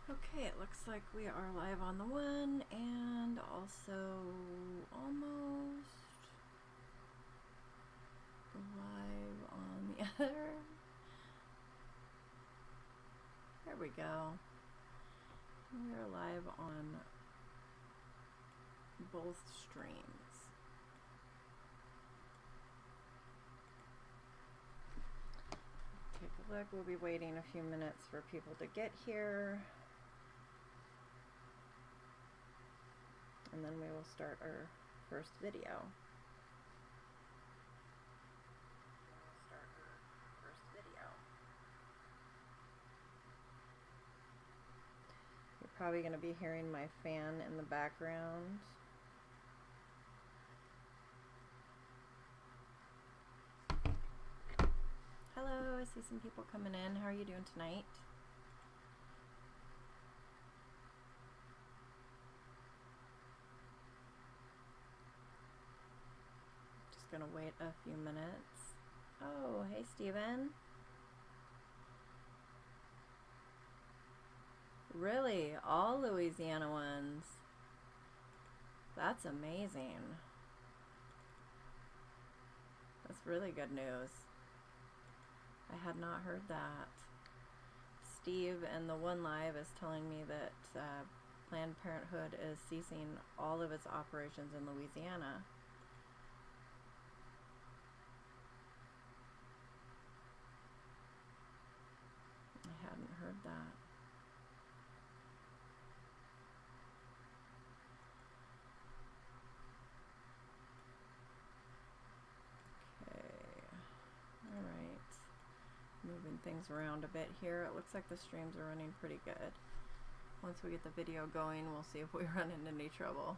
Okay, it looks like we are live on the one and also almost live on the other. There we go. We are live on both streams. Take a look. We'll be waiting a few minutes for people to get here. And then we will start our first video. You're probably going to be hearing my fan in the background. Hello, I see some people coming in. How are you doing tonight? Just gonna wait a few minutes. Oh, hey Steven. Really? All Louisiana ones? That's amazing. That's really good news. I had not heard that. Steve in the One Live is telling me that Planned Parenthood is ceasing all of its operations in Louisiana. I hadn't heard that. Moving things around a bit here. It looks like the streams are running pretty good. Once we get the video going, we'll see if we run into any trouble.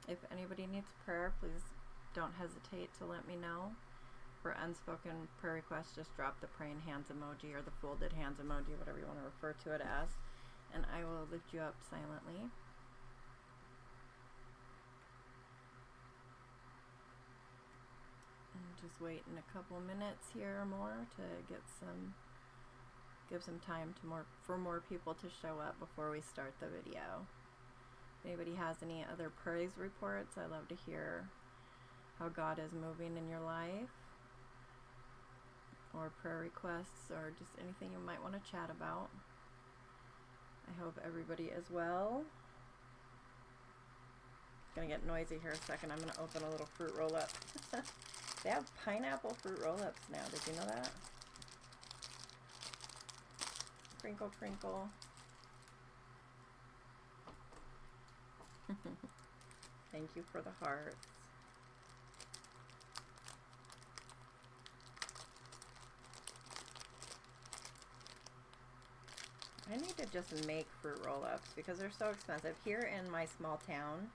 If anybody needs prayer, please don't hesitate to let me know. For unspoken prayer requests, just drop the praying hands emoji or the folded hands emoji, whatever you want to refer to it as, and I will lift you up silently. Just waiting a couple minutes here or more to give some time for more people to show up before we start the video. If anybody has any other praise reports, I love to hear how God is moving in your life, or prayer requests, or just anything you might want to chat about. I hope everybody is well. It's gonna get noisy here a second. I'm gonna open a little fruit roll up. They have pineapple fruit roll-ups now. Did you know that? Crinkle, crinkle. Thank you for the hearts. I need to just make fruit roll-ups because they're so expensive. Here in my small town,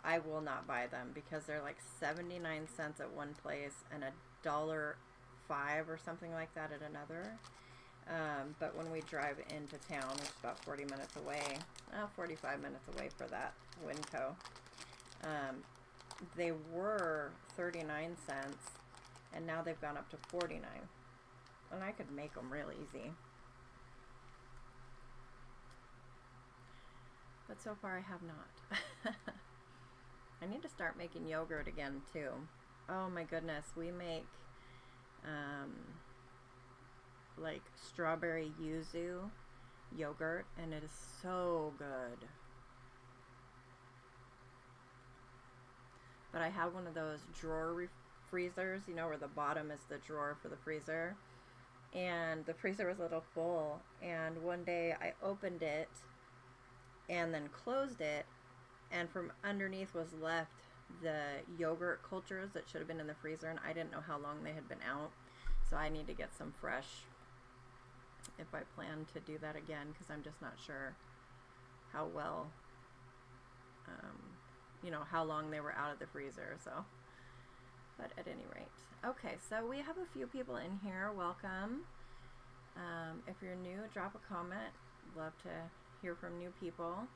I will not buy them because they're like 79 cents at one place and $1.05 or something like that at another. But when we drive into town, which is about 40 minutes away, 45 minutes away for that Winco, they were 39 cents and now they've gone up to 49. And I could make them real easy. But so far I have not. I need to start making yogurt again too. Oh my goodness, we make like strawberry yuzu yogurt and it is so good. But I have one of those drawer freezers, you know, where the bottom is the drawer for the freezer. And the freezer was a little full, and one day I opened it and then closed it, and from underneath was left the yogurt cultures that should have been in the freezer, and I didn't know how long they had been out, so I need to get some fresh if I plan to do that again, because I'm just not sure how well, you know, how long they were out of the freezer. So, but at any rate, okay, so we have a few people in here. Welcome. If you're new, drop a comment. Love to hear from new people.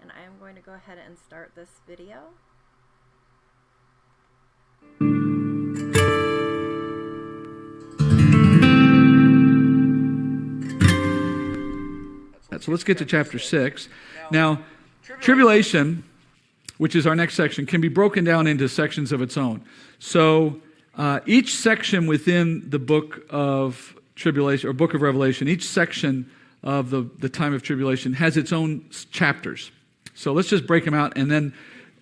And I am going to go ahead and start this video. So let's get to chapter 6. Now, tribulation, which is our next section, can be broken down into sections of its own. So each section within the book of tribulation, or book of Revelation, each section of the time of tribulation has its own chapters. So let's just break them out, and then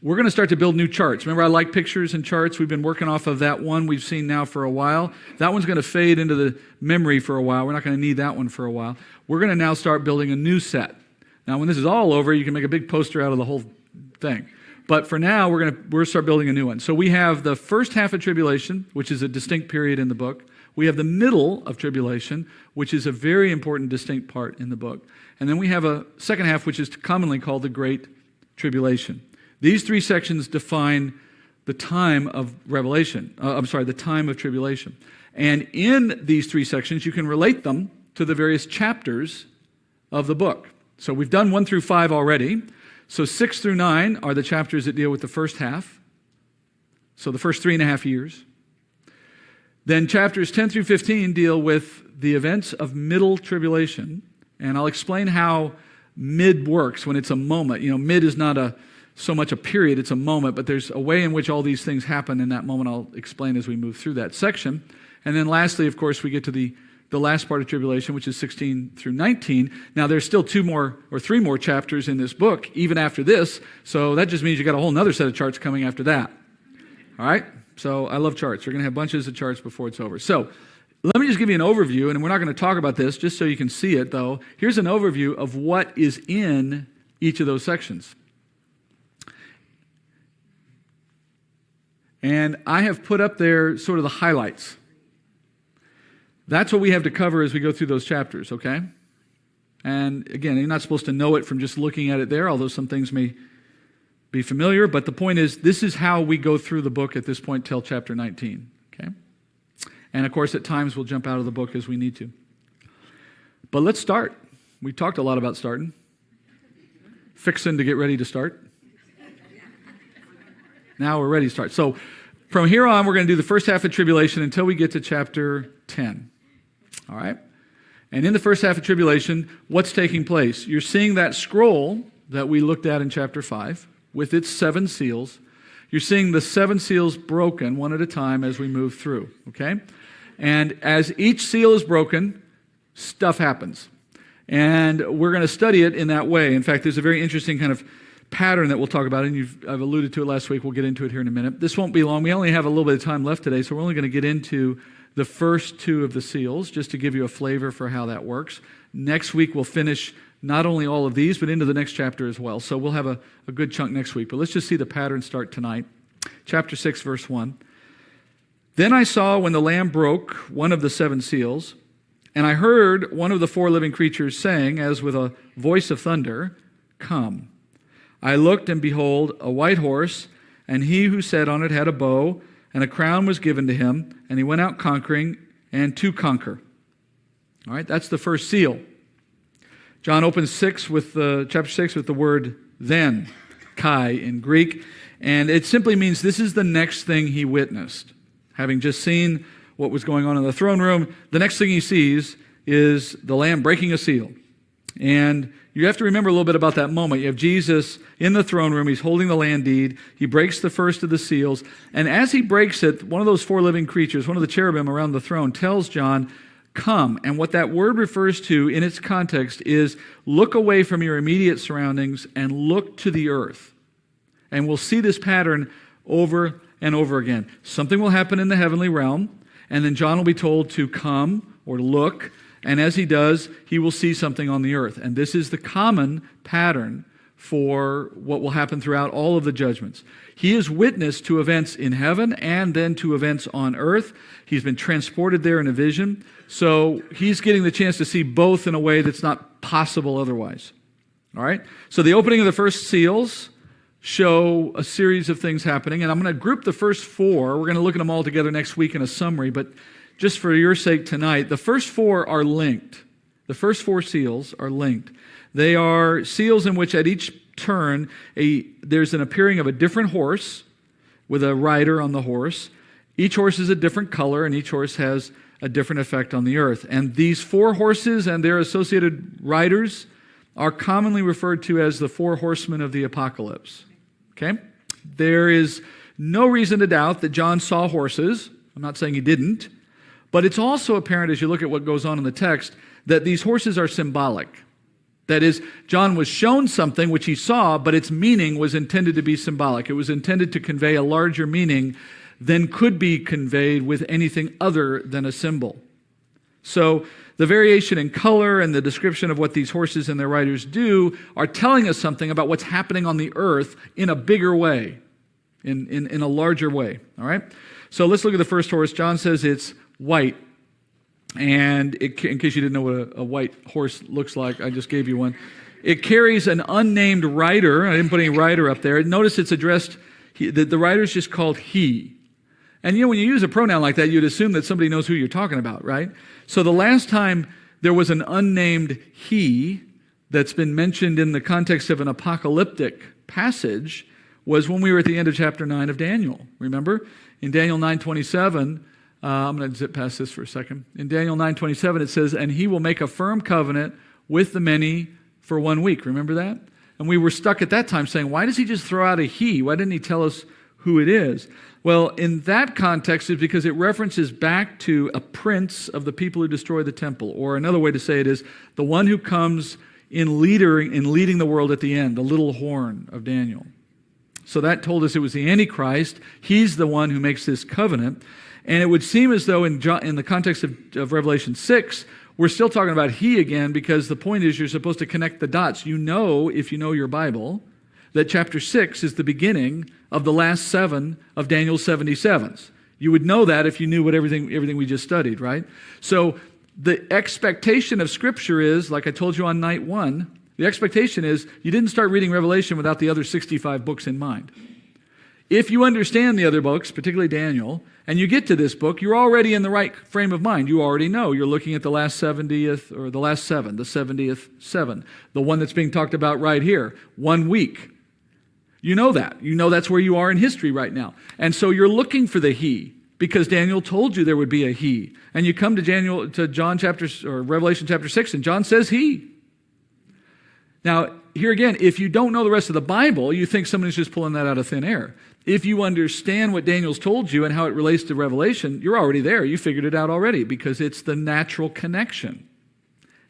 we're going to start to build new charts. Remember, I like pictures and charts. We've been working off of that one we've seen now for a while. That one's going to fade into the memory for a while. We're not going to need that one for a while. We're going to now start building a new set. Now, when this is all over, you can make a big poster out of the whole thing. But for now, we're going to start building a new one. So we have the first half of tribulation, which is a distinct period in the book. We have the middle of tribulation, which is a very important, distinct part in the book. And then we have a second half, which is commonly called the Great Tribulation. These three sections define the time of Revelation. The time of tribulation. And in these three sections, you can relate them to the various chapters of the book. So we've done 1 through 5 already. So 6 through 9 are the chapters that deal with the first half. So the first 3.5 years. Then chapters 10 through 15 deal with the events of middle tribulation. And I'll explain how mid works when it's a moment. You know, mid is not so much a period, it's a moment, but there's a way in which all these things happen in that moment. I'll explain as we move through that section. And then lastly, of course, we get to the last part of tribulation, which is 16 through 19. Now, there's still 2 more or 3 more chapters in this book, even after this, so that just means you got a whole other set of charts coming after that. All right? So I love charts. We're going to have bunches of charts before it's over. So let me just give you an overview, and we're not going to talk about this, just so you can see it, though. Here's an overview of what is in each of those sections. And I have put up there sort of the highlights. That's what we have to cover as we go through those chapters, okay? And again, you're not supposed to know it from just looking at it there, although some things may be familiar. But the point is, this is how we go through the book at this point till chapter 19, okay? And of course, at times we'll jump out of the book as we need to. But let's start. We talked a lot about starting. Fixing to get ready to start. Now we're ready to start. So from here on, we're going to do the first half of tribulation until we get to chapter 10. All right? And in the first half of tribulation, what's taking place? You're seeing that scroll that we looked at in chapter 5 with its 7 seals. You're seeing the 7 seals broken one at a time as we move through, okay? And as each seal is broken, stuff happens. And we're going to study it in that way. In fact, there's a very interesting kind of pattern that we'll talk about, and I've alluded to it last week. We'll get into it here in a minute. This won't be long. We only have a little bit of time left today, so we're only going to get into the first 2 of the seals, just to give you a flavor for how that works. Next week, we'll finish not only all of these, but into the next chapter as well. So we'll have a good chunk next week. But let's just see the pattern start tonight. Chapter 6, verse 1. Then I saw when the Lamb broke one of the 7 seals, and I heard one of the 4 living creatures saying, as with a voice of thunder, "Come." I looked, and behold, a white horse, and he who sat on it had a bow, and a crown was given to him, and he went out conquering and to conquer. All right, that's the first seal. John opens chapter 6 with the word then, kai in Greek, and it simply means this is the next thing he witnessed. Having just seen what was going on in the throne room, the next thing he sees is the Lamb breaking a seal. And you have to remember a little bit about that moment. You have Jesus in the throne room. He's holding the land deed. He breaks the first of the seals. And as he breaks it, one of those 4 living creatures, one of the cherubim around the throne, tells John, "Come." And what that word refers to in its context is look away from your immediate surroundings and look to the earth. And we'll see this pattern over and over again. Something will happen in the heavenly realm, and then John will be told to come or look. And as he does, he will see something on the earth. And this is the common pattern for what will happen throughout all of the judgments. He is witness to events in heaven and then to events on earth. He's been transported there in a vision. So he's getting the chance to see both in a way that's not possible otherwise. All right? So the opening of the first seals show a series of things happening. And I'm going to group the first 4. We're going to look at them all together next week in a summary. But just for your sake tonight, the first 4 are linked. The first 4 seals are linked. They are seals in which at each turn, there's an appearing of a different horse with a rider on the horse. Each horse is a different color, and each horse has a different effect on the earth. And these 4 horses and their associated riders are commonly referred to as the four horsemen of the apocalypse. Okay? There is no reason to doubt that John saw horses. I'm not saying he didn't. But it's also apparent as you look at what goes on in the text that these horses are symbolic. That is, John was shown something which he saw, but its meaning was intended to be symbolic. It was intended to convey a larger meaning than could be conveyed with anything other than a symbol. So the variation in color and the description of what these horses and their riders do are telling us something about what's happening on the earth in a bigger way, in a larger way. All right? So let's look at the first horse. John says it's white. And in case you didn't know what a white horse looks like, I just gave you one. It carries an unnamed rider. I didn't put any rider up there. Notice it's addressed, the rider's just called he. And when you use a pronoun like that, you'd assume that somebody knows who you're talking about, right? So the last time there was an unnamed he that's been mentioned in the context of an apocalyptic passage was when we were at the end of chapter 9 of Daniel. Remember? In Daniel 9:27, I'm going to zip past this for a second. In Daniel 9:27, it says, "And he will make a firm covenant with the many for 1 week." Remember that? And we were stuck at that time saying, why does he just throw out a he? Why didn't he tell us who it is? Well, in that context, it's because it references back to a prince of the people who destroy the temple. Or another way to say it is the one who comes in leading the world at the end, the little horn of Daniel. So that told us it was the Antichrist. He's the one who makes this covenant. And it would seem as though in the context of Revelation 6, we're still talking about he again, because the point is you're supposed to connect the dots. You know, if you know your Bible, that chapter 6 is the beginning of the last 7 of Daniel's 77s. You would know that if you knew what everything we just studied, right? So the expectation of Scripture is, like I told you on night 1, the expectation is you didn't start reading Revelation without the other 65 books in mind. If you understand the other books, particularly Daniel, and you get to this book, you're already in the right frame of mind. You already know. You're looking at the last 70th, or the last 7, the 70th 7, the one that's being talked about right here, 1 week. You know that. You know that's where you are in history right now. And so you're looking for the he, because Daniel told you there would be a he. And you come to Revelation chapter 6, and John says he. Now, here again, if you don't know the rest of the Bible, you think somebody's just pulling that out of thin air. If you understand what Daniel's told you and how it relates to Revelation, you're already there. You figured it out already, because it's the natural connection.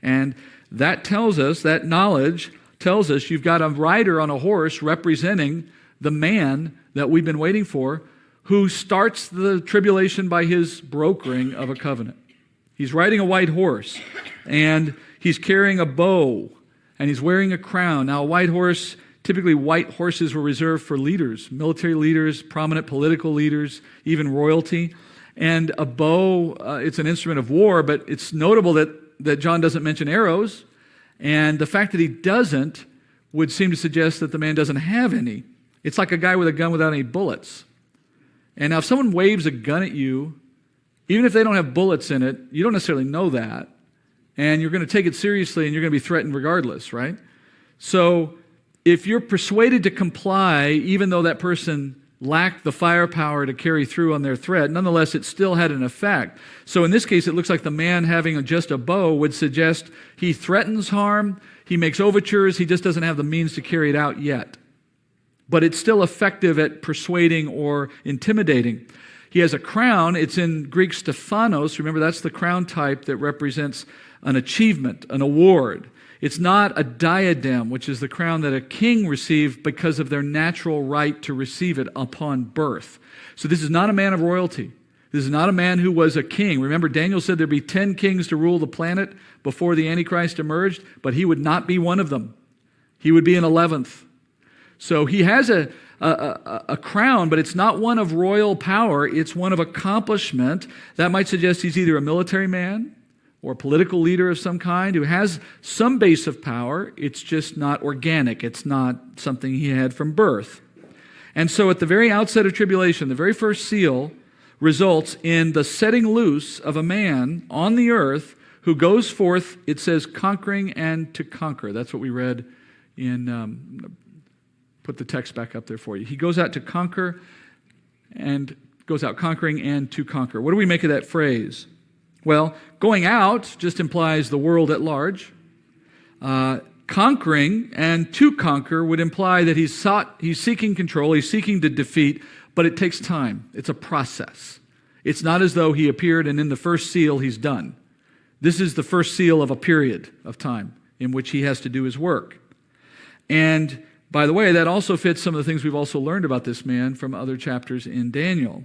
And that tells us, that knowledge tells us you've got a rider on a horse representing the man that we've been waiting for, who starts the tribulation by his brokering of a covenant. He's riding a white horse, and he's carrying a bow, and he's wearing a crown. Now, a white horse, typically white horses were reserved for leaders, military leaders, prominent political leaders, even royalty. And a bow, it's an instrument of war, but it's notable that John doesn't mention arrows. And the fact that he doesn't would seem to suggest that the man doesn't have any. It's like a guy with a gun without any bullets. And now if someone waves a gun at you, even if they don't have bullets in it, you don't necessarily know that. And you're going to take it seriously, and you're going to be threatened regardless, right? So if you're persuaded to comply, even though that person lacked the firepower to carry through on their threat, nonetheless, it still had an effect. So in this case, it looks like the man having just a bow would suggest he threatens harm, he makes overtures, he just doesn't have the means to carry it out yet. But it's still effective at persuading or intimidating. He has a crown. It's in Greek Stephanos. Remember, that's the crown type that represents an achievement, an award. It's not a diadem, which is the crown that a king received because of their natural right to receive it upon birth. So this is not a man of royalty. This is not a man who was a king. Remember, Daniel said there'd be 10 kings to rule the planet before the Antichrist emerged, but he would not be one of them. He would be an 11th. So he has a crown, but it's not one of royal power. It's one of accomplishment. That might suggest he's either a military man or a political leader of some kind who has some base of power. It's just not organic. It's not something he had from birth. And so at the very outset of tribulation, the very first seal results in the setting loose of a man on the earth who goes forth, it says, conquering and to conquer. That's what we read in... Put the text back up there for you. He goes out to conquer, and goes out conquering and to conquer. What do we make of that phrase? Well, going out just implies the world at large. conquering and to conquer would imply that he's seeking control, he's seeking to defeat, but it takes time. It's a process. It's not as though he appeared and in the first seal he's done. This is the first seal of a period of time in which he has to do his work. And by the way, that also fits some of the things we've also learned about this man from other chapters in Daniel.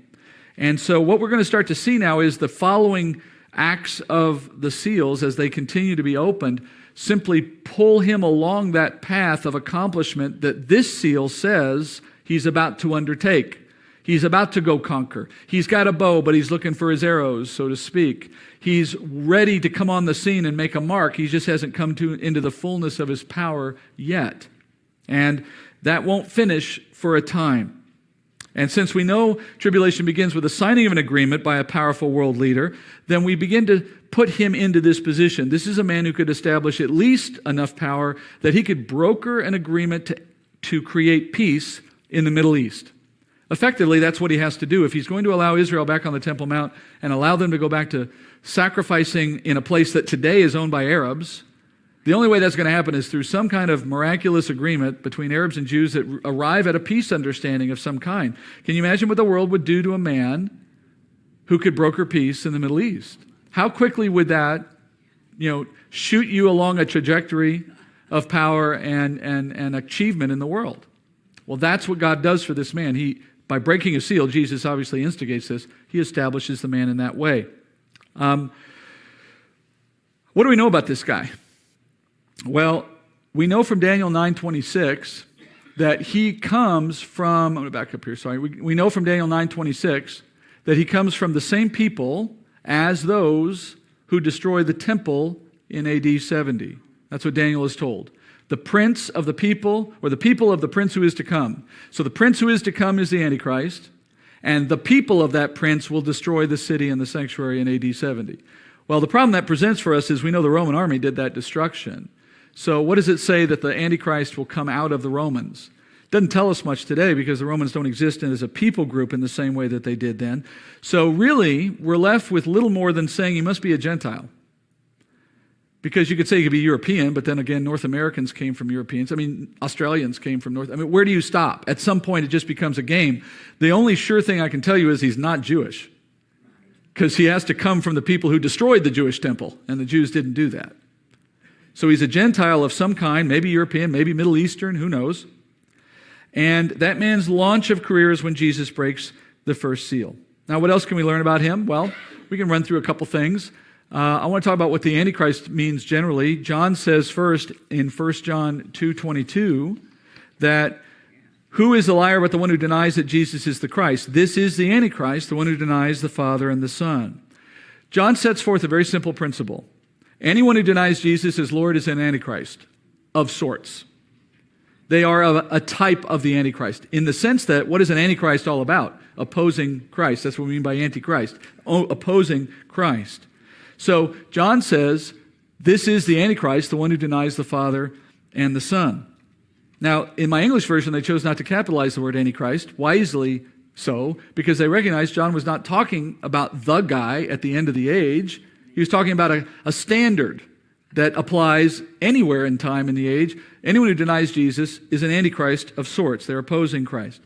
And so what we're going to start to see now is the following acts of the seals as they continue to be opened simply pull him along that path of accomplishment that this seal says he's about to undertake. He's about to go conquer. He's got a bow, but he's looking for his arrows, so to speak. He's ready to come on the scene and make a mark. He just hasn't come into the fullness of his power yet. And that won't finish for a time. And since we know tribulation begins with the signing of an agreement by a powerful world leader, then we begin to put him into this position. This is a man who could establish at least enough power that he could broker an agreement to create peace in the Middle East. Effectively, that's what he has to do. If he's going to allow Israel back on the Temple Mount and allow them to go back to sacrificing in a place that today is owned by Arabs, the only way that's going to happen is through some kind of miraculous agreement between Arabs and Jews that arrive at a peace understanding of some kind. Can you imagine what the world would do to a man who could broker peace in the Middle East? How quickly would that, shoot you along a trajectory of power and achievement in the world? Well, that's what God does for this man. By breaking a seal, Jesus obviously instigates this. He establishes the man in that way. What do we know about this guy? Well, we know from Daniel 9:26 that he comes from, I'm going to back up here, sorry. We know from Daniel 9:26 that he comes from the same people as those who destroyed the temple in AD 70. That's what Daniel is told. The prince of the people, or the people of the prince who is to come. So the prince who is to come is the Antichrist, and the people of that prince will destroy the city and the sanctuary in AD 70. Well, the problem that presents for us is we know the Roman army did that destruction. So what does it say that the Antichrist will come out of the Romans? It doesn't tell us much today because the Romans don't exist as a people group in the same way that they did then. So really, we're left with little more than saying he must be a Gentile. Because you could say he could be European, but then again, North Americans came from Europeans. Australians came from North. Where do you stop? At some point, it just becomes a game. The only sure thing I can tell you is he's not Jewish. Because he has to come from the people who destroyed the Jewish temple, and the Jews didn't do that. So he's a Gentile of some kind, maybe European, maybe Middle Eastern, who knows. And that man's launch of career is when Jesus breaks the first seal. Now, what else can we learn about him? Well, we can run through a couple things. I want to talk about what the Antichrist means generally. John says first in 1 John 2:22 that who is the liar but the one who denies that Jesus is the Christ? This is the Antichrist, the one who denies the Father and the Son. John sets forth a very simple principle. Anyone who denies Jesus as Lord is an Antichrist of sorts. They are a type of the Antichrist in the sense that what is an Antichrist all about? Opposing Christ. That's what we mean by Antichrist. Opposing Christ. So John says, this is the Antichrist, the one who denies the Father and the Son. Now, in my English version, they chose not to capitalize the word Antichrist, wisely so, because they recognized John was not talking about the guy at the end of the age. He was talking about a standard that applies anywhere in time in the age. Anyone who denies Jesus is an Antichrist of sorts. They're opposing Christ.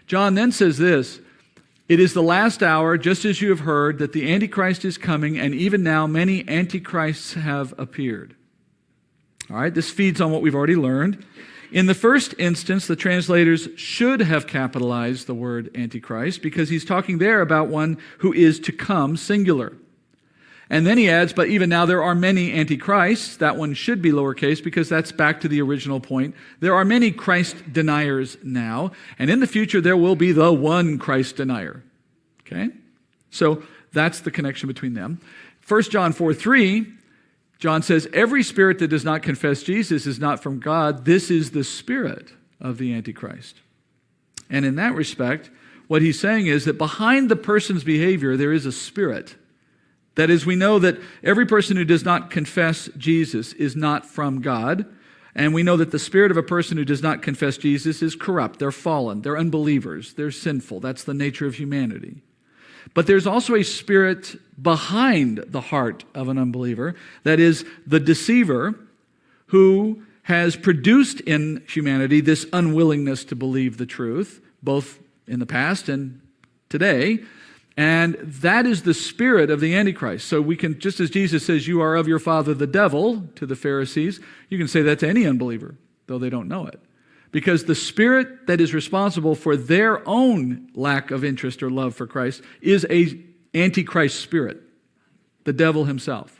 John then says this, it is the last hour, just as you have heard, that the Antichrist is coming, and even now many Antichrists have appeared. All right, this feeds on what we've already learned. In the first instance, the translators should have capitalized the word Antichrist because he's talking there about one who is to come, singular. And then he adds, but even now there are many Antichrists. That one should be lowercase because that's back to the original point. There are many Christ deniers now, and in the future there will be the one Christ denier. Okay? So that's the connection between them. 1 John 4:3, John says, every spirit that does not confess Jesus is not from God. This is the spirit of the Antichrist. And in that respect, what he's saying is that behind the person's behavior there is a spirit. That is, we know that every person who does not confess Jesus is not from God. And we know that the spirit of a person who does not confess Jesus is corrupt. They're fallen. They're unbelievers. They're sinful. That's the nature of humanity. But there's also a spirit behind the heart of an unbeliever. That is, the deceiver who has produced in humanity this unwillingness to believe the truth, both in the past and today. And that is the spirit of the Antichrist. So we can, just as Jesus says, you are of your father the devil, to the Pharisees, you can say that to any unbeliever, though they don't know it. Because the spirit that is responsible for their own lack of interest or love for Christ is a Antichrist spirit, the devil himself.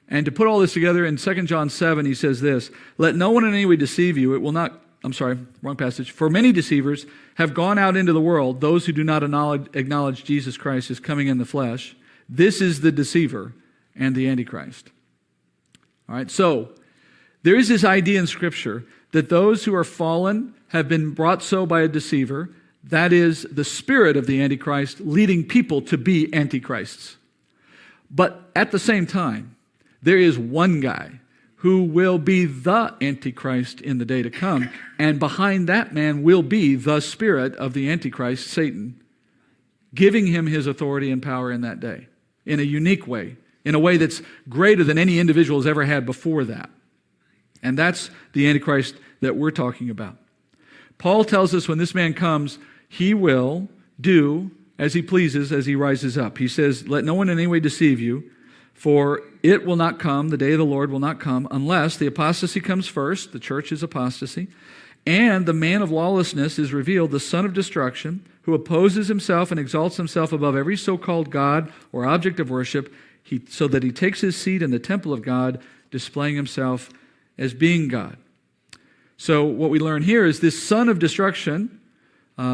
And to put all this together, in 2 John 7, he says this, let no one in any way deceive you. It will not, I'm sorry, wrong passage. For many deceivers have gone out into the world, those who do not acknowledge Jesus Christ as coming in the flesh. This is the deceiver and the Antichrist. All right, so there is this idea in Scripture that those who are fallen have been brought so by a deceiver. That is the spirit of the Antichrist leading people to be antichrists. But at the same time, there is one guy who will be the Antichrist in the day to come, and behind that man will be the spirit of the Antichrist, Satan, giving him his authority and power in that day, in a unique way, in a way that's greater than any individual has ever had before that. And that's the Antichrist that we're talking about. Paul tells us when this man comes, he will do as he pleases as he rises up. He says, let no one in any way deceive you, for it will not come, the day of the Lord will not come, unless the apostasy comes first, the church is apostasy, and the man of lawlessness is revealed, the son of destruction, who opposes himself and exalts himself above every so-called God or object of worship, so that he takes his seat in the temple of God, displaying himself as being God. So what we learn here is this son of destruction,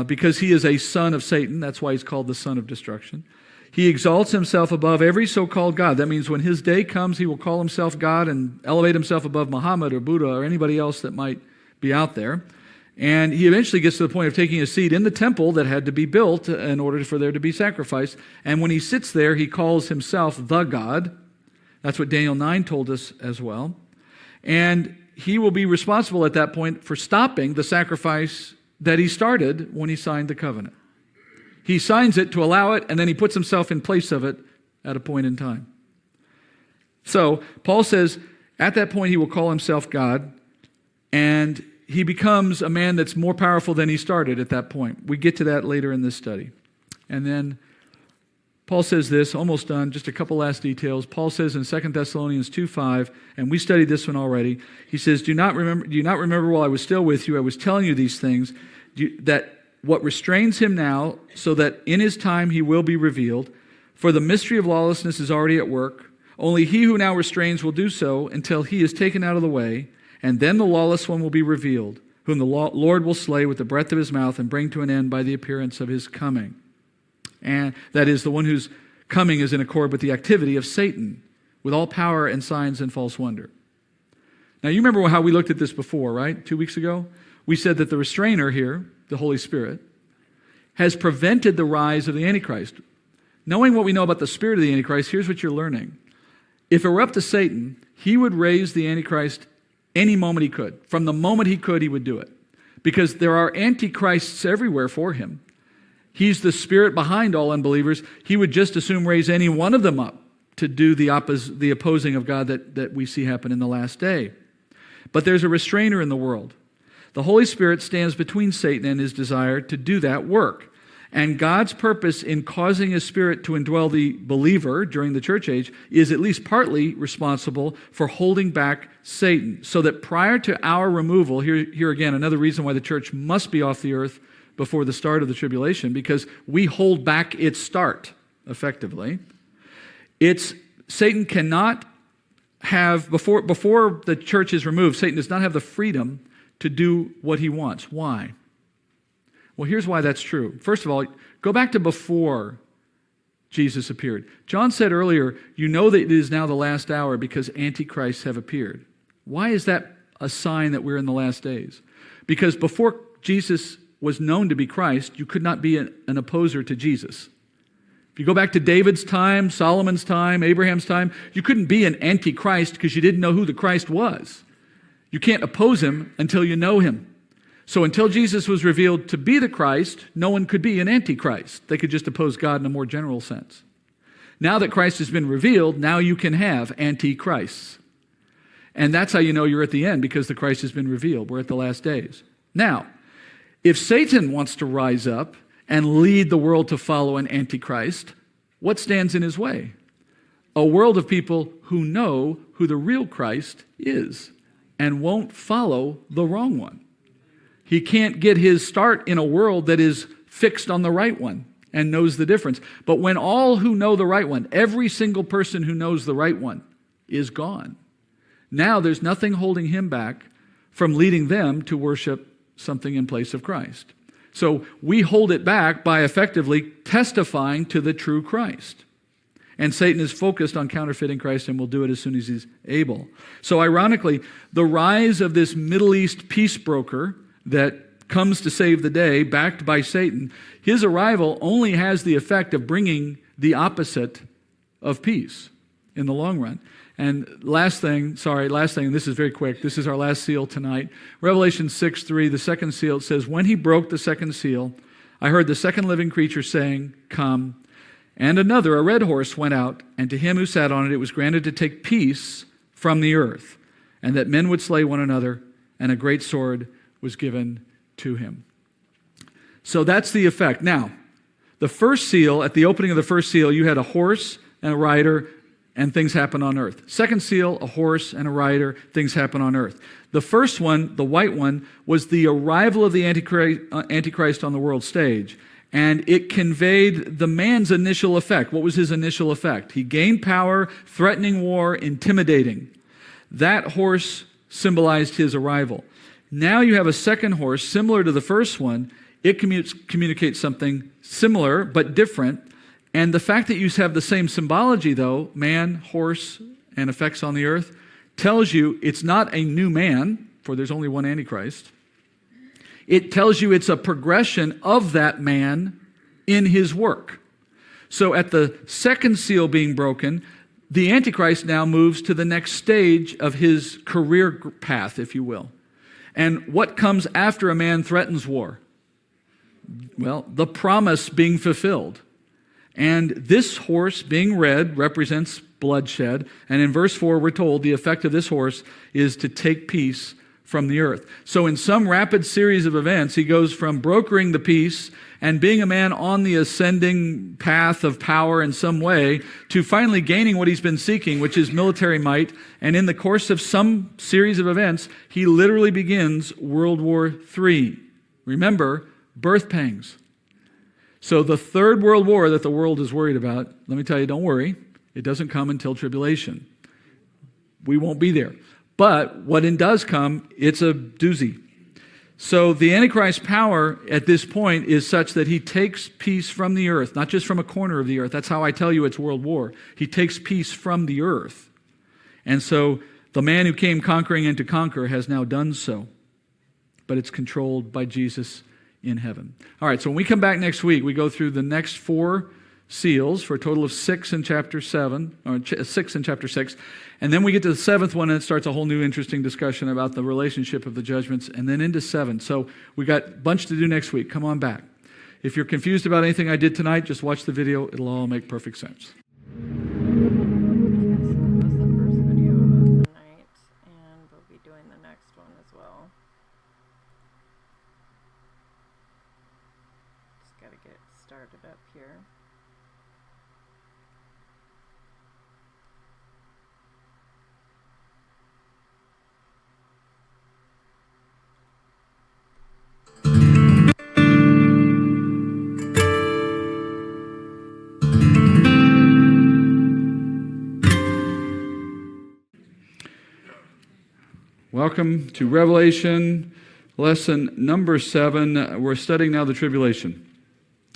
because he is a son of Satan, that's why he's called the son of destruction. He exalts himself above every so-called God. That means when his day comes, he will call himself God and elevate himself above Muhammad or Buddha or anybody else that might be out there. And he eventually gets to the point of taking a seat in the temple that had to be built in order for there to be sacrifice. And when he sits there, he calls himself the God. That's what Daniel 9 told us as well. And he will be responsible at that point for stopping the sacrifice that he started when he signed the covenant. He signs it to allow it, and then he puts himself in place of it at a point in time. So Paul says, at that point he will call himself God, and he becomes a man that's more powerful than he started at that point. We get to that later in this study. And then Paul says this, almost done, just a couple last details. Paul says in 2 Thessalonians 2:5, and we studied this one already, he says, do you not remember while I was still with you, I was telling you these things, that what restrains him now, so that in his time he will be revealed, for the mystery of lawlessness is already at work. Only he who now restrains will do so until he is taken out of the way, and then the lawless one will be revealed, whom the Lord will slay with the breath of his mouth and bring to an end by the appearance of his coming. And that is, the one whose coming is in accord with the activity of Satan, with all power and signs and false wonder. Now you remember how we looked at this before, right? 2 weeks ago? We said that the restrainer here, the Holy Spirit, has prevented the rise of the Antichrist. Knowing what we know about the spirit of the Antichrist, here's what you're learning. If it were up to Satan, he would raise the Antichrist any moment he could. From the moment he could, he would do it. Because there are Antichrists everywhere for him. He's the spirit behind all unbelievers. He would just as soon raise any one of them up to do the opposing of God that we see happen in the last day. But there's a restrainer in the world. The Holy Spirit stands between Satan and his desire to do that work. And God's purpose in causing his Spirit to indwell the believer during the church age is at least partly responsible for holding back Satan. So that prior to our removal, here again, another reason why the church must be off the earth before the start of the tribulation, because we hold back its start, effectively. Satan cannot have, before the church is removed, Satan does not have the freedom to do what he wants. Why? Well, here's why that's true. First of all, go back to before Jesus appeared. John said earlier, you know that it is now the last hour because antichrists have appeared. Why is that a sign that we're in the last days? Because before Jesus was known to be Christ, you could not be an opposer to Jesus. If you go back to David's time, Solomon's time, Abraham's time, you couldn't be an antichrist because you didn't know who the Christ was. You can't oppose him until you know him. So until Jesus was revealed to be the Christ, no one could be an antichrist. They could just oppose God in a more general sense. Now that Christ has been revealed, now you can have antichrists. And that's how you know you're at the end, because the Christ has been revealed. We're at the last days. Now, if Satan wants to rise up and lead the world to follow an antichrist, what stands in his way? A world of people who know who the real Christ is and won't follow the wrong one. He can't get his start in a world that is fixed on the right one and knows the difference. But when all who know the right one, every single person who knows the right one, is gone, now there's nothing holding him back from leading them to worship something in place of Christ. So we hold it back by effectively testifying to the true Christ. And Satan is focused on counterfeiting Christ and will do it as soon as he's able. So ironically, the rise of this Middle East peace broker that comes to save the day, backed by Satan, his arrival only has the effect of bringing the opposite of peace in the long run. And last thing, this is very quick. This is our last seal tonight. Revelation 6:3, the second seal, it says, "When he broke the second seal, I heard the second living creature saying, 'Come.' And another, a red horse, went out, and to him who sat on it was granted to take peace from the earth, and that men would slay one another, and a great sword was given to him." So that's the effect. Now, the first seal, at the opening of the first seal, you had a horse and a rider, and things happen on earth. Second seal, a horse and a rider, things happen on earth. The first one, the white one, was the arrival of the Antichrist on the world stage. And it conveyed the man's initial effect. What was his initial effect? He gained power, threatening war, intimidating. That horse symbolized his arrival. Now you have a second horse, similar to the first one. It communicates something similar but different. And the fact that you have the same symbology, though, man, horse, and effects on the earth, tells you it's not a new man, for there's only one Antichrist. It tells you it's a progression of that man in his work. So at the second seal being broken, the Antichrist now moves to the next stage of his career path, if you will. And what comes after a man threatens war? Well, the promise being fulfilled. And this horse, being red, represents bloodshed. And in verse 4, we're told the effect of this horse is to take peace from the earth. So in some rapid series of events, he goes from brokering the peace and being a man on the ascending path of power in some way to finally gaining what he's been seeking, which is military might. And in the course of some series of events, he literally begins World War III. Remember, birth pangs. So the third world war that the world is worried about, let me tell you, don't worry. It doesn't come until tribulation. We won't be there. But when it does come, it's a doozy. So the Antichrist's power at this point is such that he takes peace from the earth, not just from a corner of the earth. That's how I tell you it's world war. He takes peace from the earth. And so the man who came conquering and to conquer has now done so. But it's controlled by Jesus in heaven. All right, so when we come back next week, we go through the next 4 seals for a total of 6 in chapter 7, or 6 in chapter 6. And then we get to the 7th one, and it starts a whole new interesting discussion about the relationship of the judgments, and then into 7. So we got a bunch to do next week. Come on back. If you're confused about anything I did tonight, just watch the video. It'll all make perfect sense. Okay, so that was the first video of the night, and we'll be doing the next one as well. Just got to get started up here. Welcome to Revelation, lesson number 7. We're studying now the tribulation.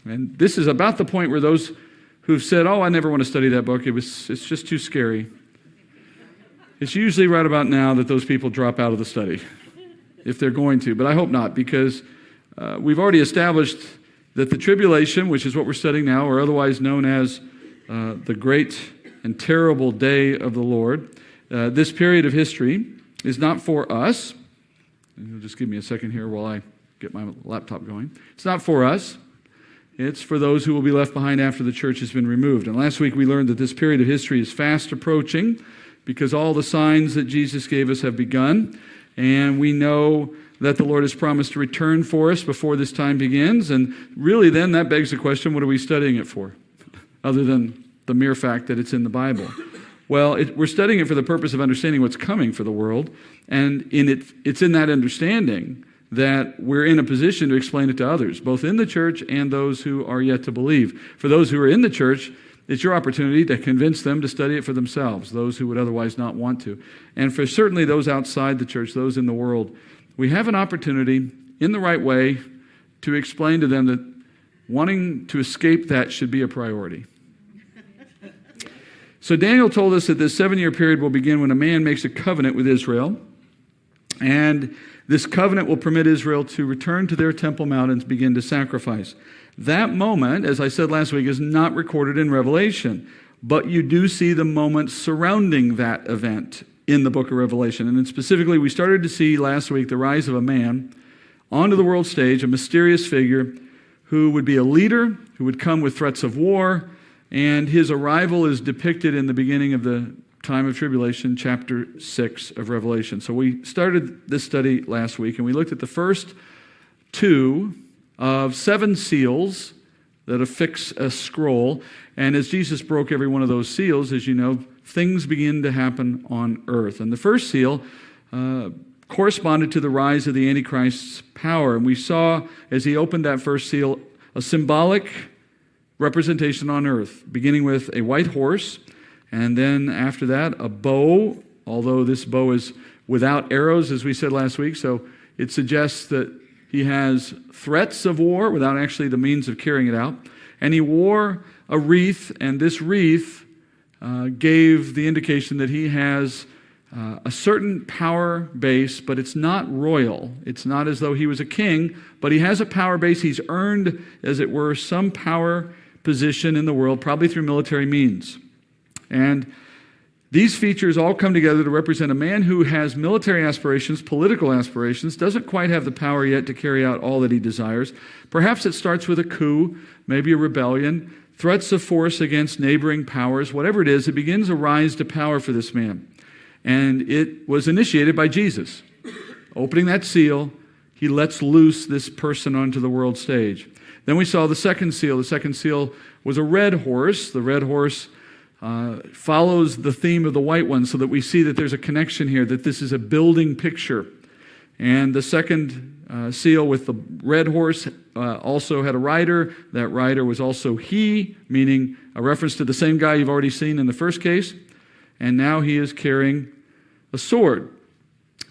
And this is about the point where those who've said, oh, I never want to study that book, it's just too scary. It's usually right about now that those people drop out of the study, if they're going to. But I hope not, because we've already established that the tribulation, which is what we're studying now, or otherwise known as the great and terrible day of the Lord, this period of history is not for us. And you'll just give me a second here while I get my laptop going. It's not for us. It's for those who will be left behind after the church has been removed. And last week we learned that this period of history is fast approaching. because all the signs that Jesus gave us have begun, and we know that the Lord has promised to return for us before this time begins. And really then that begs the question, what are we studying it for? Other than the mere fact that it's in the Bible. Well, we're studying it for the purpose of understanding what's coming for the world. And it's in that understanding that we're in a position to explain it to others, both in the church and those who are yet to believe. For those who are in the church, it's your opportunity to convince them to study it for themselves, those who would otherwise not want to. And for certainly those outside the church, those in the world, we have an opportunity in the right way to explain to them that wanting to escape that should be a priority. So Daniel told us that this 7-year period will begin when a man makes a covenant with Israel, and this covenant will permit Israel to return to their Temple Mount and begin to sacrifice. That moment, as I said last week, is not recorded in Revelation, but you do see the moments surrounding that event in the book of Revelation. And then specifically, we started to see last week the rise of a man onto the world stage, a mysterious figure who would be a leader, who would come with threats of war, and his arrival is depicted in the beginning of the time of tribulation, chapter 6 of Revelation. So we started this study last week, and we looked at the first 2 of 7 seals that affix a scroll. And as Jesus broke every one of those seals, as you know, things begin to happen on earth. And the first seal corresponded to the rise of the antichrist's power. And we saw, as he opened that first seal, a symbolic representation on earth, beginning with a white horse, and then after that, a bow, although this bow is without arrows, as we said last week, so it suggests that he has threats of war without actually the means of carrying it out. And he wore a wreath, and this wreath gave the indication that he has a certain power base, but it's not royal. It's not as though he was a king, but he has a power base. He's earned, as it were, some power position in the world, probably through military means. And these features all come together to represent a man who has military aspirations, political aspirations, doesn't quite have the power yet to carry out all that he desires. Perhaps it starts with a coup, maybe a rebellion, threats of force against neighboring powers, whatever it is, it begins a rise to power for this man. And it was initiated by Jesus. Opening that seal, he lets loose this person onto the world stage. Then we saw the second seal. The second seal was a red horse. The red horse follows the theme of the white one, so that we see that there's a connection here, that this is a building picture. And the second seal with the red horse also had a rider. That rider was also he, meaning a reference to the same guy you've already seen in the first case. And now he is carrying a sword.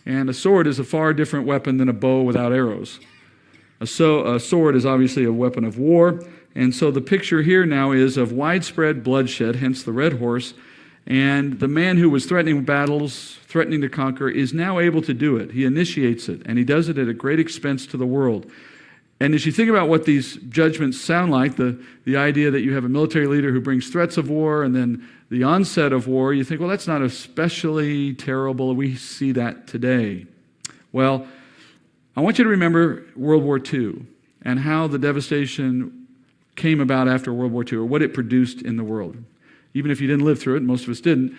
And a sword is a far different weapon than a bow without arrows. A sword is obviously a weapon of war. And so the picture here now is of widespread bloodshed, hence the red horse. And the man who was threatening battles, threatening to conquer, is now able to do it. He initiates it, and he does it at a great expense to the world. And as you think about what these judgments sound like, the idea that you have a military leader who brings threats of war and then the onset of war, you think, well, that's not especially terrible. We see that today. Well, I want you to remember World War II and how the devastation came about after World War II, or what it produced in the world. Even if you didn't live through it, most of us didn't,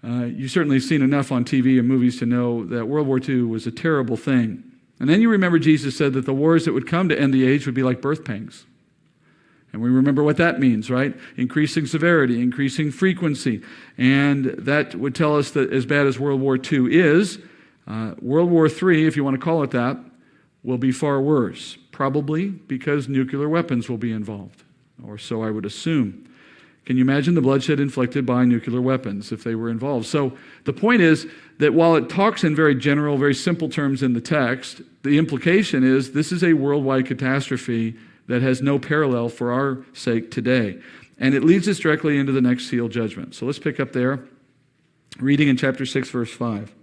you've certainly seen enough on TV and movies to know that World War II was a terrible thing. And then you remember Jesus said that the wars that would come to end the age would be like birth pangs. And we remember what that means, right? Increasing severity, increasing frequency. And that would tell us that as bad as World War II is, World War III, if you want to call it that, will be far worse. Probably because nuclear weapons will be involved, or so I would assume. Can you imagine the bloodshed inflicted by nuclear weapons if they were involved? So the point is that while it talks in very general, very simple terms in the text, the implication is this is a worldwide catastrophe that has no parallel for our sake today. And it leads us directly into the next seal judgment. So let's pick up there, reading in chapter 6, verse 5.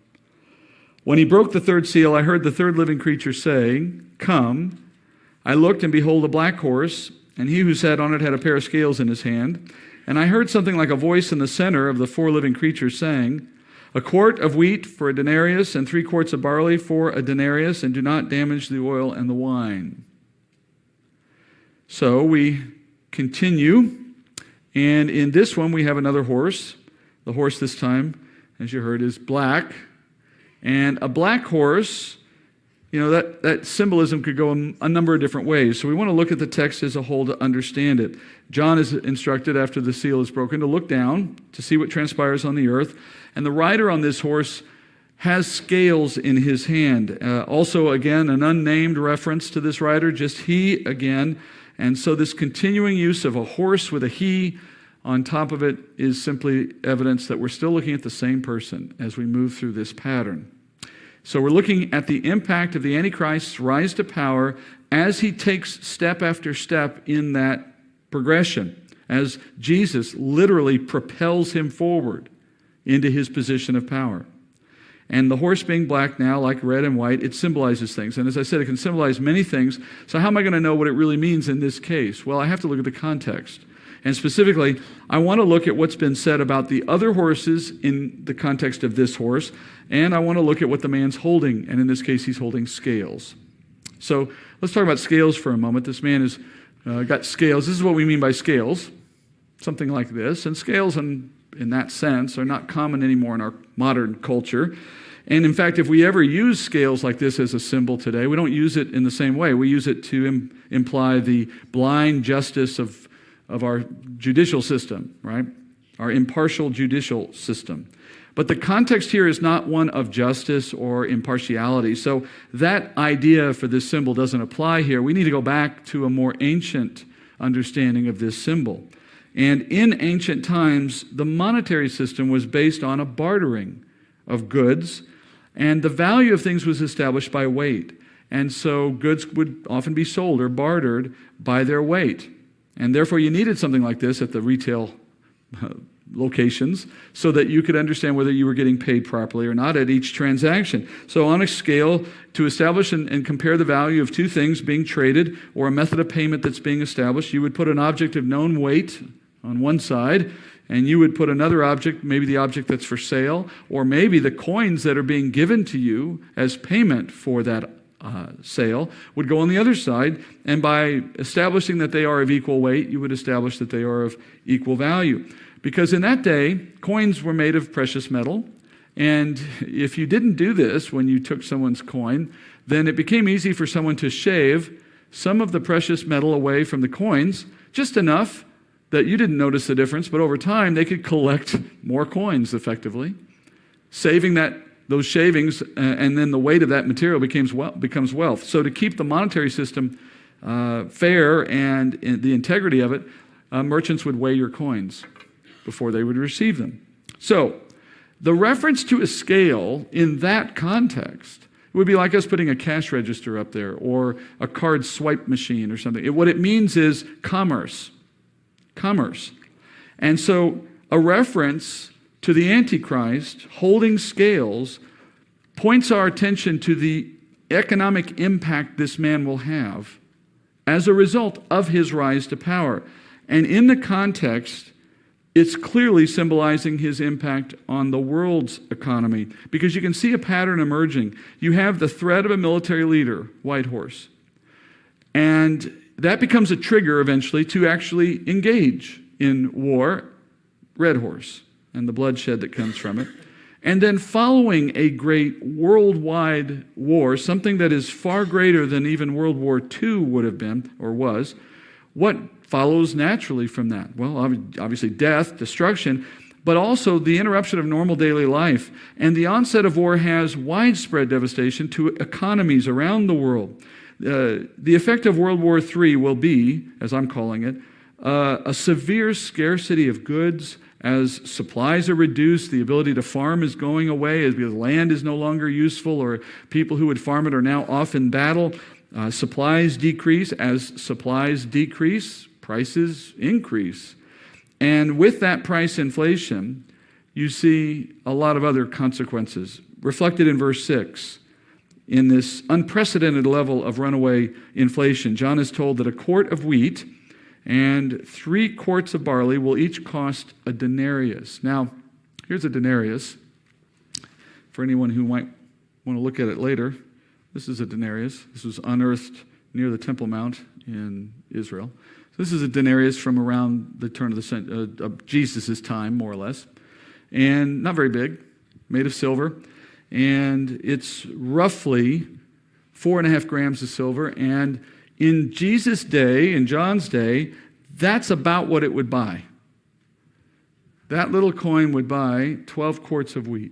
When he broke the third seal, I heard the third living creature saying, "Come." I looked, and behold, a black horse, and he who sat on it had a pair of scales in his hand. And I heard something like a voice in the center of the 4 living creatures saying, "A quart of wheat for a denarius, and 3 quarts of barley for a denarius, and do not damage the oil and the wine." So we continue, and in this one we have another horse. The horse this time as you heard, is black. And a black horse, that symbolism could go a number of different ways. So we want to look at the text as a whole to understand it. John is instructed after the seal is broken to look down to see what transpires on the earth. And the rider on this horse has scales in his hand. Also, again, an unnamed reference to this rider, just he again. And so this continuing use of a horse with a he on top of it is simply evidence that we're still looking at the same person as we move through this pattern. So we're looking at the impact of the Antichrist's rise to power as he takes step after step in that progression, as Jesus literally propels him forward into his position of power. And the horse being black now, like red and white, it symbolizes things. And as I said, it can symbolize many things. So how am I going to know what it really means in this case? Well, I have to look at the context. And specifically, I want to look at what's been said about the other horses in the context of this horse, and I want to look at what the man's holding, and in this case, he's holding scales. So let's talk about scales for a moment. This man has got scales. This is what we mean by scales, something like this. And scales, in that sense, are not common anymore in our modern culture. And in fact, if we ever use scales like this as a symbol today, we don't use it in the same way. We use it to imply the blind justice of our judicial system, right? Our impartial judicial system. But the context here is not one of justice or impartiality. So that idea for this symbol doesn't apply here. We need to go back to a more ancient understanding of this symbol. And in ancient times, the monetary system was based on a bartering of goods, and the value of things was established by weight. And so goods would often be sold or bartered by their weight. And therefore, you needed something like this at the retail locations so that you could understand whether you were getting paid properly or not at each transaction. So on a scale, to establish and compare the value of two things being traded or a method of payment that's being established, you would put an object of known weight on one side, and you would put another object, maybe the object that's for sale, or maybe the coins that are being given to you as payment for that sale would go on the other side, and by establishing that they are of equal weight, you would establish that they are of equal value. Because in that day, coins were made of precious metal, and if you didn't do this when you took someone's coin, then it became easy for someone to shave some of the precious metal away from the coins, just enough that you didn't notice the difference, but over time they could collect more coins effectively, saving those shavings, and then the weight of that material becomes wealth. So to keep the monetary system fair and the integrity of it, merchants would weigh your coins before they would receive them. So the reference to a scale in that context would be like us putting a cash register up there or a card swipe machine or something. What it means is commerce. And so a reference to the Antichrist holding scales points our attention to the economic impact this man will have as a result of his rise to power. And in the context, it's clearly symbolizing his impact on the world's economy, because you can see a pattern emerging. You have the threat of a military leader, white horse, and that becomes a trigger eventually to actually engage in war, red horse, and the bloodshed that comes from it. And then following a great worldwide war, something that is far greater than even World War II would have been or was, what follows naturally from that? Well, obviously death, destruction, but also the interruption of normal daily life. And the onset of war has widespread devastation to economies around the world. The effect of World War III will be, as I'm calling it, a severe scarcity of goods as supplies are reduced. The ability to farm is going away as because land is no longer useful, or people who would farm it are now off in battle. Supplies decrease. As supplies decrease, prices increase. And with that price inflation, you see a lot of other consequences reflected in verse 6. In this unprecedented level of runaway inflation, John is told that a quart of wheat and 3 quarts of barley will each cost a denarius. Now, here's a denarius. For anyone who might want to look at it later, this is a denarius. This was unearthed near the Temple Mount in Israel. So this is a denarius from around the turn of Jesus' time, more or less. And not very big. made of silver, and it's roughly 4.5 grams of silver. And in Jesus' day, in John's day, that's about what it would buy. That little coin would buy 12 quarts of wheat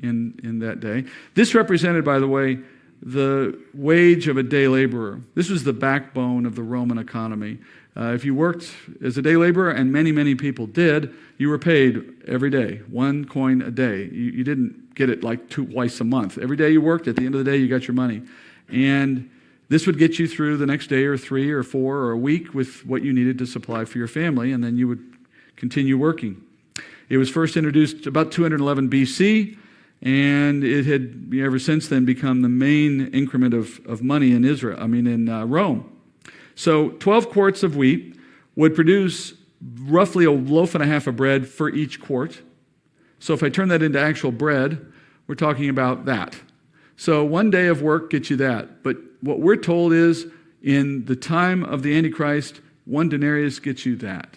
in that day. This represented, by the way, the wage of a day laborer. This was the backbone of the Roman economy. If you worked as a day laborer, and many, many people did, you were paid every day, 1 coin a day. You didn't get it like twice a month. Every day you worked, at the end of the day, you got your money. And this would get you through the next day or 3 or 4 or a week with what you needed to supply for your family, and then you would continue working. It was first introduced about 211 BC, and it had ever since then become the main increment of money in Rome. So 12 quarts of wheat would produce roughly a loaf and a half of bread for each quart. So if I turn that into actual bread, we're talking about that. So 1 day of work gets you that. But what we're told is, in the time of the Antichrist, 1 denarius gets you that.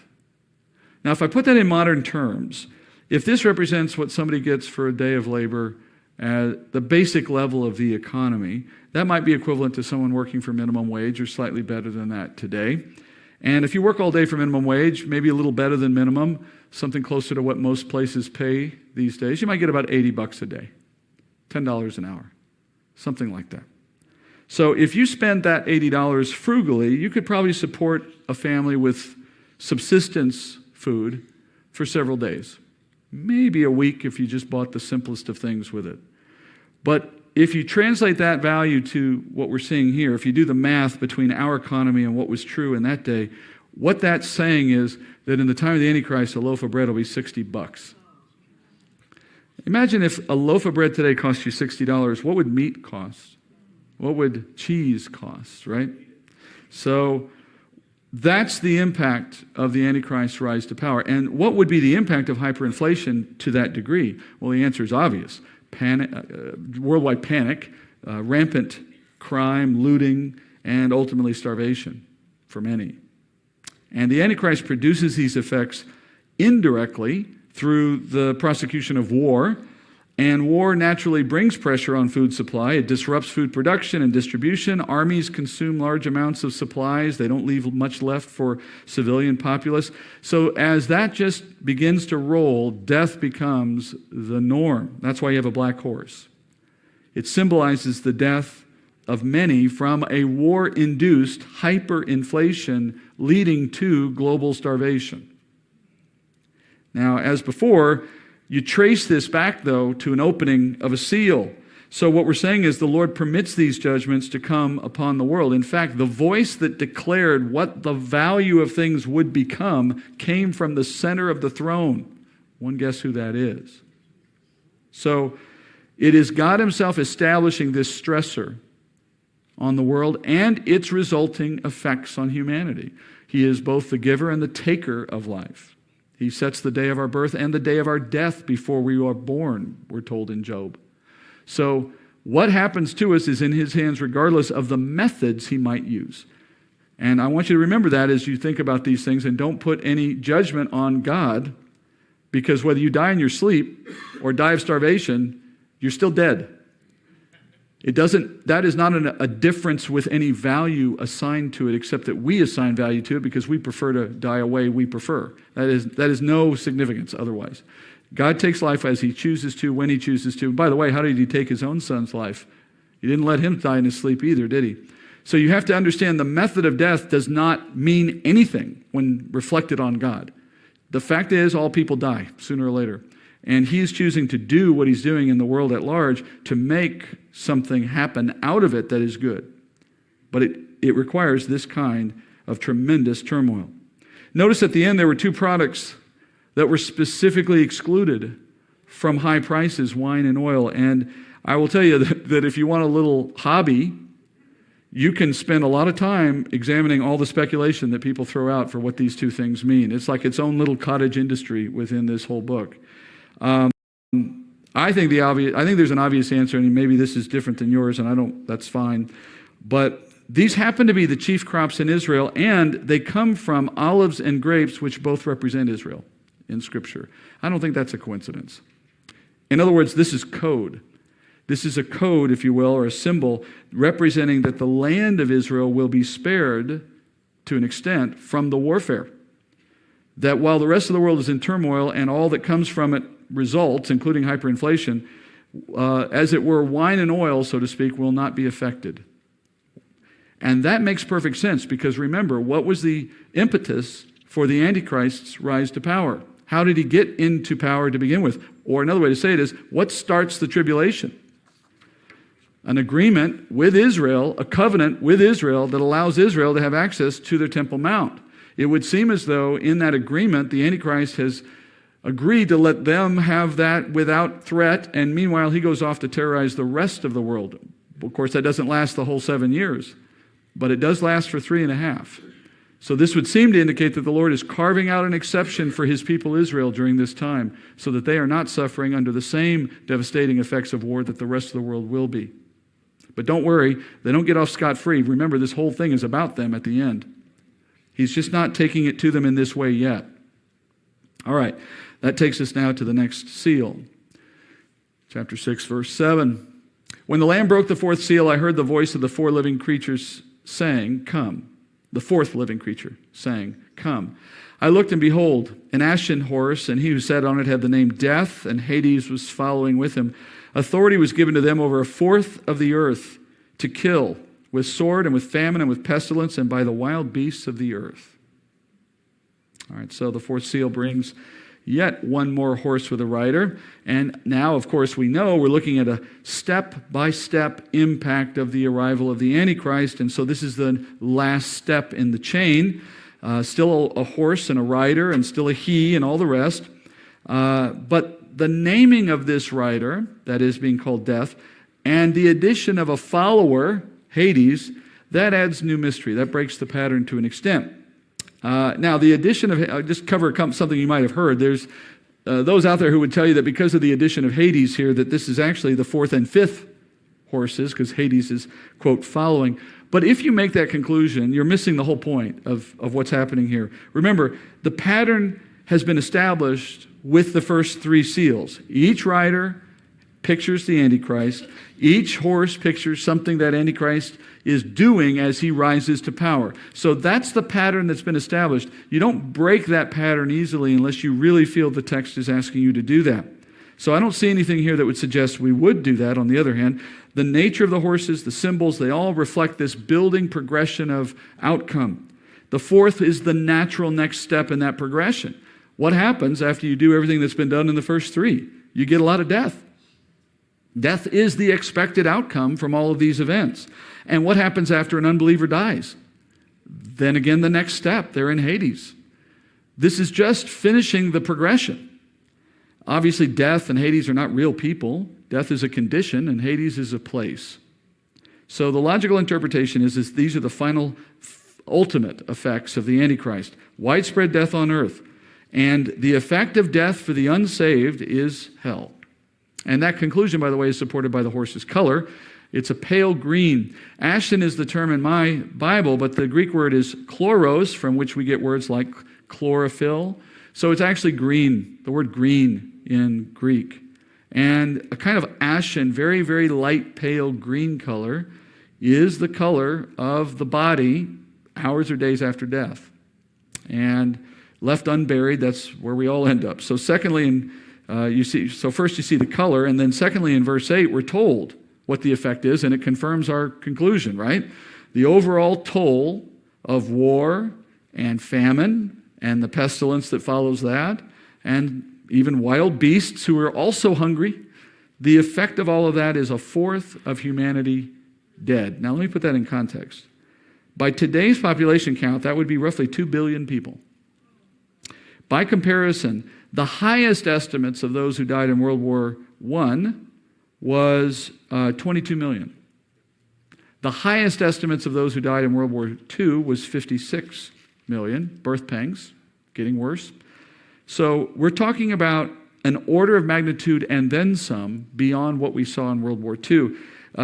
Now, if I put that in modern terms, if this represents what somebody gets for a day of labor at the basic level of the economy, that might be equivalent to someone working for minimum wage, or slightly better than that today. And if you work all day for minimum wage, maybe a little better than minimum, something closer to what most places pay these days, you might get about $80 a day, $10 an hour, something like that. So if you spend that $80 frugally, you could probably support a family with subsistence food for several days. Maybe a week if you just bought the simplest of things with it. But if you translate that value to what we're seeing here, if you do the math between our economy and what was true in that day, what that's saying is that in the time of the Antichrist, a loaf of bread will be $60. Imagine if a loaf of bread today cost you $60. What would meat cost? What would cheese cost, right? So that's the impact of the Antichrist's rise to power. And what would be the impact of hyperinflation to that degree? Well, the answer is obvious. Worldwide panic, rampant crime, looting, and ultimately starvation for many. And the Antichrist produces these effects indirectly through the prosecution of war. And war naturally brings pressure on food supply. It disrupts food production and distribution. Armies consume large amounts of supplies. They don't leave much left for civilian populace. So as that just begins to roll, death becomes the norm. That's why you have a black horse. It symbolizes the death of many from a war-induced hyperinflation leading to global starvation. Now, as before, you trace this back, though, to an opening of a seal. So what we're saying is the Lord permits these judgments to come upon the world. In fact, the voice that declared what the value of things would become came from the center of the throne. One guess who that is. So it is God himself establishing this stressor on the world and its resulting effects on humanity. He is both the giver and the taker of life. He sets the day of our birth and the day of our death before we are born, we're told in Job. So what happens to us is in his hands regardless of the methods he might use. And I want you to remember that as you think about these things, and don't put any judgment on God, because whether you die in your sleep or die of starvation, you're still dead. That is not a difference with any value assigned to it, except that we assign value to it because we prefer to die a way we prefer. That is no significance otherwise. God takes life as he chooses to, when he chooses to. And by the way, how did he take his own son's life? He didn't let him die in his sleep either, did he? So you have to understand the method of death does not mean anything when reflected on God. The fact is, all people die sooner or later. And he's choosing to do what he's doing in the world at large to make something happen out of it that is good. But it requires this kind of tremendous turmoil. Notice at the end there were 2 products that were specifically excluded from high prices, wine and oil. And I will tell you that if you want a little hobby, you can spend a lot of time examining all the speculation that people throw out for what these 2 things mean. It's like its own little cottage industry within this whole book. I think there's an obvious answer, and maybe this is different than yours, and that's fine. But these happen to be the chief crops in Israel, and they come from olives and grapes, which both represent Israel in Scripture. I don't think that's a coincidence. In other words, this is code. This is a code, if you will, or a symbol representing that the land of Israel will be spared to an extent from the warfare. That while the rest of the world is in turmoil and all that comes from it results, including hyperinflation, as it were, wine and oil, so to speak, will not be affected. And that makes perfect sense because remember, what was the impetus for the Antichrist's rise to power? How did he get into power to begin with? Or another way to say it is, what starts the tribulation? An agreement with Israel, a covenant with Israel that allows Israel to have access to their Temple Mount. It would seem as though in that agreement, the Antichrist has agreed to let them have that without threat, and meanwhile he goes off to terrorize the rest of the world. Of course, that doesn't last the whole 7 years, but it does last for 3.5. So this would seem to indicate that the Lord is carving out an exception for his people Israel during this time so that they are not suffering under the same devastating effects of war that the rest of the world will be. But don't worry, they don't get off scot-free. Remember, this whole thing is about them at the end. He's just not taking it to them in this way yet. All right, that takes us now to the next seal. Chapter 6, verse 7. When the Lamb broke the fourth seal, I heard the voice of the four living creatures saying, "Come." The fourth living creature saying, "Come." I looked, and behold, an ashen horse, and he who sat on it had the name Death, and Hades was following with him. Authority was given to them over a fourth of the earth to kill, with sword and with famine and with pestilence and by the wild beasts of the earth. All right, so the fourth seal brings yet one more horse with a rider. And now, of course, we know we're looking at a step-by-step impact of the arrival of the Antichrist. And so this is the last step in the chain. Still a horse and a rider and still a he and all the rest. But the naming of this rider, that is being called Death, and the addition of a follower, Hades, that adds new mystery. That breaks the pattern to an extent. Now, the addition of, I'll just cover something you might have heard. There's those out there who would tell you that because of the addition of Hades here, that this is actually the fourth and fifth horses, because Hades is, quote, following. But if you make that conclusion, you're missing the whole point of what's happening here. Remember, the pattern has been established with the first three seals. Each rider pictures the Antichrist. Each horse pictures something that Antichrist is doing as he rises to power. So that's the pattern that's been established. You don't break that pattern easily unless you really feel the text is asking you to do that. So I don't see anything here that would suggest we would do that. On the other hand, the nature of the horses, the symbols, they all reflect this building progression of outcome. The fourth is the natural next step in that progression. What happens after you do everything that's been done in the first three? You get a lot of death. Death is the expected outcome from all of these events. And what happens after an unbeliever dies? Then again, the next step, they're in Hades. This is just finishing the progression. Obviously, death and Hades are not real people. Death is a condition, and Hades is a place. So the logical interpretation is these are the final, ultimate effects of the Antichrist. Widespread death on earth. And the effect of death for the unsaved is hell. And that conclusion, by the way, is supported by the horse's color. It's a pale green. Ashen is the term in my Bible, but the Greek word is chloros, from which we get words like chlorophyll. So it's actually green, the word green in Greek. And a kind of ashen, very, very light pale green color is the color of the body hours or days after death. And left unburied, that's where we all end up. So secondly, first you see the color, and then secondly in verse 8, we're told what the effect is, and it confirms our conclusion, right? The overall toll of war and famine and the pestilence that follows that, and even wild beasts who are also hungry, the effect of all of that is a fourth of humanity dead. Now let me put that in context. By today's population count, that would be roughly 2 billion people. By comparison, the highest estimates of those who died in World War I was 22 million. The highest estimates of those who died in World War II was 56 million. Birth pangs, getting worse. So we're talking about an order of magnitude and then some beyond what we saw in World War II.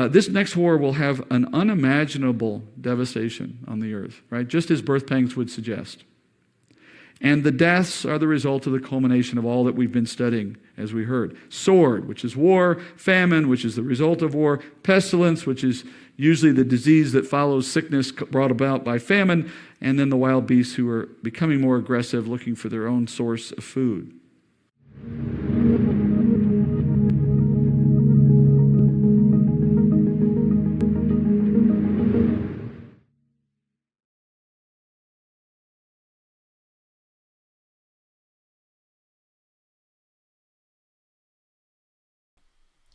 This next war will have an unimaginable devastation on the earth, right? Just as birth pangs would suggest. And the deaths are the result of the culmination of all that we've been studying, as we heard. Sword, which is war. Famine, which is the result of war. Pestilence, which is usually the disease that follows sickness brought about by famine. And then the wild beasts who are becoming more aggressive, looking for their own source of food.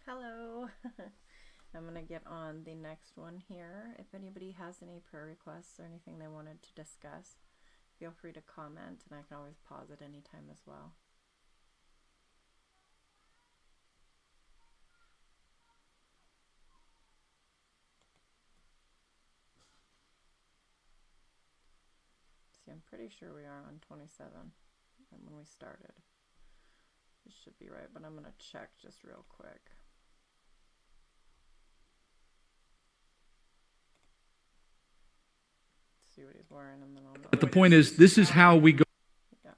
Hello. I'm going to get on the next one here. If anybody has any prayer requests or anything they wanted to discuss, feel free to comment, and I can always pause at any time as well. See, I'm pretty sure we are on 27 when we started. It should be right, but I'm going to check just real quick. See what he's wearing, and then I'll know. But the point is, this is how we go. Yeah.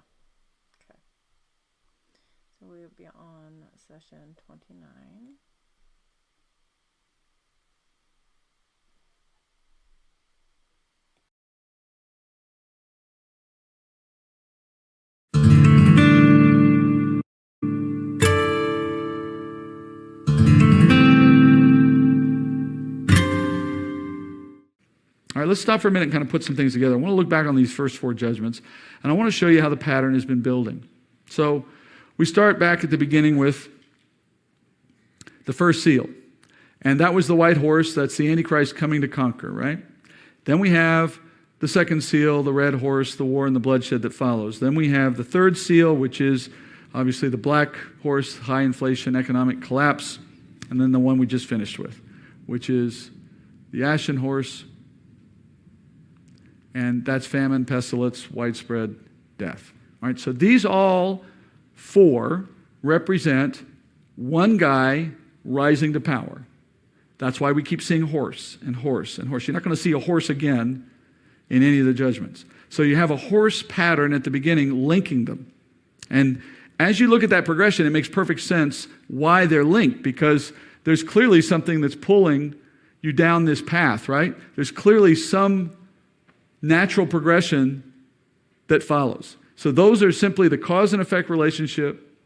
Okay. So we will be on session 29. All right, let's stop for a minute and kind of put some things together. I want to look back on these first 4 judgments, and I want to show you how the pattern has been building. So we start back at the beginning with the first seal, and that was the white horse. That's the antichrist coming to conquer, right? Then we have the second seal, the red horse, the war and the bloodshed that follows. Then we have the third seal, which is obviously the black horse, high inflation, economic collapse, and then the one we just finished with, which is the ashen horse, and that's famine, pestilence, widespread death. All right, so these all 4 represent one guy rising to power. That's why we keep seeing horse and horse and horse. You're not going to see a horse again in any of the judgments. So you have a horse pattern at the beginning linking them. And as you look at that progression, it makes perfect sense why they're linked, because there's clearly something that's pulling you down this path, right? There's clearly some natural progression that follows. So those are simply the cause and effect relationship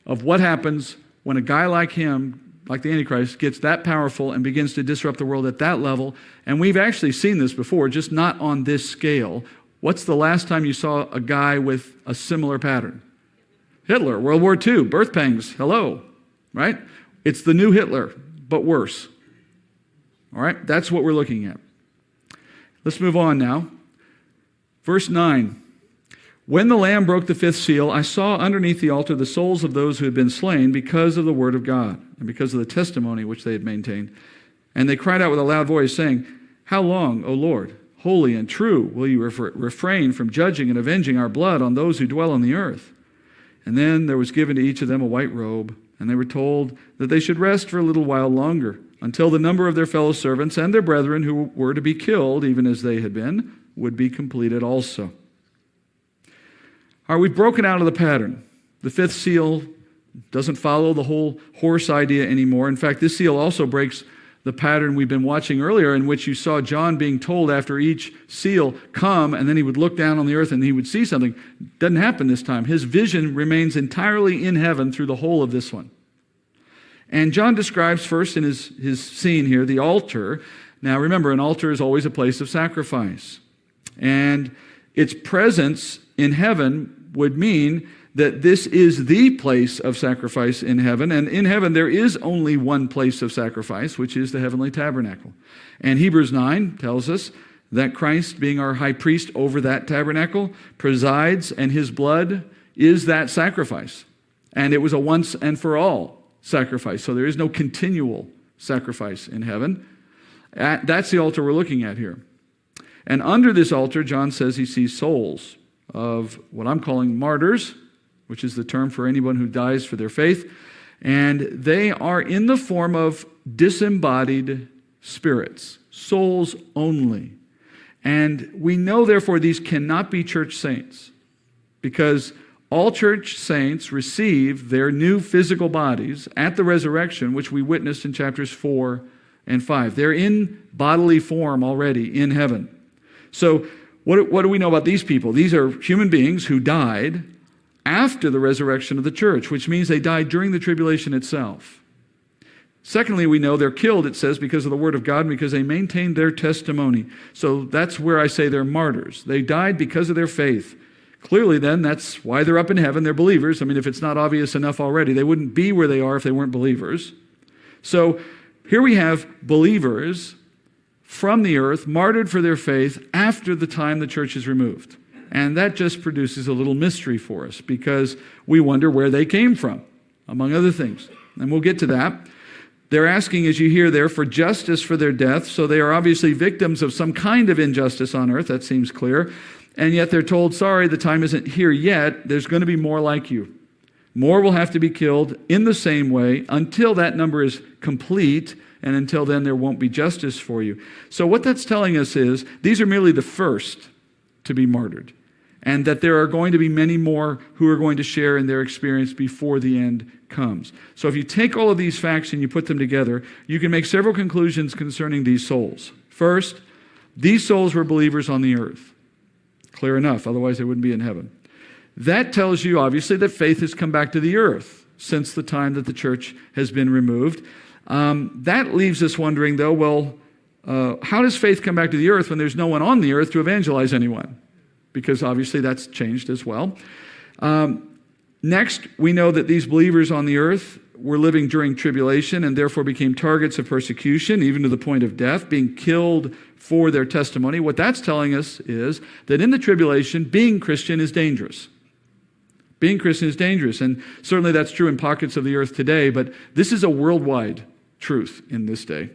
of what happens when a guy like him, like the Antichrist, gets that powerful and begins to disrupt the world at that level. And we've actually seen this before, just not on this scale. What's the last time you saw a guy with a similar pattern? Hitler, World War II, birth pangs, hello, right? It's the new Hitler, but worse. All right, that's what we're looking at. Let's move on now. Verse 9, when the Lamb broke the 5th seal, I saw underneath the altar the souls of those who had been slain because of the word of God and because of the testimony which they had maintained. And they cried out with a loud voice, saying, how long, O Lord, holy and true, will you refrain from judging and avenging our blood on those who dwell on the earth? And then there was given to each of them a white robe, and they were told that they should rest for a little while longer, until the number of their fellow servants and their brethren who were to be killed, even as they had been, would be completed also. All right, we've broken out of the pattern. The 5th seal doesn't follow the whole horse idea anymore. In fact, this seal also breaks the pattern we've been watching earlier, in which you saw John being told after each seal, come, and then he would look down on the earth and he would see something. Doesn't happen this time. His vision remains entirely in heaven through the whole of this one. And John describes first in his scene here the altar. Now remember, an altar is always a place of sacrifice. And its presence in heaven would mean that this is the place of sacrifice in heaven. And in heaven, there is only one place of sacrifice, which is the heavenly tabernacle. And Hebrews 9 tells us that Christ, being our high priest over that tabernacle, presides, and his blood is that sacrifice. And it was a once and for all sacrifice. So there is no continual sacrifice in heaven. That's the altar we're looking at here. And under this altar, John says he sees souls of what I'm calling martyrs, which is the term for anyone who dies for their faith. And they are in the form of disembodied spirits, souls only. And we know, therefore, these cannot be church saints. because all church saints receive their new physical bodies at the resurrection, which we witnessed in chapters 4 and 5. They're in bodily form already in heaven. So what do we know about these people? These are human beings who died after the resurrection of the church, which means they died during the tribulation itself. Secondly, we know they're killed, it says, because of the word of God and because they maintained their testimony. So that's where I say they're martyrs. They died because of their faith. Clearly, then, that's why they're up in heaven. They're believers. I mean, if it's not obvious enough already, they wouldn't be where they are if they weren't believers. So here we have believers from the earth, martyred for their faith after the time the church is removed. And that just produces a little mystery for us because we wonder where they came from, among other things. And we'll get to that. They're asking, as you hear there, for justice for their death. So they are obviously victims of some kind of injustice on earth. That seems clear. And yet they're told, sorry, the time isn't here yet. There's going to be more like you. More will have to be killed in the same way until that number is complete, and until then there won't be justice for you. So what that's telling us is these are merely the first to be martyred, and that there are going to be many more who are going to share in their experience before the end comes. So if you take all of these facts and you put them together, you can make several conclusions concerning these souls. First, these souls were believers on the earth. Clear enough, otherwise they wouldn't be in heaven. That tells you, obviously, that faith has come back to the earth since the time that the church has been removed. That leaves us wondering, though, well, how does faith come back to the earth when there's no one on the earth to evangelize anyone? Because obviously that's changed as well. Next, we know that these believers on the earth were living during tribulation and therefore became targets of persecution, even to the point of death, being killed for their testimony. What that's telling us is that in the tribulation, being Christian is dangerous. Being Christian is dangerous, and certainly that's true in pockets of the earth today, but this is a worldwide truth in this day.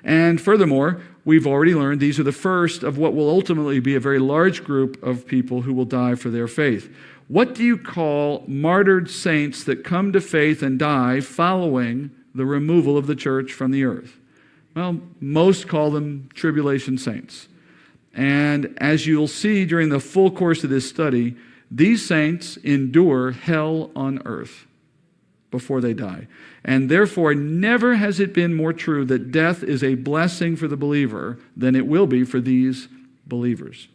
And furthermore, we've already learned these are the first of what will ultimately be a very large group of people who will die for their faith. What do you call martyred saints that come to faith and die following the removal of the church from the earth? Well, most call them tribulation saints. And as you'll see during the full course of this study, these saints endure hell on earth before they die. And therefore, never has it been more true that death is a blessing for the believer than it will be for these believers.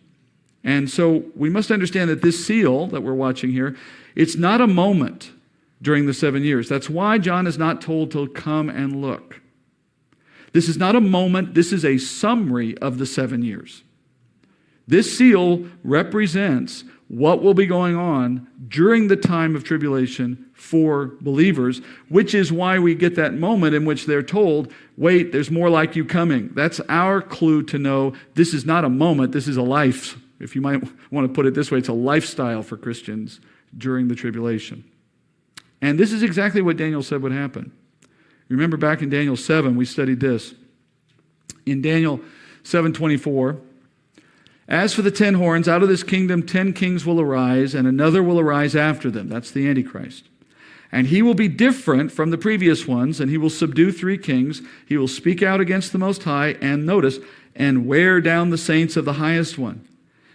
And so we must understand that this seal that we're watching here, it's not a moment during the 7 years. That's why John is not told to come and look. This is not a moment. This is a summary of the 7 years. This seal represents what will be going on during the time of tribulation for believers, which is why we get that moment in which they're told, wait, there's more like you coming. That's our clue to know this is not a moment, this is a life. If you might want to put it this way, it's a lifestyle for Christians during the tribulation. And this is exactly what Daniel said would happen. Remember back in Daniel 7, we studied this. In Daniel 7:24, as for the 10 horns, out of this kingdom 10 kings will arise, and another will arise after them. That's the antichrist. And he will be different from the previous ones, and he will subdue 3 kings. He will speak out against the Most High, and notice, and wear down the saints of the highest one.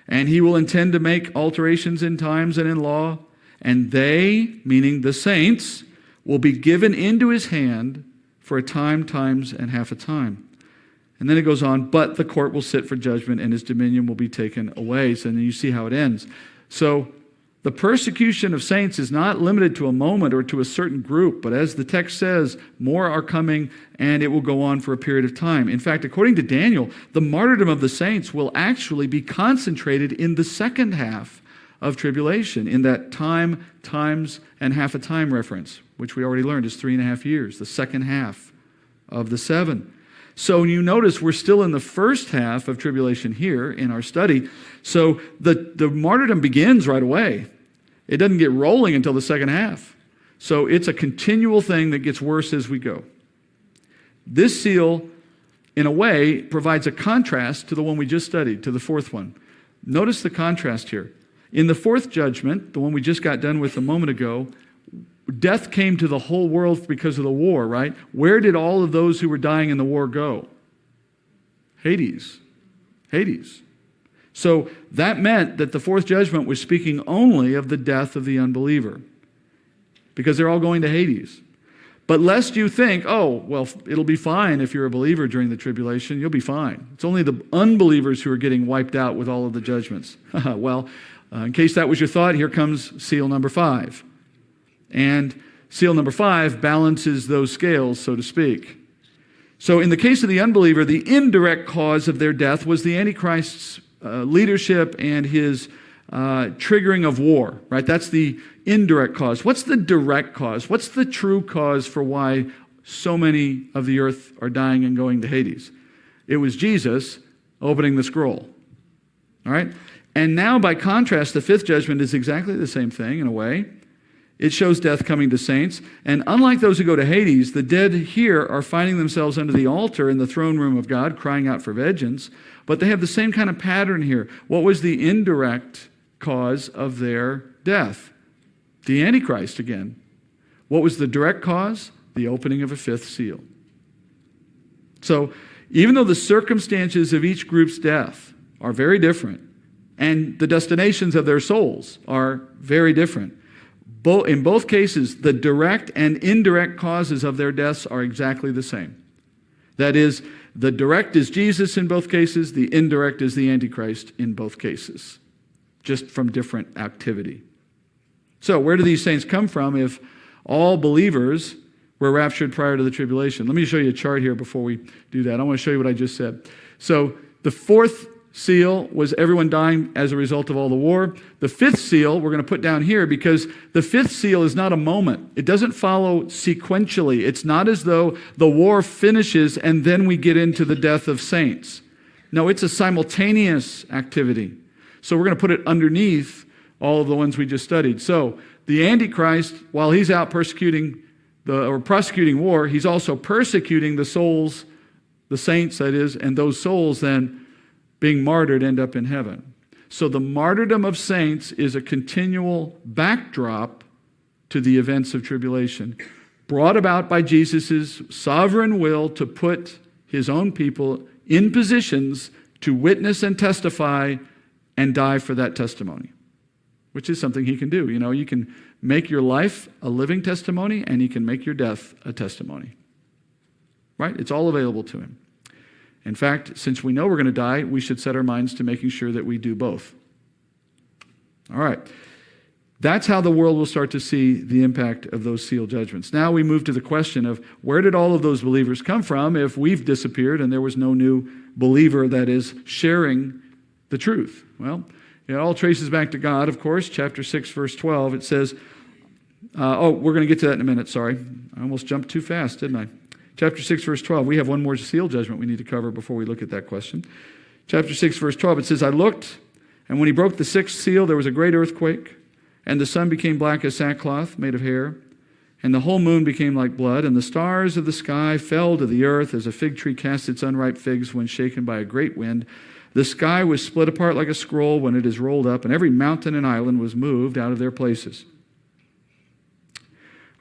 And he will intend to make alterations in times and in law, and they, meaning the saints, will be given into his hand for a time, times, and half a time. And then it goes on, but the court will sit for judgment and his dominion will be taken away. So then you see how it ends. So the persecution of saints is not limited to a moment or to a certain group, but as the text says, more are coming and it will go on for a period of time. In fact, according to Daniel, the martyrdom of the saints will actually be concentrated in the second half of tribulation, in that time, times, and half a time reference, which we already learned is 3.5 years, the second half of the 7. So you notice we're still in the first half of tribulation here in our study. So the martyrdom begins right away. It doesn't get rolling until the second half. So it's a continual thing that gets worse as we go. This seal, in a way, provides a contrast to the one we just studied, to the fourth one. Notice the contrast here. In the fourth judgment, the one we just got done with a moment ago, death came to the whole world because of the war, right? Where did all of those who were dying in the war go? Hades. Hades. So that meant that the fourth judgment was speaking only of the death of the unbeliever, because they're all going to Hades. But lest you think, oh, well, it'll be fine if you're a believer during the tribulation, you'll be fine. It's only the unbelievers who are getting wiped out with all of the judgments. Well, in case that was your thought, here comes seal number 5. And seal number 5 balances those scales, so to speak. So in the case of the unbeliever, the indirect cause of their death was the Antichrist's leadership and his triggering of war, right? That's the indirect cause. What's the direct cause? What's the true cause for why so many of the earth are dying and going to Hades? It was Jesus opening the scroll, all right? And now, by contrast, the fifth judgment is exactly the same thing in a way. It shows death coming to saints. And unlike those who go to Hades, the dead here are finding themselves under the altar in the throne room of God, crying out for vengeance. But they have the same kind of pattern here. What was the indirect cause of their death? The Antichrist again. What was the direct cause? The opening of a fifth seal. So, even though the circumstances of each group's death are very different, and the destinations of their souls are very different, in both cases, the direct and indirect causes of their deaths are exactly the same. That is, the direct is Jesus in both cases, the indirect is the Antichrist in both cases, just from different activity. So, where do these saints come from if all believers were raptured prior to the tribulation? Let me show you a chart here before we do that. I want to show you what I just said. So, the fourth seal was everyone dying as a result of all the war. The fifth seal we're going to put down here because the fifth seal is not a moment. It doesn't follow sequentially. It's not as though the war finishes and then we get into the death of saints. No, it's a simultaneous activity. So we're going to put it underneath all of the ones we just studied. So the Antichrist, while he's out prosecuting war, he's also persecuting the souls, the saints that is, and those souls then being martyred end up in heaven. So the martyrdom of saints is a continual backdrop to the events of tribulation, brought about by Jesus' sovereign will to put his own people in positions to witness and testify and die for that testimony, which is something he can do. You know, you can make your life a living testimony and he can make your death a testimony, right? It's all available to him. In fact, since we know we're going to die, we should set our minds to making sure that we do both. All right. That's how the world will start to see the impact of those seal judgments. Now we move to the question of where did all of those believers come from if we've disappeared and there was no new believer that is sharing the truth? Well, it all traces back to God, of course. Chapter 6, verse 12, it says, we're going to get to that in a minute, sorry. I almost jumped too fast, didn't I? Chapter 6, verse 12. We have one more seal judgment we need to cover before we look at that question. Chapter 6, verse 12, it says, I looked, and when he broke the sixth seal, there was a great earthquake, and the sun became black as sackcloth made of hair, and the whole moon became like blood, and the stars of the sky fell to the earth as a fig tree casts its unripe figs when shaken by a great wind. The sky was split apart like a scroll when it is rolled up, and every mountain and island was moved out of their places.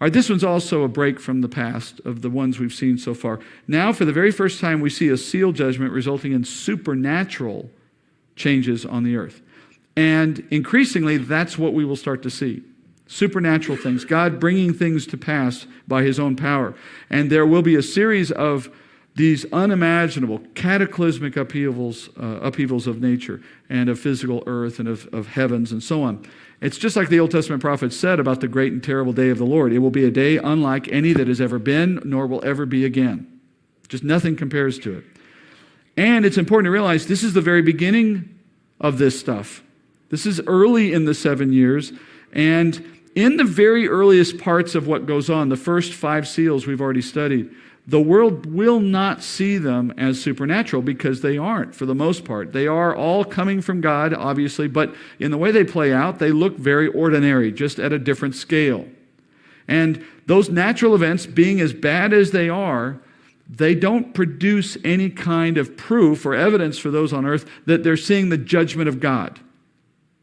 All right, this one's also a break from the past of the ones we've seen so far. Now, for the very first time, we see a seal judgment resulting in supernatural changes on the earth. And increasingly, that's what we will start to see. Supernatural things, God bringing things to pass by his own power. And there will be a series of these unimaginable, cataclysmic upheavals of nature and of physical earth and of heavens and so on. It's just like the Old Testament prophets said about the great and terrible day of the Lord. It will be a day unlike any that has ever been, nor will ever be again. Just nothing compares to it. And it's important to realize this is the very beginning of this stuff. This is early in the 7 years. And in the very earliest parts of what goes on, the first 5 seals we've already studied, the world will not see them as supernatural because they aren't, for the most part. They are all coming from God, obviously, but in the way they play out, they look very ordinary, just at a different scale. And those natural events, being as bad as they are, they don't produce any kind of proof or evidence for those on earth that they're seeing the judgment of God.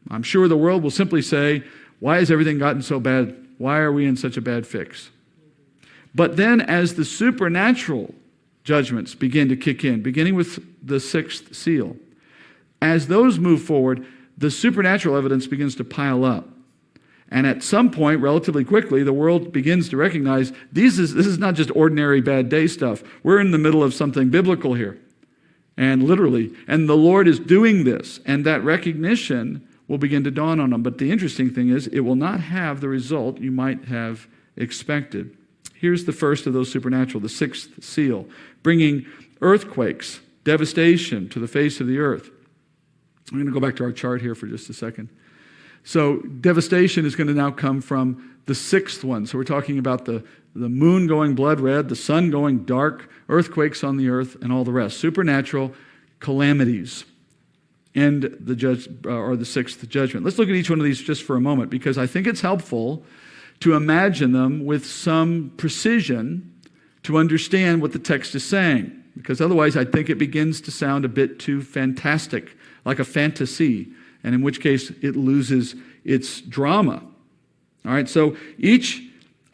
I'm sure the world will simply say, why has everything gotten so bad? Why are we in such a bad fix? But then as the supernatural judgments begin to kick in, beginning with the sixth seal, As those move forward, the supernatural evidence begins to pile up. And at some point, relatively quickly, the world begins to recognize this is not just ordinary bad day stuff. We're in the middle of something biblical here. And literally. And the Lord is doing this. And that recognition will begin to dawn on them. But the interesting thing is, it will not have the result you might have expected. Here's the first of those supernatural, the sixth seal, bringing earthquakes, devastation to the face of the earth. I'm going to go back to our chart here for just a second. So devastation is going to now come from the sixth one. So we're talking about the moon going blood red, the sun going dark, earthquakes on the earth, and all the rest. Supernatural calamities. And the sixth judgment. Let's look at each one of these just for a moment, because I think it's helpful to imagine them with some precision to understand what the text is saying. Because otherwise I think it begins to sound a bit too fantastic, like a fantasy, and in which case it loses its drama. All right, so each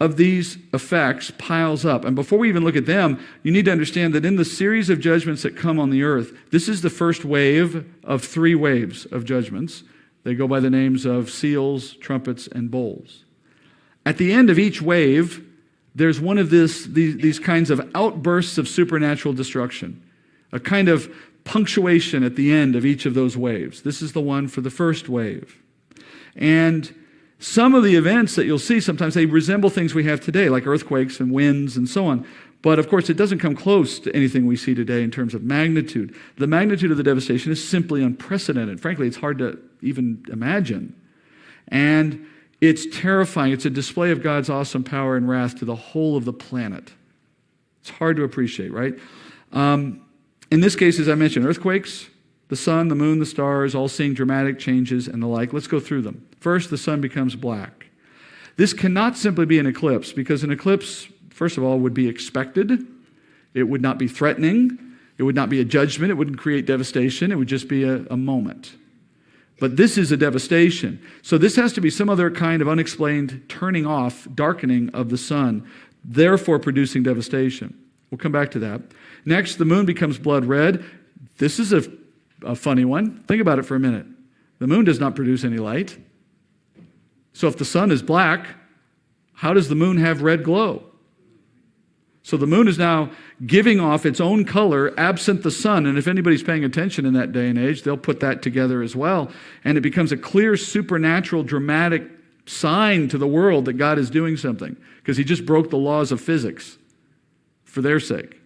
of these effects piles up. And before we even look at them, you need to understand that in the series of judgments that come on the earth, this is the first wave of 3 waves of judgments. They go by the names of seals, trumpets, and bowls. At the end of each wave, there's one of these kinds of outbursts of supernatural destruction, a kind of punctuation at the end of each of those waves. This is the one for the first wave. And some of the events that you'll see, sometimes they resemble things we have today, like earthquakes and winds and so on. But of course, it doesn't come close to anything we see today in terms of magnitude. The magnitude of the devastation is simply unprecedented. Frankly, it's hard to even imagine. And it's terrifying. It's a display of God's awesome power and wrath to the whole of the planet. It's hard to appreciate, right? In this case, as I mentioned, earthquakes, the sun, the moon, the stars, all seeing dramatic changes and the like. Let's go through them. First, the sun becomes black. This cannot simply be an eclipse, because an eclipse, first of all, would be expected. It would not be threatening. It would not be a judgment. It wouldn't create devastation. It would just be a moment. But this is a devastation. So this has to be some other kind of unexplained turning off, darkening of the sun, therefore producing devastation. We'll come back to that. Next, the moon becomes blood red. This is a funny one. Think about it for a minute. The moon does not produce any light. So if the sun is black, how does the moon have red glow? So the moon is now giving off its own color absent the sun. And if anybody's paying attention in that day and age, they'll put that together as well. And it becomes a clear, supernatural, dramatic sign to the world that God is doing something, because he just broke the laws of physics for their sake.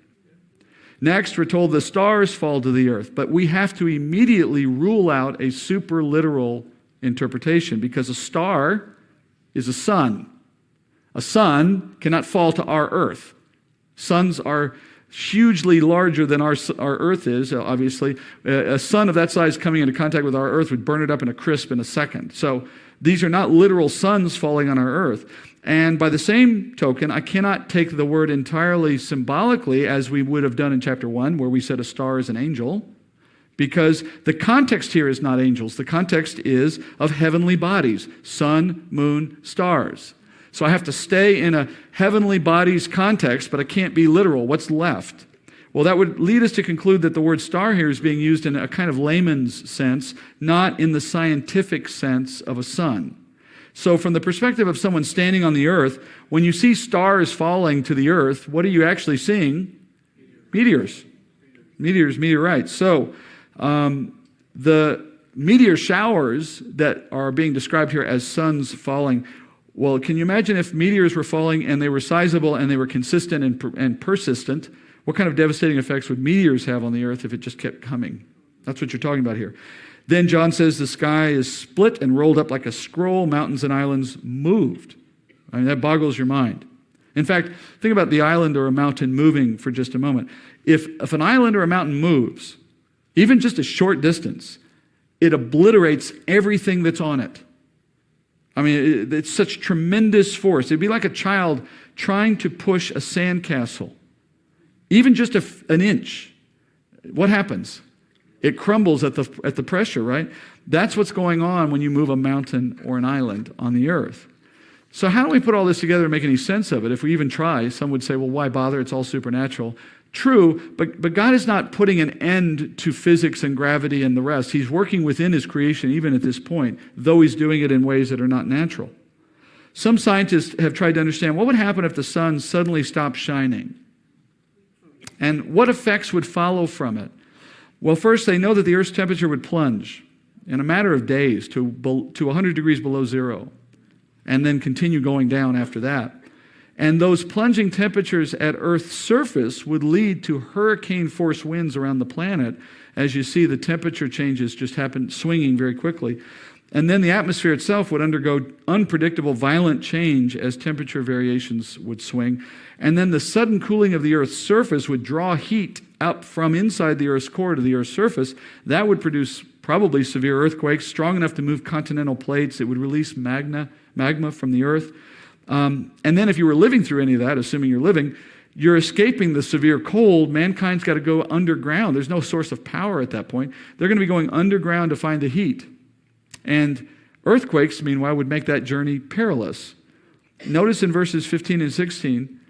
Next, we're told the stars fall to the earth, but we have to immediately rule out a super literal interpretation, because a star is a sun. A sun cannot fall to our earth. Suns are hugely larger than our earth is, obviously. A sun of that size coming into contact with our earth would burn it up in a crisp in a second. So these are not literal suns falling on our earth. And by the same token, I cannot take the word entirely symbolically as we would have done in chapter 1, where we said a star is an angel, because the context here is not angels. The context is of heavenly bodies, sun, moon, stars. So I have to stay in a heavenly bodies context, but I can't be literal. What's left? Well, that would lead us to conclude that the word star here is being used in a kind of layman's sense, not in the scientific sense of a sun. So from the perspective of someone standing on the earth, when you see stars falling to the earth, what are you actually seeing? Meteors. Meteorites. So the meteor showers that are being described here as suns falling, well, can you imagine if meteors were falling and they were sizable and they were consistent and persistent? What kind of devastating effects would meteors have on the earth if it just kept coming? That's what you're talking about here. Then John says the sky is split and rolled up like a scroll, mountains and islands moved. I mean, that boggles your mind. In fact, think about the island or a mountain moving for just a moment. If an island or a mountain moves, even just a short distance, it obliterates everything that's on it. I mean, it's such tremendous force. It'd be like a child trying to push a sandcastle. Even just an inch. What happens? It crumbles at the pressure, right? That's what's going on when you move a mountain or an island on the earth. So how do we put all this together and make any sense of it? If we even try, some would say, well, why bother? It's all supernatural. True, but God is not putting an end to physics and gravity and the rest. He's working within his creation even at this point, though he's doing it in ways that are not natural. Some scientists have tried to understand what would happen if the sun suddenly stopped shining, and what effects would follow from it. Well, first, they know that the Earth's temperature would plunge in a matter of days to 100 degrees below zero, and then continue going down after that. And those plunging temperatures at Earth's surface would lead to hurricane-force winds around the planet. As you see, the temperature changes just happen, swinging very quickly. And then the atmosphere itself would undergo unpredictable, violent change as temperature variations would swing. And then the sudden cooling of the Earth's surface would draw heat up from inside the Earth's core to the Earth's surface. That would produce probably severe earthquakes, strong enough to move continental plates. It would release magma from the Earth. And then if you were living through any of that, assuming you're living, you're escaping the severe cold. Mankind's got to go underground. There's no source of power at that point. They're going to be going underground to find the heat. And earthquakes, meanwhile, would make that journey perilous. Notice in verses 15 and 16,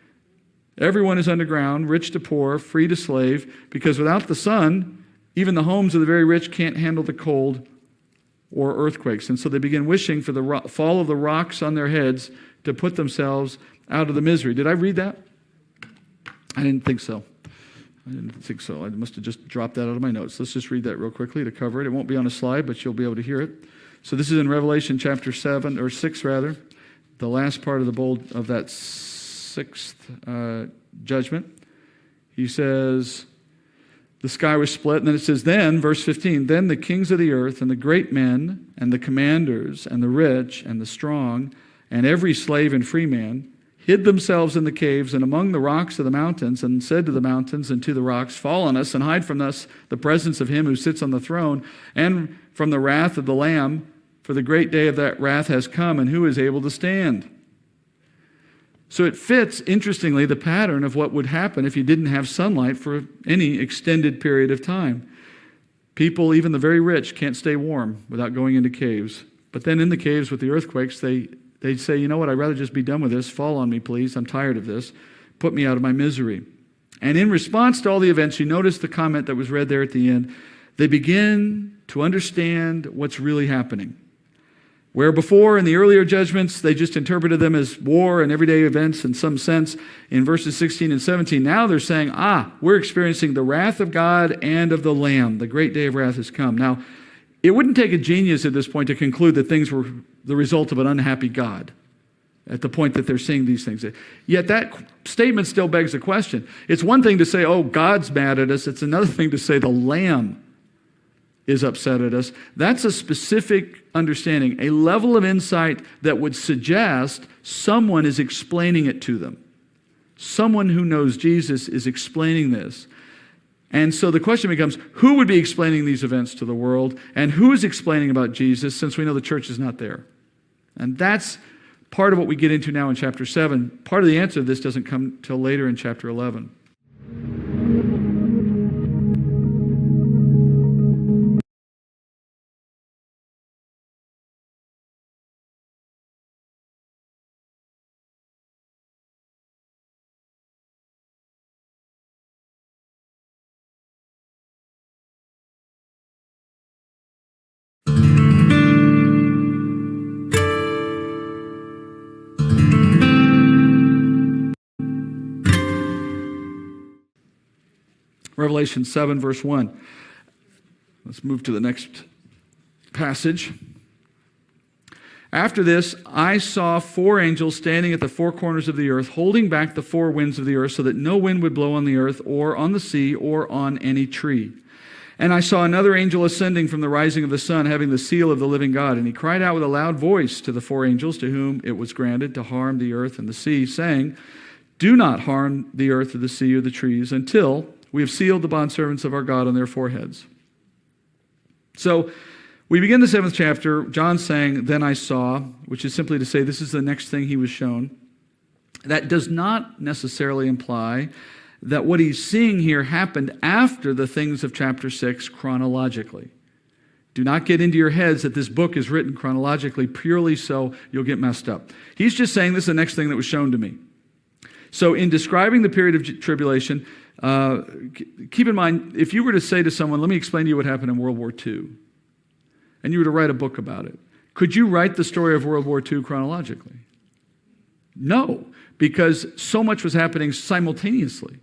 everyone is underground, rich to poor, free to slave, because without the sun, even the homes of the very rich can't handle the cold or earthquakes. And so they begin wishing for the fall of the rocks on their heads to put themselves out of the misery. Did I read that? I didn't think so. I must have just dropped that out of my notes. Let's just read that real quickly to cover it. It won't be on a slide, but you'll be able to hear it. So this is in Revelation chapter 7, or 6 rather, the last part of that sixth judgment. He says, the sky was split, and then it says, then, verse 15, then the kings of the earth and the great men and the commanders and the rich and the strong and every slave and free man hid themselves in the caves and among the rocks of the mountains, and said to the mountains and to the rocks, fall on us and hide from us the presence of him who sits on the throne and from the wrath of the Lamb, for the great day of that wrath has come, and who is able to stand? So it fits, interestingly, the pattern of what would happen if you didn't have sunlight for any extended period of time. People, even the very rich, can't stay warm without going into caves. But then in the caves with the earthquakes, they'd say, you know what, I'd rather just be done with this. Fall on me, please. I'm tired of this. Put me out of my misery. And in response to all the events, you notice the comment that was read there at the end. They begin to understand what's really happening. Where before, in the earlier judgments, they just interpreted them as war and everyday events in some sense. In verses 16 and 17, now they're saying, we're experiencing the wrath of God and of the Lamb. The great day of wrath has come. Now, it wouldn't take a genius at this point to conclude that things were the result of an unhappy God at the point that they're seeing these things. Yet that statement still begs the question. It's one thing to say, God's mad at us. It's another thing to say the Lamb is upset at us. That's a specific understanding, a level of insight that would suggest someone is explaining it to them. Someone who knows Jesus is explaining this. And so the question becomes, who would be explaining these events to the world, and who is explaining about Jesus, since we know the church is not there? And that's part of what we get into now in chapter 7. Part of the answer to this doesn't come till later in chapter 11. Revelation 7, verse 1. Let's move to the next passage. After this, I saw 4 angels standing at the 4 corners of the earth, holding back the 4 winds of the earth, so that no wind would blow on the earth, or on the sea, or on any tree. And I saw another angel ascending from the rising of the sun, having the seal of the living God. And he cried out with a loud voice to the 4 angels, to whom it was granted to harm the earth and the sea, saying, do not harm the earth or the sea or the trees, until we have sealed the bondservants of our God on their foreheads. So we begin the 7th chapter, John saying, then I saw, which is simply to say this is the next thing he was shown. That does not necessarily imply that what he's seeing here happened after the things of chapter 6 chronologically. Do not get into your heads that this book is written chronologically purely so you'll get messed up. He's just saying this is the next thing that was shown to me. So in describing the period of tribulation, Keep in mind, if you were to say to someone, let me explain to you what happened in World War II, and you were to write a book about it, could you write the story of World War II chronologically? No, because so much was happening simultaneously.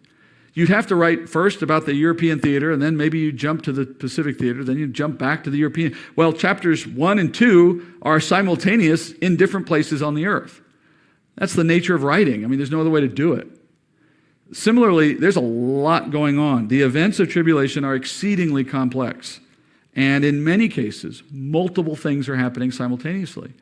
You'd have to write first about the European theater, and then maybe you jump to the Pacific theater, then you jump back to the European. Well, chapters 1 and 2 are simultaneous in different places on the earth. That's the nature of writing. I mean, there's no other way to do it. Similarly, there's a lot going on. The events of tribulation are exceedingly complex. And in many cases, multiple things are happening simultaneously.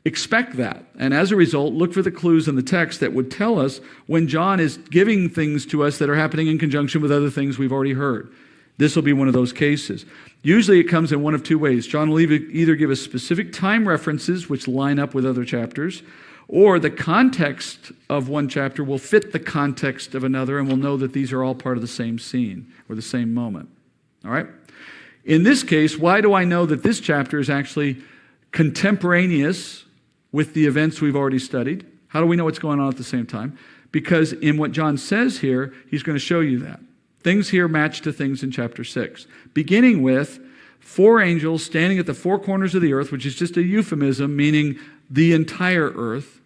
Expect that. And as a result, look for the clues in the text that would tell us when John is giving things to us that are happening in conjunction with other things we've already heard. This will be one of those cases. Usually it comes in one of two ways. John will either give us specific time references which line up with other chapters, or the context of one chapter will fit the context of another, and we'll know that these are all part of the same scene or the same moment. All right? In this case, why do I know that this chapter is actually contemporaneous with the events we've already studied? How do we know what's going on at the same time? Because in what John says here, he's going to show you that. Things here match to things in chapter 6, beginning with 4 angels standing at the 4 corners of the earth, which is just a euphemism meaning the entire earth.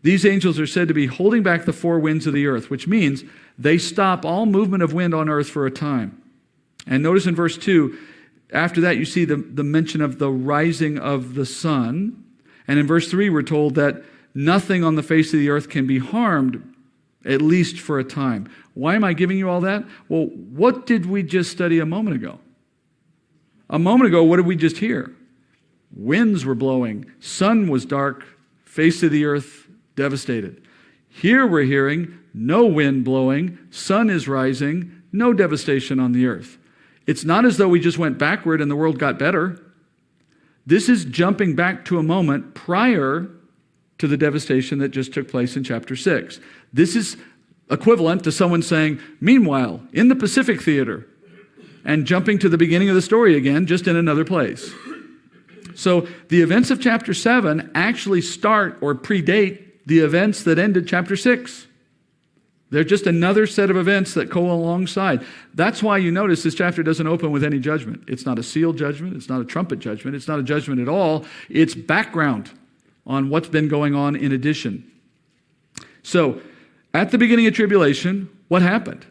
These angels are said to be holding back the 4 winds of the earth, which means they stop all movement of wind on earth for a time. And notice in verse 2, after that you see the mention of the rising of the sun. And in verse 3 we're told that nothing on the face of the earth can be harmed, at least for a time. Why am I giving you all that? Well, what did we just study a moment ago? A moment ago, what did we just hear? Winds were blowing, sun was dark, face of the earth devastated. Here we're hearing no wind blowing, sun is rising, no devastation on the earth. It's not as though we just went backward and the world got better. This is jumping back to a moment prior to the devastation that just took place in chapter 6. This is equivalent to someone saying, meanwhile, in the Pacific theater, and jumping to the beginning of the story again, just in another place. So the events of chapter 7 actually start or predate the events that ended chapter 6. They're just another set of events that go alongside. That's why you notice this chapter doesn't open with any judgment. It's not a seal judgment. It's not a trumpet judgment. It's not a judgment at all. It's background on what's been going on in addition. So, at the beginning of tribulation, what happened?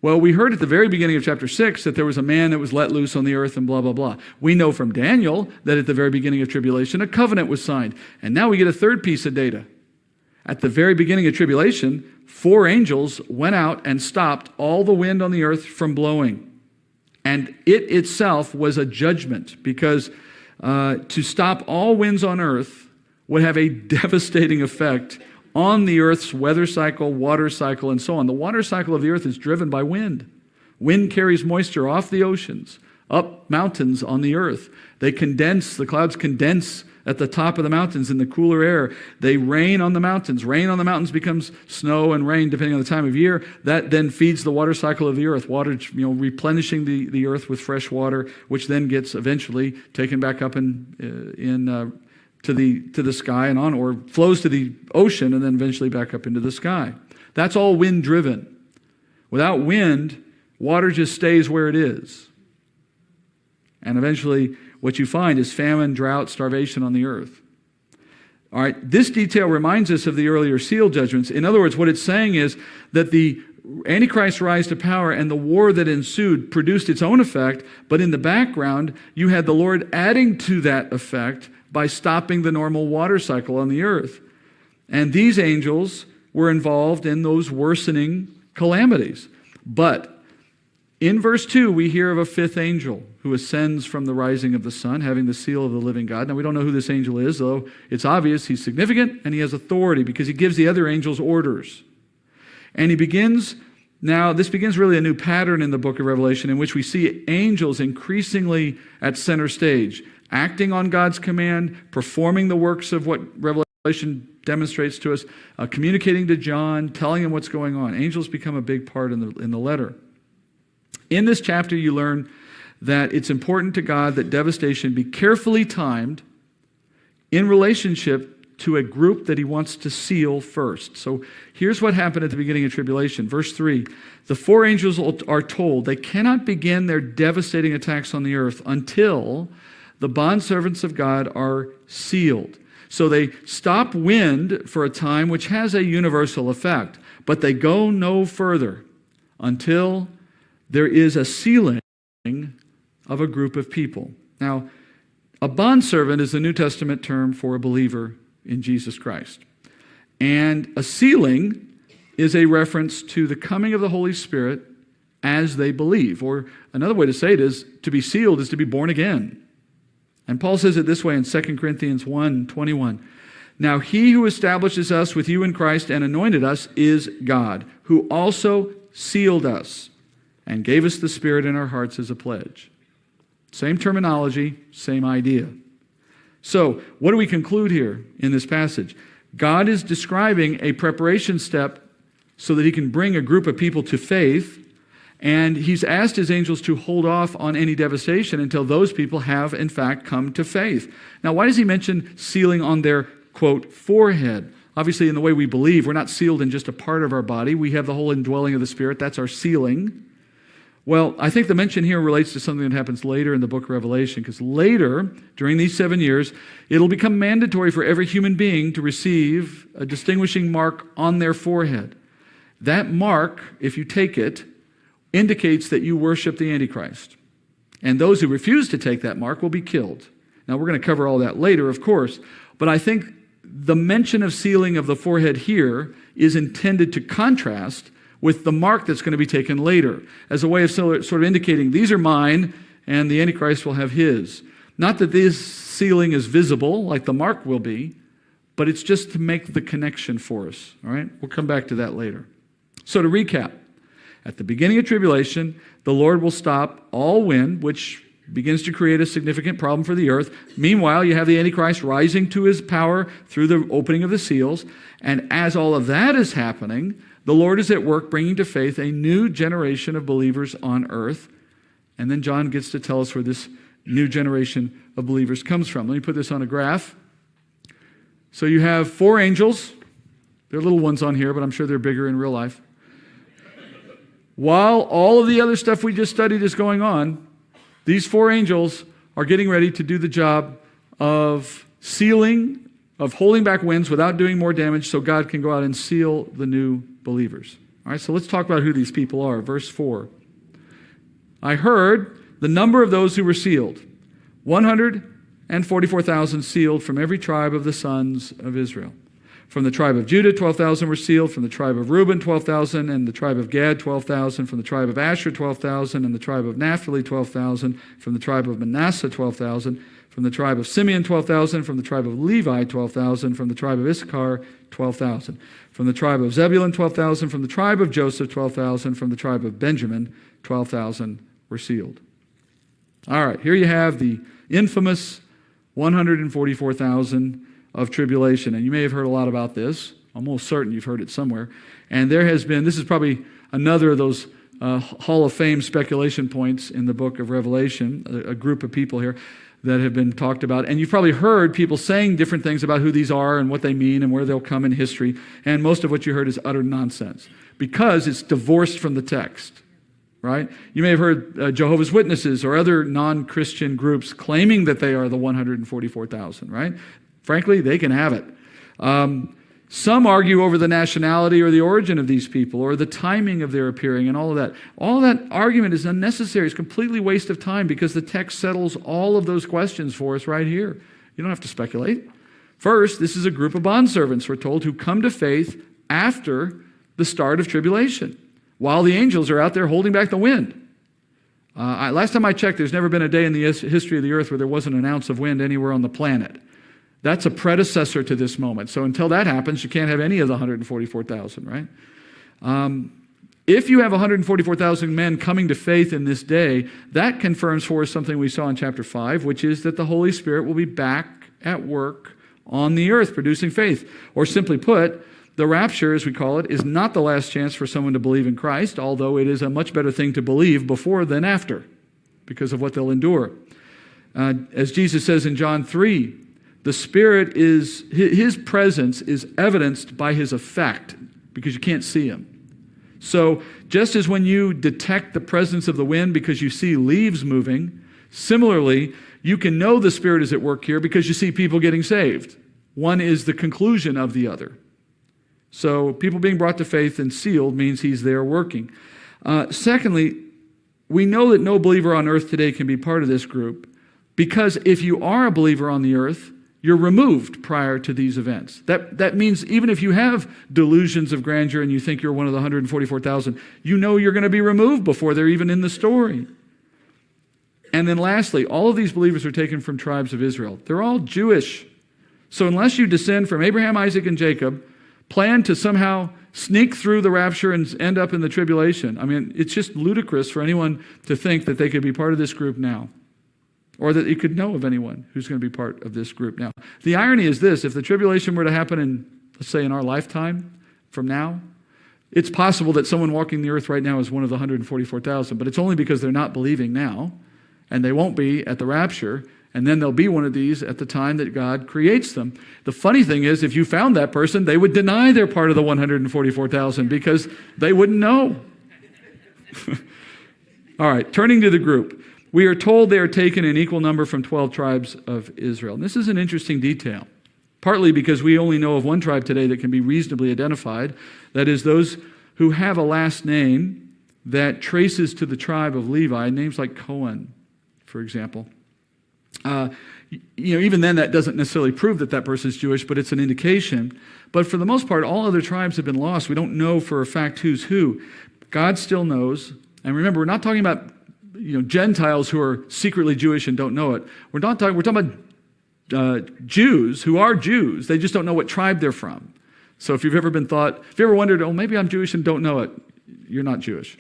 Well, we heard at the very beginning of chapter 6 that there was a man that was let loose on the earth and blah, blah, blah. We know from Daniel that at the very beginning of tribulation, a covenant was signed. And now we get a third piece of data. At the very beginning of tribulation, 4 angels went out and stopped all the wind on the earth from blowing. And it itself was a judgment, because to stop all winds on earth would have a devastating effect on the earth's weather cycle, water cycle, and so on. The water cycle of the earth is driven by wind. Wind carries moisture off the oceans, up mountains on the earth. They condense, the clouds condense at the top of the mountains in the cooler air. They rain on the mountains. Rain on the mountains becomes snow and rain depending on the time of year. That then feeds the water cycle of the earth, water, replenishing the earth with fresh water, which then gets eventually taken back up to the sky and on, or flows to the ocean and then eventually back up into the sky. That's all wind driven. Without wind, water just stays where it is. And eventually what you find is famine, drought, starvation on the earth. All right, this detail reminds us of the earlier seal judgments. In other words, what it's saying is that the Antichrist rise to power and the war that ensued produced its own effect, but in the background, you had the Lord adding to that effect by stopping the normal water cycle on the earth. And these angels were involved in those worsening calamities. But in verse 2, we hear of a 5th angel who ascends from the rising of the sun, having the seal of the living God. Now, we don't know who this angel is, though it's obvious he's significant and he has authority because he gives the other angels orders. And this begins really a new pattern in the book of Revelation in which we see angels increasingly at center stage, acting on God's command, performing the works of what Revelation demonstrates to us, communicating to John, telling him what's going on. Angels become a big part in the letter. In this chapter, you learn that it's important to God that devastation be carefully timed in relationship to a group that he wants to seal first. So here's what happened at the beginning of tribulation. Verse 3, the four angels are told they cannot begin their devastating attacks on the earth until the bondservants of God are sealed. So they stop wind for a time, which has a universal effect, but they go no further until there is a sealing of a group of people. Now, a bondservant is the New Testament term for a believer in Jesus Christ. And a sealing is a reference to the coming of the Holy Spirit as they believe. Or another way to say it is, to be sealed is to be born again. And Paul says it this way in 2 Corinthians 1:21. Now he who establishes us with you in Christ and anointed us is God, who also sealed us and gave us the Spirit in our hearts as a pledge. Same terminology, same idea. So, what do we conclude here in this passage? God is describing a preparation step so that he can bring a group of people to faith, and he's asked his angels to hold off on any devastation until those people have, in fact, come to faith. Now, why does he mention sealing on their, quote, forehead? Obviously, in the way we believe, we're not sealed in just a part of our body. We have the whole indwelling of the Spirit. That's our sealing. Well, I think the mention here relates to something that happens later in the book of Revelation, because later, during these 7 years, it'll become mandatory for every human being to receive a distinguishing mark on their forehead. That mark, if you take it, indicates that you worship the Antichrist. And those who refuse to take that mark will be killed. Now, we're going to cover all that later, of course, but I think the mention of sealing of the forehead here is intended to contrast with the mark that's going to be taken later, as a way of sort of indicating, these are mine, and the Antichrist will have his. Not that this sealing is visible, like the mark will be, but it's just to make the connection for us, all right? We'll come back to that later. So to recap, at the beginning of tribulation, the Lord will stop all wind, which begins to create a significant problem for the earth. Meanwhile, you have the Antichrist rising to his power through the opening of the seals, and as all of that is happening, the Lord is at work bringing to faith a new generation of believers on earth. And then John gets to tell us where this new generation of believers comes from. Let me put this on a graph. So you have four angels. There are little ones on here, but I'm sure they're bigger in real life. While all of the other stuff we just studied is going on, these four angels are getting ready to do the job of sealing, of holding back winds without doing more damage so God can go out and seal the new believers. All right, so let's talk about who these people are. Verse 4. I heard the number of those who were sealed, 144,000 sealed from every tribe of the sons of Israel. From the tribe of Judah, 12,000 were sealed. From the tribe of Reuben, 12,000. And the tribe of Gad, 12,000. From the tribe of Asher, 12,000. And the tribe of Naphtali, 12,000. From the tribe of Manasseh, 12,000. From the tribe of Simeon, 12,000. From the tribe of Levi, 12,000. From the tribe of Issachar, 12,000. From the tribe of Zebulun, 12,000. From the tribe of Joseph, 12,000. From the tribe of Benjamin, 12,000 were sealed. All right, here you have the infamous 144,000 of tribulation. And you may have heard a lot about this. I'm almost certain you've heard it somewhere. And there has been, this is probably another of those Hall of Fame speculation points in the book of Revelation, a group of people here that have been talked about. And you've probably heard people saying different things about who these are and what they mean and where they'll come in history. And most of what you heard is utter nonsense because it's divorced from the text, right? You may have heard Jehovah's Witnesses or other non-Christian groups claiming that they are the 144,000, right? Frankly, they can have it. Some argue over the nationality or the origin of these people or the timing of their appearing and all of that. All of that argument is unnecessary. It's a completely waste of time because the text settles all of those questions for us right here. You don't have to speculate. First, this is a group of bondservants, we're told, who come to faith after the start of tribulation, while the angels are out there holding back the wind. Last time I checked, there's never been a day in the history of the earth where there wasn't an ounce of wind anywhere on the planet. That's a predecessor to this moment. So until that happens, you can't have any of the 144,000, right? If you have 144,000 men coming to faith in this day, that confirms for us something we saw in chapter 5, which is that the Holy Spirit will be back at work on the earth producing faith. Or simply put, the rapture, as we call it, is not the last chance for someone to believe in Christ, although it is a much better thing to believe before than after because of what they'll endure. As Jesus says in John 3, The Spirit is, his presence is evidenced by his effect because you can't see him. So just as when you detect the presence of the wind because you see leaves moving, similarly, you can know the Spirit is at work here because you see people getting saved. One is the conclusion of the other. So people being brought to faith and sealed means he's there working. Secondly, we know that no believer on earth today can be part of this group because if you are a believer on the earth, you're removed prior to these events. That means even if you have delusions of grandeur and you think you're one of the 144,000, you know you're going to be removed before they're even in the story. And then lastly, all of these believers are taken from tribes of Israel. They're all Jewish. So unless you descend from Abraham, Isaac, and Jacob, plan to somehow sneak through the rapture and end up in the tribulation. I mean, it's just ludicrous for anyone to think that they could be part of this group now, or that you could know of anyone who's going to be part of this group now. The irony is this: if the tribulation were to happen in, let's say, in our lifetime from now, it's possible that someone walking the earth right now is one of the 144,000, but it's only because they're not believing now, and they won't be at the rapture, and then they'll be one of these at the time that God creates them. The funny thing is, if you found that person, they would deny they're part of the 144,000 because they wouldn't know. All right, turning to the group. We are told they are taken in equal number from 12 tribes of Israel. And this is an interesting detail, partly because we only know of one tribe today that can be reasonably identified. That is those who have a last name that traces to the tribe of Levi, names like Cohen, for example. Even then, that doesn't necessarily prove that that person is Jewish, but it's an indication. But for the most part, all other tribes have been lost. We don't know for a fact who's who. God still knows. And remember, we're not talking about Gentiles who are secretly Jewish and don't know it. We're talking about Jews who are Jews. They just don't know what tribe they're from. So if you've ever wondered, oh, maybe I'm Jewish and don't know it, you're not Jewish.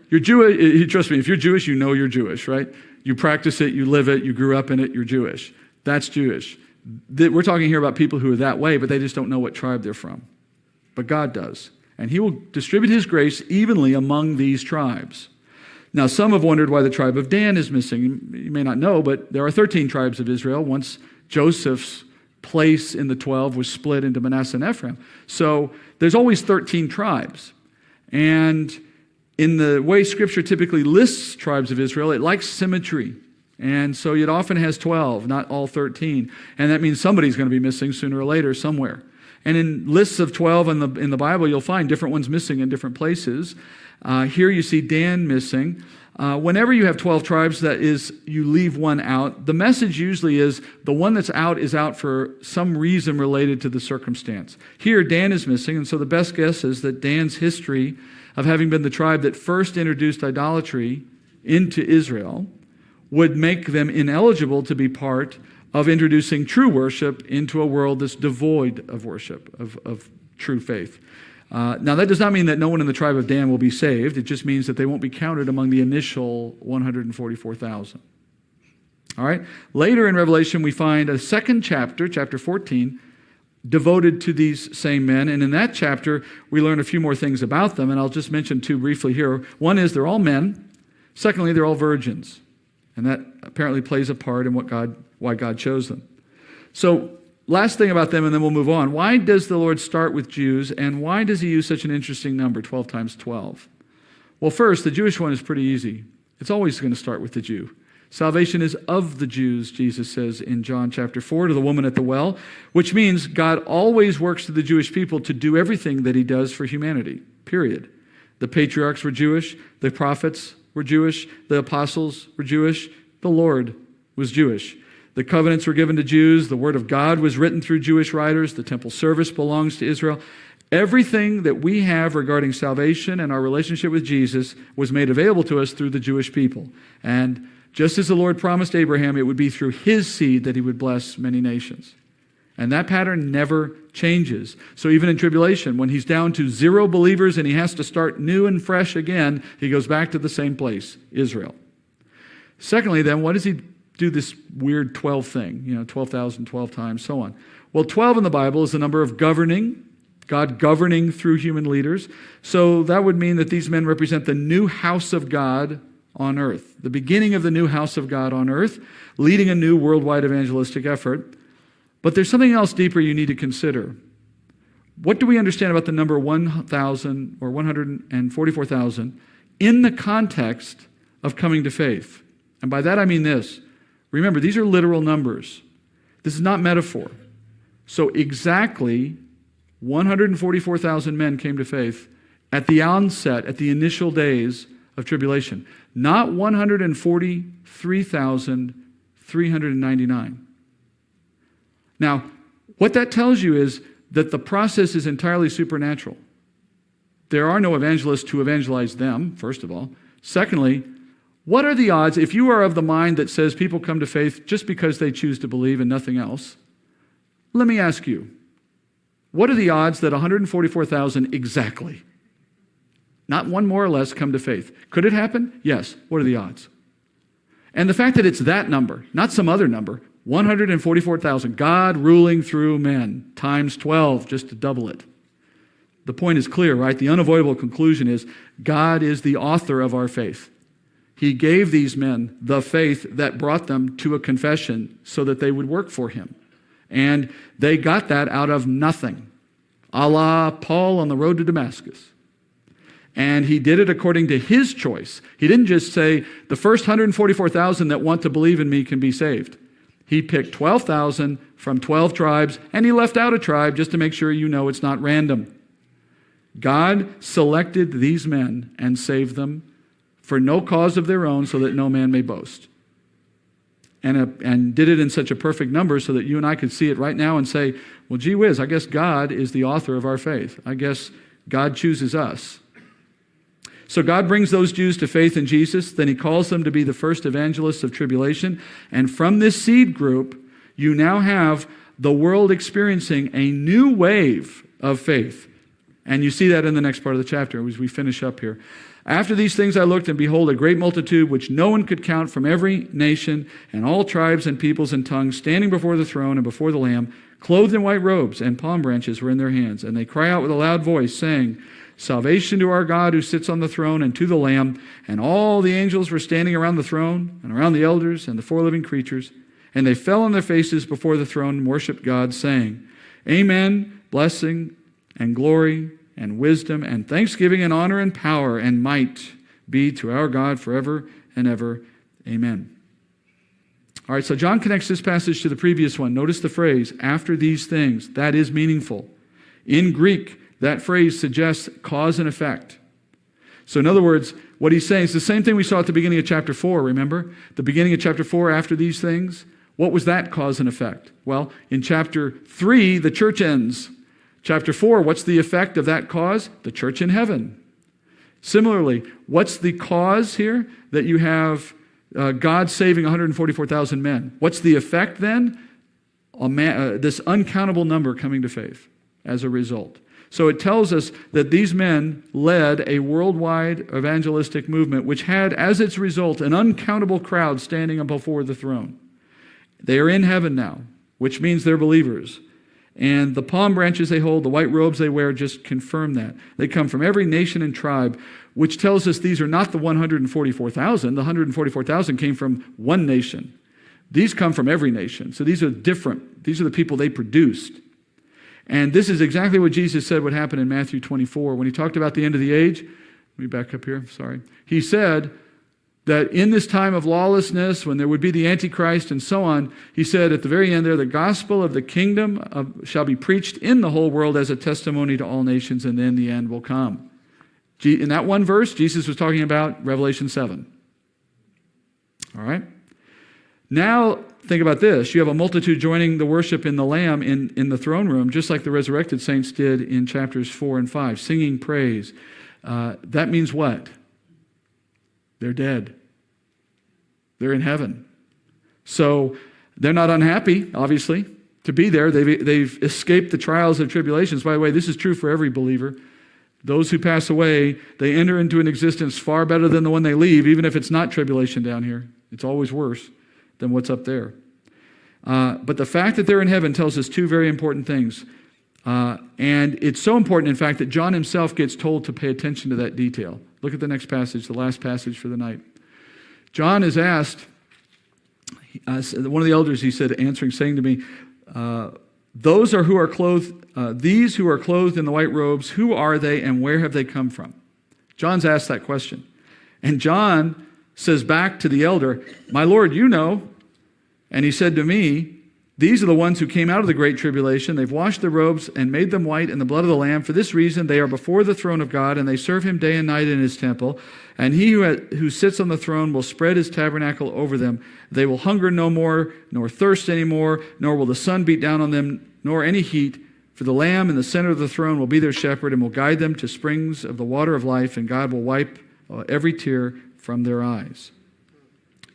You're Jewish. Trust me, if you're Jewish, you know you're Jewish, right? You practice it, you live it, you grew up in it, you're Jewish. That's Jewish. We're talking here about people who are that way, but they just don't know what tribe they're from. But God does. And he will distribute his grace evenly among these tribes. Now, some have wondered why the tribe of Dan is missing. You may not know, but there are 13 tribes of Israel. Once Joseph's place in the 12 was split into Manasseh and Ephraim. So there's always 13 tribes. And in the way Scripture typically lists tribes of Israel, it likes symmetry. And so it often has 12, not all 13. And that means somebody's going to be missing sooner or later somewhere. And in lists of 12 in the Bible, you'll find different ones missing in different places. Here you see Dan missing. Whenever you have 12 tribes, that is, you leave one out, the message usually is the one that's out is out for some reason related to the circumstance. Here, Dan is missing, and so the best guess is that Dan's history of having been the tribe that first introduced idolatry into Israel would make them ineligible to be part of introducing true worship into a world that's devoid of worship, of true faith. Now, that does not mean that no one in the tribe of Dan will be saved. It just means that they won't be counted among the initial 144,000. All right? Later in Revelation, we find a second chapter, chapter 14, devoted to these same men. And in that chapter, we learn a few more things about them, and I'll just mention two briefly here. One is they're all men. Secondly, they're all virgins. And that apparently plays a part in why God chose them. So, last thing about them, and then we'll move on. Why does the Lord start with Jews, and why does he use such an interesting number, 12 times 12? Well, first, the Jewish one is pretty easy. It's always going to start with the Jew. Salvation is of the Jews, Jesus says in John chapter 4 to the woman at the well, which means God always works to the Jewish people to do everything that he does for humanity, period. The patriarchs were Jewish, the prophets were Jewish, the apostles were Jewish, the Lord was Jewish. The covenants were given to Jews, the word of God was written through Jewish writers, the temple service belongs to Israel. Everything that we have regarding salvation and our relationship with Jesus was made available to us through the Jewish people. And just as the Lord promised Abraham, it would be through his seed that he would bless many nations. And that pattern never changes. So even in tribulation, when he's down to 0 believers and he has to start new and fresh again, he goes back to the same place, Israel. Secondly, then, what does he do this weird 12 thing? 12,000, 12 times, so on. Well, 12 in the Bible is the number of governing, God governing through human leaders. So that would mean that these men represent the new house of God on earth, the beginning of the new house of God on earth, leading a new worldwide evangelistic effort. But there's something else deeper you need to consider. What do we understand about the number 1,000 or 144,000 in the context of coming to faith? And by that I mean this. Remember, these are literal numbers. This is not metaphor. So exactly 144,000 men came to faith at the onset, at the initial days of tribulation. Not 143,399. Now, what that tells you is that the process is entirely supernatural. There are no evangelists to evangelize them, first of all. Secondly, what are the odds, if you are of the mind that says people come to faith just because they choose to believe and nothing else? Let me ask you, what are the odds that 144,000 exactly, not one more or less, come to faith? Could it happen? Yes. What are the odds? And the fact that it's that number, not some other number, 144,000, God ruling through men, times 12, just to double it. The point is clear, right? The unavoidable conclusion is God is the author of our faith. He gave these men the faith that brought them to a confession so that they would work for him. And they got that out of nothing, a la Paul on the road to Damascus. And he did it according to his choice. He didn't just say, the first 144,000 that want to believe in me can be saved. He picked 12,000 from 12 tribes, and he left out a tribe just to make sure you know it's not random. God selected these men and saved them for no cause of their own so that no man may boast. And did it in such a perfect number so that you and I could see it right now and say, well, gee whiz, I guess God is the author of our faith. I guess God chooses us. So God brings those Jews to faith in Jesus. Then he calls them to be the first evangelists of tribulation. And from this seed group, you now have the world experiencing a new wave of faith. And you see that in the next part of the chapter as we finish up here. After these things I looked, and behold, a great multitude which no one could count from every nation and all tribes and peoples and tongues, standing before the throne and before the Lamb, clothed in white robes, and palm branches were in their hands. And they cry out with a loud voice, saying, Salvation to our God who sits on the throne and to the Lamb. And all the angels were standing around the throne and around the elders and the four living creatures. And they fell on their faces before the throne and worshipped God, saying, Amen, blessing and glory and wisdom and thanksgiving and honor and power and might be to our God forever and ever. Amen. All right, so John connects this passage to the previous one. Notice the phrase, after these things. That is meaningful. In Greek, that phrase suggests cause and effect. So in other words, what he's saying is the same thing we saw at the beginning of chapter 4, remember? The beginning of chapter 4, after these things. What was that cause and effect? Well, in chapter 3, the church ends. Chapter 4, what's the effect of that cause? The church in heaven. Similarly, what's the cause here? That you have God saving 144,000 men. What's the effect then? This uncountable number coming to faith as a result. So it tells us that these men led a worldwide evangelistic movement which had as its result an uncountable crowd standing before the throne. They are in heaven now, which means they're believers. And the palm branches they hold, the white robes they wear, just confirm that. They come from every nation and tribe, which tells us these are not the 144,000. The 144,000 came from one nation. These come from every nation. So these are different. These are the people they produced. And this is exactly what Jesus said would happen in Matthew 24. When he talked about the end of the age, let me back up here, sorry. He said that in this time of lawlessness, when there would be the antichrist and so on, he said at the very end there, the gospel of the kingdom shall be preached in the whole world as a testimony to all nations, and then the end will come. In that one verse, Jesus was talking about Revelation 7. All right? Now, think about this. You have a multitude joining the worship in the Lamb in the throne room, just like the resurrected saints did in chapters 4 and 5, singing praise. That means what? They're dead. They're in heaven. So they're not unhappy, obviously, to be there. They've escaped the trials and tribulations. By the way, this is true for every believer. Those who pass away, they enter into an existence far better than the one they leave, even if it's not tribulation down here. It's always worse than what's up there. But the fact that they're in heaven tells us two very important things. And it's so important, in fact, that John himself gets told to pay attention to that detail. Look at the next passage, the last passage for the night. John is asked, one of the elders, he said, answering, saying to me, these who are clothed in the white robes, who are they and where have they come from? John's asked that question. And John says back to the elder, my Lord, you know. And he said to me, these are the ones who came out of the great tribulation. They've washed their robes and made them white in the blood of the Lamb. For this reason, they are before the throne of God, and they serve him day and night in his temple. And he who sits on the throne will spread his tabernacle over them. They will hunger no more, nor thirst any more, nor will the sun beat down on them, nor any heat. For the Lamb in the center of the throne will be their shepherd and will guide them to springs of the water of life, and God will wipe every tear from their eyes.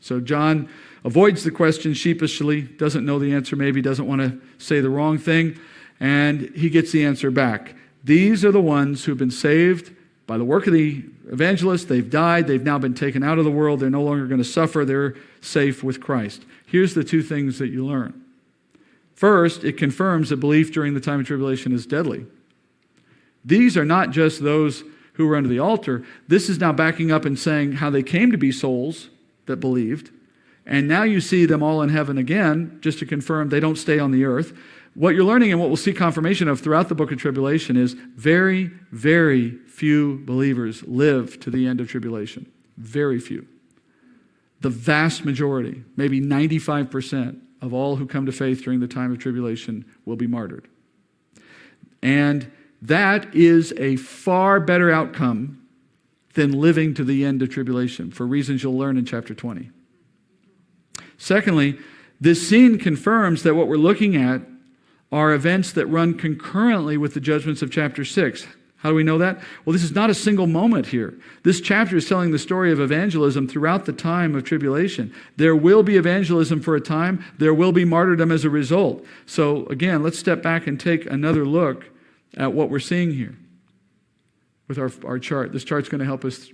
So John avoids the question sheepishly, doesn't know the answer, maybe doesn't want to say the wrong thing, and he gets the answer back. These are the ones who've been saved by the work of the evangelist. They've died. They've now been taken out of the world. They're no longer going to suffer. They're safe with Christ. Here's the two things that you learn. First, it confirms that belief during the time of tribulation is deadly. These are not just those who were under the altar. This is now backing up and saying how they came to be souls that believed. And now you see them all in heaven again, just to confirm they don't stay on the earth. What you're learning and what we'll see confirmation of throughout the book of Tribulation is very, very few believers live to the end of tribulation. Very few. The vast majority, maybe 95% of all who come to faith during the time of tribulation will be martyred. And that is a far better outcome than living to the end of tribulation, for reasons you'll learn in chapter 20. Secondly, this scene confirms that what we're looking at are events that run concurrently with the judgments of chapter 6. How do we know that? Well, this is not a single moment here. This chapter is telling the story of evangelism throughout the time of tribulation. There will be evangelism for a time. There will be martyrdom as a result. So again, let's step back and take another look at what we're seeing here with our chart. This chart's going to help us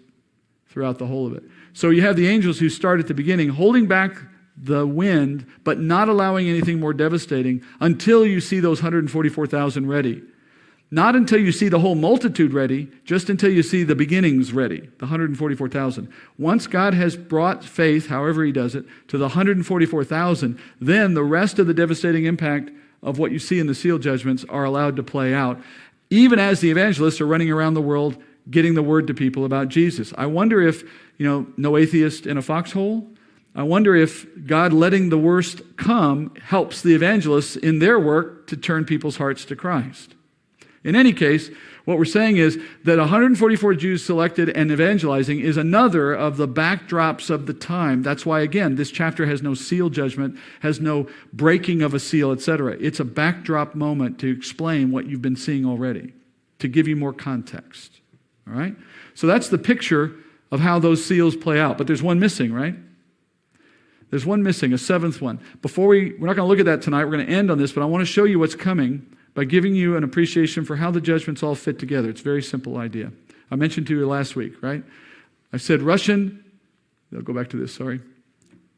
throughout the whole of it. So you have the angels who start at the beginning, holding back the wind, but not allowing anything more devastating until you see those 144,000 ready. Not until you see the whole multitude ready, just until you see the beginnings ready, the 144,000. Once God has brought faith, however he does it, to the 144,000, then the rest of the devastating impact of what you see in the seal judgments are allowed to play out, even as the evangelists are running around the world getting the word to people about Jesus. I wonder if, no atheist in a foxhole. I wonder if God letting the worst come helps the evangelists in their work to turn people's hearts to Christ. In any case, what we're saying is that 144 Jews selected and evangelizing is another of the backdrops of the time. That's why, again, this chapter has no seal judgment, has no breaking of a seal, etc. It's a backdrop moment to explain what you've been seeing already, to give you more context. All right? So that's the picture of how those seals play out. But there's one missing, right? There's one missing, a seventh one. We're not going to look at that tonight. We're going to end on this, but I want to show you what's coming by giving you an appreciation for how the judgments all fit together. It's a very simple idea. I mentioned to you last week, right? I said I'll go back to this, sorry.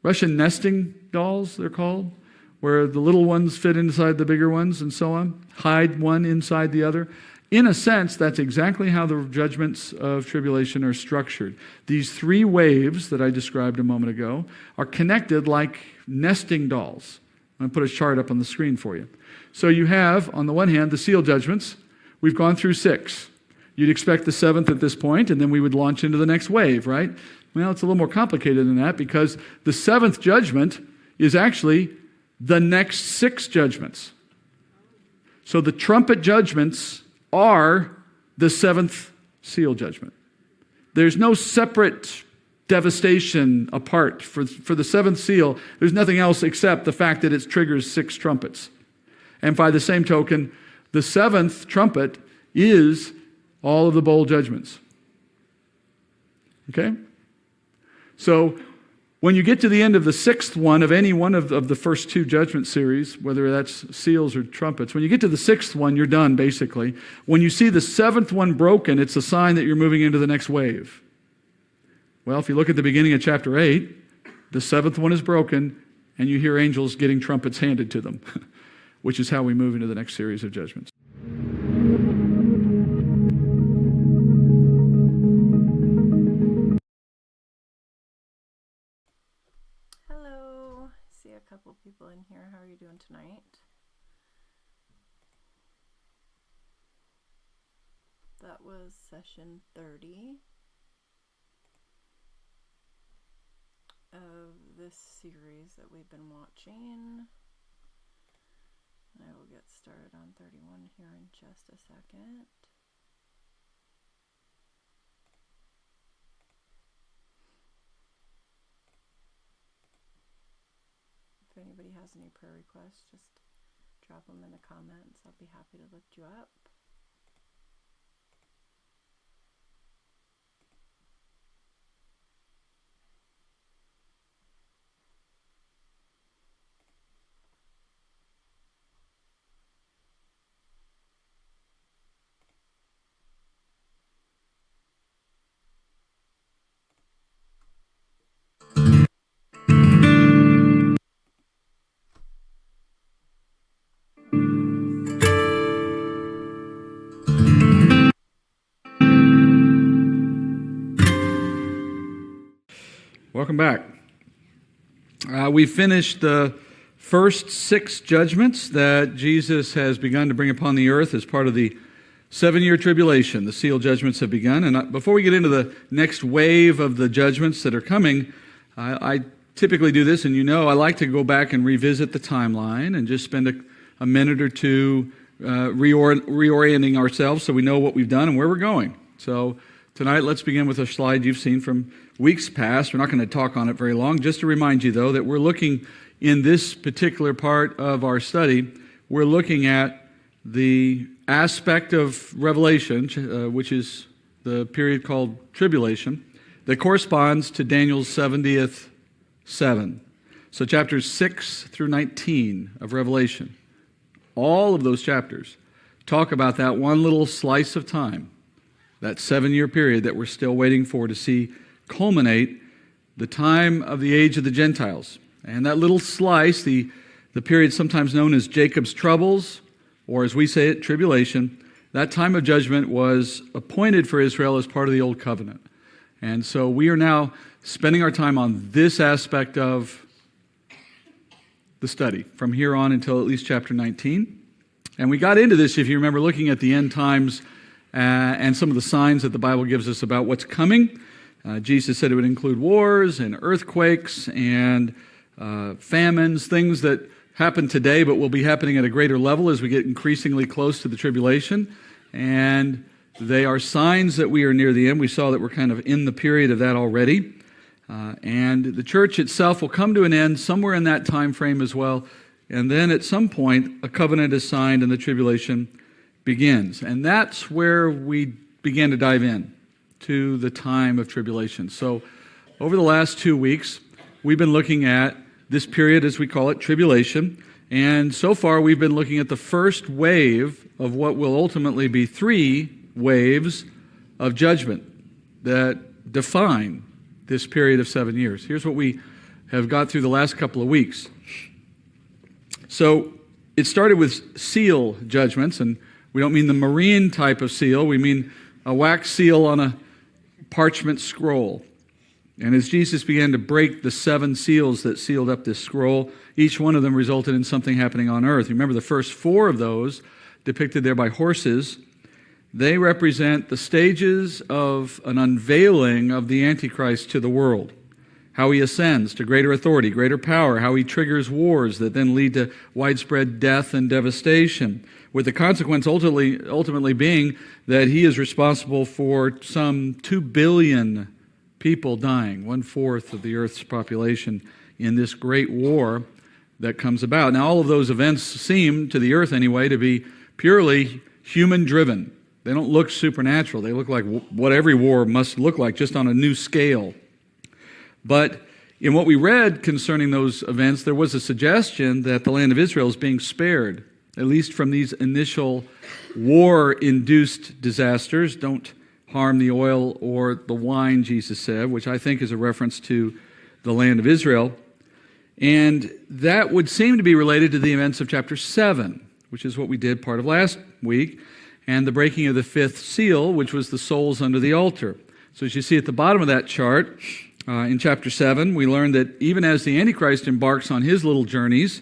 Russian nesting dolls, they're called, where the little ones fit inside the bigger ones and so on, hide one inside the other. In a sense, that's exactly how the judgments of tribulation are structured. These three waves that I described a moment ago are connected like nesting dolls. I'm going to put a chart up on the screen for you. So you have, on the one hand, the seal judgments. We've gone through 6. You'd expect the 7th at this point, and then we would launch into the next wave, right? Well, it's a little more complicated than that because the 7th judgment is actually the next 6 judgments. So the trumpet judgments are the 7th seal judgment. There's no separate devastation apart. For the 7th seal, there's nothing else except the fact that it triggers 6 trumpets. And by the same token, the 7th trumpet is all of the bowl judgments. Okay? So when you get to the end of the 6th one of any one of the first 2 judgment series, whether that's seals or trumpets, when you get to the 6th one, you're done, basically. When you see the 7th one broken, it's a sign that you're moving into the next wave. Well, if you look at the beginning of chapter 8, the 7th one is broken, and you hear angels getting trumpets handed to them, which is how we move into the next series of judgments. in here. How are you doing tonight? That was session 30 of this series that we've been watching. I will get started on 31 here in just a second. If anybody has any prayer requests, just drop them in the comments. I'll be happy to lift you up. Welcome back. We finished the first 6 judgments that Jesus has begun to bring upon the earth as part of the 7-year tribulation. The seal judgments have begun. And before we get into the next wave of the judgments that are coming, I typically do this, and you know I like to go back and revisit the timeline and just spend a minute or two reorienting ourselves so we know what we've done and where we're going. So tonight, let's begin with a slide you've seen from weeks past. We're not going to talk on it very long. Just to remind you, though, that we're looking in this particular part of our study, we're looking at the aspect of Revelation, which is the period called tribulation, that corresponds to Daniel's 70th 7. So chapters 6 through 19 of Revelation, all of those chapters talk about that one little slice of time, that 7-year period that we're still waiting for to see culminate the time of the age of the Gentiles. And that little slice, the period sometimes known as Jacob's troubles, or as we say it, tribulation, that time of judgment was appointed for Israel as part of the Old Covenant. And so we are now spending our time on this aspect of the study from here on until at least chapter 19. And we got into this, if you remember, looking at the end times and some of the signs that the Bible gives us about what's coming. Jesus said it would include wars and earthquakes and famines, things that happen today but will be happening at a greater level as we get increasingly close to the tribulation. And they are signs that we are near the end. We saw that we're kind of in the period of that already. And the church itself will come to an end somewhere in that time frame as well. And then at some point, a covenant is signed and the tribulation begins. And that's where we began to dive in to the time of tribulation. So over the last 2 weeks, we've been looking at this period, as we call it, tribulation. And so far, we've been looking at the first wave of what will ultimately be 3 waves of judgment that define this period of 7 years. Here's what we have got through the last couple of weeks. So it started with seal judgments, and we don't mean the marine type of seal. We mean a wax seal on a parchment scroll. And as Jesus began to break the 7 seals that sealed up this scroll, each one of them resulted in something happening on earth. Remember, the first 4 of those, depicted there by horses, they represent the stages of an unveiling of the antichrist to the world. How he ascends to greater authority, greater power, how he triggers wars that then lead to widespread death and devastation, with the consequence ultimately being that he is responsible for some 2 billion people dying, 1/4 of the earth's population in this great war that comes about. Now, all of those events seem, to the earth anyway, to be purely human-driven. They don't look supernatural. They look like what every war must look like, just on a new scale. But in what we read concerning those events, there was a suggestion that the land of Israel is being spared, at least from these initial war-induced disasters. Don't harm the oil or the wine, Jesus said, which I think is a reference to the land of Israel. And that would seem to be related to the events of chapter 7, which is what we did part of last week, and the breaking of the 5th seal, which was the souls under the altar. So as you see at the bottom of that chart, in chapter 7, we learned that even as the Antichrist embarks on his little journeys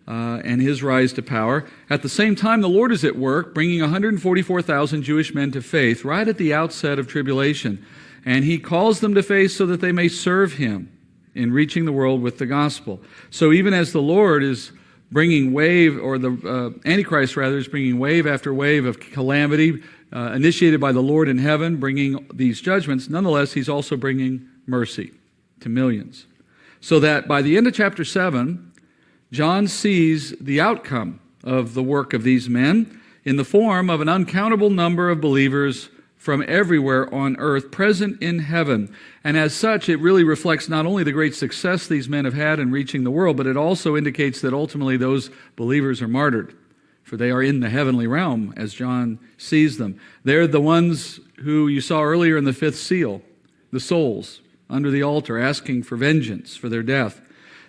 and his rise to power. At the same time, the Lord is at work, bringing 144,000 Jewish men to faith right at the outset of tribulation. And he calls them to faith so that they may serve him in reaching the world with the gospel. So even as the Lord is bringing wave, or the Antichrist rather, is bringing wave after wave of calamity, initiated by the Lord in heaven, bringing these judgments, nonetheless, he's also bringing mercy to millions. So that by the end of chapter 7, John sees the outcome of the work of these men in the form of an uncountable number of believers from everywhere on earth present in heaven. And as such, it really reflects not only the great success these men have had in reaching the world, but it also indicates that ultimately those believers are martyred, for they are in the heavenly realm as John sees them. They're the ones who you saw earlier in the fifth seal, the souls under the altar asking for vengeance for their death.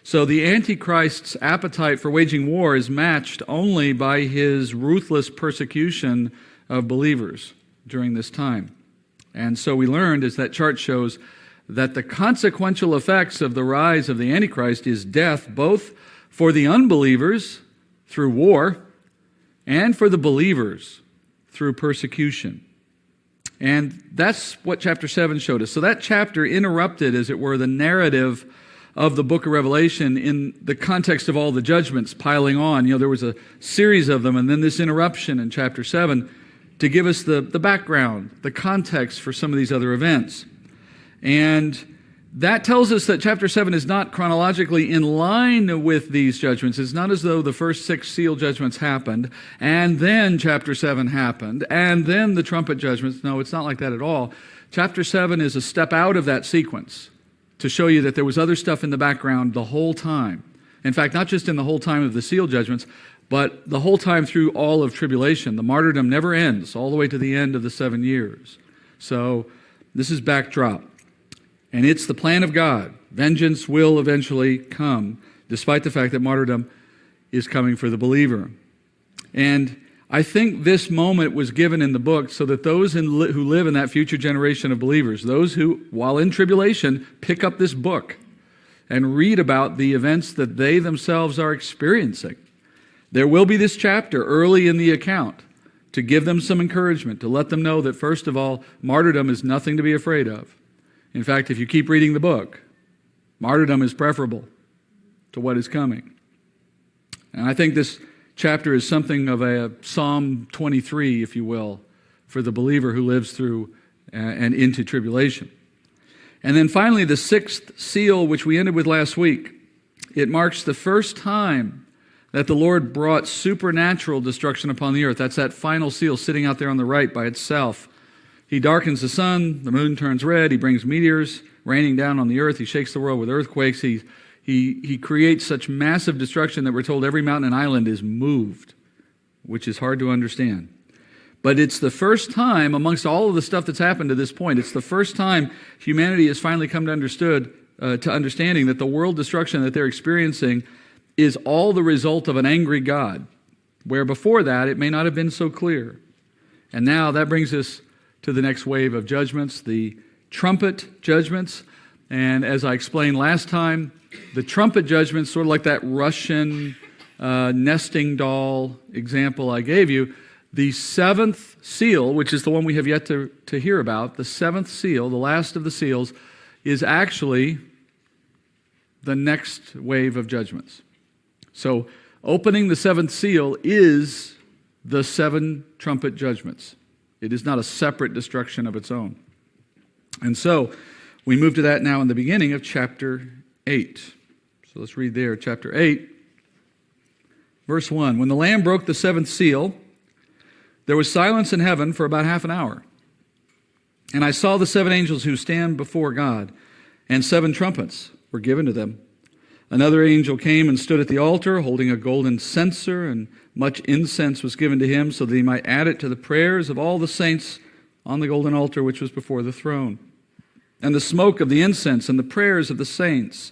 So the Antichrist's appetite for waging war is matched only by his ruthless persecution of believers during this time. And so we learned, as that chart shows, that the consequential effects of the rise of the Antichrist is death, both for the unbelievers through war and for the believers through persecution. And that's what chapter 7 showed us. So that chapter interrupted, as it were, the narrative of the book of Revelation in the context of all the judgments piling on. You know, there was a series of them, and then this interruption in chapter 7 to give us the background, the context for some of these other events. And that tells us that chapter 7 is not chronologically in line with these judgments. It's not as though the first 6 seal judgments happened, and then chapter 7 happened, and then the trumpet judgments. No, it's not like that at all. Chapter 7 is a step out of that sequence to show you that there was other stuff in the background the whole time. In fact, not just in the whole time of the seal judgments, but the whole time through all of tribulation. The martyrdom never ends, all the way to the end of the 7 years. So this is backdrop. And it's the plan of God. Vengeance will eventually come, despite the fact that martyrdom is coming for the believer. And I think this moment was given in the book so that those who live in that future generation of believers, those who, while in tribulation, pick up this book and read about the events that they themselves are experiencing. There will be this chapter early in the account to give them some encouragement, to let them know that, first of all, martyrdom is nothing to be afraid of. In fact, if you keep reading the book, martyrdom is preferable to what is coming. And I think this chapter is something of a Psalm 23, if you will, for the believer who lives through and into tribulation. And then finally, the 6th seal, which we ended with last week, it marks the first time that the Lord brought supernatural destruction upon the earth. That's that final seal sitting out there on the right by itself. He darkens the sun, the moon turns red, he brings meteors raining down on the earth, he shakes the world with earthquakes, he creates such massive destruction that we're told every mountain and island is moved, which is hard to understand. But it's the first time, amongst all of the stuff that's happened to this point, it's the first time humanity has finally come to understanding that the world destruction that they're experiencing is all the result of an angry God, where before that it may not have been so clear. And now that brings us to the next wave of judgments, the trumpet judgments. And as I explained last time, the trumpet judgments, sort of like that Russian nesting doll example I gave you, the 7th seal, which is the one we have yet to hear about, the 7th seal, the last of the seals, is actually the next wave of judgments. So opening the 7th seal is the 7 trumpet judgments. It is not a separate destruction of its own. And so we move to that now in the beginning of chapter 8. So let's read there, chapter 8, verse 1. When the Lamb broke the 7th seal, there was silence in heaven for about half an hour. And I saw the 7 angels who stand before God, and 7 trumpets were given to them. Another angel came and stood at the altar, holding a golden censer, and much incense was given to him so that he might add it to the prayers of all the saints on the golden altar which was before the throne. And the smoke of the incense and the prayers of the saints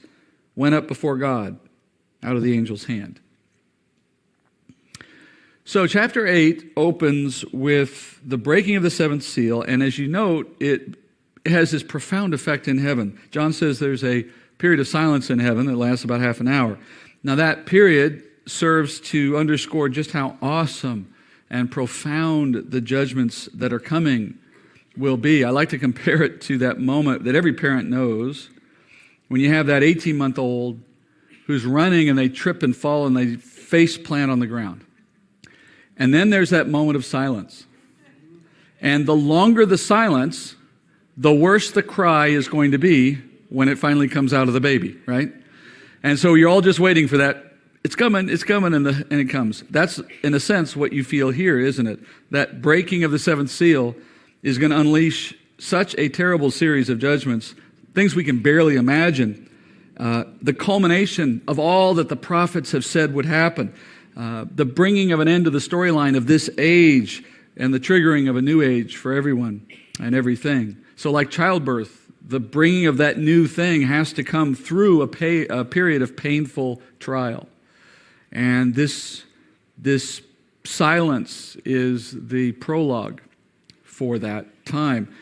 went up before God out of the angel's hand. So chapter 8 opens with the breaking of the 7th seal, and as you note, it has this profound effect in heaven. John says there's a period of silence in heaven that lasts about half an hour. Now that period serves to underscore just how awesome and profound the judgments that are coming will be. I like to compare it to that moment that every parent knows when you have that 18-month-old who's running and they trip and fall and they face plant on the ground. And then there's that moment of silence. And the longer the silence, the worse the cry is going to be when it finally comes out of the baby, right? And so you're all just waiting for that. It's coming, and it comes. That's, in a sense, what you feel here, isn't it? That breaking of the seventh seal is going to unleash such a terrible series of judgments, things we can barely imagine. The culmination of all that the prophets have said would happen, the bringing of an end to the storyline of this age, and the triggering of a new age for everyone and everything. So like childbirth, the bringing of that new thing has to come through a period of painful trial. And this silence is the prologue for that time.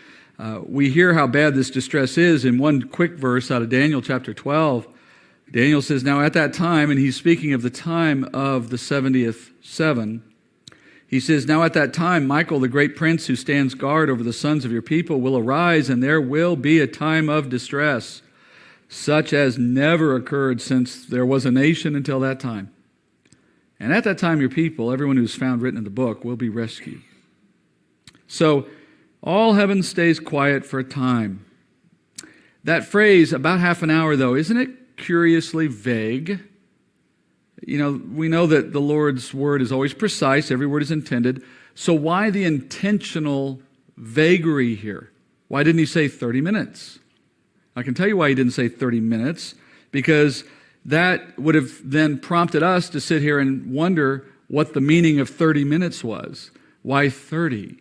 We hear how bad this distress is in one quick verse out of Daniel chapter 12. Daniel says, now at that time, and he's speaking of the time of the 70th seven, he says, now at that time, Michael, the great prince who stands guard over the sons of your people, will arise, and there will be a time of distress, such as never occurred since there was a nation until that time. And at that time, your people, everyone who's found written in the book, will be rescued. So all heaven stays quiet for a time. That phrase, about half an hour, though, isn't it curiously vague? You know, we know that the Lord's word is always precise. Every word is intended. So why the intentional vagary here? Why didn't he say 30 minutes? I can tell you why he didn't say 30 minutes, because that would have then prompted us to sit here and wonder what the meaning of 30 minutes was. Why 30,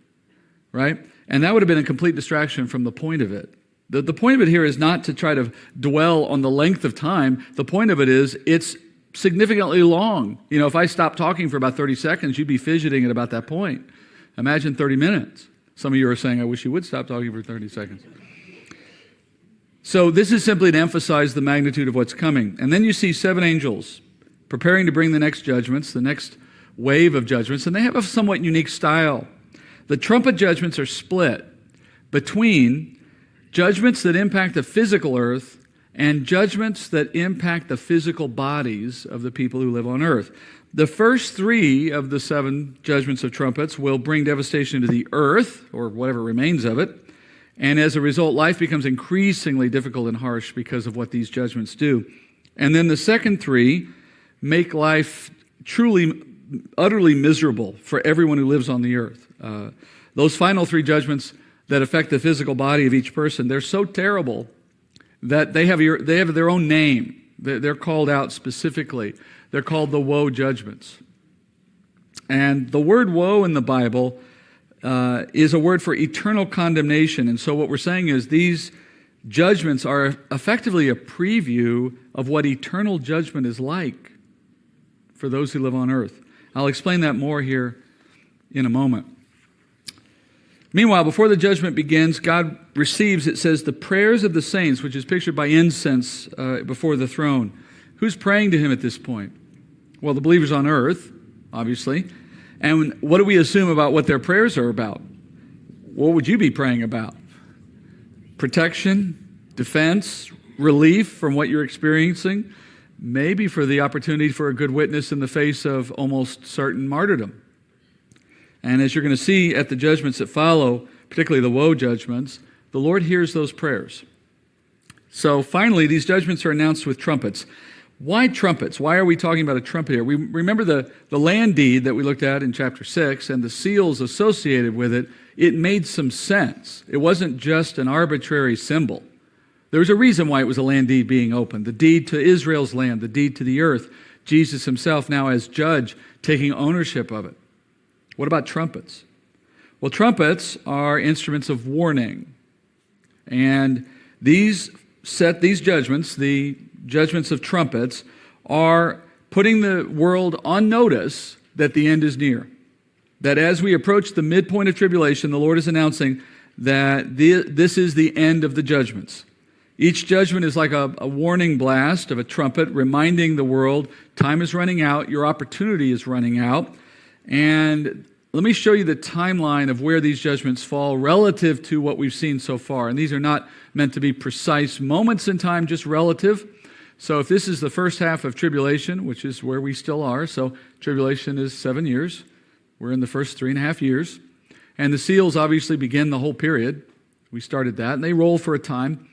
right? And that would have been a complete distraction from the point of it. The point of it here is not to try to dwell on the length of time. The point of it is it's significantly long. You know, if I stopped talking for about 30 seconds, you'd be fidgeting at about that point. Imagine 30 minutes. Some of you are saying, I wish you would stop talking for 30 seconds. So this is simply to emphasize the magnitude of what's coming. And then you see 7 angels preparing to bring the next judgments, the next wave of judgments, and they have a somewhat unique style. The trumpet judgments are split between judgments that impact the physical earth and judgments that impact the physical bodies of the people who live on earth. The first 3 of the 7 judgments of trumpets will bring devastation to the earth, or whatever remains of it, and as a result, life becomes increasingly difficult and harsh because of what these judgments do. And then the second 3 make life truly, utterly miserable for everyone who lives on the earth. Those final 3 judgments that affect the physical body of each person, they're so terrible that they have their own name. They're called out specifically. They're called the woe judgments. And the word woe in the Bible is a word for eternal condemnation. And so what we're saying is these judgments are effectively a preview of what eternal judgment is like for those who live on earth. I'll explain that more here in a moment. Meanwhile, before the judgment begins, God receives, it says, the prayers of the saints, which is pictured by incense before the throne. Who's praying to him at this point? Well, the believers on earth, obviously. And what do we assume about what their prayers are about? What would you be praying about? Protection, defense, relief from what you're experiencing, maybe for the opportunity for a good witness in the face of almost certain martyrdom. And as you're going to see at the judgments that follow, particularly the woe judgments, the Lord hears those prayers. So finally, these judgments are announced with trumpets. Why trumpets? Why are we talking about a trumpet here? We remember the land deed that we looked at in chapter 6 and the seals associated with it. It made some sense. It wasn't just an arbitrary symbol. There was a reason why it was a land deed being opened. The deed to Israel's land, the deed to the earth. Jesus himself now as judge taking ownership of it. What about trumpets? Well, trumpets are instruments of warning. And these judgments, the judgments of trumpets, are putting the world on notice that the end is near. That as we approach the midpoint of tribulation, the Lord is announcing that this is the end of the judgments. Each judgment is like a warning blast of a trumpet reminding the world, time is running out, your opportunity is running out. And let me show you the timeline of where these judgments fall relative to what we've seen so far. And these are not meant to be precise moments in time, just relative. So if this is the first half of tribulation, which is where we still are, so tribulation is 7 years. We're in the first 3.5 years. And the seals obviously begin the whole period. We started that, and they roll for a time.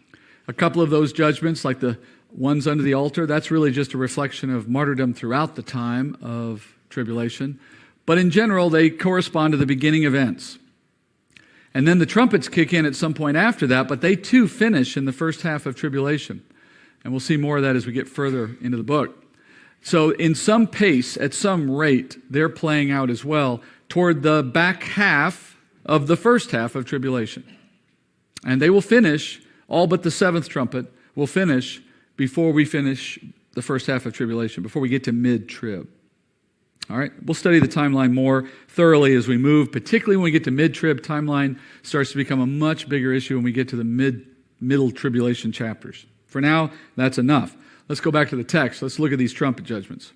A couple of those judgments, like the ones under the altar, that's really just a reflection of martyrdom throughout the time of tribulation. But in general, they correspond to the beginning events. And then the trumpets kick in at some point after that, but they too finish in the first half of tribulation. And we'll see more of that as we get further into the book. So in some pace, at some rate, they're playing out as well toward the back half of the first half of tribulation. And they will finish, all but the seventh trumpet will finish before we finish the first half of tribulation, before we get to mid-trib. All right, we'll study the timeline more thoroughly as we move, particularly when we get to mid-trib. Timeline starts to become a much bigger issue when we get to the middle tribulation chapters. For now, that's enough. Let's go back to the text. Let's look at these trumpet judgments,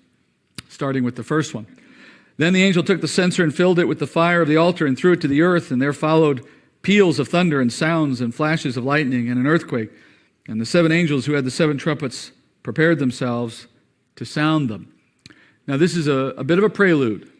starting with the first one. Then the angel took the censer and filled it with the fire of the altar and threw it to the earth, and there followed peals of thunder and sounds and flashes of lightning and an earthquake. And the 7 angels who had the 7 trumpets prepared themselves to sound them. Now this is a bit of a prelude.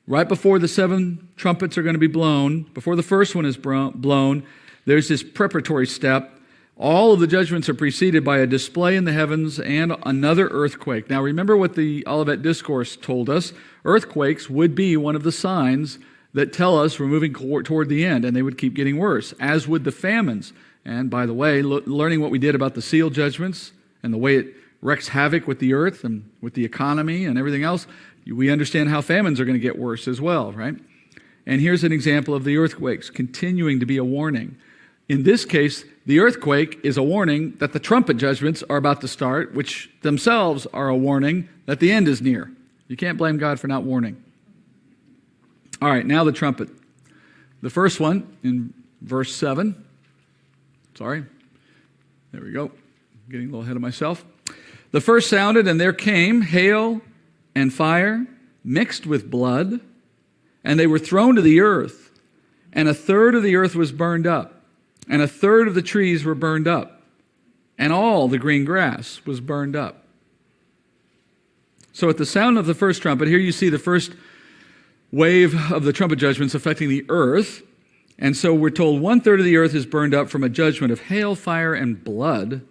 Right before the 7 trumpets are going to be blown, before the first one is blown, there's this preparatory step. All of the judgments are preceded by a display in the heavens and another earthquake. Now remember what the Olivet Discourse told us. Earthquakes would be one of the signs that tell us we're moving toward the end, and they would keep getting worse, as would the famines. And by the way, learning what we did about the seal judgments and the way it wreaks havoc with the earth and with the economy and everything else, we understand how famines are going to get worse as well, right? And here's an example of the earthquakes continuing to be a warning. In this case, the earthquake is a warning that the trumpet judgments are about to start, which themselves are a warning that the end is near. You can't blame God for not warning. All right, now the trumpet. The first one in verse 7. Sorry. There we go. Getting a little ahead of myself. The first sounded, and there came hail and fire mixed with blood, and they were thrown to the earth, and 1/3 of the earth was burned up, and 1/3 of the trees were burned up, and all the green grass was burned up. So at the sound of the first trumpet, here you see the first wave of the trumpet judgments affecting the earth. And so we're told 1/3 of the earth is burned up from a judgment of hail, fire, and blood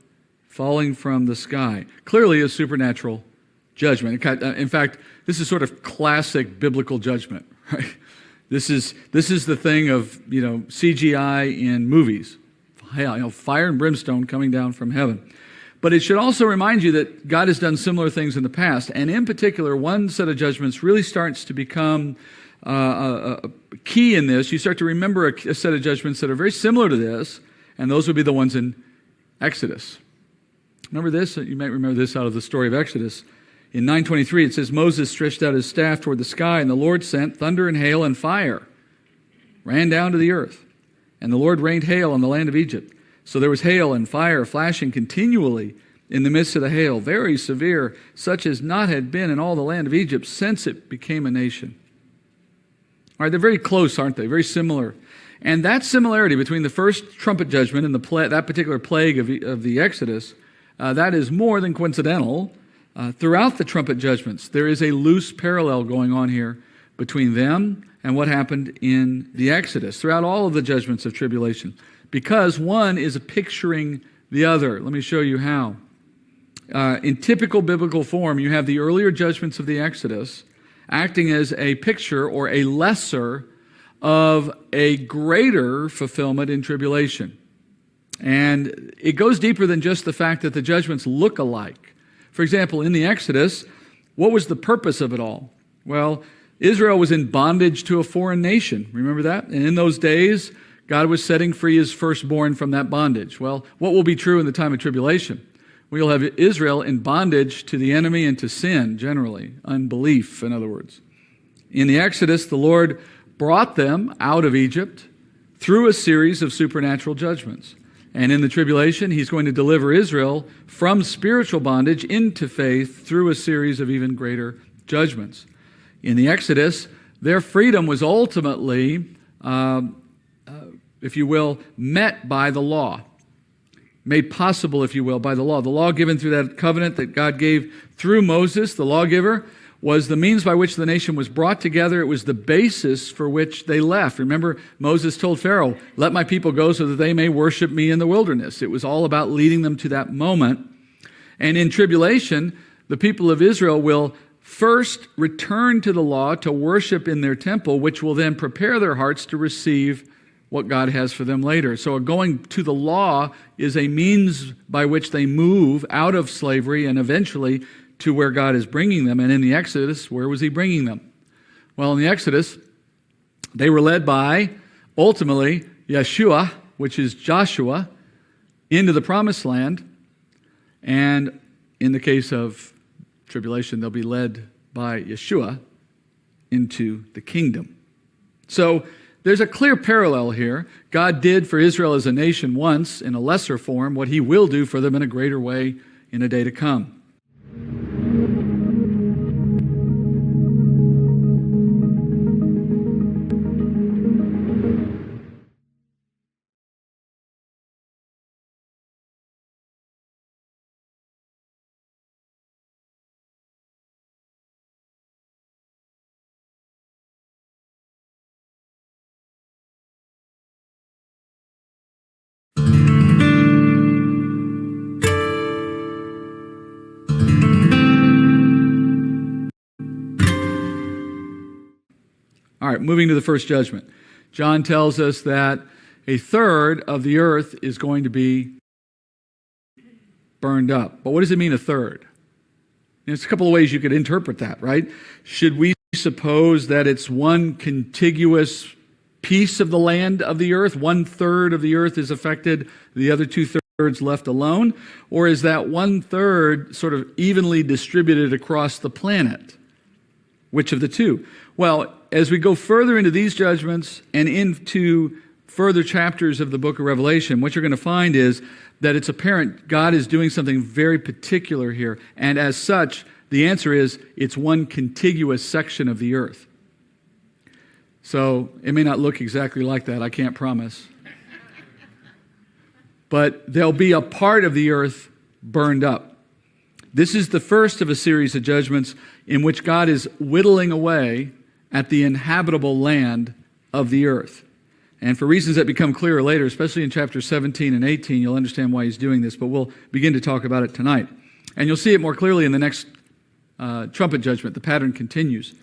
falling from the sky. Clearly a supernatural judgment. In fact, this is sort of classic biblical judgment, right? This is the thing of, CGI in movies. Fire and brimstone coming down from heaven. But it should also remind you that God has done similar things in the past. And in particular, one set of judgments really starts to become a key in this. You start to remember a set of judgments that are very similar to this, and those would be the ones in Exodus. Remember this? You might remember this out of the story of Exodus. In 9:23, it says, Moses stretched out his staff toward the sky, and the Lord sent thunder and hail and fire, ran down to the earth. And the Lord rained hail on the land of Egypt. So there was hail and fire flashing continually in the midst of the hail, very severe, such as not had been in all the land of Egypt since it became a nation. All right, they're very close, aren't they? Very similar. And that similarity between the first trumpet judgment and that particular plague of the Exodus, that is more than coincidental. Throughout the trumpet judgments, there is a loose parallel going on here between them and what happened in the Exodus, throughout all of the judgments of tribulation, because one is picturing the other. Let me show you how. In typical biblical form, you have the earlier judgments of the Exodus acting as a picture or a lesser of a greater fulfillment in tribulation. And it goes deeper than just the fact that the judgments look alike. For example, in the Exodus, what was the purpose of it all? Well, Israel was in bondage to a foreign nation. Remember that? And in those days, God was setting free his firstborn from that bondage. Well, what will be true in the time of tribulation? We'll have Israel in bondage to the enemy and to sin, generally. Unbelief, in other words. In the Exodus, the Lord brought them out of Egypt through a series of supernatural judgments. And in the tribulation, he's going to deliver Israel from spiritual bondage into faith through a series of even greater judgments. In the Exodus, their freedom was ultimately, if you will, met by the law. Made possible, if you will, by the law. The law given through that covenant that God gave through Moses, the lawgiver, was the means by which the nation was brought together. It was the basis for which they left. Remember, Moses told Pharaoh, "Let my people go so that they may worship me in the wilderness." It was all about leading them to that moment. And in tribulation, the people of Israel will first return to the law to worship in their temple, which will then prepare their hearts to receive what God has for them later. So going to the law is a means by which they move out of slavery and eventually to where God is bringing them. And in the Exodus, where was he bringing them? Well, in the Exodus, they were led by, ultimately, Yeshua, which is Joshua, into the promised land. And in the case of tribulation, they'll be led by Yeshua into the kingdom. So there's a clear parallel here. God did for Israel as a nation once in a lesser form what he will do for them in a greater way in a day to come. All right, moving to the first judgment. John tells us that a third of the earth is going to be burned up. But what does it mean, a third? There's a couple of ways you could interpret that, right? Should we suppose that it's one contiguous piece of the land of the earth? 1/3 of the earth is affected, the other 2/3 left alone? Or is that 1/3 sort of evenly distributed across the planet? Which of the two? Well, as we go further into these judgments and into further chapters of the book of Revelation, what you're going to find is that it's apparent God is doing something very particular here. And as such, the answer is it's one contiguous section of the earth. So it may not look exactly like that, I can't promise. But there'll be a part of the earth burned up. This is the first of a series of judgments in which God is whittling away at the inhabitable land of the earth. And for reasons that become clearer later, especially in chapters 17 and 18, you'll understand why he's doing this, but we'll begin to talk about it tonight. And you'll see it more clearly in the next trumpet judgment. The pattern continues.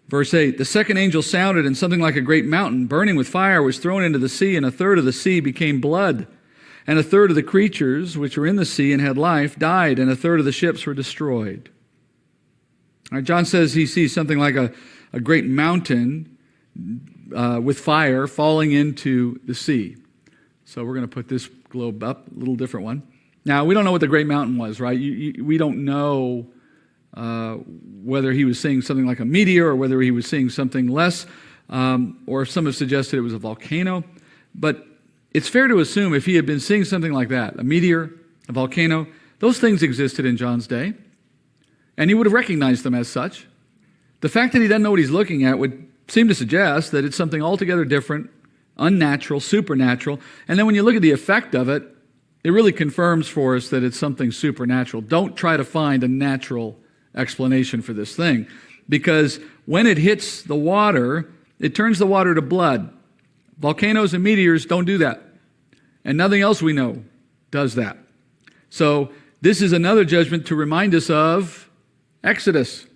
Verse 8, the second angel sounded, and something like a great mountain, burning with fire, was thrown into the sea, and 1/3 of the sea became blood. And 1/3 of the creatures which were in the sea and had life died, and 1/3 of the ships were destroyed. All right, John says he sees something like a great mountain with fire falling into the sea. So we're going to put this globe up, a little different one. Now, we don't know what the great mountain was, right? We don't know whether he was seeing something like a meteor or whether he was seeing something less, or some have suggested it was a volcano. But it's fair to assume if he had been seeing something like that, a meteor, a volcano, those things existed in John's day, and he would have recognized them as such. The fact that he doesn't know what he's looking at would seem to suggest that it's something altogether different, unnatural, supernatural. And then when you look at the effect of it, it really confirms for us that it's something supernatural. Don't try to find a natural explanation for this thing, because when it hits the water, it turns the water to blood. Volcanoes and meteors don't do that. And nothing else we know does that. So this is another judgment to remind us of Exodus.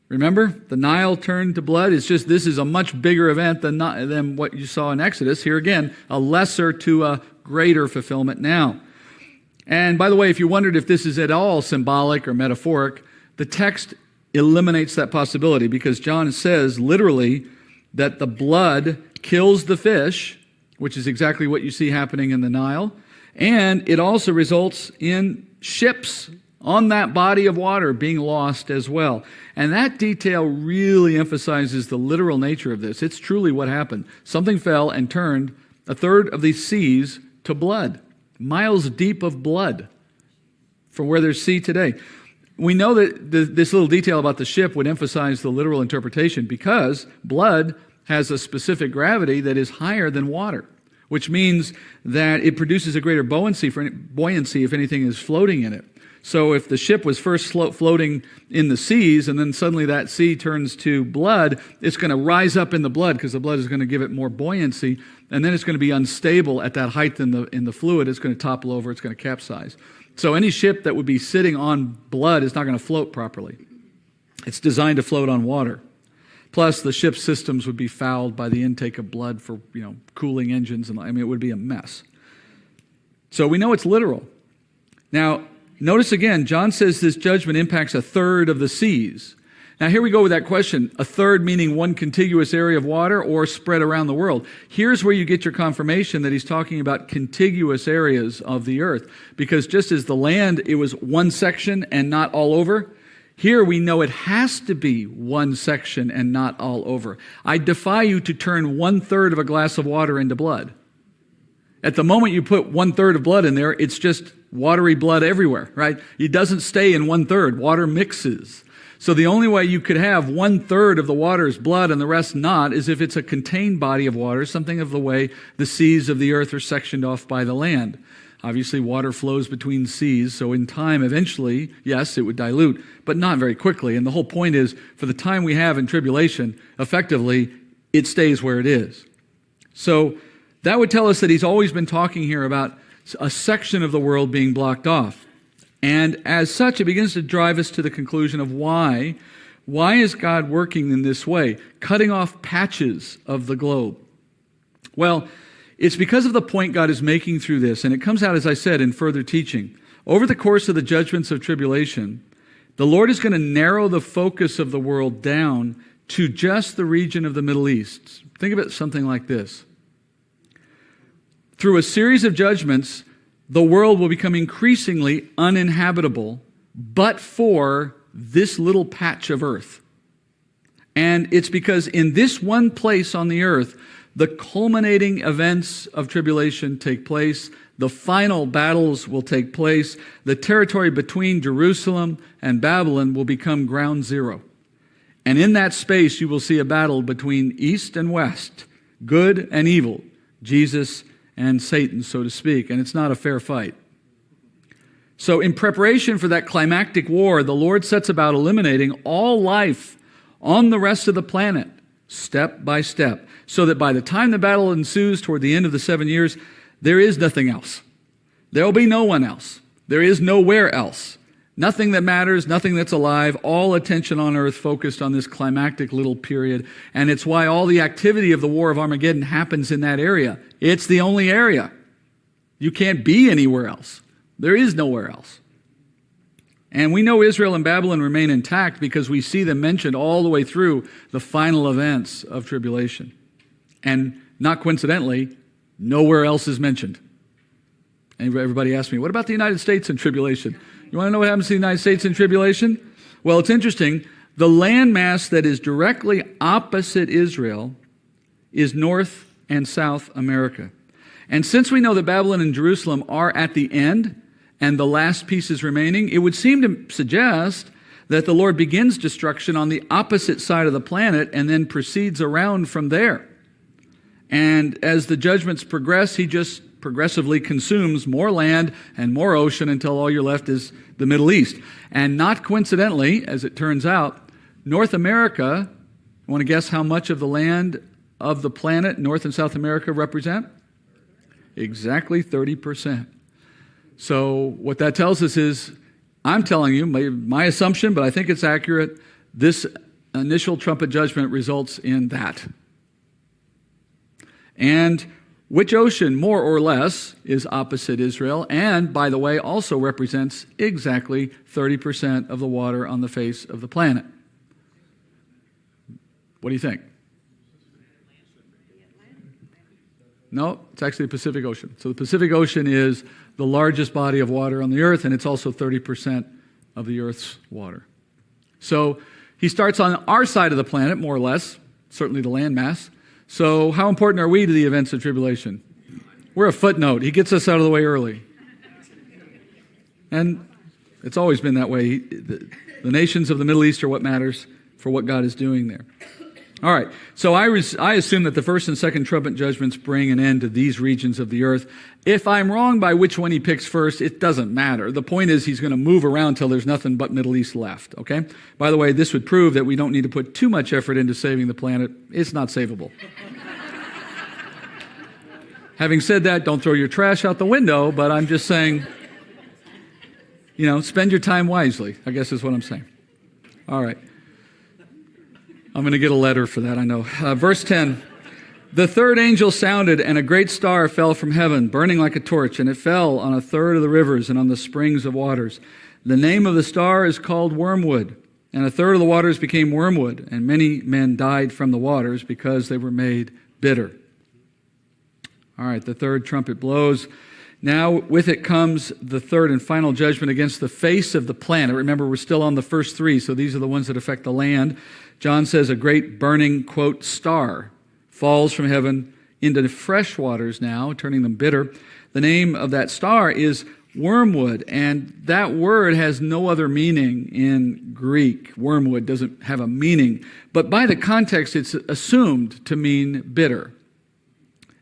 Remember, the Nile turned to blood. It's just this is a much bigger event than what you saw in Exodus. Here again, a lesser to a greater fulfillment now. And by the way, if you wondered if this is at all symbolic or metaphoric, the text eliminates that possibility, because John says literally that the blood kills the fish, which is exactly what you see happening in the Nile, and it also results in ships on that body of water being lost as well. And that detail really emphasizes the literal nature of this. It's truly what happened. Something fell and turned 1/3 of these seas to blood. miles deep of blood from where there's sea today. We know that this little detail about the ship would emphasize the literal interpretation because blood has a specific gravity that is higher than water, which means that it produces a greater buoyancy if anything is floating in it. So if the ship was first floating in the seas and then suddenly that sea turns to blood, it's going to rise up in the blood because the blood is going to give it more buoyancy, and then it's going to be unstable at that height in the fluid. It's going to topple over. It's going to capsize. So any ship that would be sitting on blood is not going to float properly. It's designed to float on water. Plus, the ship's systems would be fouled by the intake of blood for, cooling engines, and it would be a mess. So we know it's literal. Now, notice again, John says this judgment impacts a third of the seas. Now, here we go with that question. A third meaning one contiguous area of water or spread around the world. Here's where you get your confirmation that he's talking about contiguous areas of the earth. Because just as the land, it was one section and not all over, here we know it has to be one section and not all over. I defy you to turn 1/3 of a glass of water into blood. At the moment you put 1/3 of blood in there, it's just watery blood everywhere, right? It doesn't stay in 1/3. Water mixes. So the only way you could have 1/3 of the water is blood and the rest not is if it's a contained body of water, something of the way the seas of the earth are sectioned off by the land. Obviously, water flows between seas, so in time, eventually, yes, it would dilute, but not very quickly. And the whole point is, for the time we have in tribulation, effectively, it stays where it is. So that would tell us that he's always been talking here about a section of the world being blocked off. And as such, it begins to drive us to the conclusion of why. Why is God working in this way, cutting off patches of the globe? Well, it's because of the point God is making through this, and it comes out, as I said, in further teaching. Over the course of the judgments of tribulation, the Lord is going to narrow the focus of the world down to just the region of the Middle East. Think of it something like this. Through a series of judgments, the world will become increasingly uninhabitable, but for this little patch of earth. And it's because in this one place on the earth, the culminating events of tribulation take place. The final battles will take place. The territory between Jerusalem and Babylon will become ground zero. And in that space, you will see a battle between east and west, good and evil, Jesus and Satan, so to speak. And it's not a fair fight. So in preparation for that climactic war, the Lord sets about eliminating all life on the rest of the planet, step by step, so that by the time the battle ensues toward the end of the 7 years, there is nothing else. There will be no one else. There is nowhere else. Nothing that matters, nothing that's alive, all attention on earth focused on this climactic little period. And it's why all the activity of the War of Armageddon happens in that area. It's the only area. You can't be anywhere else. There is nowhere else. And we know Israel and Babylon remain intact because we see them mentioned all the way through the final events of tribulation. And not coincidentally, nowhere else is mentioned. And everybody asks me, what about the United States in tribulation? You want to know what happens to the United States in tribulation? Well, it's interesting. The landmass that is directly opposite Israel is North and South America. And since we know that Babylon and Jerusalem are at the end and the last piece is remaining, it would seem to suggest that the Lord begins destruction on the opposite side of the planet and then proceeds around from there. And as the judgments progress, he just progressively consumes more land and more ocean until all you're left is the Middle East. And not coincidentally, as it turns out, North America, you want to guess how much of the land of the planet North and South America represent? Exactly 30%. So what that tells us is, I'm telling you, my assumption, but I think it's accurate, this initial trumpet judgment results in that. And which ocean, more or less, is opposite Israel, and, by the way, also represents exactly 30% of the water on the face of the planet? What do you think? No, it's actually the Pacific Ocean. So the Pacific Ocean is the largest body of water on the earth, and it's also 30% of the earth's water. So he starts on our side of the planet, more or less, certainly the landmass. So how important are we to the events of tribulation? We're a footnote. He gets us out of the way early. And it's always been that way. The nations of the Middle East are what matters for what God is doing there. All right, so I assume that the first and second trumpet judgments bring an end to these regions of the earth. If I'm wrong by which one he picks first, it doesn't matter. The point is he's going to move around till there's nothing but Middle East left, okay? By the way, this would prove that we don't need to put too much effort into saving the planet. It's not savable. Having said that, don't throw your trash out the window, but I'm just saying, spend your time wisely, I guess is what I'm saying. All right. I'm going to get a letter for that, I know. Verse 10, the third angel sounded, and a great star fell from heaven, burning like a torch, and it fell on a third of the rivers and on the springs of waters. The name of the star is called Wormwood, and a third of the waters became wormwood, and many men died from the waters because they were made bitter. All right, the third trumpet blows. Now with it comes the third and final judgment against the face of the planet. Remember, we're still on the first three, so these are the ones that affect the land. John says a great burning, quote, star falls from heaven into fresh waters now, turning them bitter. The name of that star is wormwood, and that word has no other meaning in Greek. Wormwood doesn't have a meaning, but by the context, it's assumed to mean bitter.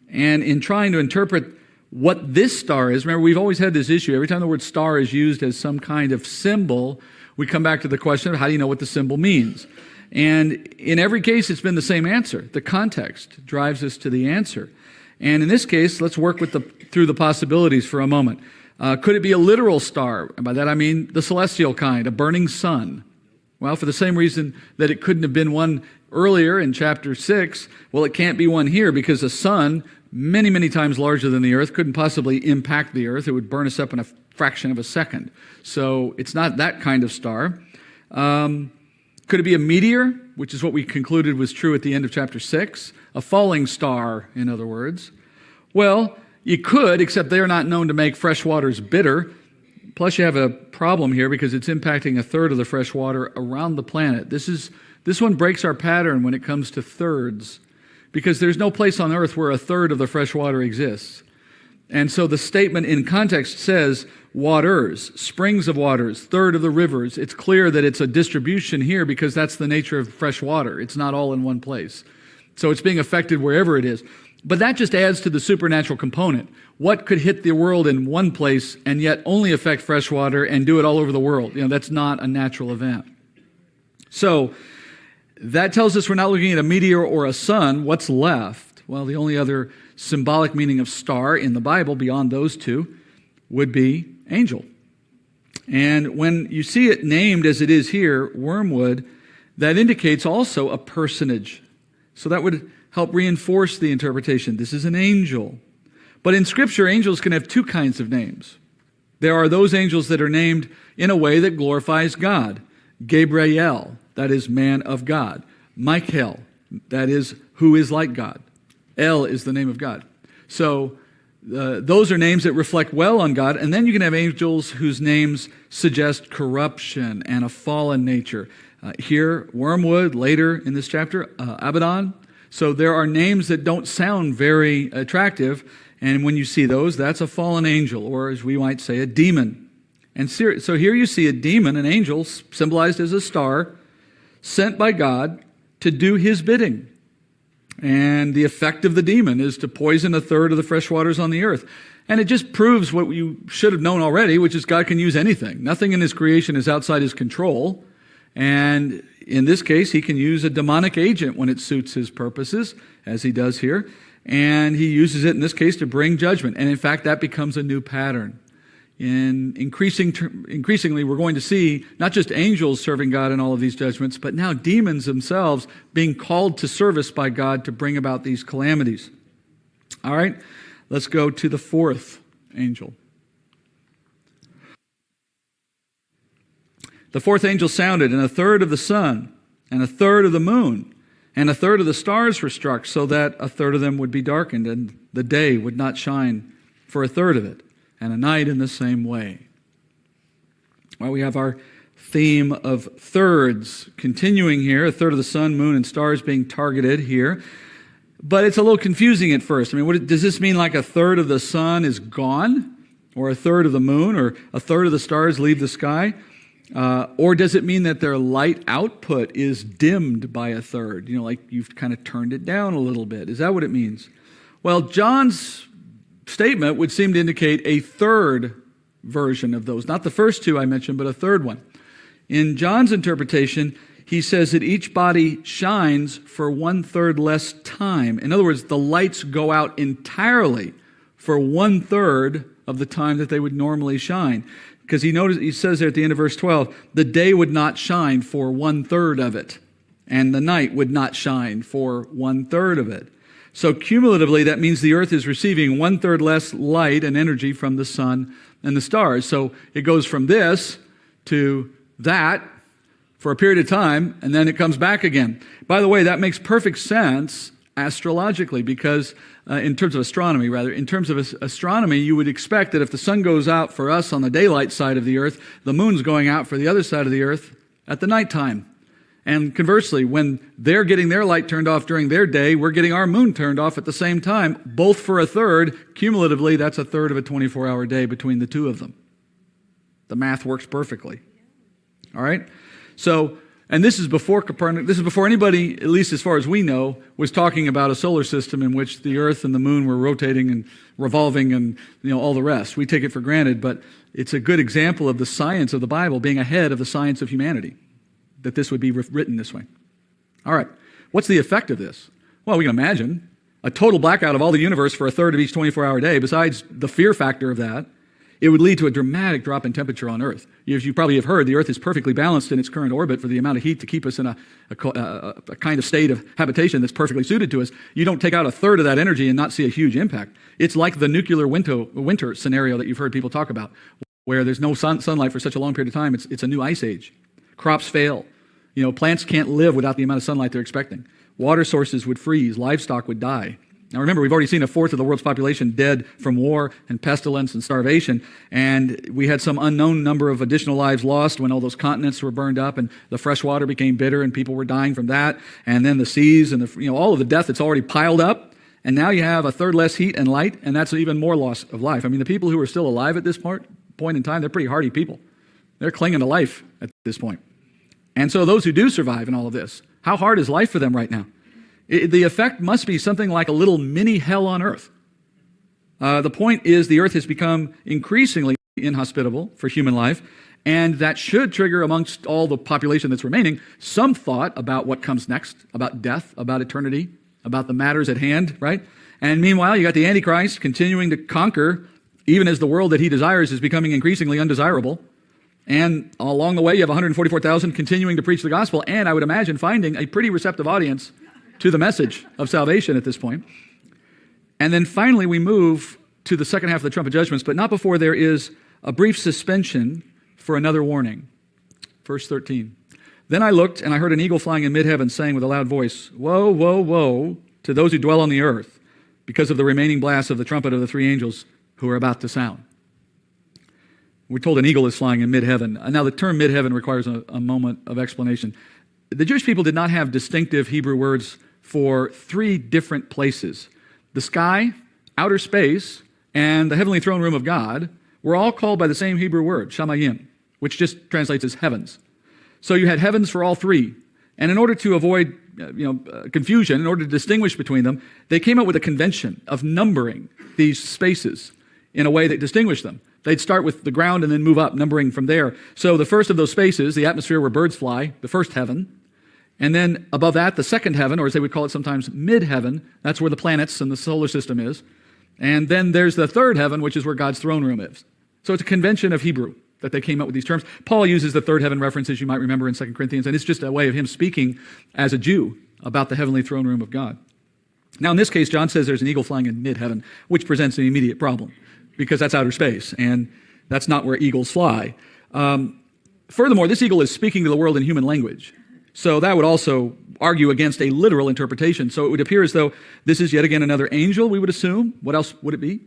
And in trying to interpret what this star is, remember, we've always had this issue. Every time the word star is used as some kind of symbol, we come back to the question of how do you know what the symbol means? And in every case, it's been the same answer. The context drives us to the answer. And in this case, let's work through the possibilities for a moment. Could it be a literal star? And by that I mean the celestial kind, a burning sun. Well, for the same reason that it couldn't have been one earlier in chapter 6, well, it can't be one here because a sun, many, many times larger than the earth, couldn't possibly impact the earth. It would burn us up in a fraction of a second. So it's not that kind of star. Could it be a meteor, which is what we concluded was true at the end of chapter 6? A falling star, in other words. Well, you could, except they are not known to make fresh waters bitter. Plus, you have a problem here because it's impacting a third of the fresh water around the planet. This one breaks our pattern when it comes to thirds, because there's no place on earth where a third of the fresh water exists. And so the statement in context says waters, springs of waters, third of the rivers. It's clear that it's a distribution here because that's the nature of fresh water. It's not all in one place. So it's being affected wherever it is. But that just adds to the supernatural component. What could hit the world in one place and yet only affect fresh water and do it all over the world? That's not a natural event. So that tells us we're not looking at a meteor or a sun. What's left? Well, the only other symbolic meaning of star in the Bible beyond those two would be angel. And when you see it named as it is here, wormwood, that indicates also a personage. So that would help reinforce the interpretation. This is an angel. But in Scripture, angels can have two kinds of names. There are those angels that are named in a way that glorifies God. Gabriel, that is man of God. Michael, that is who is like God. El is the name of God. So those are names that reflect well on God. And then you can have angels whose names suggest corruption and a fallen nature. Here, wormwood, later in this chapter, Abaddon. So there are names that don't sound very attractive. And when you see those, that's a fallen angel, or as we might say, a demon. And so here you see a demon, an angel, symbolized as a star, sent by God to do his bidding. And the effect of the demon is to poison a third of the fresh waters on the earth. And it just proves what you should have known already, which is God can use anything. Nothing in his creation is outside his control. And in this case, he can use a demonic agent when it suits his purposes, as he does here. And he uses it in this case to bring judgment. And in fact, that becomes a new pattern. Increasingly, we're going to see not just angels serving God in all of these judgments, but now demons themselves being called to service by God to bring about these calamities. All right, let's go to the fourth angel. The fourth angel sounded, and a third of the sun, and a third of the moon, and a third of the stars were struck, so that a third of them would be darkened, and the day would not shine for a third of it, and a night in the same way. Well, we have our theme of thirds continuing here, a third of the sun, moon, and stars being targeted here. But it's a little confusing at first. I mean, does this mean like a third of the sun is gone? or a third of the moon, or a third of the stars leave the sky? Or does it mean that their light output is dimmed by a third? Like you've kind of turned it down a little bit. Is that what it means? Well, John's statement would seem to indicate a third version of those. Not the first two I mentioned, but a third one. In John's interpretation, he says that each body shines for 1/3 less time. In other words, the lights go out entirely for 1/3 of the time that they would normally shine. Because he says there at the end of verse 12, the day would not shine for 1/3 of it, and the night would not shine for 1/3 of it. So cumulatively, that means the earth is receiving 1/3 less light and energy from the sun and the stars. So it goes from this to that for a period of time, and then it comes back again. By the way, that makes perfect sense astrologically, because in terms of astronomy, you would expect that if the sun goes out for us on the daylight side of the earth, the moon's going out for the other side of the earth at the nighttime. And conversely, when they're getting their light turned off during their day, we're getting our moon turned off at the same time, both for a third. Cumulatively, that's a third of a 24-hour day between the two of them. The math works perfectly. All right? So, and this is before Copernicus, this is before anybody, at least as far as we know, was talking about a solar system in which the earth and the moon were rotating and revolving and all the rest. We take it for granted, but it's a good example of the science of the Bible being ahead of the science of humanity, that this would be written this way. All right, what's the effect of this? Well, we can imagine a total blackout of all the universe for a third of each 24-hour day. Besides the fear factor of that, it would lead to a dramatic drop in temperature on Earth. As you probably have heard, the Earth is perfectly balanced in its current orbit for the amount of heat to keep us in a kind of state of habitation that's perfectly suited to us. You don't take out a third of that energy and not see a huge impact. It's like the nuclear winter scenario that you've heard people talk about, where there's no sunlight for such a long period of time. It's a new ice age. Crops fail. Plants can't live without the amount of sunlight they're expecting. Water sources would freeze. Livestock would die. Now remember, we've already seen 1/4 of the world's population dead from war and pestilence and starvation, and we had some unknown number of additional lives lost when all those continents were burned up and the fresh water became bitter and people were dying from that, and then the seas and all of the death that's already piled up, and now you have a third less heat and light, and that's even more loss of life. I mean, the people who are still alive at this point in time, they're pretty hardy people. They're clinging to life at this point. And so those who do survive in all of this, how hard is life for them right now? The effect must be something like a little mini hell on earth. The point is the earth has become increasingly inhospitable for human life, and that should trigger amongst all the population that's remaining some thought about what comes next, about death, about eternity, about the matters at hand, right? And meanwhile, you got the Antichrist continuing to conquer, even as the world that he desires is becoming increasingly undesirable. And along the way, you have 144,000 continuing to preach the gospel, and I would imagine finding a pretty receptive audience to the message of salvation at this point. And then finally, we move to the second half of the trumpet judgments, but not before there is a brief suspension for another warning. Verse 13. Then I looked, and I heard an eagle flying in mid-heaven, saying with a loud voice, "Woe, woe, woe to those who dwell on the earth, because of the remaining blasts of the trumpet of the three angels who are about to sound." We're told an eagle is flying in mid-heaven. Now, the term mid-heaven requires a moment of explanation. The Jewish people did not have distinctive Hebrew words for three different places. The sky, outer space, and the heavenly throne room of God were all called by the same Hebrew word, shamayim, which just translates as heavens. So you had heavens for all three. And in order to avoid confusion, in order to distinguish between them, they came up with a convention of numbering these spaces in a way that distinguished them. They'd start with the ground and then move up, numbering from there. So the first of those spaces, the atmosphere where birds fly, the first heaven. And then above that, the second heaven, or as they would call it sometimes, mid-heaven. That's where the planets and the solar system is. And then there's the third heaven, which is where God's throne room is. So it's a convention of Hebrew that they came up with these terms. Paul uses the third heaven reference, as you might remember, in 2 Corinthians, and it's just a way of him speaking as a Jew about the heavenly throne room of God. Now, in this case, John says there's an eagle flying in mid-heaven, which presents an immediate problem, because that's outer space, and that's not where eagles fly. Furthermore, this eagle is speaking to the world in human language. So that would also argue against a literal interpretation. So it would appear as though this is yet again another angel, we would assume. What else would it be?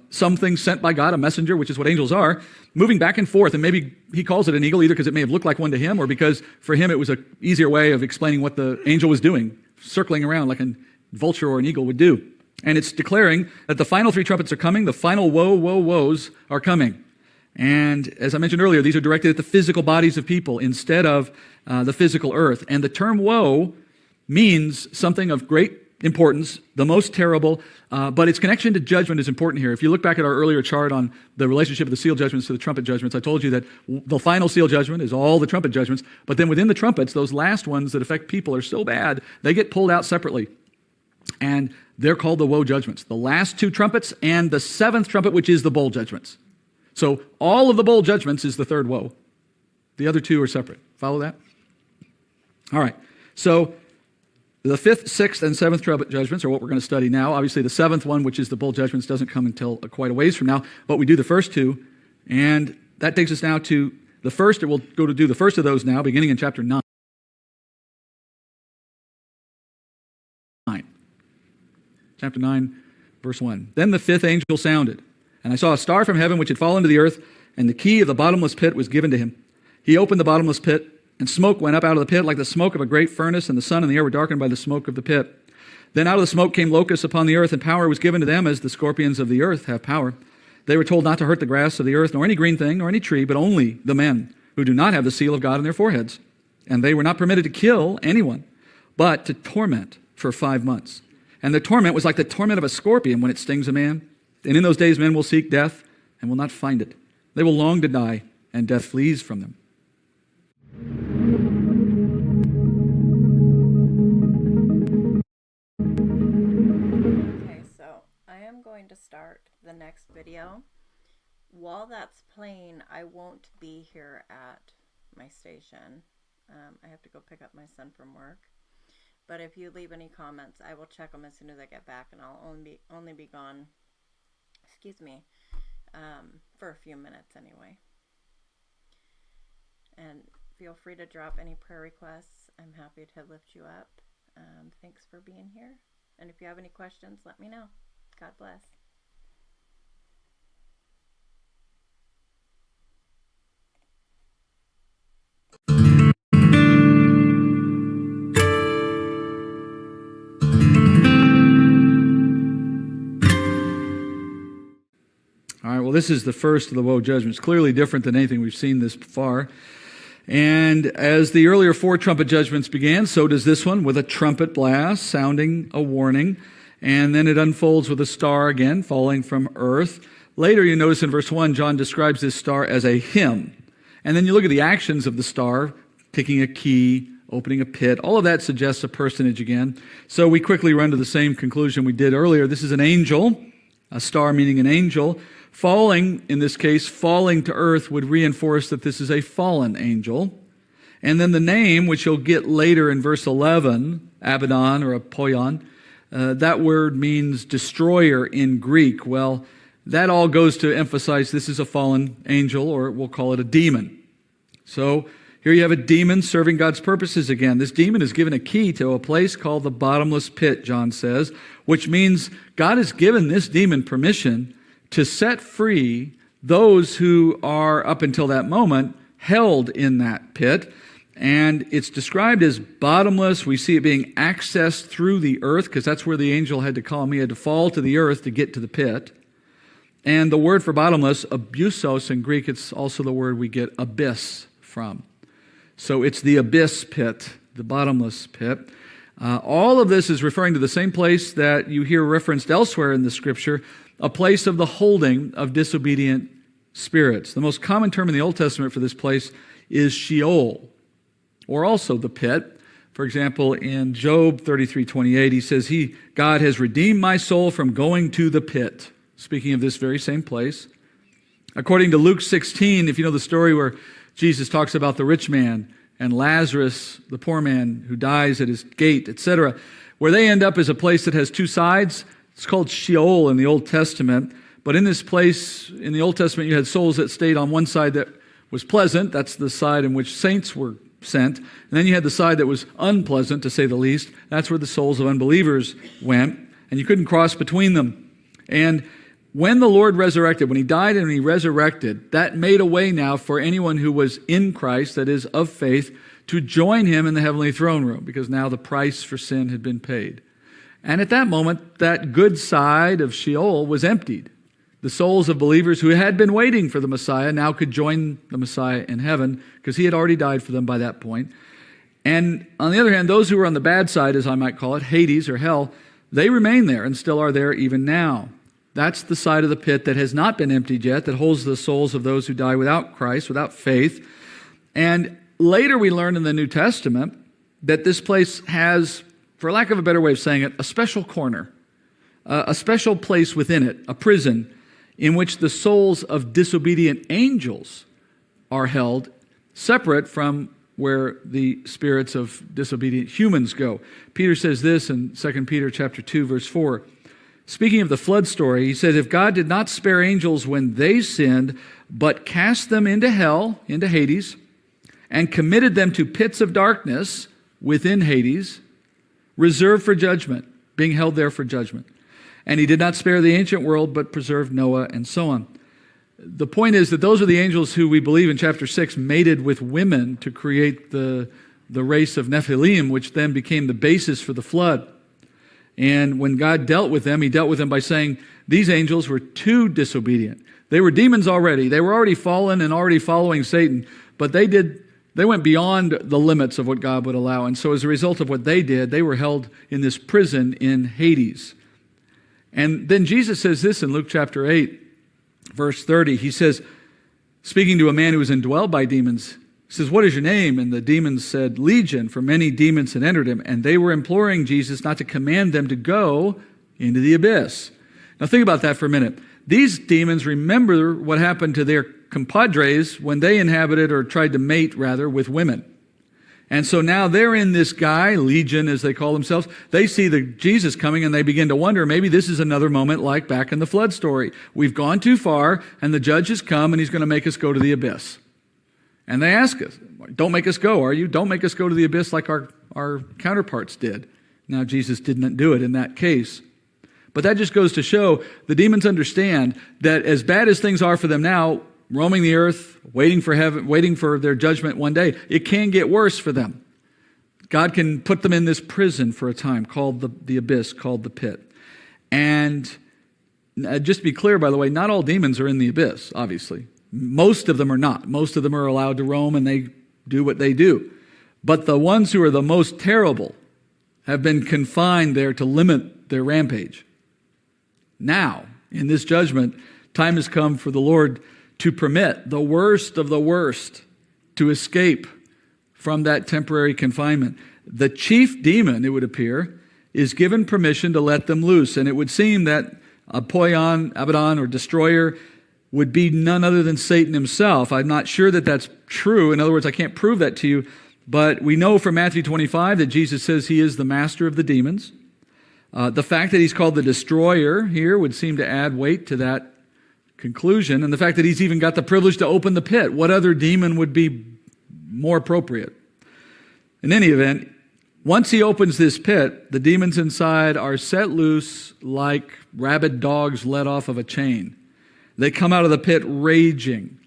Something sent by God, a messenger, which is what angels are, moving back and forth. And maybe he calls it an eagle either because it may have looked like one to him, or because for him it was an easier way of explaining what the angel was doing, circling around like a vulture or an eagle would do. And it's declaring that the final three trumpets are coming, the final woe, woe, woes are coming. And as I mentioned earlier, these are directed at the physical bodies of people instead of the physical earth. And the term woe means something of great importance, the most terrible, but its connection to judgment is important here. If you look back at our earlier chart on the relationship of the seal judgments to the trumpet judgments, I told you that the final seal judgment is all the trumpet judgments, but then within the trumpets, those last ones that affect people are so bad, they get pulled out separately. And they're called the woe judgments. The last two trumpets and the seventh trumpet, which is the bowl judgments. So all of the bowl judgments is the third woe. The other two are separate. Follow that? All right. So the fifth, sixth, and seventh trumpet judgments are what we're going to study now. Obviously, the seventh one, which is the bowl judgments, doesn't come until quite a ways from now. But we do the first two. And that takes us now to the first. We'll go to do the first of those now, beginning in chapter 9. Chapter 9, verse 1. Then the fifth angel sounded, and I saw a star from heaven which had fallen to the earth, and the key of the bottomless pit was given to him. He opened the bottomless pit, and smoke went up out of the pit like the smoke of a great furnace, and the sun and the air were darkened by the smoke of the pit. Then out of the smoke came locusts upon the earth, and power was given to them as the scorpions of the earth have power. They were told not to hurt the grass of the earth, nor any green thing, nor any tree, but only the men who do not have the seal of God on their foreheads. And they were not permitted to kill anyone, but to torment for 5 months. And the torment was like the torment of a scorpion when it stings a man. And in those days men will seek death and will not find it. They will long to die, and death flees from them. Okay, so I am going to start the next video. While that's playing, I won't be here at my station. I have to go pick up my son from work. But if you leave any comments, I will check them as soon as I get back, and I'll only be gone, for a few minutes anyway. And feel free to drop any prayer requests. I'm happy to lift you up. Thanks for being here. And if you have any questions, let me know. God bless. All right, well, this is the first of the woe judgments, clearly different than anything we've seen this far. And as the earlier 4 trumpet judgments began, so does this one with a trumpet blast sounding a warning. And then it unfolds with a star again falling from earth. Later, you notice in verse 1, John describes this star as a hymn. And then you look at the actions of the star, picking a key, opening a pit. All of that suggests a personage again. So we quickly run to the same conclusion we did earlier. This is an angel, a star meaning an angel. Falling, in this case, falling to earth would reinforce that this is a fallen angel. And then the name, which you'll get later in verse 11, Abaddon or Apollyon, that word means destroyer in Greek. Well, that all goes to emphasize this is a fallen angel, or we'll call it a demon. So here you have a demon serving God's purposes again. This demon is given a key to a place called the bottomless pit, John says, which means God has given this demon permission to set free those who are, up until that moment, held in that pit. And it's described as bottomless. We see it being accessed through the earth, because that's where the angel had to come. He had to fall to the earth to get to the pit. And the word for bottomless, abusos in Greek, it's also the word we get abyss from. So it's the abyss pit, the bottomless pit. All of this is referring to the same place that you hear referenced elsewhere in the Scripture, a place of the holding of disobedient spirits. The most common term in the Old Testament for this place is Sheol, or also the pit. For example, in Job 33:28, he says, God has redeemed my soul from going to the pit. Speaking of this very same place. According to Luke 16, if you know the story where Jesus talks about the rich man and Lazarus, the poor man who dies at his gate, etc., where they end up is a place that has 2 sides. It's called Sheol in the Old Testament. But in this place, in the Old Testament, you had souls that stayed on one side that was pleasant. That's the side in which saints were sent. And then you had the side that was unpleasant, to say the least. That's where the souls of unbelievers went. And you couldn't cross between them. And when the Lord resurrected, when he died and he resurrected, that made a way now for anyone who was in Christ, that is, of faith, to join him in the heavenly throne room, because now the price for sin had been paid. And at that moment, that good side of Sheol was emptied. The souls of believers who had been waiting for the Messiah now could join the Messiah in heaven because he had already died for them by that point. And on the other hand, those who were on the bad side, as I might call it, Hades or hell, they remain there and still are there even now. That's the side of the pit that has not been emptied yet, that holds the souls of those who die without Christ, without faith. And later we learn in the New Testament that this place has, for lack of a better way of saying it, a special corner, a special place within it, a prison, in which the souls of disobedient angels are held, separate from where the spirits of disobedient humans go. Peter says this in 2 Peter chapter 2, verse 4. Speaking of the flood story, he says, if God did not spare angels when they sinned, but cast them into hell, into Hades, and committed them to pits of darkness within Hades, reserved for judgment, being held there for judgment. And he did not spare the ancient world, but preserved Noah, and so on. The point is that those are the angels who we believe in chapter 6 mated with women to create the race of Nephilim, which then became the basis for the flood. And when God dealt with them, he dealt with them by saying these angels were too disobedient. They were demons already. They were already fallen and already following Satan, but they went beyond the limits of what God would allow. And so as a result of what they did, they were held in this prison in Hades. And then Jesus says this in Luke chapter 8, verse 30. He says, speaking to a man who was indwelled by demons, he says, what is your name? And the demons said, Legion, for many demons had entered him. And they were imploring Jesus not to command them to go into the abyss. Now think about that for a minute. These demons remember what happened to their compadres when they inhabited, or tried to mate rather, with women. And so now they're in this guy, Legion as they call themselves. They see Jesus coming and they begin to wonder, maybe this is another moment like back in the flood story. We've gone too far and the judge has come and he's going to make us go to the abyss. And they ask us, don't make us go, are you? Don't make us go to the abyss like our counterparts did. Now Jesus didn't do it in that case. But that just goes to show the demons understand that as bad as things are for them now, roaming the earth, waiting for heaven, waiting for their judgment one day, it can get worse for them. God can put them in this prison for a time called the abyss, called the pit. And just to be clear, by the way, not all demons are in the abyss, obviously. Most of them are not. Most of them are allowed to roam and they do what they do. But the ones who are the most terrible have been confined there to limit their rampage. Now, in this judgment, time has come for the Lord to permit the worst of the worst to escape from that temporary confinement. The chief demon, it would appear, is given permission to let them loose. And it would seem that Abaddon, or destroyer, would be none other than Satan himself. I'm not sure that that's true. In other words, I can't prove that to you. But we know from Matthew 25 that Jesus says he is the master of the demons. The fact that he's called the destroyer here would seem to add weight to that conclusion. And the fact that he's even got the privilege to open the pit. What other demon would be more appropriate? In any event, once he opens this pit, the demons inside are set loose like rabid dogs let off of a chain. They come out of the pit raging.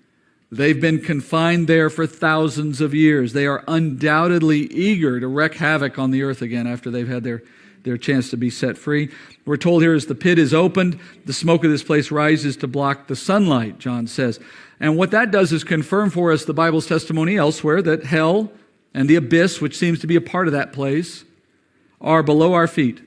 They've been confined there for thousands of years. They are undoubtedly eager to wreak havoc on the earth again after they've had their chance to be set free. We're told here as the pit is opened, the smoke of this place rises to block the sunlight, John says. And what that does is confirm for us the Bible's testimony elsewhere that hell and the abyss, which seems to be a part of that place, are below our feet.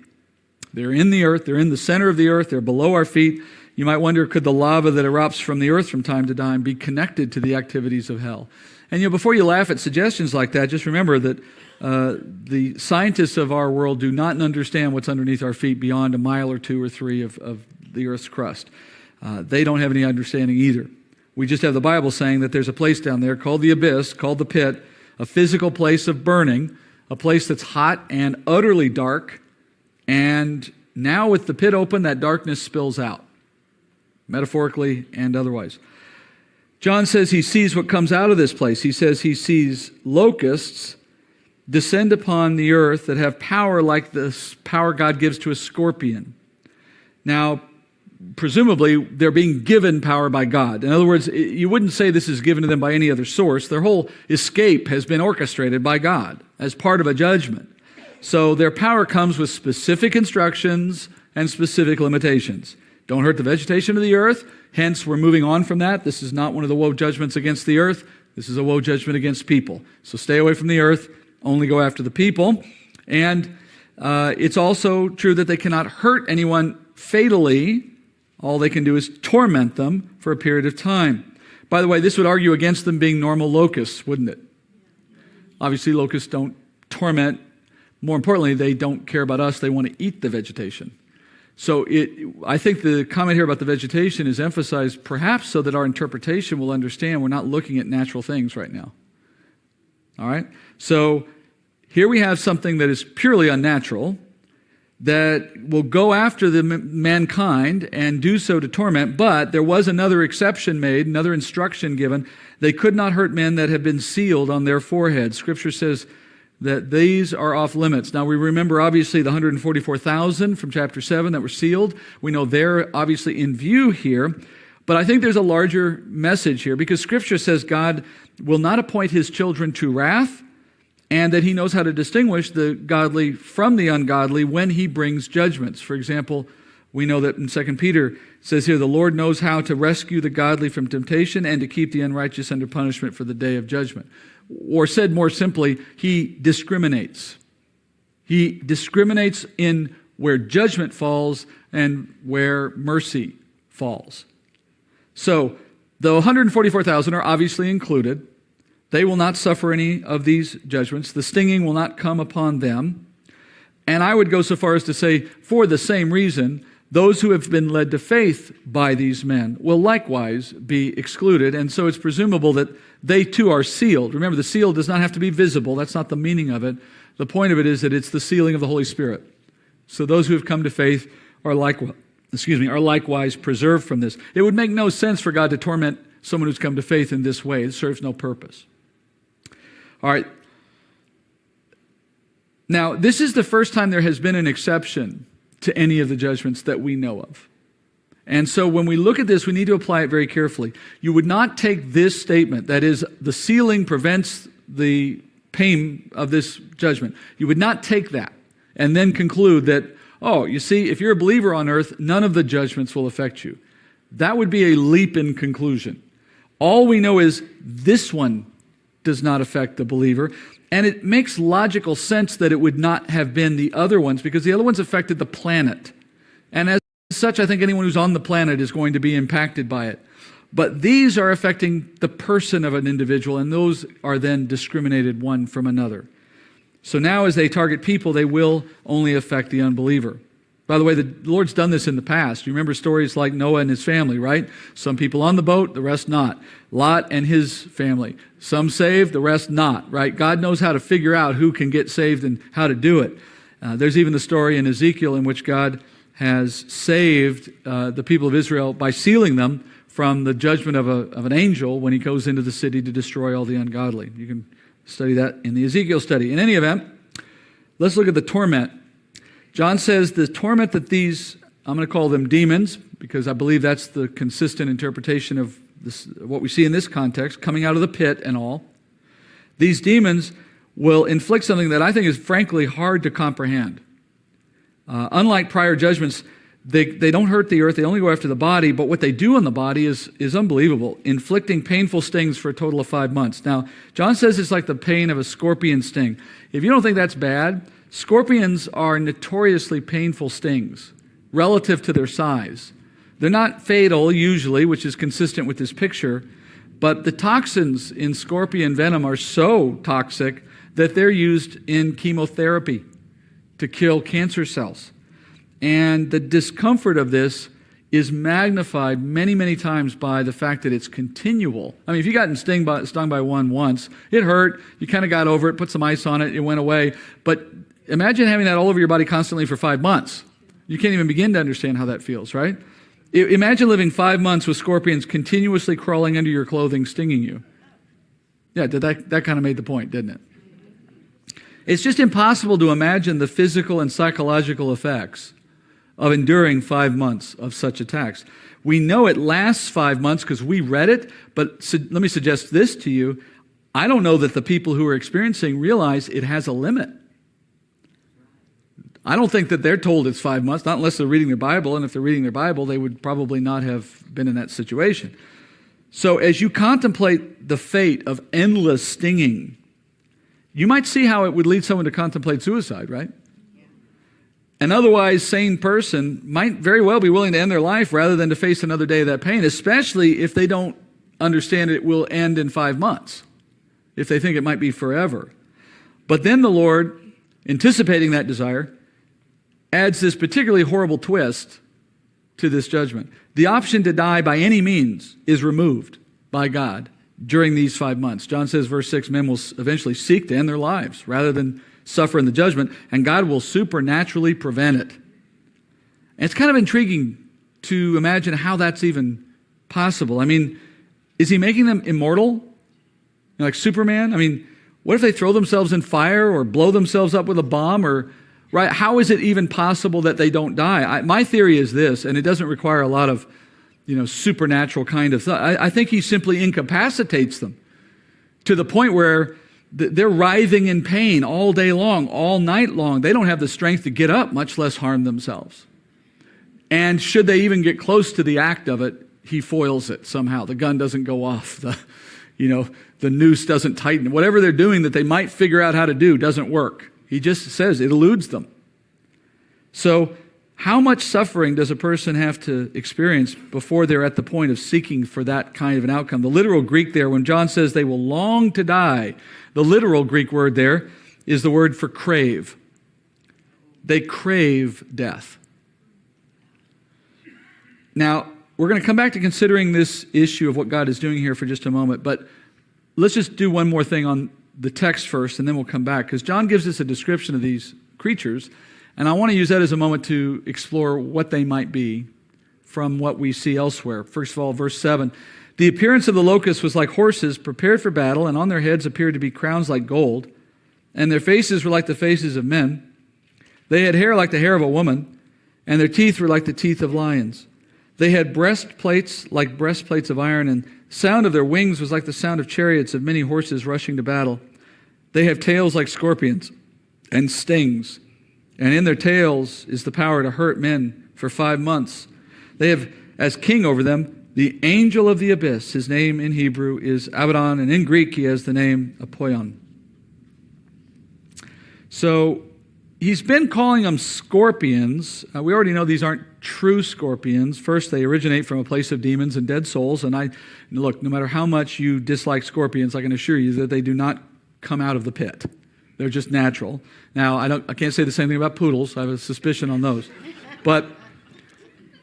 They're in the earth. They're in the center of the earth. They're below our feet. You might wonder, could the lava that erupts from the earth from time to time be connected to the activities of hell? And before you laugh at suggestions like that, just remember that the scientists of our world do not understand what's underneath our feet beyond a mile or two or three of the earth's crust. They don't have any understanding either. We just have the Bible saying that there's a place down there called the abyss, called the pit, a physical place of burning, a place that's hot and utterly dark. And now with the pit open, that darkness spills out, metaphorically and otherwise. John says he sees what comes out of this place. He says he sees locusts descend upon the earth that have power like the power God gives to a scorpion. Now, presumably, they're being given power by God. In other words, you wouldn't say this is given to them by any other source. Their whole escape has been orchestrated by God as part of a judgment. So their power comes with specific instructions and specific limitations. Don't hurt the vegetation of the earth. Hence, we're moving on from that. This is not one of the woe judgments against the earth. This is a woe judgment against people. So stay away from the earth. Only go after the people. And it's also true that they cannot hurt anyone fatally. All they can do is torment them for a period of time. By the way, this would argue against them being normal locusts, wouldn't it? Obviously, locusts don't torment. More importantly, they don't care about us. They want to eat the vegetation. So I think the comment here about the vegetation is emphasized perhaps so that our interpretation will understand we're not looking at natural things right now. All right? So here we have something that is purely unnatural that will go after the mankind and do so to torment, but there was another exception made, another instruction given. They could not hurt men that have been sealed on their foreheads. Scripture says that these are off limits. Now we remember obviously the 144,000 from chapter 7 that were sealed. We know they're obviously in view here, but I think there's a larger message here because Scripture says God will not appoint his children to wrath, and that he knows how to distinguish the godly from the ungodly when he brings judgments. For example, we know that in 2 Peter it says here, the Lord knows how to rescue the godly from temptation and to keep the unrighteous under punishment for the day of judgment. Or said more simply, he discriminates. He discriminates in where judgment falls and where mercy falls. So the 144,000 are obviously included. They will not suffer any of these judgments. The stinging will not come upon them. And I would go so far as to say, for the same reason, those who have been led to faith by these men will likewise be excluded. And so it's presumable that they too are sealed. Remember, the seal does not have to be visible. That's not the meaning of it. The point of it is that it's the sealing of the Holy Spirit. So those who have come to faith are likewise preserved from this. It would make no sense for God to torment someone who's come to faith in this way. It serves no purpose. All right. Now, this is the first time there has been an exception to any of the judgments that we know of. And so when we look at this, we need to apply it very carefully. You would not take this statement, that is, the sealing prevents the pain of this judgment. You would not take that and then conclude that, oh, you see, if you're a believer on earth, none of the judgments will affect you. That would be a leap in conclusion. All we know is this one does not affect the believer. And it makes logical sense that it would not have been the other ones because the other ones affected the planet. And as such, I think anyone who's on the planet is going to be impacted by it. But these are affecting the person of an individual, and those are then discriminated one from another. So now as they target people, they will only affect the unbeliever. By the way, the Lord's done this in the past. You remember stories like Noah and his family, right? Some people on the boat, the rest not. Lot and his family. Some saved, the rest not, right? God knows how to figure out who can get saved and how to do it. There's even the story in Ezekiel in which God has saved the people of Israel by sealing them from the judgment of an angel when he goes into the city to destroy all the ungodly. You can study that in the Ezekiel study. In any event, let's look at the torment. John says the torment that these, I'm going to call them demons, because I believe that's the consistent interpretation of this, what we see in this context, coming out of the pit and all. These demons will inflict something that I think is frankly hard to comprehend. Unlike prior judgments, they don't hurt the earth, they only go after the body, but what they do on the body is unbelievable, inflicting painful stings for a total of 5 months. Now, John says it's like the pain of a scorpion sting. If you don't think that's bad, scorpions are notoriously painful stings relative to their size. They're not fatal usually, which is consistent with this picture, but the toxins in scorpion venom are so toxic that they're used in chemotherapy to kill cancer cells. And the discomfort of this is magnified many, many times by the fact that it's continual. I mean, if you got stung by one once, it hurt, you kind of got over it, put some ice on it, it went away. But imagine having that all over your body constantly for 5 months. You can't even begin to understand how that feels, right? Imagine living 5 months with scorpions continuously crawling under your clothing, stinging you. Yeah, that kind of made the point, didn't it? It's just impossible to imagine the physical and psychological effects of enduring 5 months of such attacks. We know it lasts 5 months because we read it, but let me suggest this to you. I don't know that the people who are experiencing realize it has a limit. I don't think that they're told it's 5 months, not unless they're reading their Bible, and if they're reading their Bible, they would probably not have been in that situation. So as you contemplate the fate of endless stinging, you might see how it would lead someone to contemplate suicide, right? An otherwise sane person might very well be willing to end their life rather than to face another day of that pain, especially if they don't understand it will end in 5 months, if they think it might be forever. But then the Lord, anticipating that desire, adds this particularly horrible twist to this judgment. The option to die by any means is removed by God during these 5 months. John says, verse 6, men will eventually seek to end their lives rather than suffer in the judgment, and God will supernaturally prevent it. And it's kind of intriguing to imagine how that's even possible. I mean, is he making them immortal? You know, like Superman? I mean, what if they throw themselves in fire or blow themselves up with a bomb? Or right? How is it even possible that they don't die? My theory is this, and it doesn't require a lot of, supernatural kind of thought. I think he simply incapacitates them to the point where they're writhing in pain all day long, all night long. They don't have the strength to get up, much less harm themselves. And should they even get close to the act of it, he foils it somehow. The gun doesn't go off. The noose doesn't tighten. Whatever they're doing that they might figure out how to do doesn't work. He just says it eludes them. So how much suffering does a person have to experience before they're at the point of seeking for that kind of an outcome? The literal Greek there, when John says they will long to die, the literal Greek word there is the word for crave. They crave death. Now, we're going to come back to considering this issue of what God is doing here for just a moment, but let's just do one more thing on the text first, and then we'll come back, because John gives us a description of these creatures, and I want to use that as a moment to explore what they might be from what we see elsewhere. First of all, verse 7, the appearance of the locusts was like horses prepared for battle, and on their heads appeared to be crowns like gold, and their faces were like the faces of men. They had hair like the hair of a woman, and their teeth were like the teeth of lions. They had breastplates like breastplates of iron, and the sound of their wings was like the sound of chariots of many horses rushing to battle. They have tails like scorpions and stings, and in their tails is the power to hurt men for 5 months. They have as king over them the angel of the abyss. His name in Hebrew is Abaddon, and in Greek he has the name Apollyon. So he's been calling them scorpions. We already know these aren't true scorpions. First, they originate from a place of demons and dead souls. And look, no matter how much you dislike scorpions, I can assure you that they do not come out of the pit. They're just natural. Now, I can't say the same thing about poodles. I have a suspicion on those. But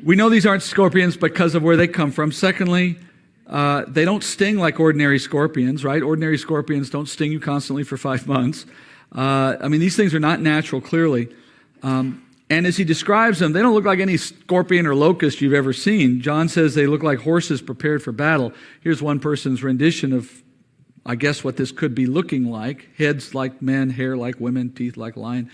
we know these aren't scorpions because of where they come from. Secondly, they don't sting like ordinary scorpions, right? Ordinary scorpions don't sting you constantly for 5 months. These things are not natural, clearly. And as he describes them, they don't look like any scorpion or locust you've ever seen. John says they look like horses prepared for battle. Here's one person's rendition of, I guess, what this could be looking like. Heads like men, hair like women, teeth like lion.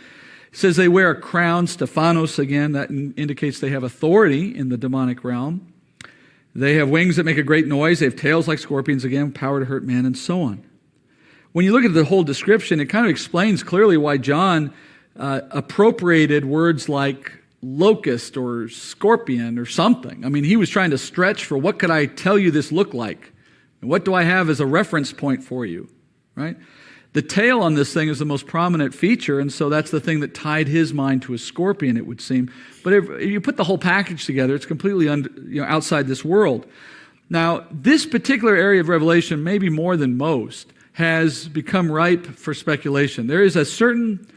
It says they wear a crown, Stephanos again. That indicates they have authority in the demonic realm. They have wings that make a great noise. They have tails like scorpions again, power to hurt men, and so on. When you look at the whole description, it kind of explains clearly why John appropriated words like locust or scorpion or something. I mean, he was trying to stretch for what could I tell you this look like? And what do I have as a reference point for you, right? The tail on this thing is the most prominent feature, and so that's the thing that tied his mind to a scorpion, it would seem. But if you put the whole package together, it's completely outside this world. Now, this particular area of Revelation, maybe more than most, has become ripe for speculation. There is a certain,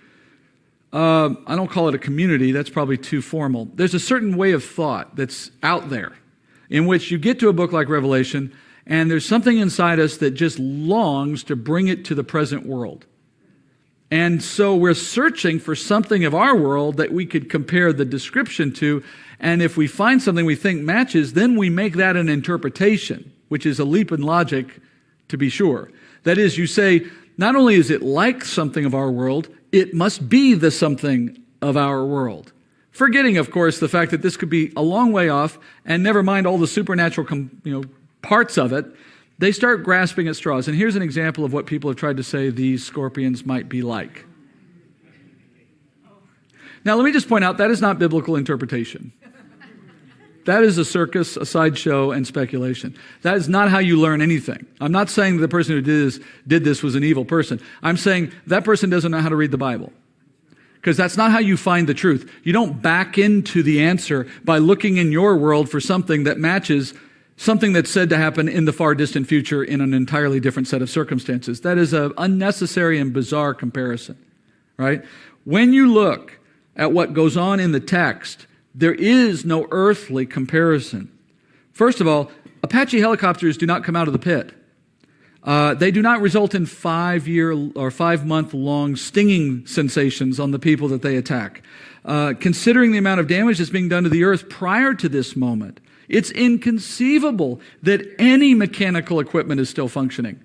I don't call it a community, that's probably too formal. There's a certain way of thought that's out there in which you get to a book like Revelation and there's something inside us that just longs to bring it to the present world. And so we're searching for something of our world that we could compare the description to, and if we find something we think matches, then we make that an interpretation, which is a leap in logic, to be sure. That is, you say, not only is it like something of our world, it must be the something of our world. Forgetting, of course, the fact that this could be a long way off, and never mind all the supernatural parts of it, they start grasping at straws. And here's an example of what people have tried to say these scorpions might be like. Now, let me just point out, that is not biblical interpretation. That is a circus, a sideshow, and speculation. That is not how you learn anything. I'm not saying that the person who did this was an evil person. I'm saying that person doesn't know how to read the Bible. Because that's not how you find the truth. You don't back into the answer by looking in your world for something that matches something that's said to happen in the far distant future in an entirely different set of circumstances. That is an unnecessary and bizarre comparison, right? When you look at what goes on in the text, there is no earthly comparison. First of all, Apache helicopters do not come out of the pit. They do not result in 5-year or 5-month-long stinging sensations on the people that they attack. Considering the amount of damage that's being done to the earth prior to this moment, it's inconceivable that any mechanical equipment is still functioning.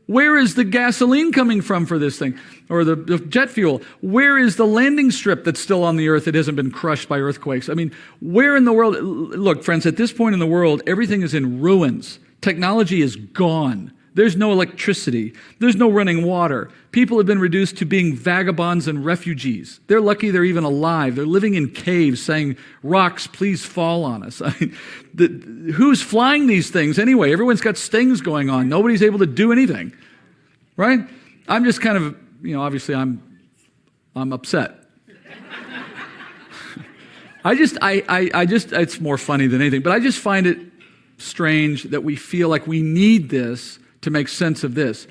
Where is the gasoline coming from for this thing? Or the jet fuel? Where is the landing strip that's still on the earth that hasn't been crushed by earthquakes? I mean, where in the world? Look, friends, at this point in the world, everything is in ruins. Technology is gone. There's no electricity. There's no running water. People have been reduced to being vagabonds and refugees. They're lucky they're even alive. They're living in caves saying, "Rocks, please fall on us." I mean, who's flying these things anyway? Everyone's got stings going on. Nobody's able to do anything, right? I'm just kind of, obviously I'm upset. I just, it's more funny than anything, but I just find it strange that we feel like we need this to make sense of this.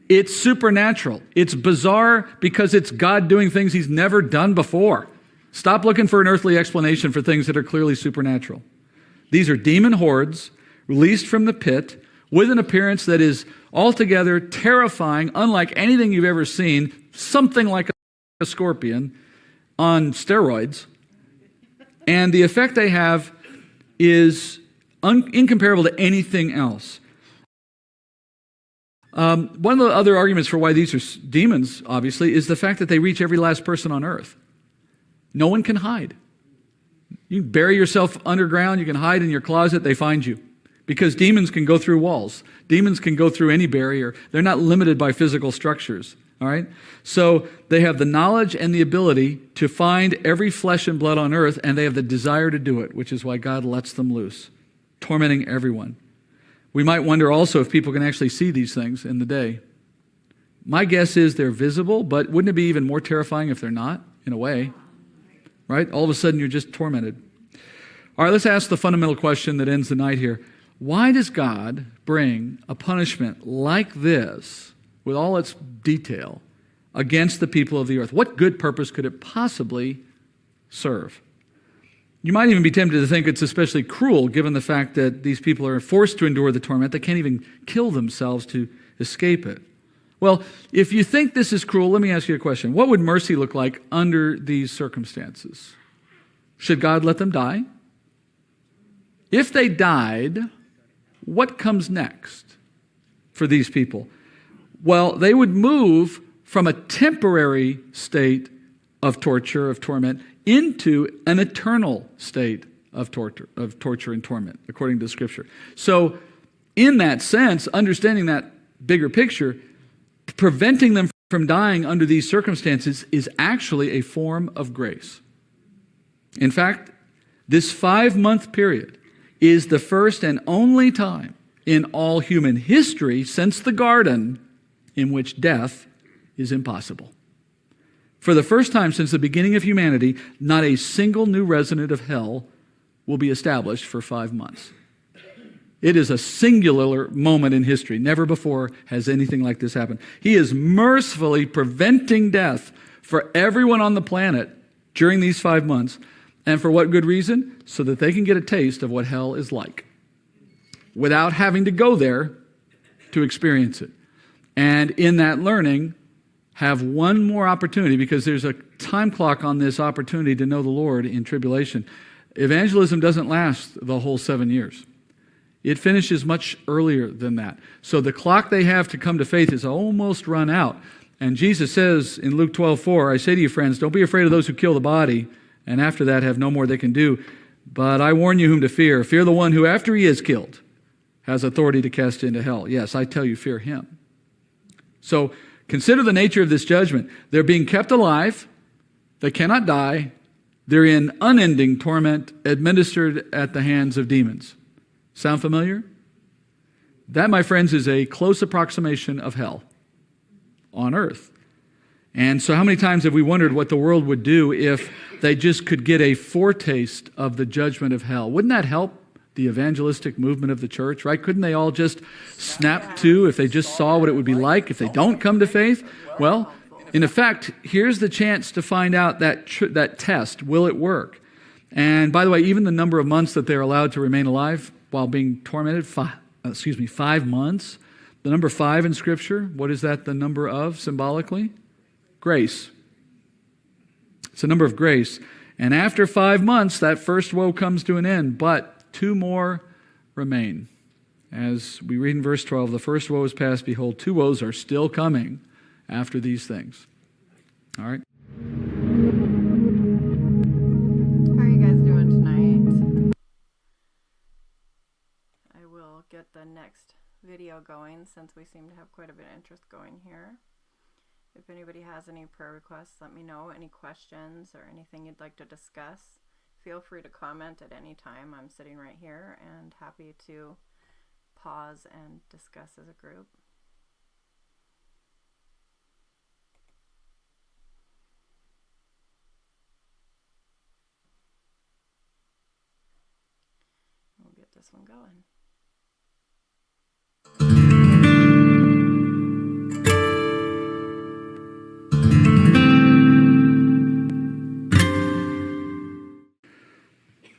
It's supernatural. It's bizarre because it's God doing things he's never done before. Stop looking for an earthly explanation for things that are clearly supernatural. These are demon hordes released from the pit with an appearance that is altogether terrifying, unlike anything you've ever seen, something like a scorpion on steroids. And the effect they have is incomparable to anything else. One of the other arguments for why these are demons, obviously, is the fact that they reach every last person on earth. No one can hide. You can bury yourself underground, you can hide in your closet, they find you. Because demons can go through walls. Demons can go through any barrier. They're not limited by physical structures. All right? So they have the knowledge and the ability to find every flesh and blood on earth, and they have the desire to do it, which is why God lets them loose, tormenting everyone. We might wonder also if people can actually see these things in the day. My guess is they're visible, but wouldn't it be even more terrifying if they're not, in a way? Right? All of a sudden, you're just tormented. All right, let's ask the fundamental question that ends the night here. Why does God bring a punishment like this, with all its detail, against the people of the earth? What good purpose could it possibly serve? You might even be tempted to think it's especially cruel, given the fact that these people are forced to endure the torment. They can't even kill themselves to escape it. Well, if you think this is cruel, let me ask you a question. What would mercy look like under these circumstances? Should God let them die? If they died, what comes next for these people? Well, they would move from a temporary state of torture, of torment, into an eternal state of torture and torment, according to Scripture. So, in that sense, understanding that bigger picture, preventing them from dying under these circumstances is actually a form of grace. In fact, this 5-month period is the first and only time in all human history since the garden in which death is impossible. For the first time since the beginning of humanity, not a single new resident of hell will be established for 5 months. It is a singular moment in history. Never before has anything like this happened. He is mercifully preventing death for everyone on the planet during these 5 months. And for what good reason? So that they can get a taste of what hell is like without having to go there to experience it. And in that learning, have one more opportunity, because there's a time clock on this opportunity to know the Lord in tribulation. Evangelism doesn't last the whole 7 years. It finishes much earlier than that. So the clock they have to come to faith is almost run out. And Jesus says in Luke 12:4, I say to you, friends, don't be afraid of those who kill the body, and after that have no more they can do. But I warn you whom to fear. Fear the one who, after he is killed, has authority to cast into hell. Yes, I tell you, fear him. So consider the nature of this judgment. They're being kept alive. They cannot die. They're in unending torment administered at the hands of demons. Sound familiar? That, my friends, is a close approximation of hell on earth. And so how many times have we wondered what the world would do if they just could get a foretaste of the judgment of hell? Wouldn't that help the evangelistic movement of the church, right? Couldn't they all just snap to if they just saw what it would be like if they don't come to faith? Well, in effect, here's the chance to find out that test. Will it work? And by the way, even the number of months that they're allowed to remain alive while being tormented, 5 months. The number 5 in Scripture, what is that the number of symbolically? Grace. It's a number of grace. And after 5 months, that first woe comes to an end, but 2 more remain. As we read in verse 12, the first woe is past. Behold, 2 woes are still coming after these things. All right. How are you guys doing tonight? I will get the next video going since we seem to have quite a bit of interest going here. If anybody has any prayer requests, let me know. Any questions or anything you'd like to discuss, feel free to comment at any time. I'm sitting right here and happy to pause and discuss as a group. We'll get this one going.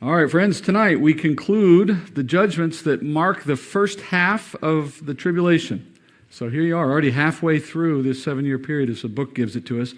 All right, friends, tonight we conclude the judgments that mark the first half of the tribulation. So here you are, already halfway through this 7-year period as the book gives it to us.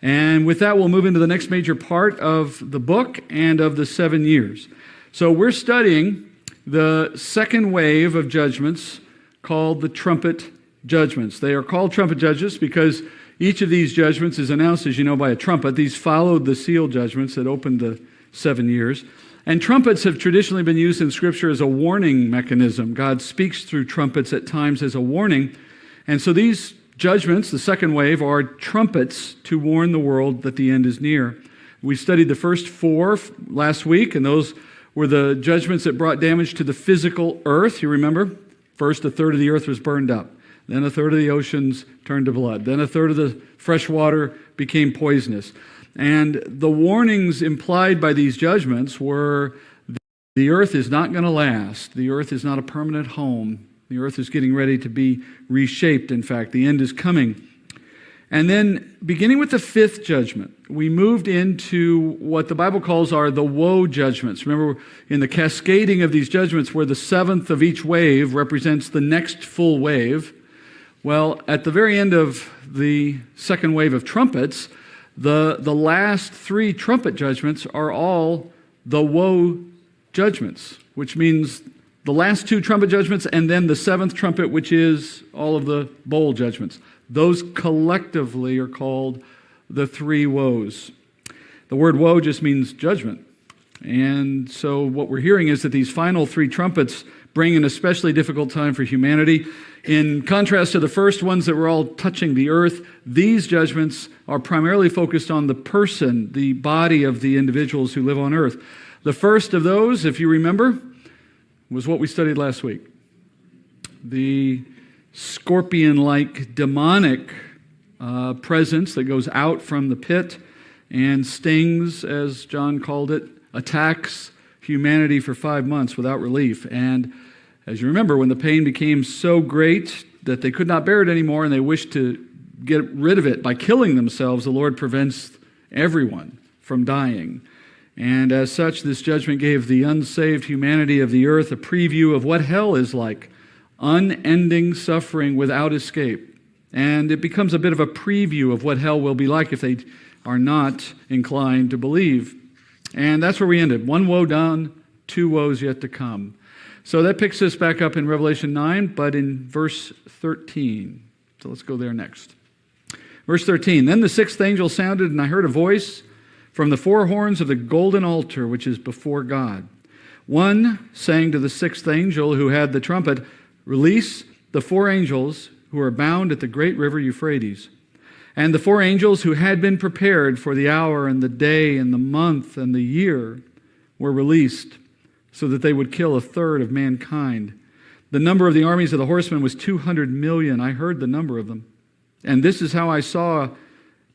And with that, we'll move into the next major part of the book and of the 7 years. So we're studying the second wave of judgments called the trumpet judgments. They are called trumpet judgments because each of these judgments is announced, as you know, by a trumpet. These followed the seal judgments that opened the 7 years. And trumpets have traditionally been used in Scripture as a warning mechanism. God speaks through trumpets at times as a warning. And so these judgments, the second wave, are trumpets to warn the world that the end is near. We studied the first 4 last week, and those were the judgments that brought damage to the physical earth. You remember? First, a third of the earth was burned up. Then a third of the oceans turned to blood. Then a third of the fresh water became poisonous. And the warnings implied by these judgments were the earth is not going to last. The earth is not a permanent home. The earth is getting ready to be reshaped. In fact, the end is coming. And then, beginning with the 5th judgment, we moved into what the Bible calls the woe judgments. Remember, in the cascading of these judgments, where the 7th of each wave represents the next full wave, well, at the very end of the second wave of trumpets, the last 3 trumpet judgments are all the woe judgments, which means the last 2 trumpet judgments and then the 7th trumpet, which is all of the bowl judgments. Those collectively are called the 3 woes. The word woe just means judgment. And so what we're hearing is that these final 3 trumpets bring an especially difficult time for humanity. In contrast to the first ones that were all touching the earth, these judgments are primarily focused on the person, the body of the individuals who live on earth. The first of those, if you remember, was what we studied last week. The scorpion-like demonic presence that goes out from the pit and stings, as John called it, attacks humanity for 5 months without relief. And as you remember, when the pain became so great that they could not bear it anymore and they wished to get rid of it by killing themselves, the Lord prevents everyone from dying. And as such, this judgment gave the unsaved humanity of the earth a preview of what hell is like, unending suffering without escape. And it becomes a bit of a preview of what hell will be like if they are not inclined to believe. And that's where we ended. 1 woe done, 2 woes yet to come. So that picks us back up in Revelation 9, but in verse 13. So let's go there next. Verse 13, Then the 6th angel sounded, and I heard a voice from the 4 horns of the golden altar, which is before God. One saying to the 6th angel who had the trumpet, Release the 4 angels who are bound at the great river Euphrates. And the four angels who had been prepared for the hour and the day and the month and the year were released so that they would kill a third of mankind. The number of the armies of the horsemen was 200 million. I heard the number of them. And this is how I saw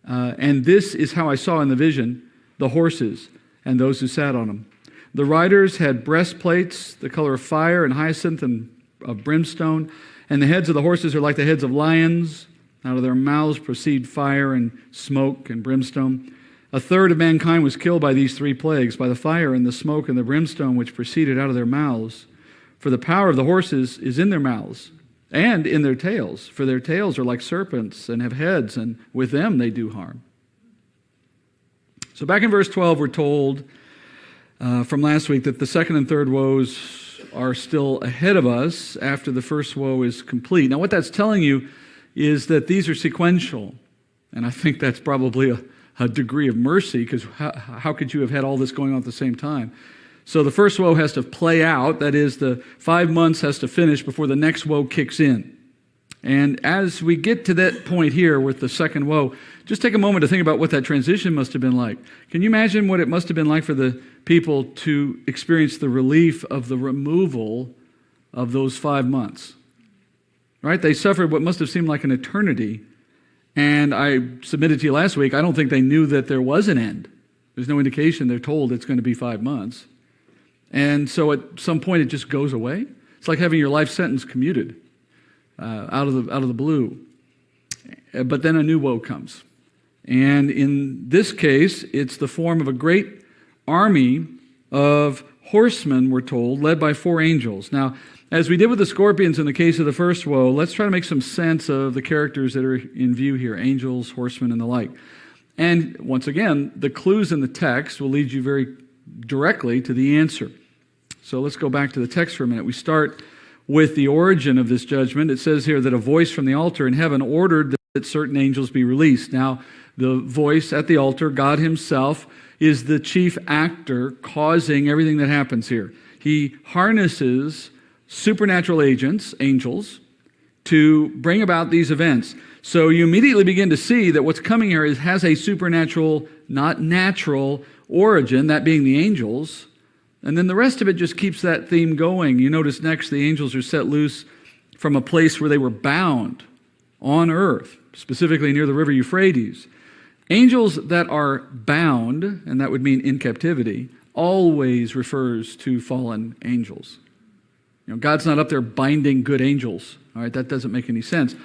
in the vision the horses and those who sat on them. The riders had breastplates, the color of fire and hyacinth and of brimstone, and the heads of the horses are like the heads of lions. Out of their mouths proceed fire and smoke and brimstone. A third of mankind was killed by these three plagues, by the fire and the smoke and the brimstone which proceeded out of their mouths. For the power of the horses is in their mouths and in their tails, for their tails are like serpents and have heads, and with them they do harm. So back in verse 12, we're told from last week that the second and third woes are still ahead of us after the first woe is complete. Now what that's telling you is that these are sequential. And I think that's probably a degree of mercy, because how could you have had all this going on at the same time? So the first woe has to play out. That is, the 5 months has to finish before the next woe kicks in. And as we get to that point here with the second woe, just take a moment to think about what that transition must have been like. Can you imagine what it must have been like for the people to experience the relief of the removal of those 5 months? Right? They suffered what must have seemed like an eternity. And I submitted to you last week, I don't think they knew that there was an end. There's no indication they're told it's going to be 5 months. And so at some point it just goes away. It's like having your life sentence commuted out of the blue. But then a new woe comes. And in this case, it's the form of a great army of horsemen, we're told, led by four angels. Now, as we did with the scorpions in the case of the first woe, let's try to make some sense of the characters that are in view here, angels, horsemen, and the like. And once again, the clues in the text will lead you very directly to the answer. So let's go back to the text for a minute. We start with the origin of this judgment. It says here that a voice from the altar in heaven ordered that certain angels be released. Now, the voice at the altar, God himself, is the chief actor causing everything that happens here. He harnesses supernatural agents, angels, to bring about these events. So you immediately begin to see that what's coming here has a supernatural, not natural origin, that being the angels. And then the rest of it just keeps that theme going. You notice next the angels are set loose from a place where they were bound on earth, specifically near the river Euphrates. Angels that are bound, and that would mean in captivity, always refers to fallen angels. God's not up there binding good angels. All right, that doesn't make any sense.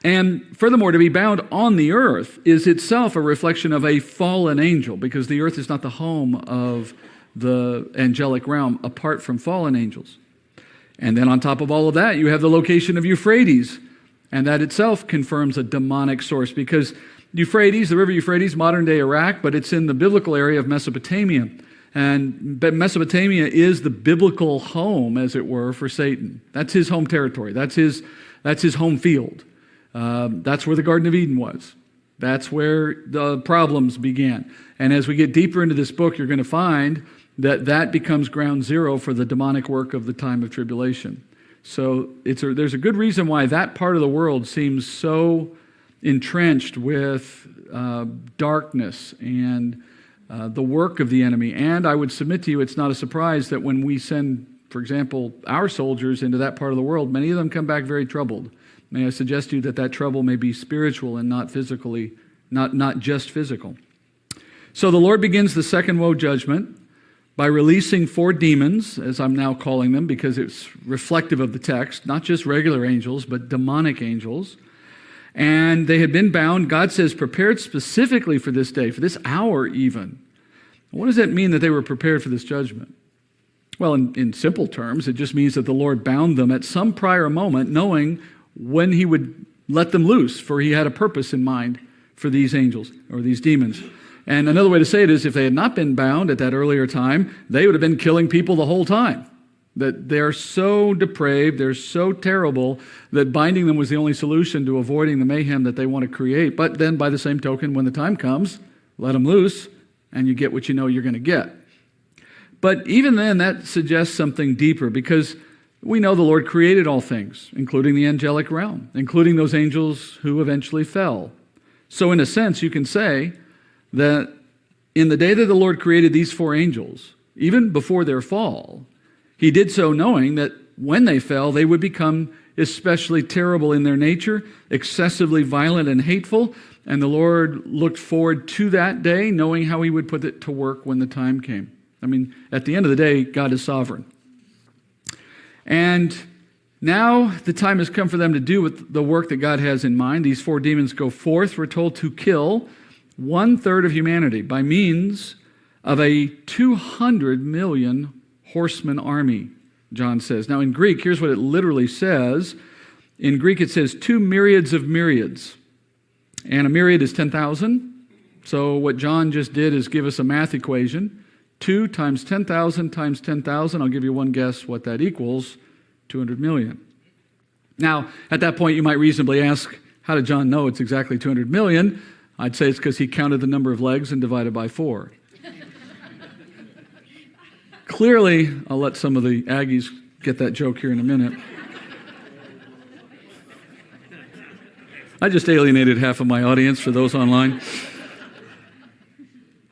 And furthermore, to be bound on the earth is itself a reflection of a fallen angel, because the earth is not the home of the angelic realm apart from fallen angels. And then on top of all of that, you have the location of Euphrates, and that itself confirms a demonic source, because Euphrates, the river Euphrates, modern-day Iraq, but it's in the biblical area of Mesopotamia. But Mesopotamia is the biblical home, as it were, for Satan. That's his home territory. That's his home field. That's where the Garden of Eden was. That's where the problems began. And as we get deeper into this book, you're going to find that that becomes ground zero for the demonic work of the time of tribulation. So there's a good reason why that part of the world seems so entrenched with darkness and the work of the enemy. And I would submit to you, it's not a surprise that when we send, for example, our soldiers into that part of the world, many of them come back very troubled. May I suggest to you that trouble may be spiritual and not physically, not just physical. So the Lord begins the second woe judgment by releasing four demons, as I'm now calling them, because it's reflective of the text, not just regular angels, but demonic angels. And they had been bound, God says, prepared specifically for this day, for this hour even. What does that mean that they were prepared for this judgment? Well, in simple terms, it just means that the Lord bound them at some prior moment, knowing when he would let them loose, for he had a purpose in mind for these angels, or these demons. And another way to say it is, if they had not been bound at that earlier time, they would have been killing people the whole time. That they're so depraved, they're so terrible, that binding them was the only solution to avoiding the mayhem that they want to create. But then, by the same token, when the time comes, let them loose, and you get what you know you're going to get. But even then, that suggests something deeper, because we know the Lord created all things, including the angelic realm, including those angels who eventually fell. So in a sense, you can say that in the day that the Lord created these four angels, even before their fall, he did so knowing that when they fell, they would become especially terrible in their nature, excessively violent and hateful, and the Lord looked forward to that day, knowing how he would put it to work when the time came. I mean, at the end of the day, God is sovereign. And now the time has come for them to do with the work that God has in mind. These four demons go forth, we're told, to kill 1/3 of humanity by means of a 200 million horseman army, John says. Now in Greek, here's what it literally says. In Greek, it says 2 myriads of myriads. And a myriad is 10,000. So what John just did is give us a math equation. 2 times 10,000 times 10,000. I'll give you one guess what that equals. 200 million. Now, at that point, you might reasonably ask, how did John know it's exactly 200 million? I'd say it's because he counted the number of legs and divided by 4. Clearly, I'll let some of the Aggies get that joke here in a minute. I just alienated half of my audience for those online.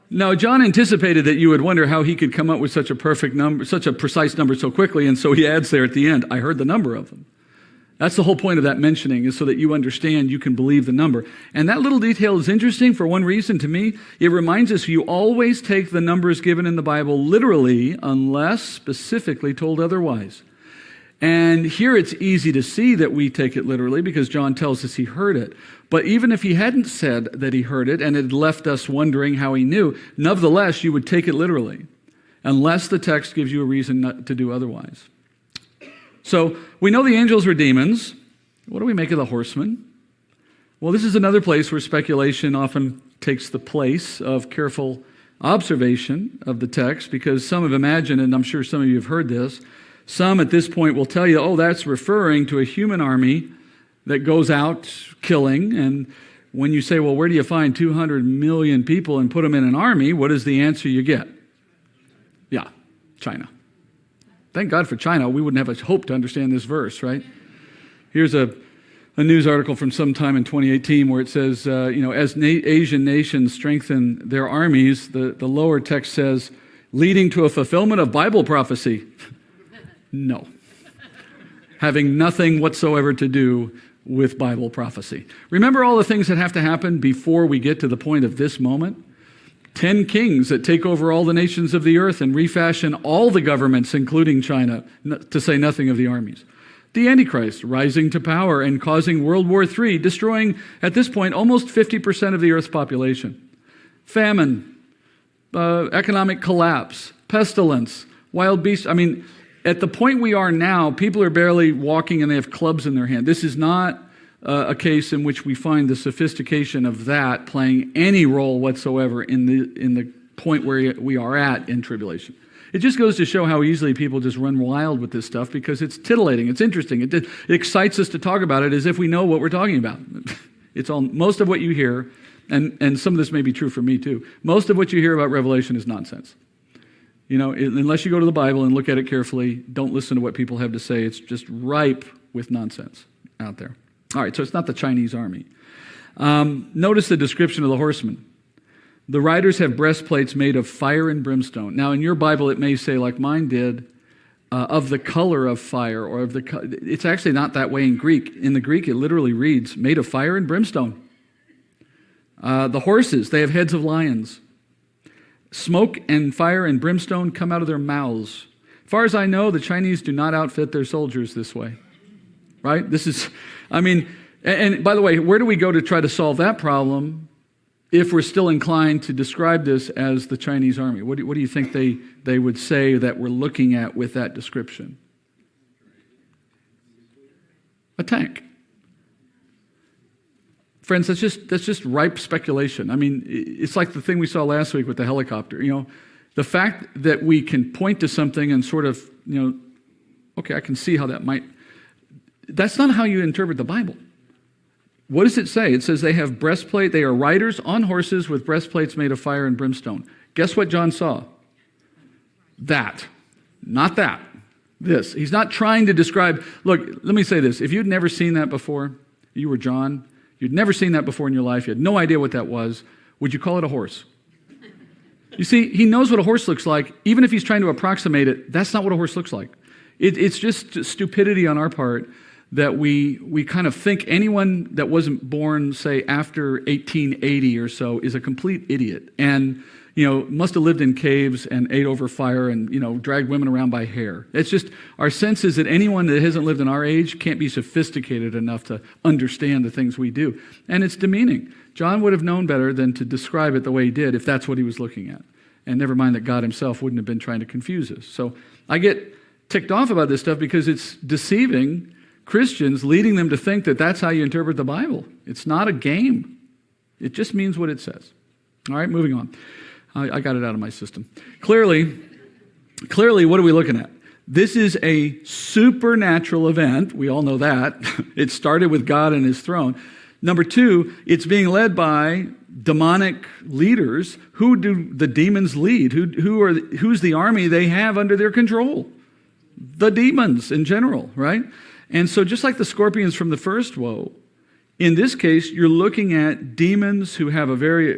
Now, John anticipated that you would wonder how he could come up with such a perfect number, such a precise number so quickly, and so he adds there at the end, I heard the number of them. That's the whole point of that mentioning, is so that you understand, you can believe the number. And that little detail is interesting for one reason to me. It reminds us you always take the numbers given in the Bible literally unless specifically told otherwise. And here it's easy to see that we take it literally because John tells us he heard it. But even if he hadn't said that he heard it and it left us wondering how he knew, nevertheless, you would take it literally unless the text gives you a reason not to do otherwise. So we know the angels were demons. What do we make of the horsemen? Well, this is another place where speculation often takes the place of careful observation of the text because some have imagined, and I'm sure some of you have heard this, some at this point will tell you, oh, that's referring to a human army that goes out killing. And when you say, well, where do you find 200 million people and put them in an army? What is the answer you get? Yeah, China. Thank God for China. We wouldn't have a hope to understand this verse, right? Here's a news article from sometime in 2018 where it says, as Asian nations strengthen their armies, the lower text says, leading to a fulfillment of Bible prophecy. No. Having nothing whatsoever to do with Bible prophecy. Remember all the things that have to happen before we get to the point of this moment? 10 kings that take over all the nations of the earth and refashion all the governments, including China, to say nothing of the armies. The Antichrist rising to power and causing World War III, destroying, at this point, almost 50% of the earth's population. Famine, economic collapse, pestilence, wild beasts. I mean, at the point we are now, people are barely walking and they have clubs in their hand. This is not a case in which we find the sophistication of that playing any role whatsoever in the point where we are at in tribulation. It just goes to show how easily people just run wild with this stuff because it's titillating, it's interesting, it excites us to talk about it as if we know what we're talking about. It's all most of what you hear, and some of this may be true for me too. Most of what you hear about Revelation is nonsense. Unless you go to the Bible and look at it carefully, don't listen to what people have to say. It's just ripe with nonsense out there. All right, so it's not the Chinese army. Notice the description of the horsemen. The riders have breastplates made of fire and brimstone. Now, in your Bible, it may say, like mine did, of the color of fire, or it's actually not that way in Greek. In the Greek, it literally reads, made of fire and brimstone. The horses, they have heads of lions. Smoke and fire and brimstone come out of their mouths. As far as I know, the Chinese do not outfit their soldiers this way. Right? And by the way, where do we go to try to solve that problem if we're still inclined to describe this as the Chinese army? What do you think they would say that we're looking at with that description? A tank. Friends, that's just ripe speculation. I mean, it's like the thing we saw last week with the helicopter. The fact that we can point to something and sort of, okay, I can see how that might. That's not how you interpret the Bible. What does it say? It says they have breastplate. They are riders on horses with breastplates made of fire and brimstone. Guess what John saw? That. Not that. This. He's not trying to describe. Look, let me say this. If you'd never seen that before, you were John, You'd never seen that before in your life. You had no idea what that was. Would you call it a horse? You see, he knows what a horse looks like. Even if he's trying to approximate it, that's not what a horse looks like. It's just stupidity on our part that we kind of think anyone that wasn't born, say, after 1880 or so is a complete idiot and, must have lived in caves and ate over fire and, dragged women around by hair. It's just our sense is that anyone that hasn't lived in our age can't be sophisticated enough to understand the things we do. And it's demeaning. John would have known better than to describe it the way he did if that's what he was looking at. And never mind that God himself wouldn't have been trying to confuse us. So I get ticked off about this stuff because it's deceiving Christians, leading them to think that that's how you interpret the Bible. It's not a game. It just means what it says. All right, moving on. I got it out of my system. Clearly, what are we looking at? This is a supernatural event. We all know that. It started with God and his throne. Number two, it's being led by demonic leaders. Who do the demons lead? Who's the army they have under their control? The demons in general, right? And so just like the scorpions from the first woe, in this case, you're looking at demons who have a very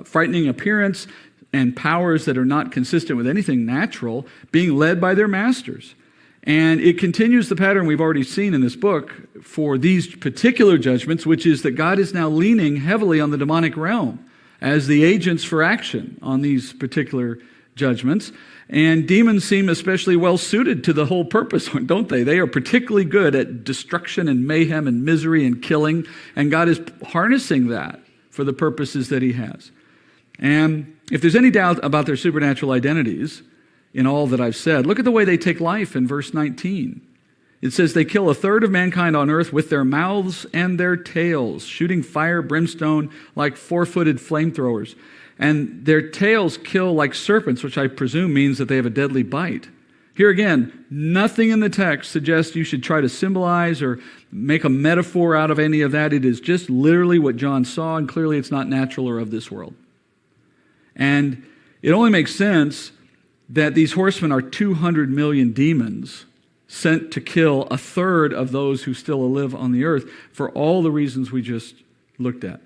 frightening appearance and powers that are not consistent with anything natural, being led by their masters. And it continues the pattern we've already seen in this book for these particular judgments, which is that God is now leaning heavily on the demonic realm as the agents for action on these particular judgments. And demons seem especially well suited to the whole purpose, don't they? They are particularly good at destruction and mayhem and misery and killing, and God is harnessing that for the purposes that he has. And if there's any doubt about their supernatural identities in all that I've said, look at the way they take life in verse 19. It says, they kill a third of mankind on earth with their mouths and their tails, shooting fire, brimstone like four-footed flamethrowers. And their tails kill like serpents, which I presume means that they have a deadly bite. Here again, nothing in the text suggests you should try to symbolize or make a metaphor out of any of that. It is just literally what John saw, and clearly it's not natural or of this world. And it only makes sense that these horsemen are 200 million demons sent to kill a third of those who still live on the earth for all the reasons we just looked at.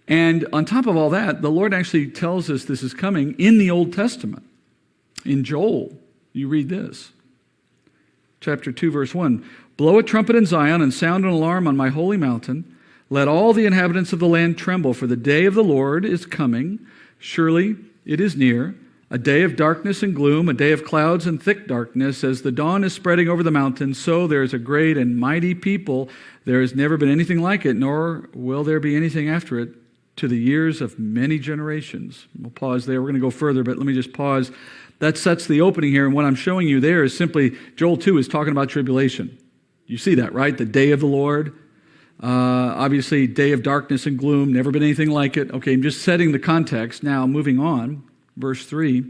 And on top of all that, the Lord actually tells us this is coming in the Old Testament. In Joel, you read this. Chapter 2, verse 1. Blow a trumpet in Zion and sound an alarm on my holy mountain. Let all the inhabitants of the land tremble, for the day of the Lord is coming. Surely it is near. A day of darkness and gloom, a day of clouds and thick darkness. As the dawn is spreading over the mountains, so there is a great and mighty people. There has never been anything like it, nor will there be anything after it, to the years of many generations. We'll pause there. We're going to go further, but let me just pause. That sets the opening here, and what I'm showing you there is simply, Joel 2 is talking about tribulation. You see that, right? The day of the Lord. Obviously, day of darkness and gloom, never been anything like it. Okay, I'm just setting the context. Now, moving on. Verse 3,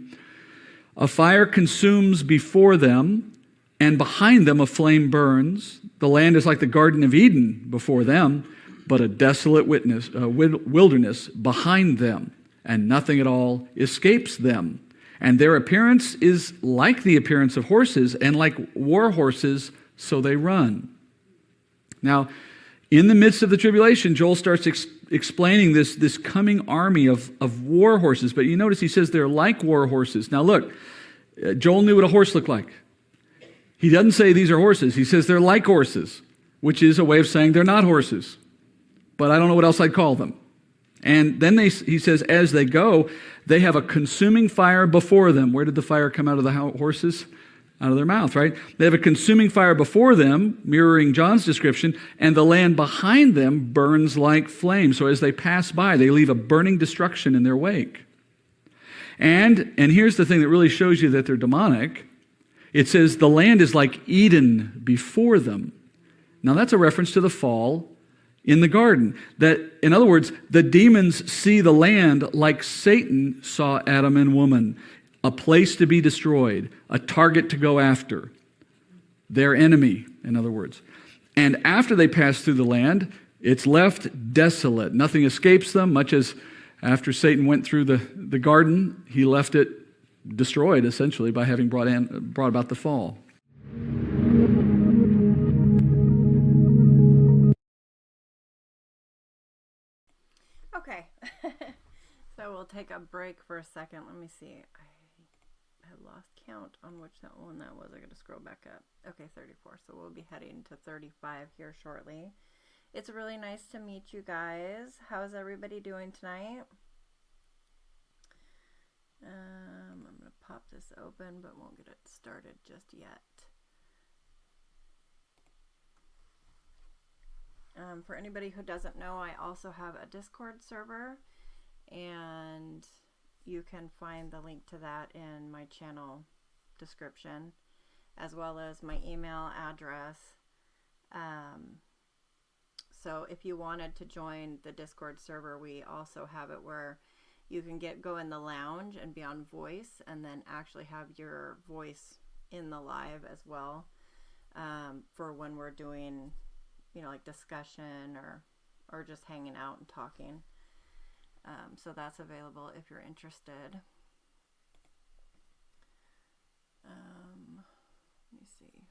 a fire consumes before them, and behind them a flame burns. The land is like the Garden of Eden before them, but a desolate wilderness behind them, and nothing at all escapes them. And their appearance is like the appearance of horses, and like war horses, so they run. Now, in the midst of the tribulation, Joel starts explaining this coming army of war horses. But you notice he says they're like war horses. Now look, Joel knew what a horse looked like. He doesn't say these are horses. He says they're like horses, which is a way of saying they're not horses. But I don't know what else I'd call them. And then he says, as they go, they have a consuming fire before them. Where did the fire come out of the horses? Out of their mouth, right? They have a consuming fire before them, mirroring John's description, and the land behind them burns like flame. So as they pass by, they leave a burning destruction in their wake. And here's the thing that really shows you that they're demonic. It says the land is like Eden before them. Now that's a reference to the fall in the garden. That, in other words, the demons see the land like Satan saw Adam and woman. A place to be destroyed, a target to go after, their enemy, in other words. And after they pass through the land, it's left desolate. Nothing escapes them, much as after Satan went through the garden, he left it destroyed, essentially, by having brought about the fall. take a break for a second. Let me see. I had lost count on which that one that was. I got to scroll back up. Okay, 34. So we'll be heading to 35 here shortly. It's really nice to meet you guys. How's everybody doing tonight? I'm going to pop this open, but won't get it started just yet. For anybody who doesn't know, I also have a Discord server, and you can find the link to that in my channel description, as well as my email address. So if you wanted to join the Discord server, we also have it where you can go in the lounge and be on voice, and then actually have your voice in the live as well, for when we're doing, like discussion or just hanging out and talking. So that's available if you're interested. Let me see.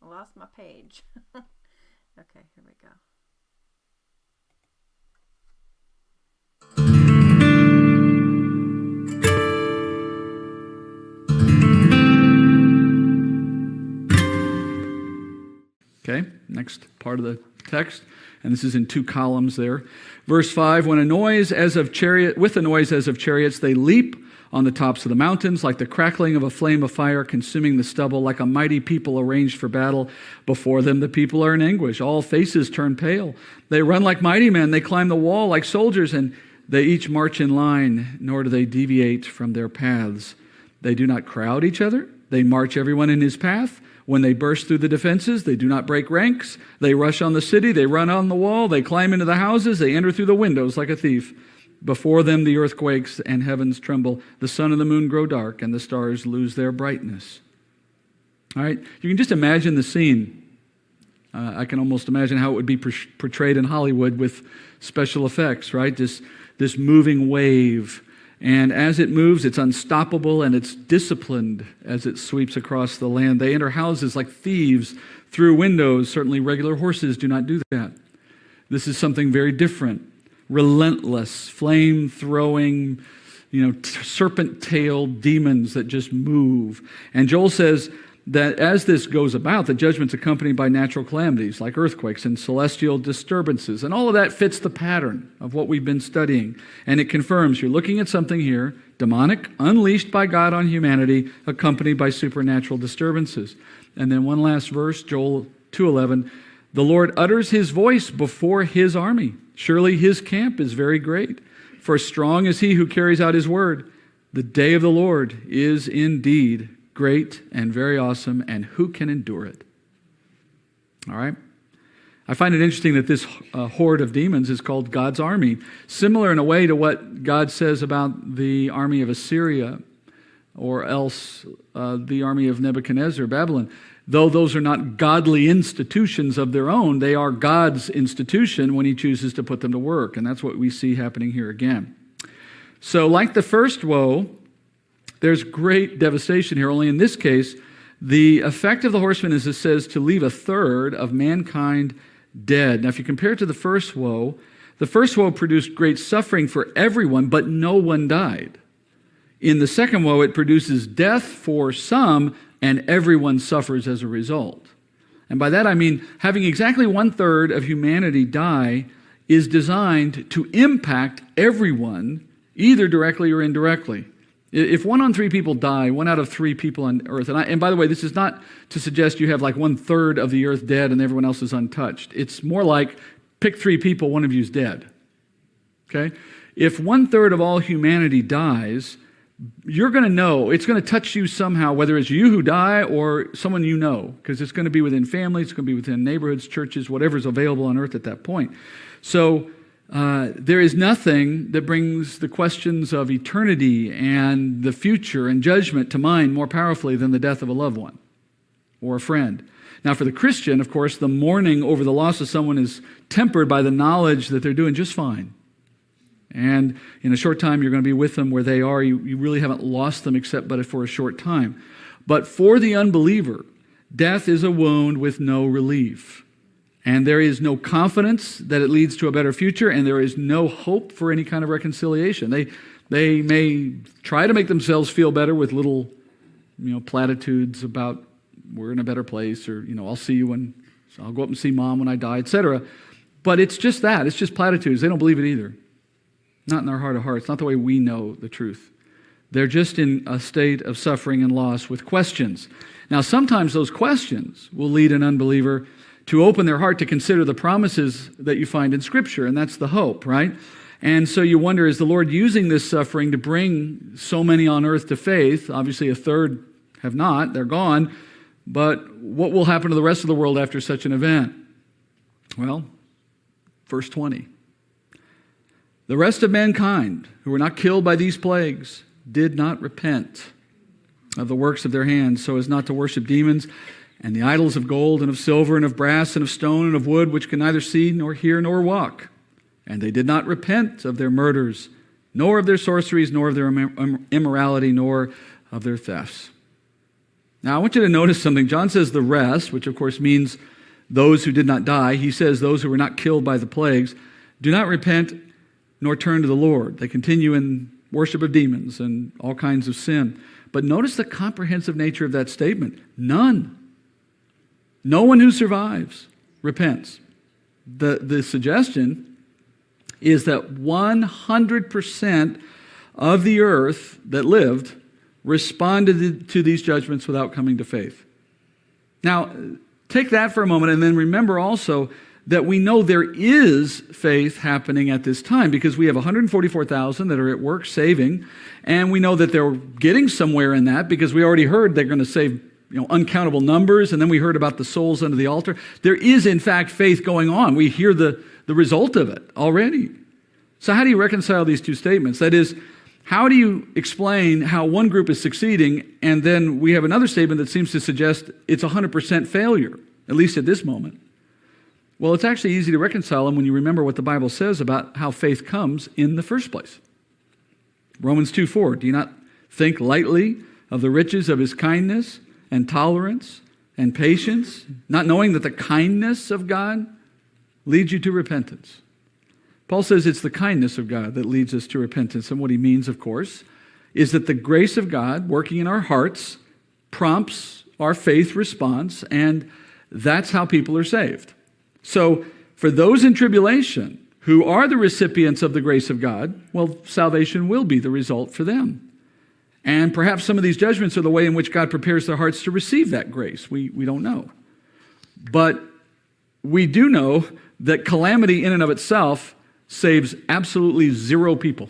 I lost my page. Okay, here we go. Okay, next part of the text, and this is in 2 columns there. Verse 5, with a noise as of chariots, they leap on the tops of the mountains, like the crackling of a flame of fire consuming the stubble, like a mighty people arranged for battle. Before them the people are in anguish. All faces turn pale. They run like mighty men. They climb the wall like soldiers, and they each march in line, nor do they deviate from their paths. They do not crowd each other. They march everyone in his path. When they burst through the defenses, they do not break ranks. They rush on the city. They run on the wall. They climb into the houses. They enter through the windows like a thief. Before them the earth quakes and heavens tremble. The sun and the moon grow dark, and the stars lose their brightness. All right, you can just imagine the scene. I can almost imagine how it would be portrayed in Hollywood with special effects, right? This moving wave. And as it moves, it's unstoppable and it's disciplined as it sweeps across the land. They enter houses like thieves through windows. Certainly regular horses do not do that. This is something very different. Relentless, flame-throwing, serpent-tailed demons that just move. And Joel says that as this goes about, the judgment's accompanied by natural calamities like earthquakes and celestial disturbances. And all of that fits the pattern of what we've been studying. And it confirms you're looking at something here, demonic, unleashed by God on humanity, accompanied by supernatural disturbances. And then one last verse, Joel 2:11, the Lord utters his voice before his army. Surely his camp is very great. For strong is he who carries out his word. The day of the Lord is indeed great and very awesome, and who can endure it? All right? I find it interesting that this horde of demons is called God's army, similar in a way to what God says about the army of Assyria, or else the army of Nebuchadnezzar, Babylon. Though those are not godly institutions of their own, they are God's institution when he chooses to put them to work, and that's what we see happening here again. So like the first woe, there's great devastation here, only in this case, the effect of the horseman is, it says, to leave a third of mankind dead. Now, if you compare it to the first woe produced great suffering for everyone, but no one died. In the second woe, it produces death for some, and everyone suffers as a result. And by that I mean having exactly 1/3 of humanity die is designed to impact everyone, either directly or indirectly. If 1 on 3 people die, 1 out of 3 people on earth, and by the way, this is not to suggest you have like 1/3 of the earth dead and everyone else is untouched. It's more like pick 3 people, 1 of you is dead. Okay? If 1/3 of all humanity dies, you're going to know, it's going to touch you somehow, whether it's you who die or someone you know, because it's going to be within families, it's going to be within neighborhoods, churches, whatever's available on earth at that point. So there is nothing that brings the questions of eternity and the future and judgment to mind more powerfully than the death of a loved one or a friend. Now, for the Christian, of course, the mourning over the loss of someone is tempered by the knowledge that they're doing just fine. And in a short time, you're going to be with them where they are. You really haven't lost them except but for a short time. But for the unbeliever, death is a wound with no relief. And there is no confidence that it leads to a better future, and there is no hope for any kind of reconciliation. They may try to make themselves feel better with little, platitudes about we're in a better place, or, I'll see you when, I'll go up and see mom when I die, etc. But it's just that. It's just platitudes. They don't believe it either. Not in their heart of hearts. Not the way we know the truth. They're just in a state of suffering and loss with questions. Now, sometimes those questions will lead an unbeliever to open their heart to consider the promises that you find in Scripture, and that's the hope, right? And so you wonder, is the Lord using this suffering to bring so many on earth to faith? Obviously, a third have not. They're gone. But what will happen to the rest of the world after such an event? Well, verse 20. The rest of mankind who were not killed by these plagues did not repent of the works of their hands so as not to worship demons and the idols of gold and of silver and of brass and of stone and of wood, which can neither see nor hear nor walk. And they did not repent of their murders, nor of their sorceries, nor of their immorality, nor of their thefts. Now, I want you to notice something. John says the rest, which of course means those who did not die. He says those who were not killed by the plagues do not repent nor turn to the Lord. They continue in worship of demons and all kinds of sin. But notice the comprehensive nature of that statement. None. No one who survives repents. The suggestion is that 100% of the earth that lived responded to these judgments without coming to faith. Now, take that for a moment and then remember also that we know there is faith happening at this time because we have 144,000 that are at work saving, and we know that they're getting somewhere in that because we already heard they're going to save uncountable numbers, and then we heard about the souls under the altar. There is, in fact, faith going on. We hear the result of it already. So how do you reconcile these two statements? That is, how do you explain how one group is succeeding, and then we have another statement that seems to suggest it's 100% failure, at least at this moment? Well, it's actually easy to reconcile them when you remember what the Bible says about how faith comes in the first place. Romans 2:4, do you not think lightly of the riches of his kindness and tolerance and patience, not knowing that the kindness of God leads you to repentance? Paul says it's the kindness of God that leads us to repentance. And what he means, of course, is that the grace of God working in our hearts prompts our faith response, and that's how people are saved. So for those in tribulation who are the recipients of the grace of God, well, salvation will be the result for them. And perhaps some of these judgments are the way in which God prepares their hearts to receive that grace. We don't know. But we do know that calamity in and of itself saves absolutely zero people.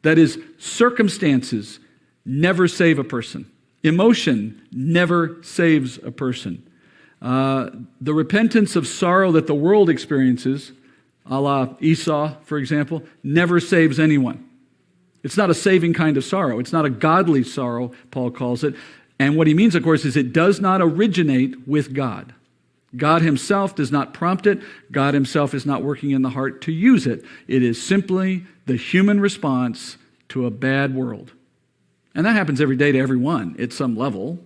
That is, circumstances never save a person. Emotion never saves a person. The repentance of sorrow that the world experiences, a la Esau, for example, never saves anyone. It's not a saving kind of sorrow. It's not a godly sorrow, Paul calls it. And what he means, of course, is it does not originate with God. God himself does not prompt it. God himself is not working in the heart to use it. It is simply the human response to a bad world. And that happens every day to everyone at some level,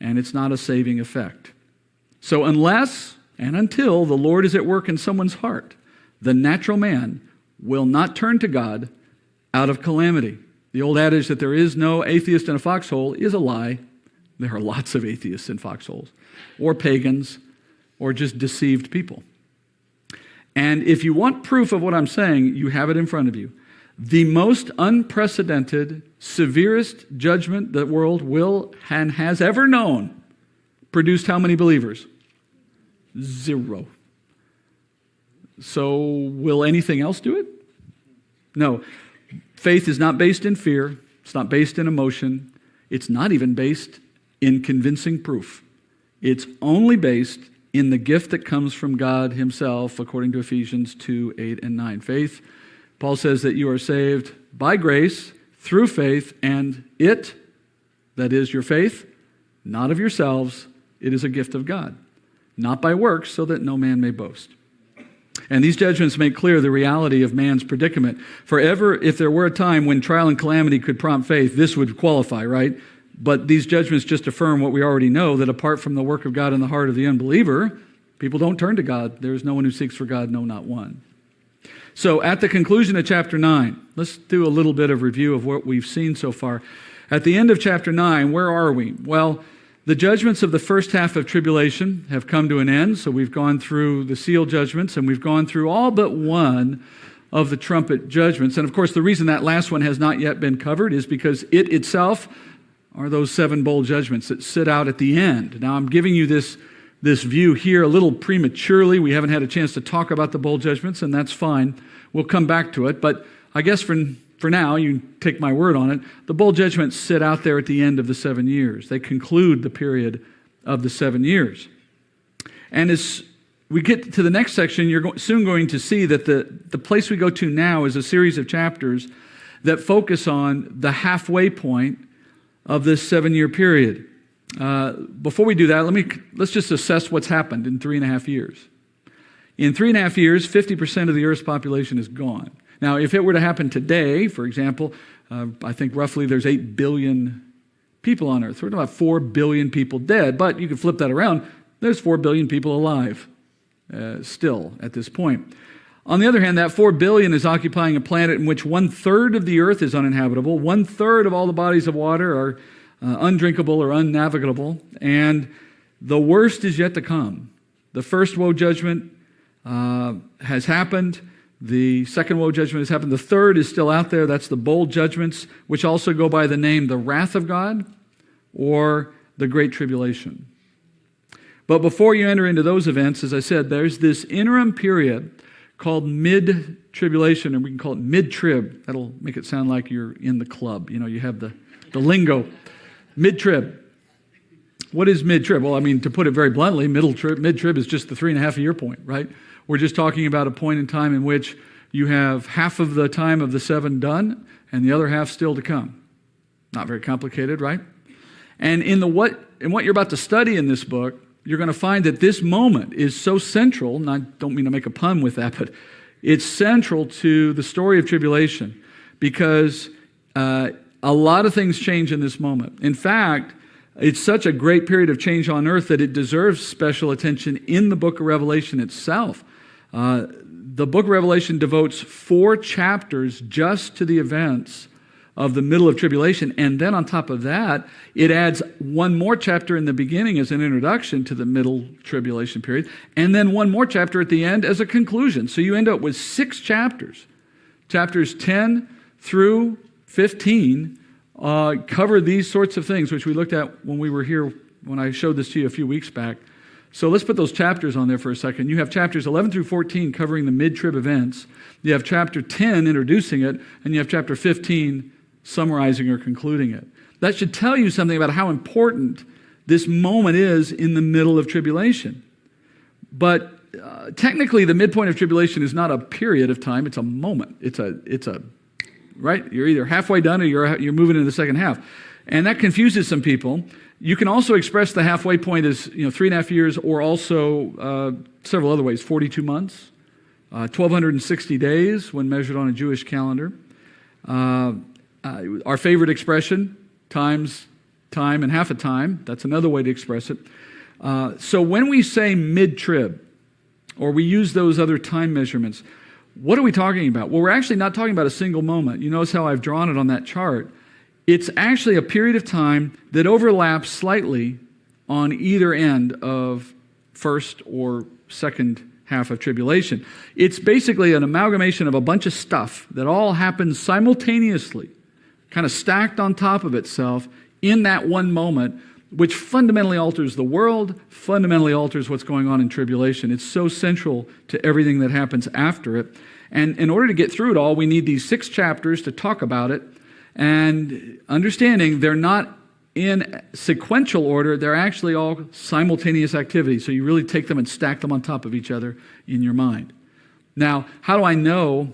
and it's not a saving effect. So unless and until the Lord is at work in someone's heart, the natural man will not turn to God out of calamity. The old adage that there is no atheist in a foxhole is a lie. There are lots of atheists in foxholes, or pagans, or just deceived people. And if you want proof of what I'm saying, you have it in front of you. The most unprecedented, severest judgment the world will and has ever known produced how many believers? 0. So will anything else do it? No. Faith is not based in fear. It's not based in emotion. It's not even based in convincing proof. It's only based in the gift that comes from God himself, according to Ephesians 2:8 and 9. Faith, Paul says that you are saved by grace through faith, and it, that is your faith, not of yourselves, it is a gift of God, not by works, so that no man may boast. And these judgments make clear the reality of man's predicament. If there were a time when trial and calamity could prompt faith, this would qualify, right? But these judgments just affirm what we already know, that apart from the work of God in the heart of the unbeliever, People don't turn to God. There is no one who seeks for God, no, not one. So at the conclusion of chapter 9, let's do a little bit of review of what we've seen so far. At the end of chapter 9, where are we? Well, the judgments of the first half of tribulation have come to an end. So we've gone through the seal judgments, and we've gone through all but one of the trumpet judgments. And of course, the reason that last one has not yet been covered is because it itself are those 7 bowl judgments that sit out at the end. Now, I'm giving you this view here a little prematurely. We haven't had a chance to talk about the bowl judgments, and that's fine. We'll come back to it. But I guess for now, you can take my word on it, the bowl judgments sit out there at the end of the 7 years. They conclude the period of the 7 years. And as we get to the next section, you're soon going to see that the place we go to now is a series of chapters that focus on the halfway point of this 7-year period. Before we do that, let's just assess what's happened in 3.5 years. In 3.5 years, 50% of the Earth's population is gone. Now, if it were to happen today, for example, I think roughly there's 8 billion people on Earth. We're talking about 4 billion people dead, but you can flip that around. There's 4 billion people alive still at this point. On the other hand, that 4 billion is occupying a planet in which 1/3 of the Earth is uninhabitable, 1/3 of all the bodies of water are undrinkable or unnavigable, and the worst is yet to come. The first woe judgment has happened. The second woe judgment has happened. The third is still out there. That's the bowl judgments, which also go by the name the wrath of God or the Great Tribulation. But before you enter into those events, as I said, there's this interim period called mid-tribulation, or we can call it mid-trib. That'll make it sound like you're in the club. You know, you have the lingo. Mid-trib. What is mid-trib? Well, I mean, to put it very bluntly, mid-trib is just the 3.5-year point, right? We're just talking about a point in time in which you have half of the time of the 7 done and the other half still to come. Not very complicated, right? And in what you're about to study in this book, you're going to find that this moment is so central, and I don't mean to make a pun with that, but it's central to the story of tribulation because a lot of things change in this moment. In fact, it's such a great period of change on earth that it deserves special attention in the book of Revelation itself. The book of Revelation devotes 4 chapters just to the events of the middle of tribulation, and then on top of that, it adds one more chapter in the beginning as an introduction to the middle tribulation period, and then one more chapter at the end as a conclusion. So you end up with 6 chapters. Chapters 10 through 15 cover these sorts of things, which we looked at when we were here, when I showed this to you a few weeks back. So let's put those chapters on there for a second. You have chapters 11 through 14 covering the mid-trib events. You have chapter 10 introducing it, and you have chapter 15 summarizing or concluding it. That should tell you something about how important this moment is in the middle of tribulation. But technically, the midpoint of tribulation is not a period of time, it's a moment. It's a right? You're either halfway done or you're moving into the second half. And that confuses some people. You can also express the halfway point as 3.5 years, or also several other ways. 42 months, 1,260 days when measured on a Jewish calendar. Our favorite expression, times time and half a time. That's another way to express it. So when we say mid-trib, or we use those other time measurements, what are we talking about? Well, we're actually not talking about a single moment. You notice how I've drawn it on that chart. It's actually a period of time that overlaps slightly on either end of first or second half of tribulation. It's basically an amalgamation of a bunch of stuff that all happens simultaneously, kind of stacked on top of itself in that one moment, which fundamentally alters the world, fundamentally alters what's going on in tribulation. It's so central to everything that happens after it. And in order to get through it all, we need these 6 chapters to talk about it, and understanding they're not in sequential order, they're actually all simultaneous activities. So you really take them and stack them on top of each other in your mind. Now, how do I know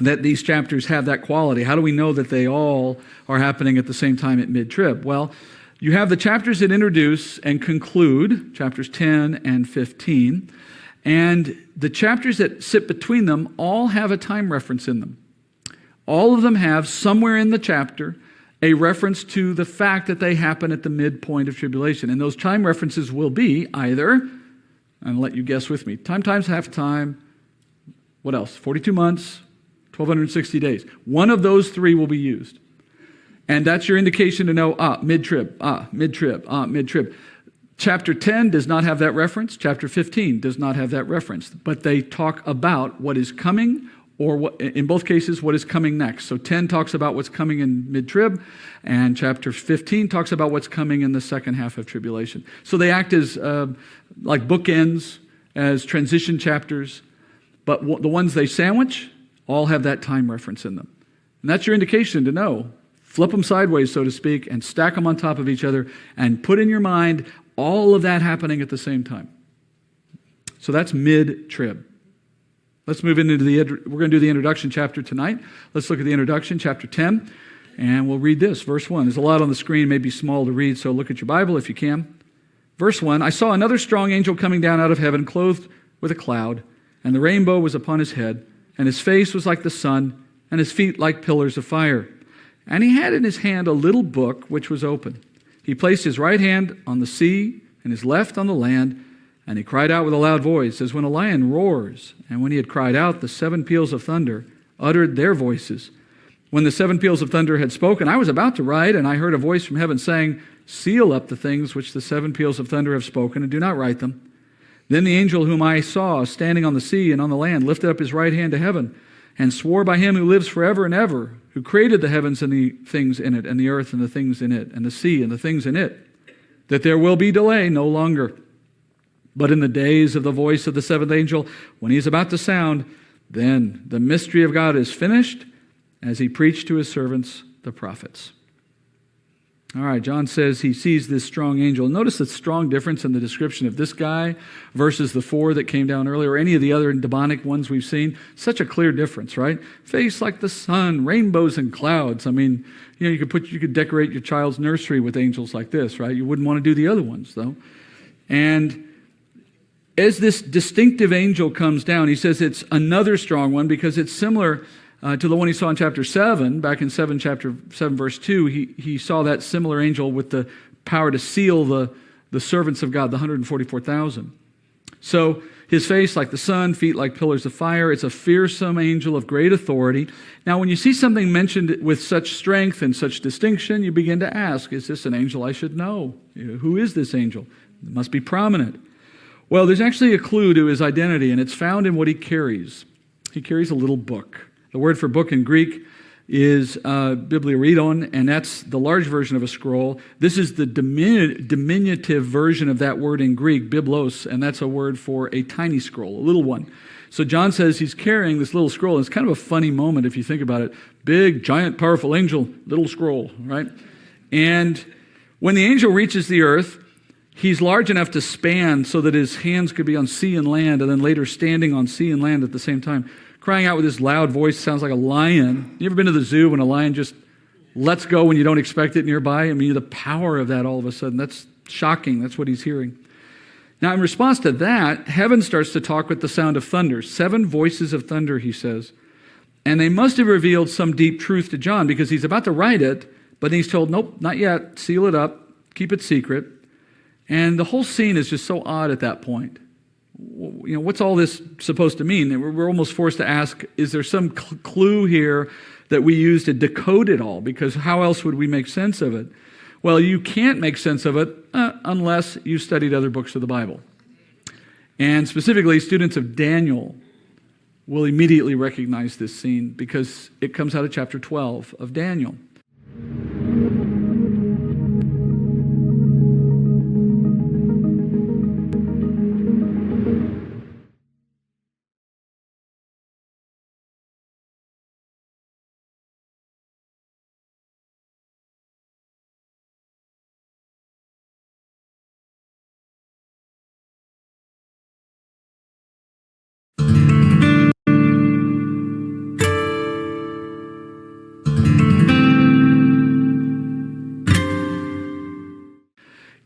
that these chapters have that quality? How do we know that they all are happening at the same time at mid-trib? Well, you have the chapters that introduce and conclude, chapters 10 and 15, and the chapters that sit between them all have a time reference in them. All of them have, somewhere in the chapter, a reference to the fact that they happen at the midpoint of tribulation. And those time references will be either, and let you guess with me. Time times half time. What else? 42 months, 1,260 days. One of those three will be used. And that's your indication to know, mid-trib, mid-trib. Chapter 10 does not have that reference. Chapter 15 does not have that reference. But they talk about what is coming, or what, in both cases, what is coming next. So 10 talks about what's coming in mid-trib, and chapter 15 talks about what's coming in the second half of tribulation. So they act as like bookends, as transition chapters, but the ones they sandwich all have that time reference in them. And that's your indication to know. Flip them sideways, so to speak, and stack them on top of each other, and put in your mind all of that happening at the same time. So that's mid-trib. Let's move into we're going to do the introduction chapter tonight. Let's look at the introduction, chapter 10, and we'll read this, verse 1. There's a lot on the screen, it may be small to read, so look at your Bible if you can. Verse 1, I saw another strong angel coming down out of heaven, clothed with a cloud, and the rainbow was upon his head, and his face was like the sun, and his feet like pillars of fire. And he had in his hand a little book which was open. He placed his right hand on the sea and his left on the land, and he cried out with a loud voice, as when a lion roars. And when he had cried out, the 7 peals of thunder uttered their voices. When the 7 peals of thunder had spoken, I was about to write, and I heard a voice from heaven saying, seal up the things which the 7 peals of thunder have spoken, and do not write them. Then the angel whom I saw standing on the sea and on the land lifted up his right hand to heaven, and swore by him who lives forever and ever, who created the heavens and the things in it, and the earth and the things in it, and the sea and the things in it, that there will be delay no longer. But in the days of the voice of the 7th angel, when he is about to sound, then the mystery of God is finished, as he preached to his servants, the prophets. All right, John says he sees this strong angel. Notice the strong difference in the description of this guy versus the 4 that came down earlier, or any of the other demonic ones we've seen. Such a clear difference, right? Face like the sun, rainbows and clouds. I mean, you could decorate your child's nursery with angels like this, right? You wouldn't want to do the other ones, though. And as this distinctive angel comes down, he says it's another strong one because it's similar to the one he saw in chapter 7, back in chapter 7, verse 2, he saw that similar angel with the power to seal the servants of God, the 144,000. So his face like the sun, feet like pillars of fire. It's a fearsome angel of great authority. Now, when you see something mentioned with such strength and such distinction, you begin to ask, is this an angel I should know? Who is this angel? It must be prominent. Well, there's actually a clue to his identity, and it's found in what he carries. He carries a little book. The word for book in Greek is biblioreton, and that's the large version of a scroll. This is the diminutive version of that word in Greek, biblos, and that's a word for a tiny scroll, a little one. So John says he's carrying this little scroll. It's kind of a funny moment if you think about it. Big, giant, powerful angel, little scroll, right? And when the angel reaches the earth, he's large enough to span so that his hands could be on sea and land, and then later standing on sea and land at the same time. Crying out with his loud voice, sounds like a lion. You ever been to the zoo when a lion just lets go when you don't expect it nearby? I mean, the power of that all of a sudden, that's shocking. That's what he's hearing. Now, in response to that, heaven starts to talk with the sound of thunder. 7 voices of thunder, he says. And they must have revealed some deep truth to John because he's about to write it, but he's told, nope, not yet. Seal it up. Keep it secret. And the whole scene is just so odd at that point. What's all this supposed to mean? We're almost forced to ask, is there some clue here that we use to decode it all? Because how else would we make sense of it? Well, you can't make sense of it unless you studied other books of the Bible. And specifically, students of Daniel will immediately recognize this scene because it comes out of chapter 12 of Daniel.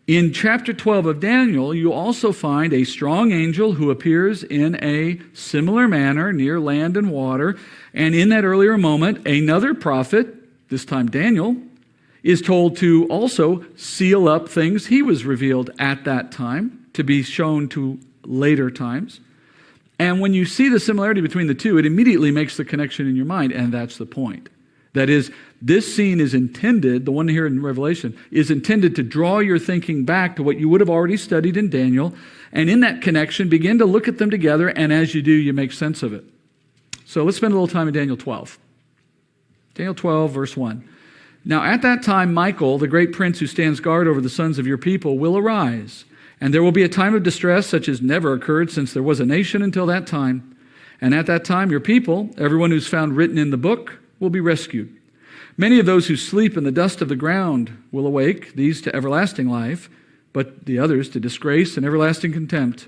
In chapter 12 of Daniel, you also find a strong angel who appears in a similar manner near land and water. And in that earlier moment, another prophet, this time Daniel, is told to also seal up things he was revealed at that time to be shown to later times. And when you see the similarity between the two, it immediately makes the connection in your mind, and that's the point. That is, this scene is intended, the one here in Revelation, is intended to draw your thinking back to what you would have already studied in Daniel, and in that connection, begin to look at them together, and as you do, you make sense of it. So let's spend a little time in Daniel 12. Daniel 12, verse 1. Now at that time, Michael, the great prince who stands guard over the sons of your people, will arise, and there will be a time of distress such as never occurred since there was a nation until that time. And at that time, your people, everyone who's found written in the book, will be rescued. Many of those who sleep in the dust of the ground will awake, these to everlasting life, but the others to disgrace and everlasting contempt.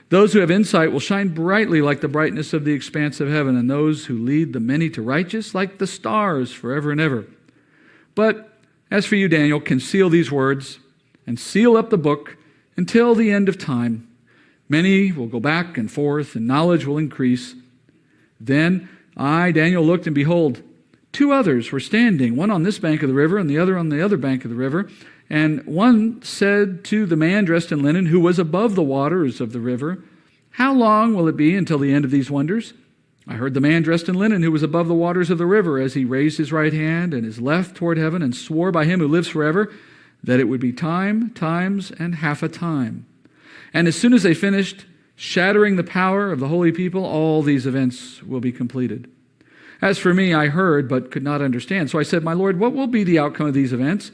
Those who have insight will shine brightly like the brightness of the expanse of heaven, and those who lead the many to righteous like the stars forever and ever. But as for you, Daniel, conceal these words and seal up the book until the end of time. Many will go back and forth, and knowledge will increase. Then I, Daniel, looked, and behold, two others were standing, one on this bank of the river and the other on the other bank of the river. And one said to the man dressed in linen, who was above the waters of the river, how long will it be until the end of these wonders? I heard the man dressed in linen, who was above the waters of the river, as he raised his right hand and his left toward heaven, and swore by him who lives forever, that it would be time, times, and half a time. And as soon as they finished shattering the power of the holy people, all these events will be completed. As for me, I heard, but could not understand. So I said, my Lord, what will be the outcome of these events?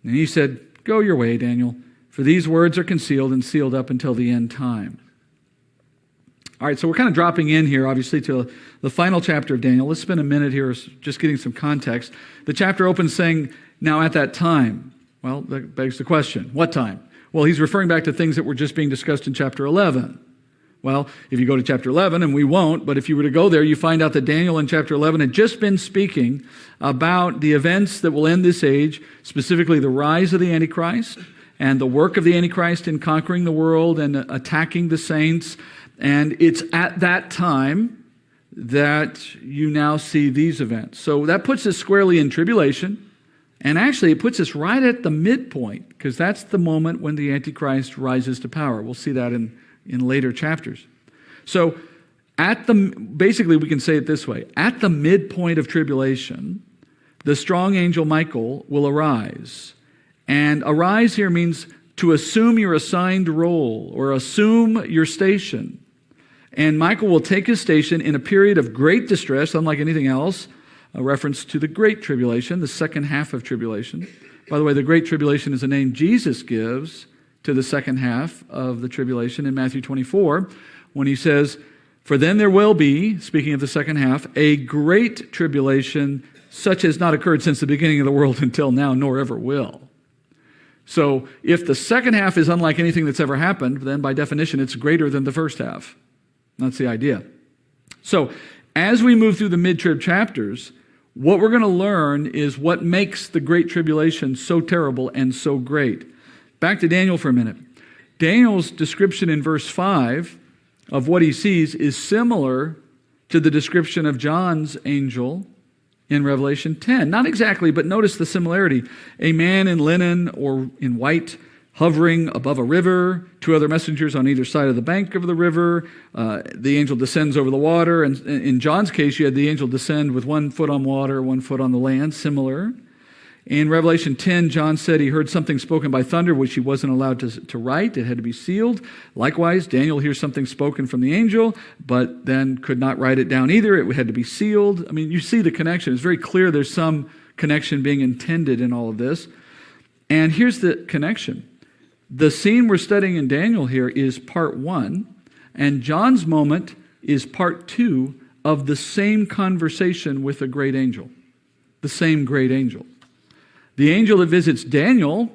And he said, go your way, Daniel, for these words are concealed and sealed up until the end time. All right, so we're kind of dropping in here, obviously, to the final chapter of Daniel. Let's spend a minute here just getting some context. The chapter opens saying, now at that time. Well, that begs the question, what time? Well, he's referring back to things that were just being discussed in chapter 11. Well, if you go to chapter 11, and we won't, but if you were to go there, you find out that Daniel in chapter 11 had just been speaking about the events that will end this age, specifically the rise of the antichrist and the work of the antichrist in conquering the world and attacking the saints. And it's at that time that you now see these events. So that puts us squarely in tribulation. And actually, it puts us right at the midpoint, because that's the moment when the antichrist rises to power. We'll see that in later chapters. So basically we can say it this way. At the midpoint of tribulation, the strong angel Michael will arise. And arise here means to assume your assigned role or assume your station. And Michael will take his station in a period of great distress, unlike anything else, a reference to the Great Tribulation, the second half of tribulation. By the way, the Great Tribulation is a name Jesus gives to the second half of the tribulation in Matthew 24, when he says, for then there will be, speaking of the second half, a great tribulation such as not occurred since the beginning of the world until now, nor ever will. So if the second half is unlike anything that's ever happened, then by definition it's greater than the first half. That's the idea. So as we move through the mid-trib chapters, what we're going to learn is what makes the Great Tribulation so terrible and so great. Back to Daniel for a minute. Daniel's description in verse 5 of what he sees is similar to the description of John's angel in Revelation 10. Not exactly, but notice the similarity. A man in linen or in white hovering above a river, two other messengers on either side of the bank of the river. The angel descends over the water. And in John's case, you had the angel descend with 1 foot on water, 1 foot on the land, similar. In Revelation 10, John said he heard something spoken by thunder, which he wasn't allowed to write. It had to be sealed. Likewise, Daniel hears something spoken from the angel, but then could not write it down either. It had to be sealed. I mean, you see the connection. It's very clear there's some connection being intended in all of this. And here's the connection. The scene we're studying in Daniel here is part 1, and John's moment is part 2 of the same conversation with a great angel. The same great angel. The angel that visits Daniel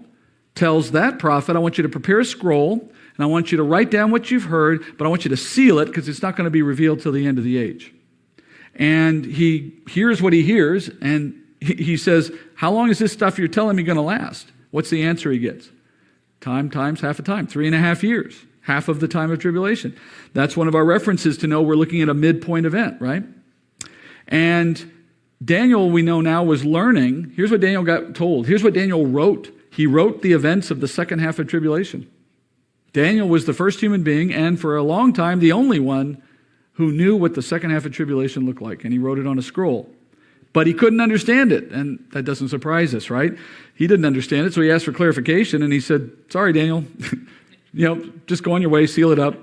tells that prophet, I want you to prepare a scroll, and I want you to write down what you've heard, but I want you to seal it because it's not going to be revealed till the end of the age. And he hears what he hears, and he says, how long is this stuff you're telling me going to last? What's the answer he gets? Time times half a time, 3.5 years, half of the time of tribulation. That's one of our references to know we're looking at a midpoint event, right? And Daniel, we know now, was learning. Here's what Daniel got told. Here's what Daniel wrote. He wrote the events of the second half of tribulation. Daniel was the first human being, and for a long time, the only one who knew what the second half of tribulation looked like, and he wrote it on a scroll. But he couldn't understand it, and that doesn't surprise us, right? He didn't understand it, so he asked for clarification, and he said, sorry, Daniel, just go on your way, seal it up,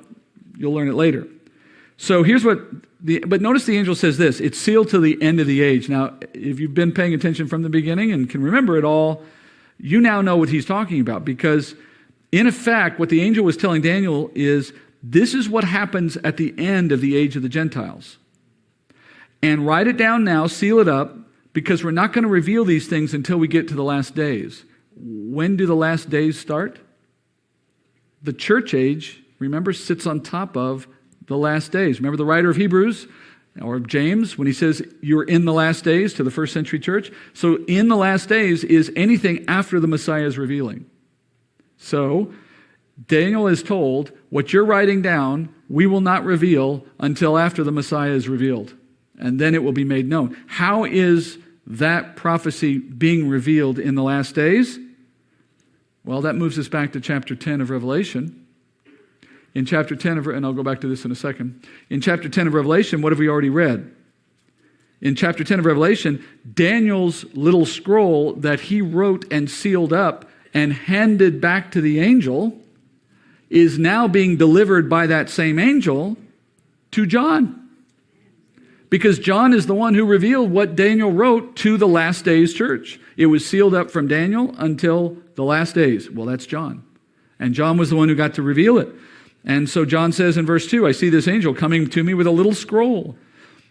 you'll learn it later. So here's but notice the angel says this, it's sealed to the end of the age. Now, if you've been paying attention from the beginning and can remember it all, you now know what he's talking about, because in effect, what the angel was telling Daniel is, this is what happens at the end of the age of the Gentiles. And write it down now, seal it up, because we're not going to reveal these things until we get to the last days. When do the last days start? The church age, remember, sits on top of the last days. Remember the writer of Hebrews, or James, when he says you're in the last days to the first century church? So in the last days is anything after the Messiah's revealing. So Daniel is told, what you're writing down, we will not reveal until after the Messiah is revealed. And then it will be made known. How is that prophecy being revealed in the last days? Well, that moves us back to chapter 10 of Revelation. In chapter 10 and I'll go back to this in a second. In chapter 10 of Revelation, what have we already read? In chapter 10 of Revelation, Daniel's little scroll that he wrote and sealed up and handed back to the angel is now being delivered by that same angel to John. Because John is the one who revealed what Daniel wrote to the last days church. It was sealed up from Daniel until the last days. Well, that's John. And John was the one who got to reveal it. And so John says in verse 2, I see this angel coming to me with a little scroll.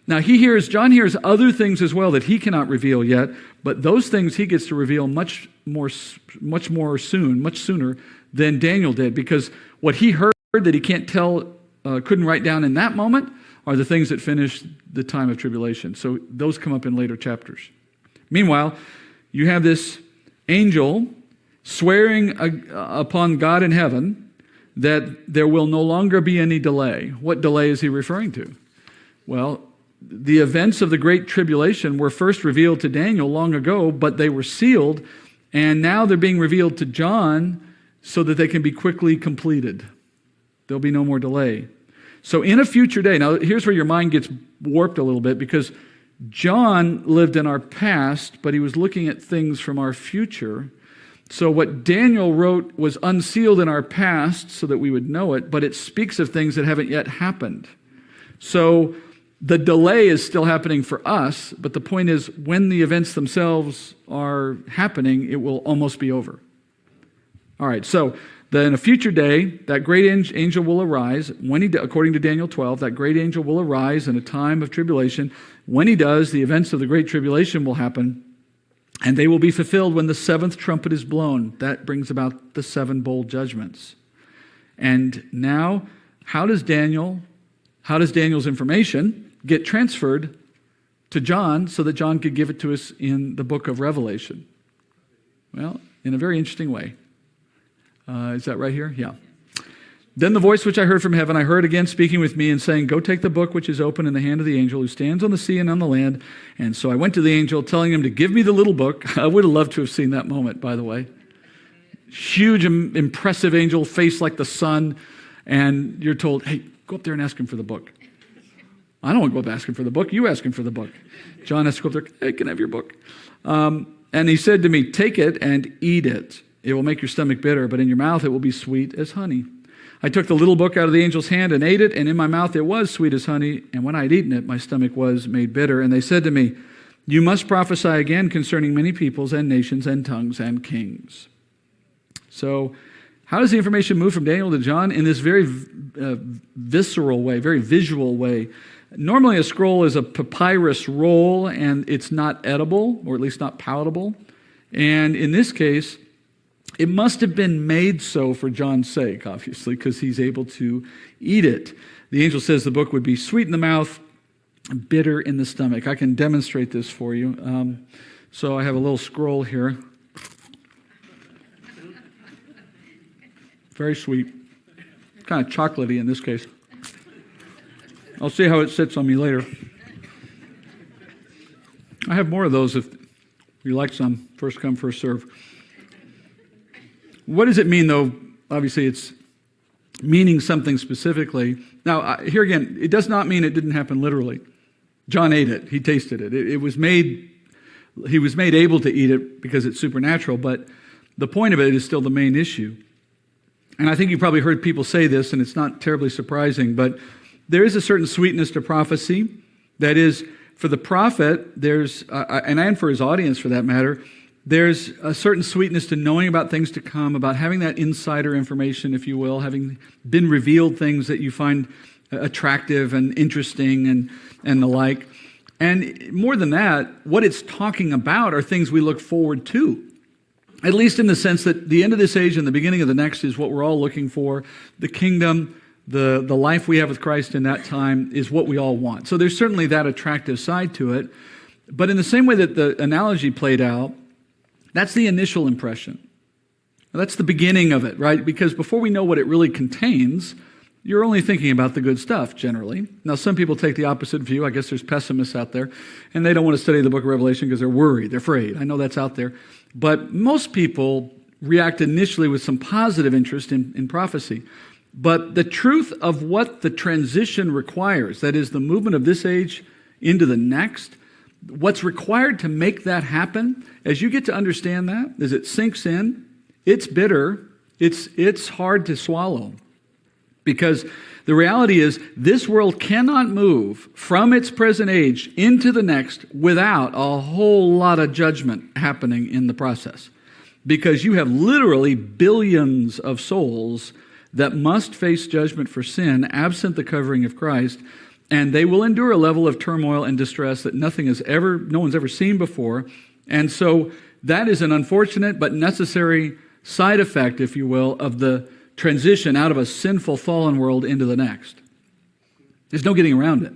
Now John hears other things as well that he cannot reveal yet, but those things he gets to reveal much sooner than Daniel did, because what he heard that he can't tell, couldn't write down in that moment, are the things that finish the time of tribulation. So those come up in later chapters. Meanwhile, you have this angel swearing upon God in heaven that there will no longer be any delay. What delay is he referring to? Well, the events of the Great Tribulation were first revealed to Daniel long ago, but they were sealed, and now they're being revealed to John so that they can be quickly completed. There'll be no more delay. So in a future day, now here's where your mind gets warped a little bit, because John lived in our past, but he was looking at things from our future. So what Daniel wrote was unsealed in our past so that we would know it, but it speaks of things that haven't yet happened. So the delay is still happening for us, but the point is, when the events themselves are happening, it will almost be over. All right, so then in a future day, that great angel will arise. According to Daniel 12, that great angel will arise in a time of tribulation. When he does, the events of the great tribulation will happen, and they will be fulfilled when the seventh trumpet is blown. That brings about the seven bowl judgments. And now, how does Daniel's information get transferred to John so that John could give it to us in the book of Revelation? Well, in a very interesting way. Is that right here? Yeah. Then the voice which I heard from heaven, I heard again speaking with me and saying, go take the book which is open in the hand of the angel who stands on the sea and on the land. And so I went to the angel telling him to give me the little book. I would have loved to have seen that moment, by the way. Huge, impressive angel, face like the sun. And you're told, hey, go up there and ask him for the book. I don't want to go up asking for the book. You ask him for the book. John has to go up there, hey, can I have your book? And he said to me, take it and eat it. It will make your stomach bitter, but in your mouth it will be sweet as honey. I took the little book out of the angel's hand and ate it, and in my mouth it was sweet as honey, and when I had eaten it, my stomach was made bitter. And they said to me, you must prophesy again concerning many peoples and nations and tongues and kings. So how does the information move from Daniel to John? In this very visceral way, very visual way. Normally a scroll is a papyrus roll, and it's not edible, or at least not palatable. And in this case, it must have been made so for John's sake, obviously, because he's able to eat it. The angel says the book would be sweet in the mouth, bitter in the stomach. I can demonstrate this for you. So I have a little scroll here. Very sweet. Kind of chocolatey in this case. I'll see how it sits on me later. I have more of those if you like some. First come, first serve. What does it mean, though? Obviously, it's meaning something specifically. Now, here again, it does not mean it didn't happen literally. John ate it. He tasted it. He was made able to eat it because it's supernatural, but the point of it is still the main issue. And I think you've probably heard people say this, and it's not terribly surprising, but there is a certain sweetness to prophecy. That is, for the prophet, and for his audience for that matter, there's a certain sweetness to knowing about things to come, about having that insider information, if you will, having been revealed things that you find attractive and interesting and the like. And more than that, what it's talking about are things we look forward to. At least in the sense that the end of this age and the beginning of the next is what we're all looking for. The kingdom, the life we have with Christ in that time is what we all want. So there's certainly that attractive side to it. But in the same way that the analogy played out, that's the initial impression. That's the beginning of it, right? Because before we know what it really contains, you're only thinking about the good stuff, generally. Now, some people take the opposite view. I guess there's pessimists out there, and they don't want to study the book of Revelation because they're worried, they're afraid. I know that's out there. But most people react initially with some positive interest in prophecy. But the truth of what the transition requires, that is, the movement of this age into the next, what's required to make that happen, as you get to understand that, as it sinks in, it's bitter, it's hard to swallow. Because the reality is, this world cannot move from its present age into the next without a whole lot of judgment happening in the process. Because you have literally billions of souls that must face judgment for sin, absent the covering of Christ, and they will endure a level of turmoil and distress that no one's ever seen before. And so that is an unfortunate but necessary side effect, if you will, of the transition out of a sinful, fallen world into the next. There's no getting around it.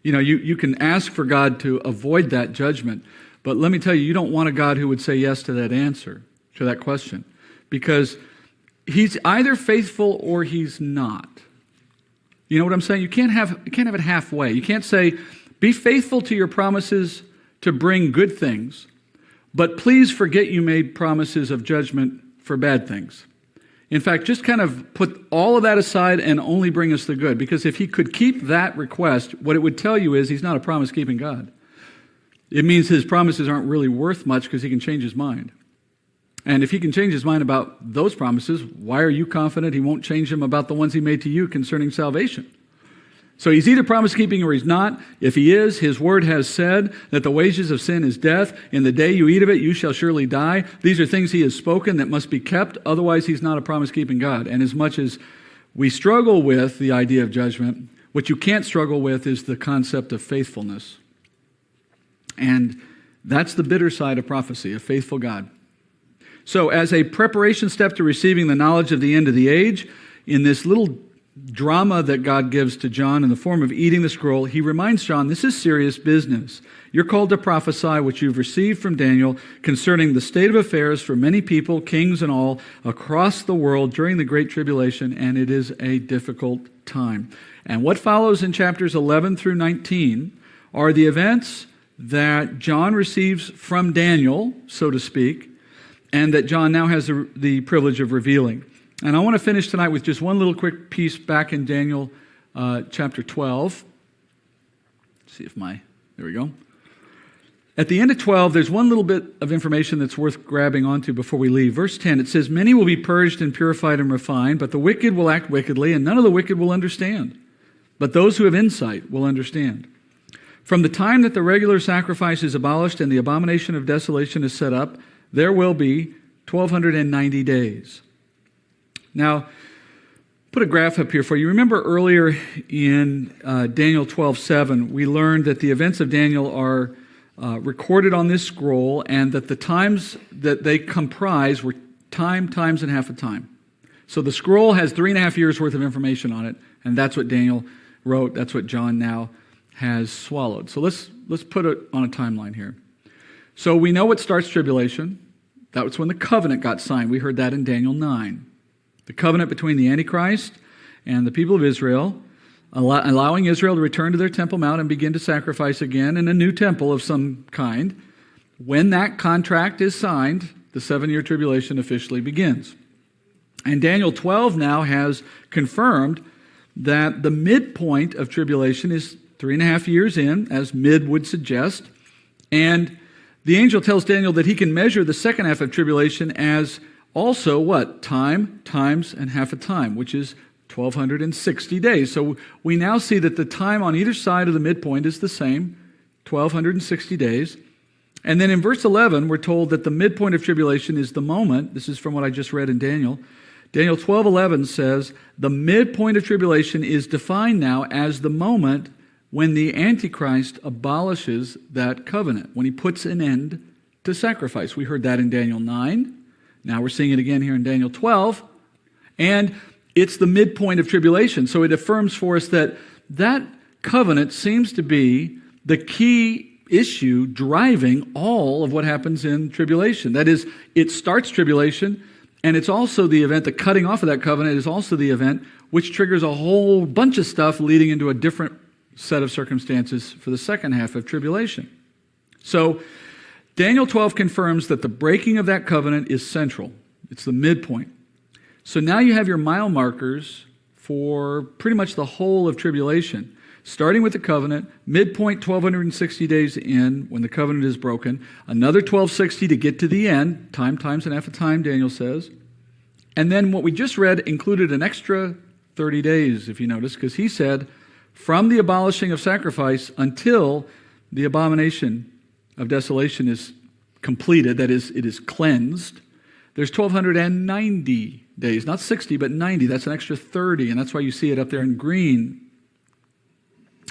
You can ask for God to avoid that judgment, but let me tell you, you don't want a God who would say yes to that answer, to that question, because he's either faithful or he's not. You know what I'm saying? You can't have it halfway. You can't say, be faithful to your promises to bring good things, but please forget you made promises of judgment for bad things. In fact, just kind of put all of that aside and only bring us the good. Because if he could keep that request, what it would tell you is he's not a promise-keeping God. It means his promises aren't really worth much because he can change his mind. And if he can change his mind about those promises, why are you confident he won't change them about the ones he made to you concerning salvation? So he's either promise-keeping or he's not. If he is, his word has said that the wages of sin is death. In the day you eat of it, you shall surely die. These are things he has spoken that must be kept. Otherwise, he's not a promise-keeping God. And as much as we struggle with the idea of judgment, what you can't struggle with is the concept of faithfulness. And that's the bitter side of prophecy, a faithful God. So as a preparation step to receiving the knowledge of the end of the age, in this little drama that God gives to John in the form of eating the scroll, he reminds John, this is serious business. You're called to prophesy what you've received from Daniel concerning the state of affairs for many people, kings and all, across the world during the Great Tribulation, and it is a difficult time. And what follows in chapters 11 through 19 are the events that John receives from Daniel, so to speak, and that John now has the privilege of revealing. And I want to finish tonight with just one little quick piece back in Daniel chapter 12. Let's see if there we go. At the end of 12, there's one little bit of information that's worth grabbing onto before we leave. Verse 10, it says, many will be purged and purified and refined, but the wicked will act wickedly, and none of the wicked will understand. But those who have insight will understand. From the time that the regular sacrifice is abolished and the abomination of desolation is set up, there will be 1,290 days. Now, put a graph up here for you. Remember earlier in Daniel 12:7, we learned that the events of Daniel are recorded on this scroll and that the times that they comprise were times and half a time. So the scroll has 3.5 years worth of information on it, and that's what Daniel wrote. That's what John now has swallowed. So let's put it on a timeline here. So we know what starts tribulation. That was when the covenant got signed. We heard that in Daniel 9. The covenant between the antichrist and the people of Israel, allowing Israel to return to their Temple Mount and begin to sacrifice again in a new temple of some kind. When that contract is signed, the 7-year tribulation officially begins. And Daniel 12 now has confirmed that the midpoint of tribulation is 3.5 years in, as mid would suggest. And the angel tells Daniel that he can measure the second half of tribulation as also what? Time, times, and half a time, which is 1,260 days. So we now see that the time on either side of the midpoint is the same, 1,260 days. And then in verse 11, we're told that the midpoint of tribulation is the moment. This is from what I just read in Daniel. Daniel 12:11 says, the midpoint of tribulation is defined now as the moment when the Antichrist abolishes that covenant, when he puts an end to sacrifice. We heard that in Daniel 9. Now we're seeing it again here in Daniel 12. And it's the midpoint of tribulation. So it affirms for us that that covenant seems to be the key issue driving all of what happens in tribulation. That is, it starts tribulation, and it's also the event, the cutting off of that covenant is also the event which triggers a whole bunch of stuff leading into a different set of circumstances for the second half of tribulation. So Daniel 12 confirms that the breaking of that covenant is central. It's the midpoint. So now you have your mile markers for pretty much the whole of tribulation. Starting with the covenant, midpoint 1,260 days in when the covenant is broken, another 1,260 to get to the end, time, times, and half a time, Daniel says. And then what we just read included an extra 30 days, if you notice, because he said, from the abolishing of sacrifice until the abomination of desolation is completed, that is, it is cleansed, there's 1,290 days, not 60, but 90. That's an extra 30, and that's why you see it up there in green.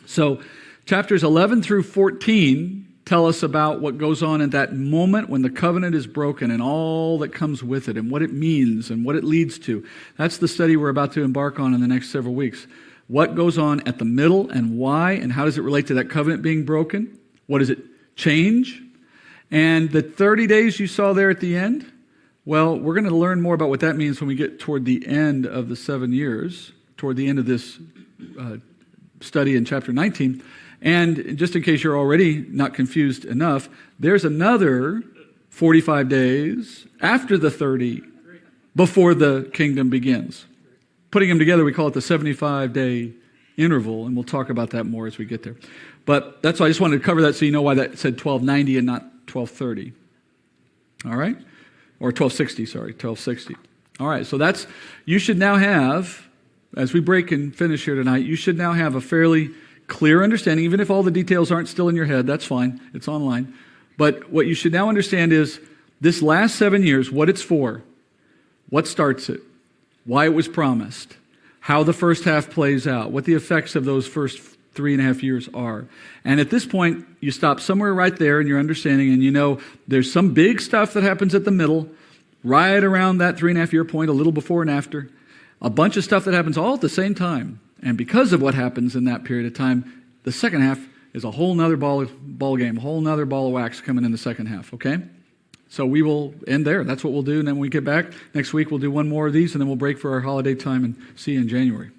So chapters 11 through 14 tell us about what goes on in that moment when the covenant is broken and all that comes with it and what it means and what it leads to. That's the study we're about to embark on in the next several weeks. What goes on at the middle and why, and how does it relate to that covenant being broken? What does it change? And the 30 days you saw there at the end, well, we're going to learn more about what that means when we get toward the end of the 7 years, toward the end of this study in chapter 19. And just in case you're already not confused enough, there's another 45 days after the 30 before the kingdom begins. Putting them together, we call it the 75-day interval, and we'll talk about that more as we get there. But that's why I just wanted to cover that so you know why that said 1290 and not 1230. All right? Or 1260, sorry, 1260. All right, so that's, you should now have, as we break and finish here tonight, you should now have a fairly clear understanding, even if all the details aren't still in your head, that's fine, it's online. But what you should now understand is this last 7 years, what it's for, what starts it, why it was promised, how the first half plays out, what the effects of those first 3.5 years are. And at this point, you stop somewhere right there in your understanding, and you know there's some big stuff that happens at the middle, right around that 3.5 year point, a little before and after, a bunch of stuff that happens all at the same time. And because of what happens in that period of time, the second half is a whole nother ball game, a whole nother ball of wax coming in the second half, okay? So we will end there. That's what we'll do. And then when we get back next week, we'll do one more of these, and then we'll break for our holiday time and see you in January.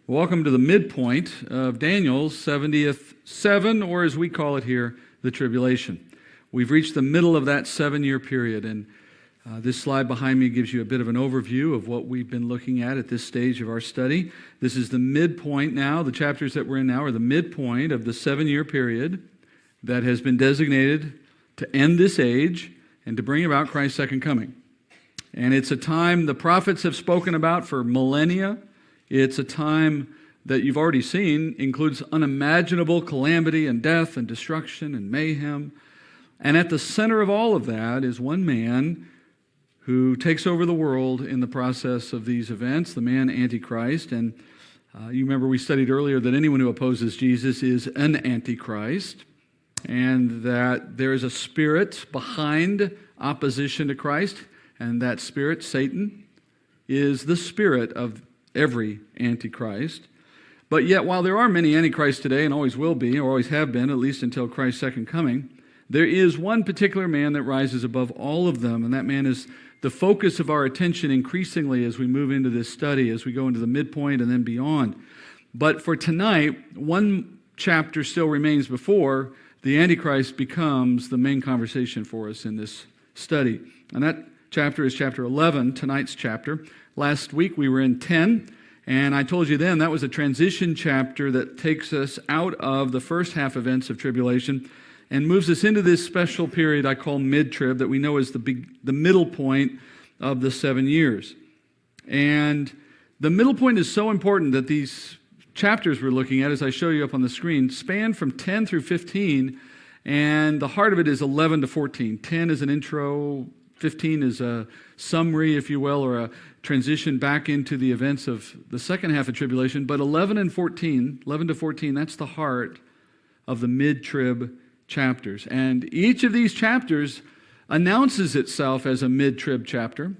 Welcome to the midpoint of Daniel's 70th seven, or as we call it here, the tribulation. We've reached the middle of that 7-year period, and this slide behind me gives you a bit of an overview of what we've been looking at this stage of our study. This is the midpoint now. The chapters that we're in now are the midpoint of the 7-year period that has been designated to end this age and to bring about Christ's second coming. And it's a time the prophets have spoken about for millennia. It's a time that you've already seen includes unimaginable calamity and death and destruction and mayhem. And at the center of all of that is one man who takes over the world in the process of these events, the man Antichrist. And you remember we studied earlier that anyone who opposes Jesus is an Antichrist, and that there is a spirit behind opposition to Christ, and that spirit, Satan, is the spirit of every Antichrist. But yet, while there are many antichrists today, and always will be, or always have been, at least until Christ's second coming, there is one particular man that rises above all of them, and that man is the focus of our attention increasingly as we move into this study, as we go into the midpoint and then beyond. But for tonight, one chapter still remains before the Antichrist becomes the main conversation for us in this study. And that chapter is chapter 11, tonight's chapter. Last week we were in 10, and I told you then that was a transition chapter that takes us out of the first half events of tribulation and moves us into this special period I call mid-trib that we know is the middle point of the 7 years. And the middle point is so important that these chapters we're looking at, as I show you up on the screen, span from 10 through 15, and the heart of it is 11 to 14. 10 is an intro, 15 is a summary, if you will, or a transition back into the events of the second half of tribulation. But 11 to 14, that's the heart of the mid-trib chapters. And each of these chapters announces itself as a mid-trib chapter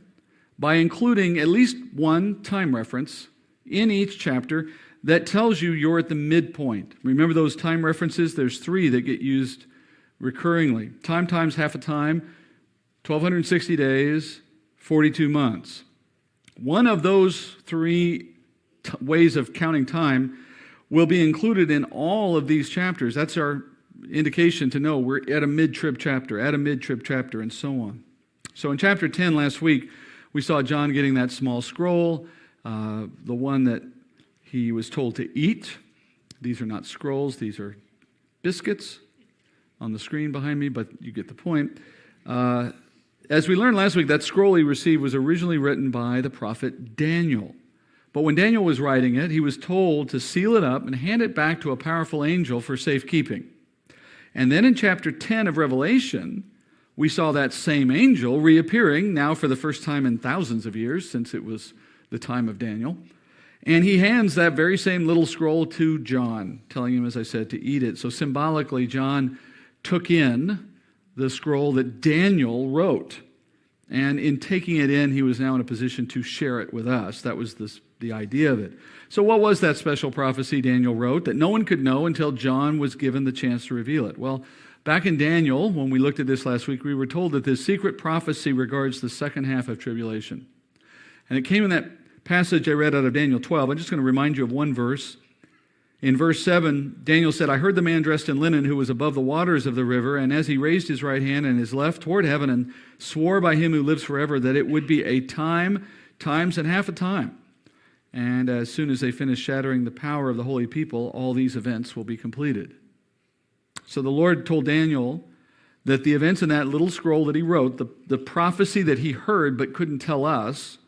by including at least one time reference in each chapter that tells you you're at the midpoint. Remember those time references? There's 3 that get used recurringly. Time times half a time, 1,260 days, 42 months. One of those 3 ways of counting time will be included in all of these chapters. That's our indication to know we're at a mid-trib chapter, and so on. So in chapter 10 last week, we saw John getting that small scroll, the one that he was told to eat. These are not scrolls, these are biscuits on the screen behind me, but you get the point. As we learned last week, that scroll he received was originally written by the prophet Daniel. But when Daniel was writing it, he was told to seal it up and hand it back to a powerful angel for safekeeping. And then in chapter 10 of Revelation, we saw that same angel reappearing, now for the first time in thousands of years, since it was the time of Daniel. And he hands that very same little scroll to John, telling him, as I said, to eat it. So symbolically, John took in the scroll that Daniel wrote. And in taking it in, he was now in a position to share it with us. That was the idea of it. So what was that special prophecy Daniel wrote that no one could know until John was given the chance to reveal it? Well, back in Daniel, when we looked at this last week, we were told that this secret prophecy regards the second half of tribulation. And it came in that passage I read out of Daniel 12. I'm just going to remind you of one verse. In verse 7, Daniel said, "I heard the man dressed in linen who was above the waters of the river, and as he raised his right hand and his left toward heaven and swore by him who lives forever that it would be a time, times, and half a time. And as soon as they finish shattering the power of the holy people, all these events will be completed." So the Lord told Daniel that the events in that little scroll that he wrote, the prophecy that he heard but couldn't tell us,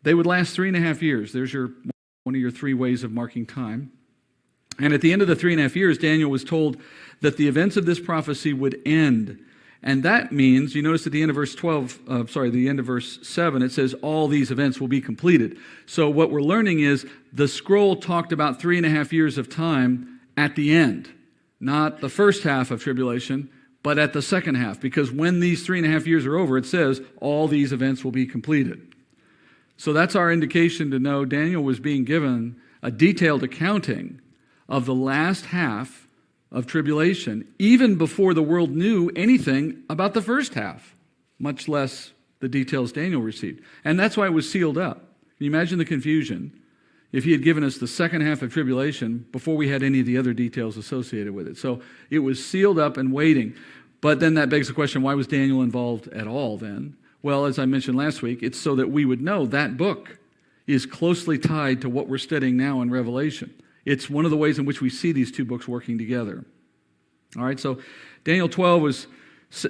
they would last 3.5 years. There's one of your 3 ways of marking time. And at the end of the 3.5 years, Daniel was told that the events of this prophecy would end. And that means, you notice at the end of the end of verse 7, it says all these events will be completed. So what we're learning is the scroll talked about 3.5 years of time at the end. Not the first half of tribulation, but at the second half. Because when these 3.5 years are over, it says all these events will be completed. So that's our indication to know Daniel was being given a detailed accounting of the last half of tribulation, even before the world knew anything about the first half, much less the details Daniel received. And that's why it was sealed up. Can you imagine the confusion if he had given us the second half of tribulation before we had any of the other details associated with it? So it was sealed up and waiting. But then that begs the question, why was Daniel involved at all then? Well, as I mentioned last week, it's so that we would know that book is closely tied to what we're studying now in Revelation. It's one of the ways in which we see these 2 books working together. All right, so Daniel 12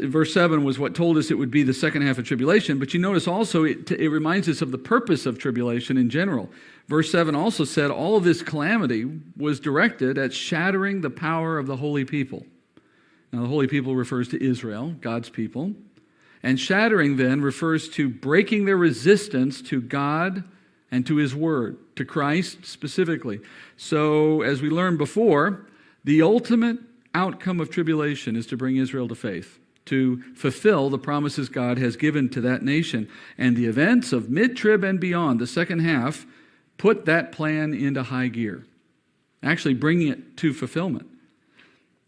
verse 7 was what told us it would be the second half of tribulation, but you notice also it reminds us of the purpose of tribulation in general. Verse 7 also said all of this calamity was directed at shattering the power of the holy people. Now, the holy people refers to Israel, God's people, and shattering then refers to breaking their resistance to God and to His Word, to Christ specifically. So, as we learned before, the ultimate outcome of tribulation is to bring Israel to faith, to fulfill the promises God has given to that nation. And the events of mid-trib and beyond, the second half, put that plan into high gear. actually bringing it to fulfillment.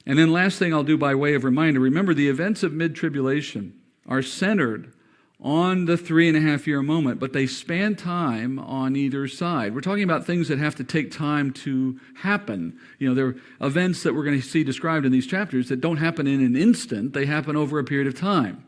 And then last thing I'll do by way of reminder, remember the events of mid-tribulation are centered on the 3.5-year moment, but they span time on either side. We're talking about things that have to take time to happen. There are events that we're going to see described in these chapters that don't happen in an instant. They happen over a period of time.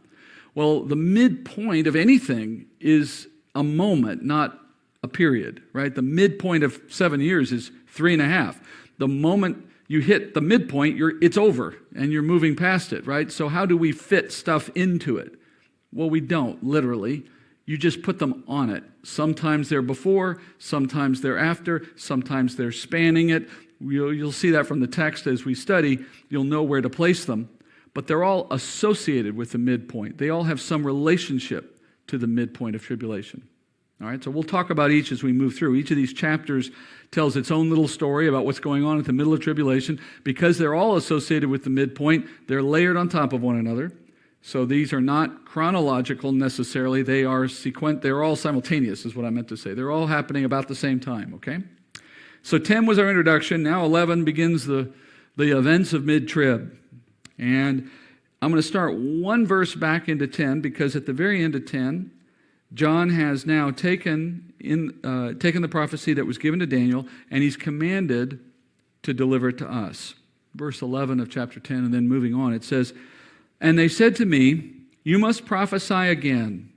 Well, the midpoint of anything is a moment, not a period, right? The midpoint of 7 years is 3.5. The moment you hit the midpoint, it's over, and you're moving past it, right? So how do we fit stuff into it? Well, we don't, literally. You just put them on it. Sometimes they're before, sometimes they're after, sometimes they're spanning it. You'll see that from the text as we study. You'll know where to place them. But they're all associated with the midpoint. They all have some relationship to the midpoint of tribulation. All right, so we'll talk about each as we move through. Each of these chapters tells its own little story about what's going on at the middle of tribulation. Because they're all associated with the midpoint, they're layered on top of one another. So these are not chronological necessarily. They're all simultaneous is what I meant to say. They're all happening about the same time, okay? So 10 was our introduction. Now 11 begins the events of mid-trib. And I'm going to start one verse back into 10 because at the very end of 10, John has now taken the prophecy that was given to Daniel, and he's commanded to deliver it to us. Verse 11 of chapter 10, and then moving on, it says, "And they said to me, you must prophesy again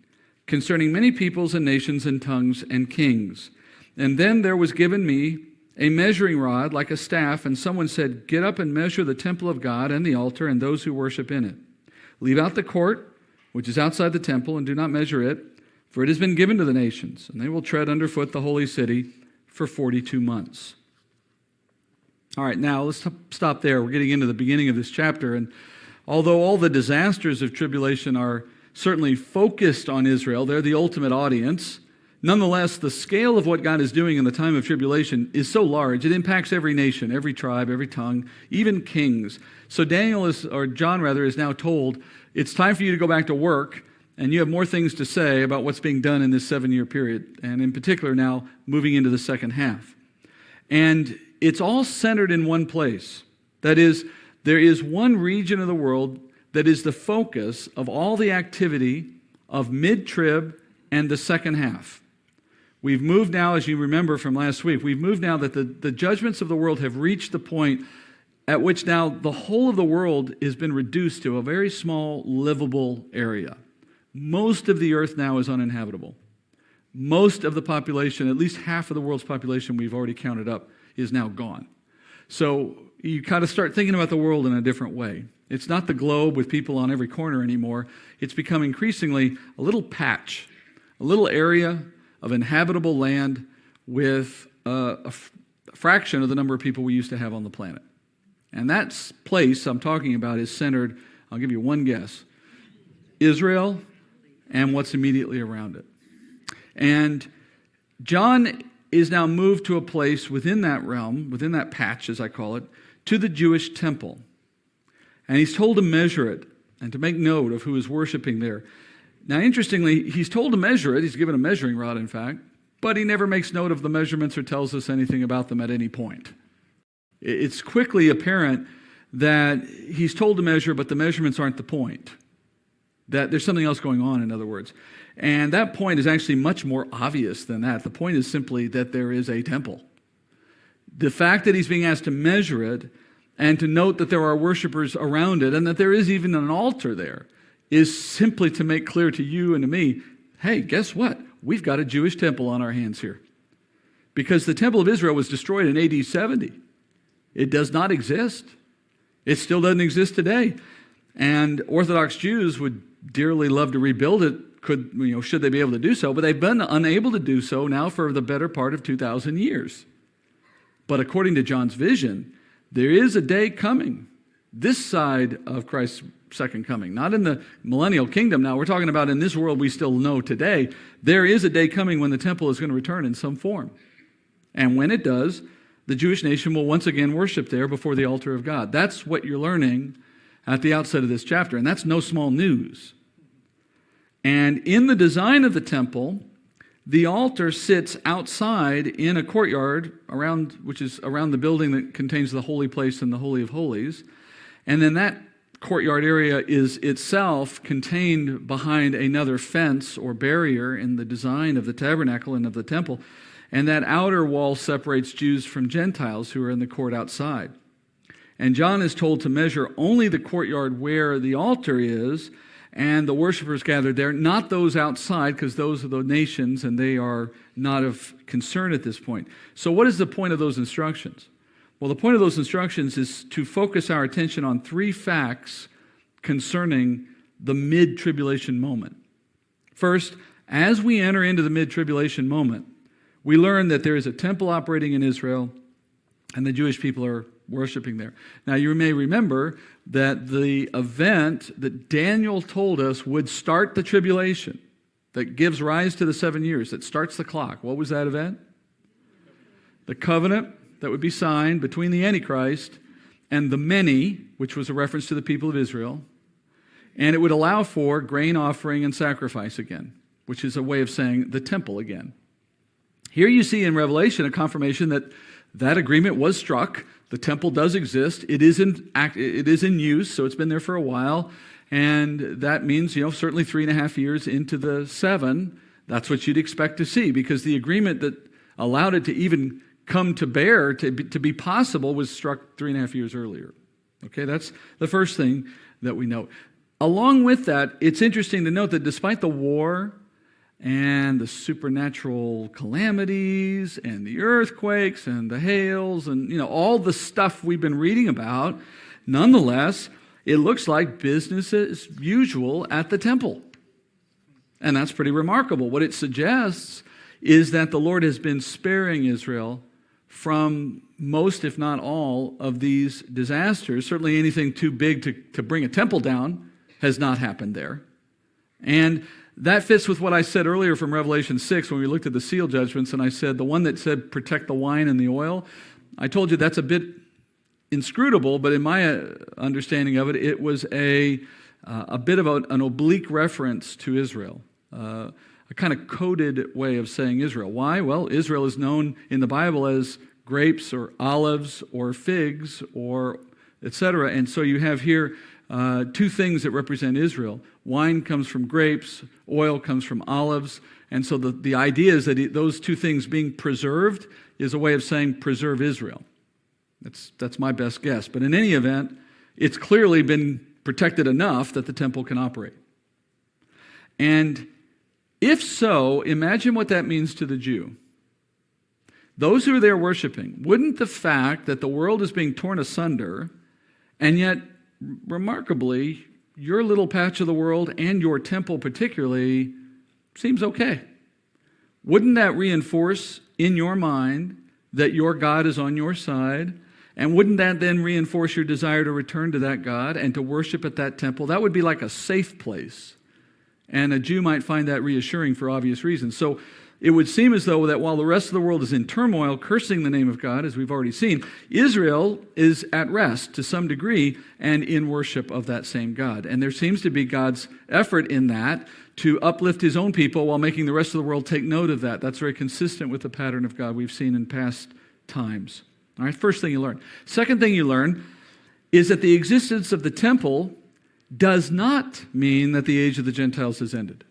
concerning many peoples and nations and tongues and kings. And then there was given me a measuring rod like a staff, and someone said, get up and measure the temple of God and the altar and those who worship in it. Leave out the court, which is outside the temple, and do not measure it, for it has been given to the nations, and they will tread underfoot the holy city for 42 months. All right, now let's stop there. We're getting into the beginning of this chapter, and although all the disasters of tribulation are certainly focused on Israel, they're the ultimate audience, nonetheless, the scale of what God is doing in the time of tribulation is so large, it impacts every nation, every tribe, every tongue, even kings. So John is now told, it's time for you to go back to work, and you have more things to say about what's being done in this 7-year period, and in particular now moving into the second half. And it's all centered in one place. That is, there is one region of the world that is the focus of all the activity of mid-trib and the second half. We've moved now, as you remember from last week, we've moved now that the judgments of the world have reached the point at which now the whole of the world has been reduced to a very small, livable area. Most of the earth now is uninhabitable. Most of the population, at least half of the world's population we've already counted up, is now gone. So you kind of start thinking about the world in a different way. It's not the globe with people on every corner anymore. It's become increasingly a little patch, a little area of inhabitable land with a fraction of the number of people we used to have on the planet. And that place I'm talking about is centered, I'll give you one guess, Israel and what's immediately around it. And John is now moved to a place within that realm, within that patch, as I call it, to the Jewish temple. And he's told to measure it and to make note of who is worshiping there. Now, interestingly, he's told to measure it. He's given a measuring rod, in fact, but he never makes note of the measurements or tells us anything about them at any point. It's quickly apparent that he's told to measure, but the measurements aren't the point. That there's something else going on, in other words. And that point is actually much more obvious than that. The point is simply that there is a temple. The fact that he's being asked to measure it and to note that there are worshipers around it and that there is even an altar there is simply to make clear to you and to me, hey, guess what? We've got a Jewish temple on our hands here. Because the temple of Israel was destroyed in AD 70. It does not exist. It still doesn't exist today. And Orthodox Jews would dearly love to rebuild it, should they be able to do so, but they've been unable to do so now for the better part of 2,000 years. But according to John's vision, there is a day coming, this side of Christ's second coming, not in the millennial kingdom now. We're talking about in this world we still know today. There is a day coming when the temple is going to return in some form. And when it does, the Jewish nation will once again worship there before the altar of God. That's what you're learning at the outset of this chapter, and that's no small news. And in the design of the temple, The altar sits outside in a courtyard which is around the building that contains the holy place and the Holy of Holies. And then that courtyard area is itself contained behind another fence or barrier in the design of the tabernacle and of the temple. And that outer wall separates Jews from Gentiles who are in the court outside. And John is told to measure only the courtyard where the altar is, and the worshipers gathered there, not those outside, because those are the nations, and they are not of concern at this point. So what is the point of those instructions? Well, the point of those instructions is to focus our attention on three facts concerning the mid-tribulation moment. First, as we enter into the mid-tribulation moment, we learn that there is a temple operating in Israel, and the Jewish people are worshiping there. Now, you may remember that the event that Daniel told us would start the tribulation, that gives rise to the 7 years, that starts the clock. What was that event? The covenant that would be signed between the antichrist and the many, which was a reference to the people of Israel, and it would allow for grain offering and sacrifice again, which is a way of saying the temple again. Here you see in Revelation a confirmation that that agreement was struck. The temple does exist. It is in use, so it's been there for a while. And that means, certainly 3.5 years into the 7, that's what you'd expect to see, because the agreement that allowed it to even come to bear, to be possible, was struck 3.5 years earlier. Okay, that's the first thing that we note. Along with that, it's interesting to note that despite the war and the supernatural calamities and the earthquakes and the hails and all the stuff we've been reading about, nonetheless, it looks like business as usual at the temple. And that's pretty remarkable. What it suggests is that the Lord has been sparing Israel from most, if not all, of these disasters. Certainly anything too big to bring a temple down has not happened there. And that fits with what I said earlier from Revelation 6 when we looked at the seal judgments, and I said the one that said protect the wine and the oil, I told you that's a bit inscrutable, but in my understanding of it, it was a bit of an oblique reference to Israel, a kind of coded way of saying Israel. Why? Well, Israel is known in the Bible as grapes or olives or figs or etc. And so you have here two things that represent Israel. Wine comes from grapes, oil comes from olives, and so the idea is that those two things being preserved is a way of saying preserve Israel. That's my best guess. But in any event, it's clearly been protected enough that the temple can operate. And if so, imagine what that means to the Jew. Those who are there worshiping, wouldn't the fact that the world is being torn asunder, and yet, remarkably, your little patch of the world and your temple particularly seems okay? Wouldn't that reinforce in your mind that your God is on your side? And wouldn't that then reinforce your desire to return to that God and to worship at that temple? That would be like a safe place. And a Jew might find that reassuring for obvious reasons. So it would seem as though that while the rest of the world is in turmoil, cursing the name of God, as we've already seen, Israel is at rest to some degree and in worship of that same God. And there seems to be God's effort in that to uplift his own people while making the rest of the world take note of that. That's very consistent with the pattern of God we've seen in past times. All right, first thing you learn. Second thing you learn is that the existence of the temple does not mean that the age of the Gentiles has ended.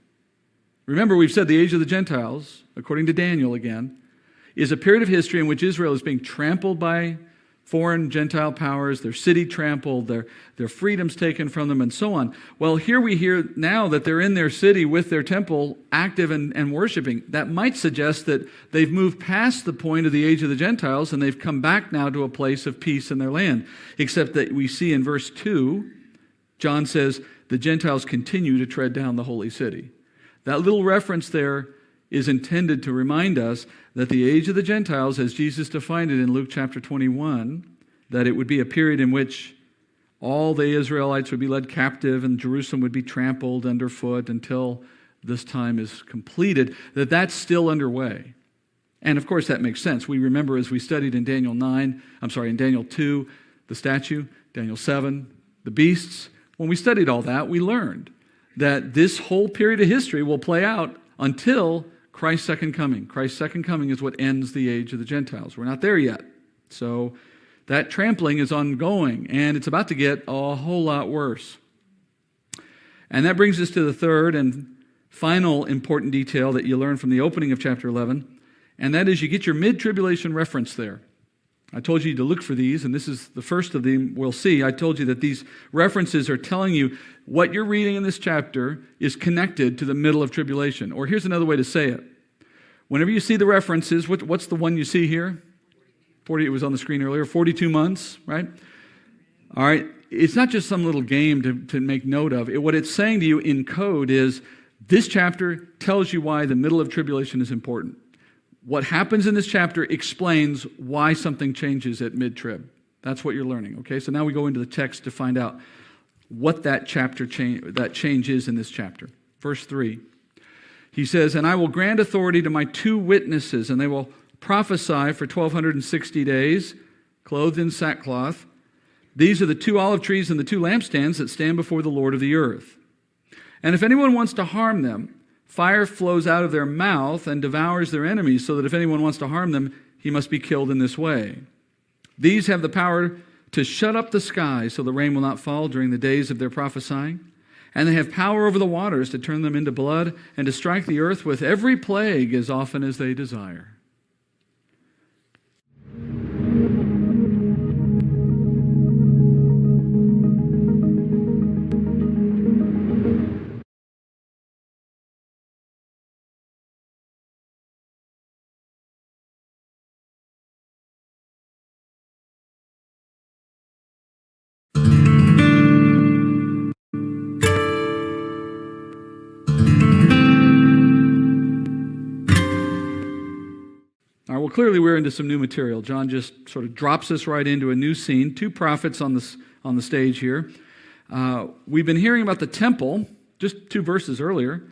Remember, we've said the age of the Gentiles, according to Daniel again, is a period of history in which Israel is being trampled by foreign Gentile powers, their city trampled, their freedoms taken from them, and so on. Well, here we hear now that they're in their city with their temple active and worshiping. That might suggest that they've moved past the point of the age of the Gentiles and they've come back now to a place of peace in their land. Except that we see in verse 2, John says, the Gentiles continue to tread down the holy city. That little reference there is intended to remind us that the age of the Gentiles, as Jesus defined it in Luke chapter 21, that it would be a period in which all the Israelites would be led captive and Jerusalem would be trampled underfoot until this time is completed, that's still underway. And of course that makes sense. We remember as we studied in Daniel 2, the statue, Daniel 7, the beasts. When we studied all that, we learned that this whole period of history will play out until Christ's second coming. Christ's second coming is what ends the age of the Gentiles. We're not there yet. So that trampling is ongoing, and it's about to get a whole lot worse. And that brings us to the third and final important detail that you learn from the opening of chapter 11, and that is you get your mid-tribulation reference there. I told you to look for these, and this is the first of them we'll see. I told you that these references are telling you what you're reading in this chapter is connected to the middle of tribulation. Or here's another way to say it. Whenever you see the references, what's the one you see here? 40, it was on the screen earlier, 42 months, right? All right, it's not just some little game to make note of. What it's saying to you in code is this chapter tells you why the middle of tribulation is important. What happens in this chapter explains why something changes at mid-trib. That's what you're learning, okay? So now we go into the text to find out what that change is in this chapter. Verse 3, he says, "And I will grant authority to my 2 witnesses, and they will prophesy for 1,260 days, clothed in sackcloth. These are the 2 olive trees and the 2 lampstands that stand before the Lord of the earth. And if anyone wants to harm them, fire flows out of their mouth and devours their enemies, so that if anyone wants to harm them, he must be killed in this way. These have the power to shut up the sky so the rain will not fall during the days of their prophesying. And they have power over the waters to turn them into blood and to strike the earth with every plague as often as they desire." All right, well, clearly we're into some new material. John just sort of drops us right into a new scene. 2 prophets on the stage here. We've been hearing about the temple just 2 verses earlier,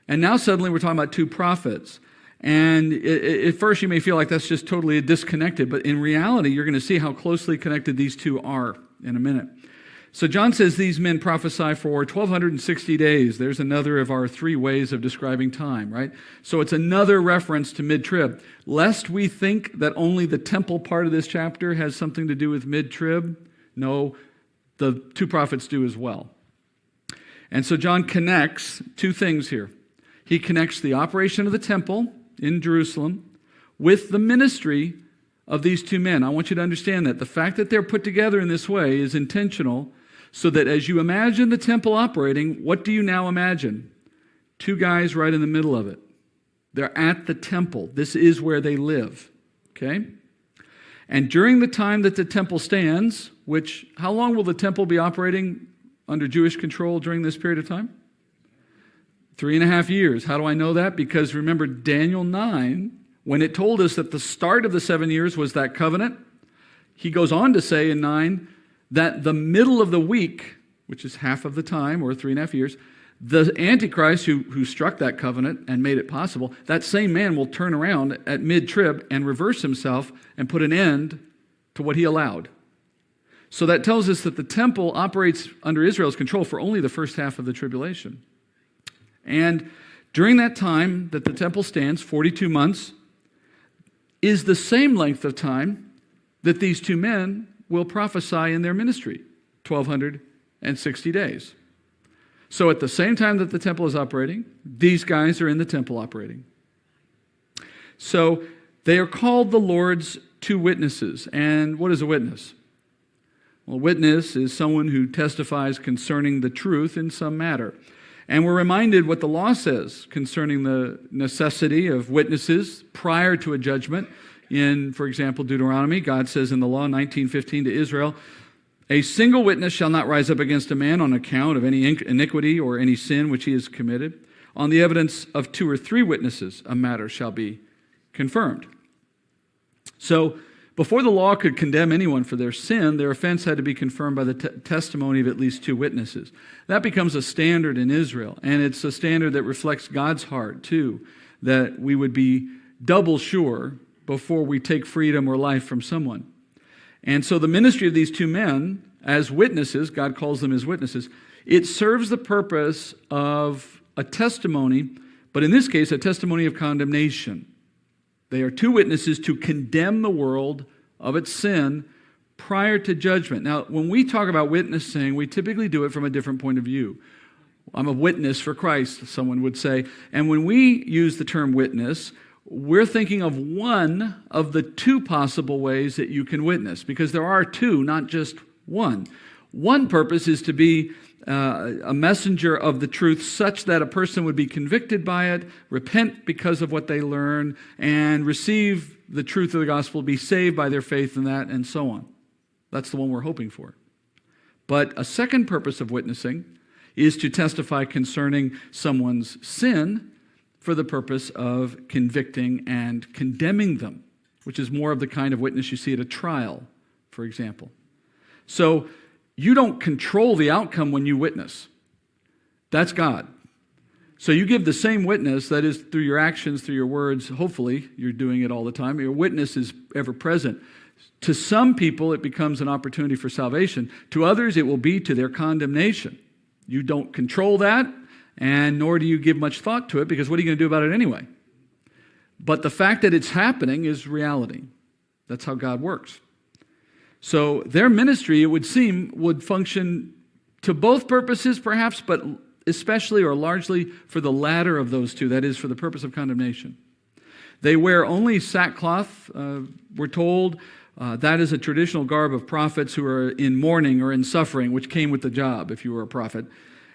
and now suddenly we're talking about 2 prophets. And at first you may feel like that's just totally disconnected, but in reality you're going to see how closely connected these 2 are in a minute. So John says these men prophesy for 1,260 days. There's another of our 3 ways of describing time, right? So it's another reference to mid-trib. Lest we think that only the temple part of this chapter has something to do with mid-trib, no, the 2 prophets do as well. And so John connects 2 things here. He connects the operation of the temple in Jerusalem with the ministry of these 2 men. I want you to understand that the fact that they're put together in this way is intentional, so that as you imagine the temple operating, what do you now imagine? 2 guys right in the middle of it. They're at the temple. This is where they live, okay? And during the time that the temple stands, which, how long will the temple be operating under Jewish control during this period of time? 3.5 years. How do I know that? Because remember Daniel 9, when it told us that the start of the 7 years was that covenant, he goes on to say in 9 that the middle of the week, which is half of the time, or 3.5 years, the antichrist who struck that covenant and made it possible, that same man will turn around at mid-trib and reverse himself and put an end to what he allowed. So that tells us that the temple operates under Israel's control for only the first half of the tribulation. And during that time that the temple stands, 42 months, is the same length of time that these 2 men will prophesy in their ministry, 1,260 days. So at the same time that the temple is operating, these guys are in the temple operating. So they are called the Lord's 2 witnesses. And what is a witness? Well, a witness is someone who testifies concerning the truth in some matter. And we're reminded what the law says concerning the necessity of witnesses prior to a judgment. In, for example, Deuteronomy, God says in the law, 19:15 to Israel, "A single witness shall not rise up against a man on account of any iniquity or any sin which he has committed. On the evidence of 2 or 3 witnesses, a matter shall be confirmed." So, before the law could condemn anyone for their sin, their offense had to be confirmed by the testimony of at least 2 witnesses. That becomes a standard in Israel, and it's a standard that reflects God's heart, too, that we would be double sure before we take freedom or life from someone. And so the ministry of these 2 men as witnesses, God calls them as witnesses, it serves the purpose of a testimony But in this case, a testimony of condemnation. They are two witnesses to condemn the world of its sin prior to judgment. Now, when we talk about witnessing, we typically do it from a different point of view. I'm a witness for Christ, someone would say. And when we use the term witness, we're thinking of one of the two possible ways that you can witness, because there are two, not just one. One purpose is to be a messenger of the truth such that a person would be convicted by it, repent because of what they learn, and receive the truth of the gospel, be saved by their faith in that, and so on. That's the one we're hoping for. But a second purpose of witnessing is to testify concerning someone's sin for the purpose of convicting and condemning them, which is more of the kind of witness you see at a trial, for example. So you don't control the outcome when you witness. That's God. So you give the same witness, that is through your actions, through your words. Hopefully you're doing it all the time. Your witness is ever present. To some people, it becomes an opportunity for salvation. To others, it will be to their condemnation. You don't control that, and nor do you give much thought to it, because what are you going to do about it anyway? But the fact that it's happening is reality. That's how God works. So their ministry, it would seem, would function to both purposes perhaps, but especially or largely for the latter of those two, that is, for the purpose of condemnation. They wear only sackcloth, we're told. That is a traditional garb of prophets who are in mourning or in suffering, which came with the job if you were a prophet.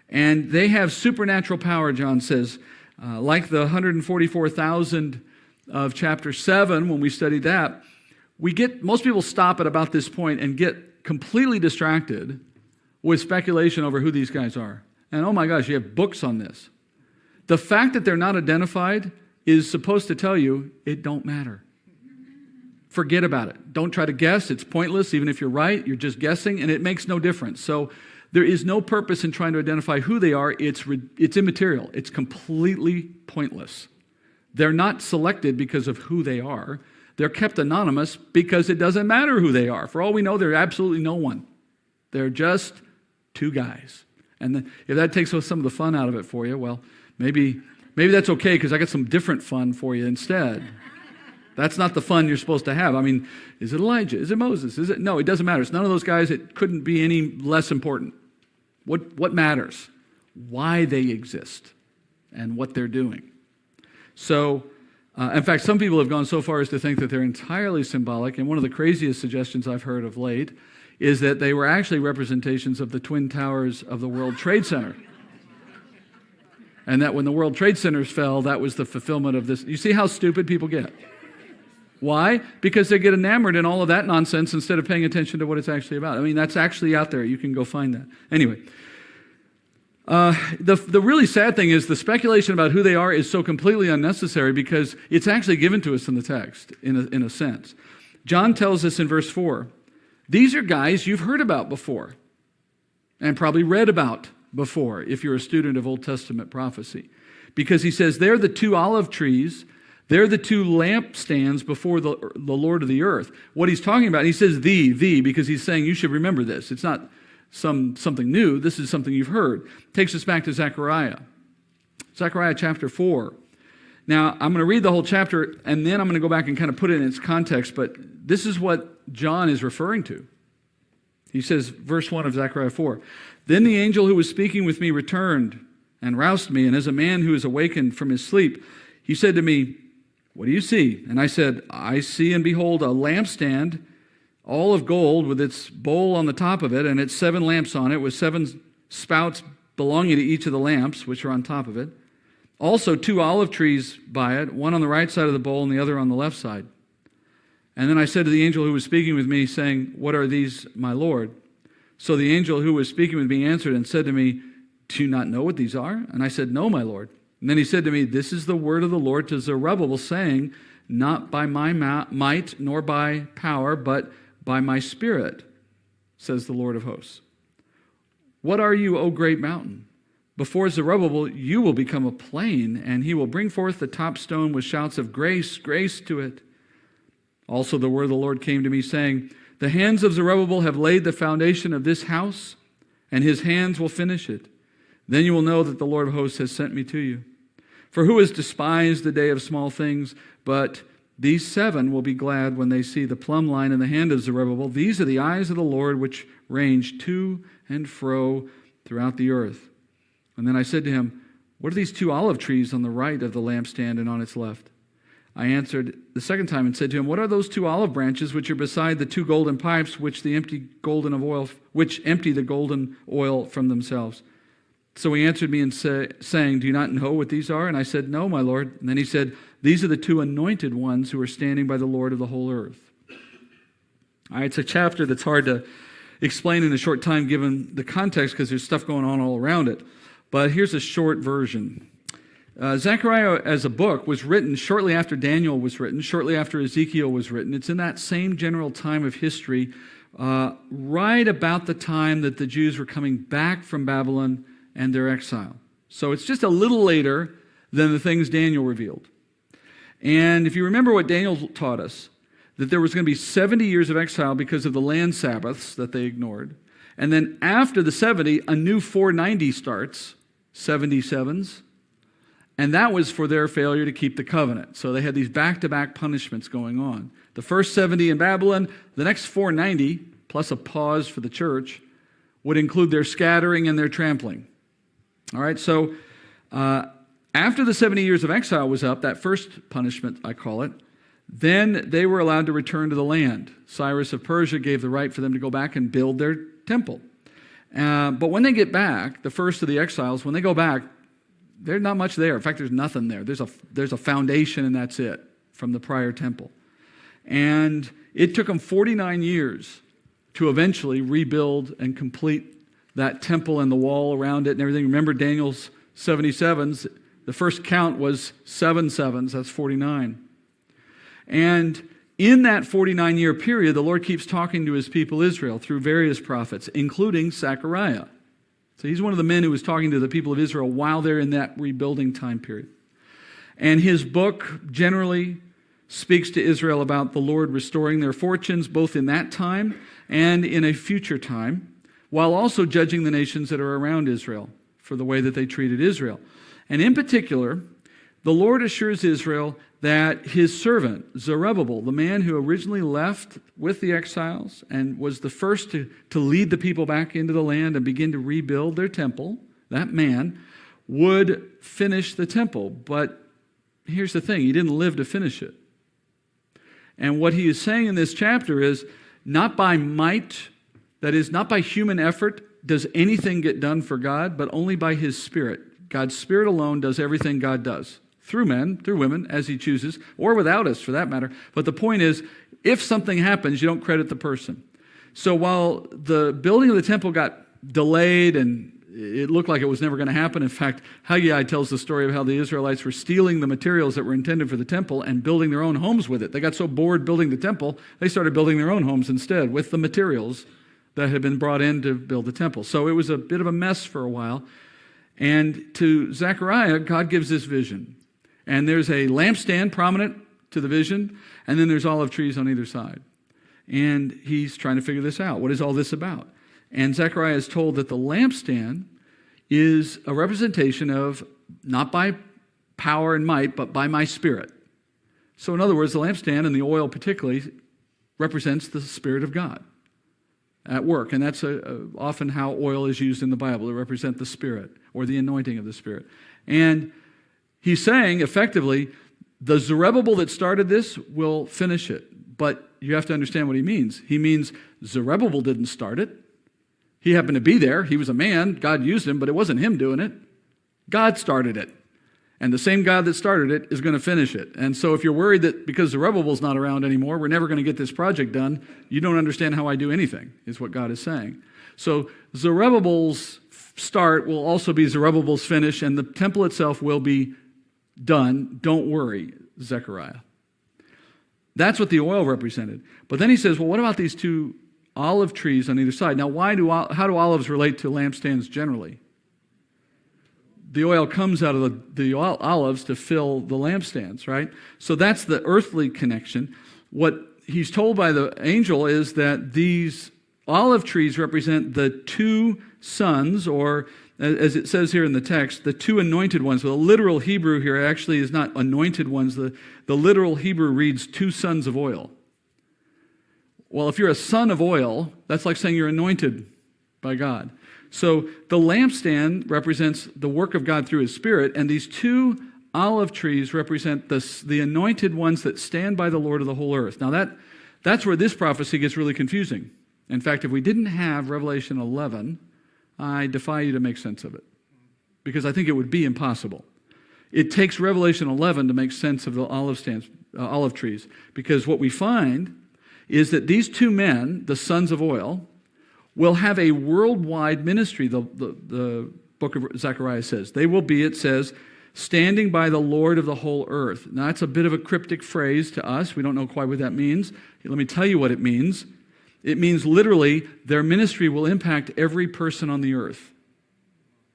And they have supernatural power, John says, like the 144,000 of chapter 7 when we studied that. Most people stop at about this point and get completely distracted with speculation over who these guys are. And oh my gosh, you have books on this. The fact that they're not identified is supposed to tell you it don't matter. Forget about it. Don't try to guess. It's pointless. Even if you're right, you're just guessing, and it makes no difference. So there is no purpose in trying to identify who they are. It's immaterial. It's completely pointless. They're not selected because of who they are. They're kept anonymous because it doesn't matter who they are. For all we know, they're absolutely no one. They're just two guys. And if that takes some of the fun out of it for you, well, maybe that's okay, because I got some different fun for you instead. That's not the fun you're supposed to have. I mean, is it Elijah? Is it Moses? Is it? No, it doesn't matter. It's none of those guys. It couldn't be any less important. What matters? Why they exist and what they're doing. So, in fact, some people have gone so far as to think that they're entirely symbolic, and one of the craziest suggestions I've heard of late is that they were actually representations of the Twin Towers of the World Trade Center. And that when the World Trade Centers fell, that was the fulfillment of this. You see how stupid people get? Why? Because they get enamored in all of that nonsense instead of paying attention to what it's actually about. I mean, that's actually out there. You can go find that. Anyway, the really sad thing is the speculation about who they are is so completely unnecessary, because it's actually given to us in the text, in a sense. John tells us in verse 4, these are guys you've heard about before and probably read about before if you're a student of Old Testament prophecy. Because he says they're the two olive trees. They're the two lampstands before the Lord of the earth. What he's talking about, he says the, because he's saying you should remember this. It's not something new. This is something you've heard. Takes us back to Zechariah. Zechariah chapter 4. Now, I'm going to read the whole chapter, and then I'm going to go back and kind of put it in its context, but this is what John is referring to. He says, verse 1 of Zechariah 4, then the angel who was speaking with me returned and roused me, and as a man who is awakened from his sleep, he said to me, what do you see? And I said, I see and behold a lampstand, all of gold, with its bowl on the top of it, and its 7 lamps on it, with 7 spouts belonging to each of the lamps, which are on top of it. Also 2 olive trees by it, one on the right side of the bowl and the other on the left side. And then I said to the angel who was speaking with me, saying, what are these, my Lord? So the angel who was speaking with me answered and said to me, do you not know what these are? And I said, no, my Lord. And then he said to me, this is the word of the Lord to Zerubbabel, saying, not by my might nor by power, but by my spirit, says the Lord of hosts. What are you, O great mountain? Before Zerubbabel you will become a plain, and he will bring forth the top stone with shouts of grace, grace to it. Also the word of the Lord came to me, saying, the hands of Zerubbabel have laid the foundation of this house, and his hands will finish it. Then you will know that the Lord of hosts has sent me to you. For who has despised the day of small things? But these 7 will be glad when they see the plumb line in the hand of Zerubbabel. These are the eyes of the Lord which range to and fro throughout the earth. And then I said to him, what are these 2 olive trees on the right of the lampstand and on its left? I answered the second time and said to him, what are those 2 olive branches which are beside the 2 golden pipes which empty the golden oil from themselves? So he answered me and saying, do you not know what these are? And I said, no, my Lord. And then he said, these are the 2 anointed ones who are standing by the Lord of the whole earth. All right, it's a chapter that's hard to explain in a short time given the context because there's stuff going on all around it. But here's a short version. Zechariah as a book was written shortly after Daniel was written, shortly after Ezekiel was written. It's in that same general time of history, right about the time that the Jews were coming back from Babylon and their exile. So it's just a little later than the things Daniel revealed. And if you remember what Daniel taught us, that there was going to be 70 years of exile because of the land Sabbaths that they ignored. And then after the 70, a new 490 starts, 77s. And that was for their failure to keep the covenant. So they had these back-to-back punishments going on. The first 70 in Babylon, the next 490, plus a pause for the church, would include their scattering and their trampling. All right, so after the 70 years of exile was up, that first punishment, I call it, then they were allowed to return to the land. Cyrus of Persia gave the right for them to go back and build their temple. But when they get back, the first of the exiles, when they go back, there's not much there. In fact, there's nothing there. There's a foundation and that's it from the prior temple. And it took them 49 years to eventually rebuild and complete that temple and the wall around it and everything. Remember Daniel's 77s, the first count was 7 sevens, that's 49. And in that 49-year period, the Lord keeps talking to his people Israel through various prophets, including Zechariah. So he's one of the men who was talking to the people of Israel while they're in that rebuilding time period. And his book generally speaks to Israel about the Lord restoring their fortunes, both in that time and in a future time, while also judging the nations that are around Israel for the way that they treated Israel. And in particular, the Lord assures Israel that his servant, Zerubbabel, the man who originally left with the exiles and was the first to lead the people back into the land and begin to rebuild their temple, that man would finish the temple. But here's the thing, he didn't live to finish it. And what he is saying in this chapter is, not by might, that is, not by human effort, does anything get done for God, but only by his Spirit. God's Spirit alone does everything God does. Through men, through women, as he chooses, or without us for that matter. But the point is, if something happens, you don't credit the person. So while the building of the temple got delayed and it looked like it was never going to happen, in fact, Haggai tells the story of how the Israelites were stealing the materials that were intended for the temple and building their own homes with it. They got so bored building the temple, they started building their own homes instead with the materials that had been brought in to build the temple. So it was a bit of a mess for a while. And to Zechariah, God gives this vision. And there's a lampstand prominent to the vision, and then there's olive trees on either side. And he's trying to figure this out. What is all this about? And Zechariah is told that the lampstand is a representation of, not by power and might, but by my Spirit. So in other words, the lampstand and the oil particularly represents the Spirit of God at work. And that's often how oil is used in the Bible, to represent the Spirit or the anointing of the Spirit. And he's saying, effectively, the Zerubbabel that started this will finish it. But you have to understand what he means. He means Zerubbabel didn't start it. He happened to be there. He was a man. God used him, but it wasn't him doing it. God started it. And the same God that started it is going to finish it. And so if you're worried that because Zerubbabel's not around anymore, we're never going to get this project done, you don't understand how I do anything, is what God is saying. So Zerubbabel's start will also be Zerubbabel's finish, and the temple itself will be done. Don't worry, Zechariah. That's what the oil represented. But then he says, well, what about these 2 olive trees on either side? Now, how do olives relate to lampstands generally? The oil comes out of the olives to fill the lampstands, right? So that's the earthly connection. What he's told by the angel is that these olive trees represent the 2 sons, or as it says here in the text, the two anointed ones. Well, the literal Hebrew here actually is not anointed ones. The literal Hebrew reads two sons of oil. Well, if you're a son of oil, that's like saying you're anointed by God. So the lampstand represents the work of God through his Spirit, and these two olive trees represent the anointed ones that stand by the Lord of the whole earth. Now that's where this prophecy gets really confusing. In fact, if we didn't have Revelation 11, I defy you to make sense of it, because I think it would be impossible. It takes Revelation 11 to make sense of the olive trees, because what we find is that these two men, the sons of oil, will have a worldwide ministry, the book of Zechariah says. They will be, it says, standing by the Lord of the whole earth. Now, that's a bit of a cryptic phrase to us. We don't know quite what that means. Let me tell you what it means. It means literally their ministry will impact every person on the earth.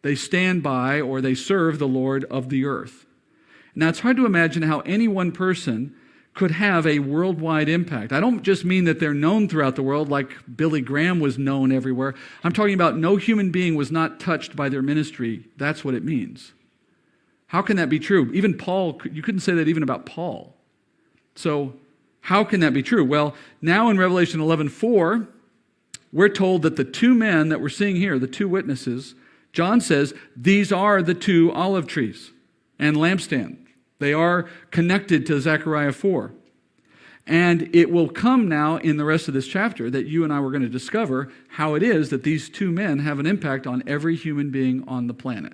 They stand by or they serve the Lord of the earth. Now, it's hard to imagine how any one person could have a worldwide impact. I don't just mean that they're known throughout the world like Billy Graham was known everywhere. I'm talking about no human being was not touched by their ministry. That's what it means. How can that be true? Even Paul, you couldn't say that even about Paul. So how can that be true? Well, now in Revelation 11:4, we're told that the two men that we're seeing here, the two witnesses, John says, these are the two olive trees and lampstand. They are connected to Zechariah 4. And it will come now in the rest of this chapter that you and I were going to discover how it is that these two men have an impact on every human being on the planet.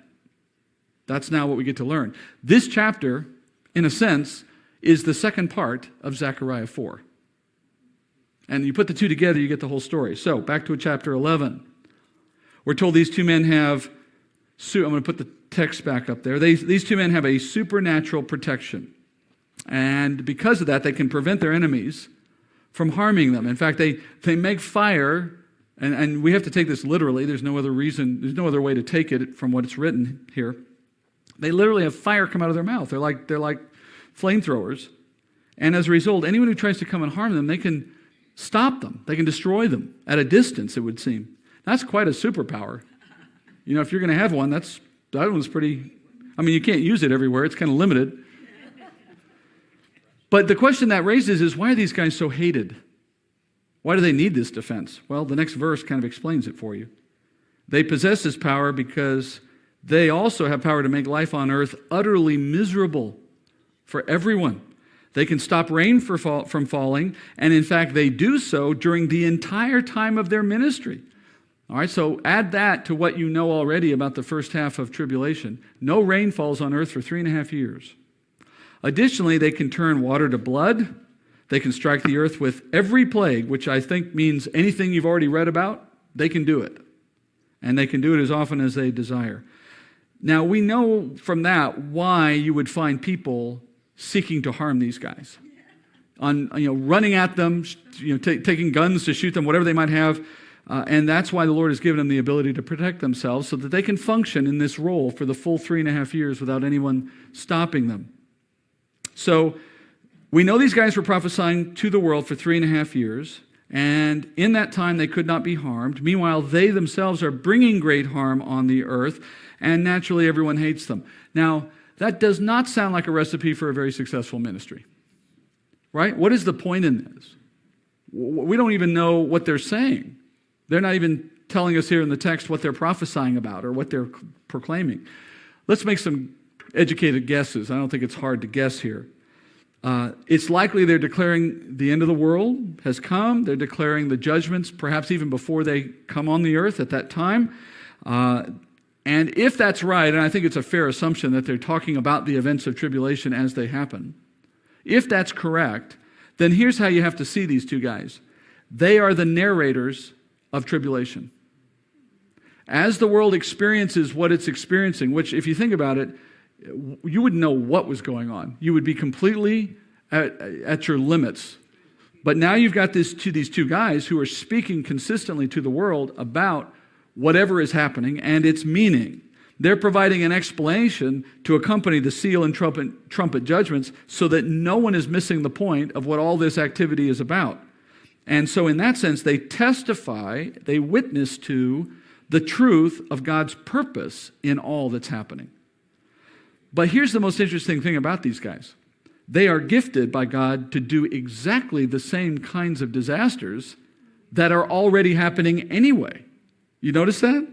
That's now what we get to learn. This chapter, in a sense, is the second part of Zechariah 4. And you put the two together, you get the whole story. So, back to chapter 11. We're told these two men have, I'm going to put the text back up there. These two men have a supernatural protection. And because of that, they can prevent their enemies from harming them. In fact, they make fire, and we have to take this literally. There's no other way to take it from what it's written here. They literally have fire come out of their mouth. They're like flamethrowers. And as a result, anyone who tries to come and harm them, they can stop them. They can destroy them at a distance, it would seem. That's quite a superpower. You know, if you're going to have one, that one's pretty, you can't use it everywhere. It's kind of limited. But the question that raises is, why are these guys so hated? Why do they need this defense? Well, the next verse kind of explains it for you. They possess this power because they also have power to make life on earth utterly miserable for everyone. They can stop rain from falling, and in fact, they do so during the entire time of their ministry. All right, so add that to what you know already about the first half of tribulation. No rain falls on earth for 3.5 years. Additionally, they can turn water to blood. They can strike the earth with every plague, which I think means anything you've already read about, they can do it. And they can do it as often as they desire. Now, we know from that why you would find people seeking to harm these guys. Running at them, taking guns to shoot them, whatever they might have. And that's why the Lord has given them the ability to protect themselves so that they can function in this role for the full 3.5 years without anyone stopping them. So we know these guys were prophesying to the world for 3.5 years, and in that time they could not be harmed. Meanwhile, they themselves are bringing great harm on the earth, and naturally everyone hates them. Now, that does not sound like a recipe for a very successful ministry, right? What is the point in this? We don't even know what they're saying. They're not even telling us here in the text what they're prophesying about or what they're proclaiming. Let's make some educated guesses. I don't think it's hard to guess here. It's likely they're declaring the end of the world has come. They're declaring the judgments, perhaps even before they come on the earth at that time. And if that's right, and I think it's a fair assumption that they're talking about the events of tribulation as they happen, if that's correct, then here's how you have to see these two guys. They are the narrators of tribulation. As the world experiences what it's experiencing, which if you think about it, you wouldn't know what was going on. You would be completely at your limits. But now you've got these two guys who are speaking consistently to the world about whatever is happening and its meaning. They're providing an explanation to accompany the seal and trumpet judgments so that no one is missing the point of what all this activity is about. And so in that sense, they testify, they witness to the truth of God's purpose in all that's happening. But here's the most interesting thing about these guys. They are gifted by God to do exactly the same kinds of disasters that are already happening anyway. You notice that?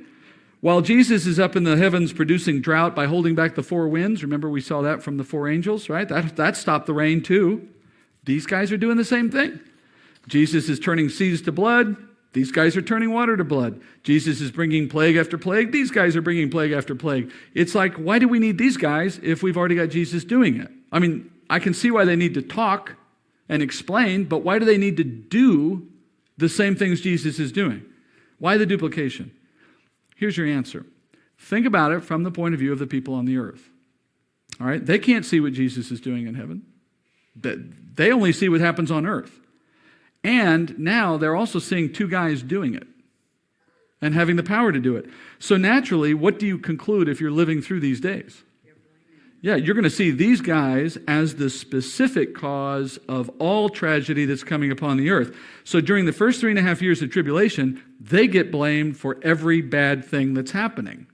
While Jesus is up in the heavens producing drought by holding back the four winds, remember we saw that from the four angels, right? That stopped the rain too. These guys are doing the same thing. Jesus is turning seas to blood. These guys are turning water to blood. Jesus is bringing plague after plague. These guys are bringing plague after plague. It's like, why do we need these guys if we've already got Jesus doing it? I mean, I can see why they need to talk and explain, but why do they need to do the same things Jesus is doing? Why the duplication? Here's your answer. Think about it from the point of view of the people on the earth. All right? They can't see what Jesus is doing in heaven. They only see what happens on earth. And now they're also seeing two guys doing it and having the power to do it. So naturally, what do you conclude if you're living through these days? Yeah, you're going to see these guys as the specific cause of all tragedy that's coming upon the earth. So during the first 3.5 years of tribulation, they get blamed for every bad thing that's happening.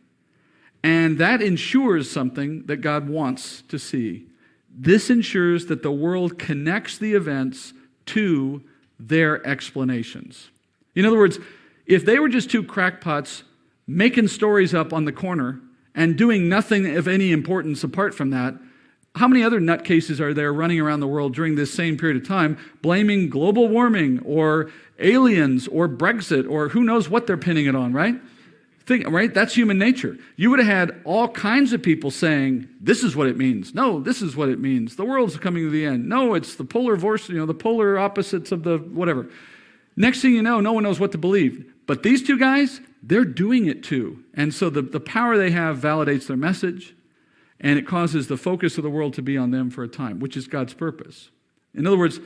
And that ensures something that God wants to see. This ensures that the world connects the events to their explanations. In other words, if they were just two crackpots making stories up on the corner and doing nothing of any importance apart from that, how many other nutcases are there running around the world during this same period of time blaming global warming or aliens or Brexit or who knows what they're pinning it on, right? Right? That's human nature. You would have had all kinds of people saying, this is what it means. No, this is what it means. The world's coming to the end. No, it's the polar the polar opposites of the whatever. Next thing you know, no one knows what to believe. But these two guys, they're doing it too. And so the power they have validates their message, and it causes the focus of the world to be on them for a time, which is God's purpose. In other words,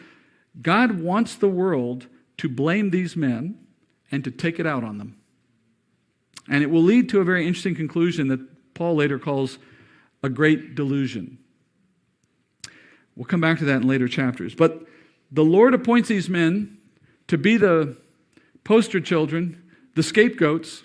God wants the world to blame these men and to take it out on them. And it will lead to a very interesting conclusion that Paul later calls a great delusion. We'll come back to that in later chapters. But the Lord appoints these men to be the poster children, the scapegoats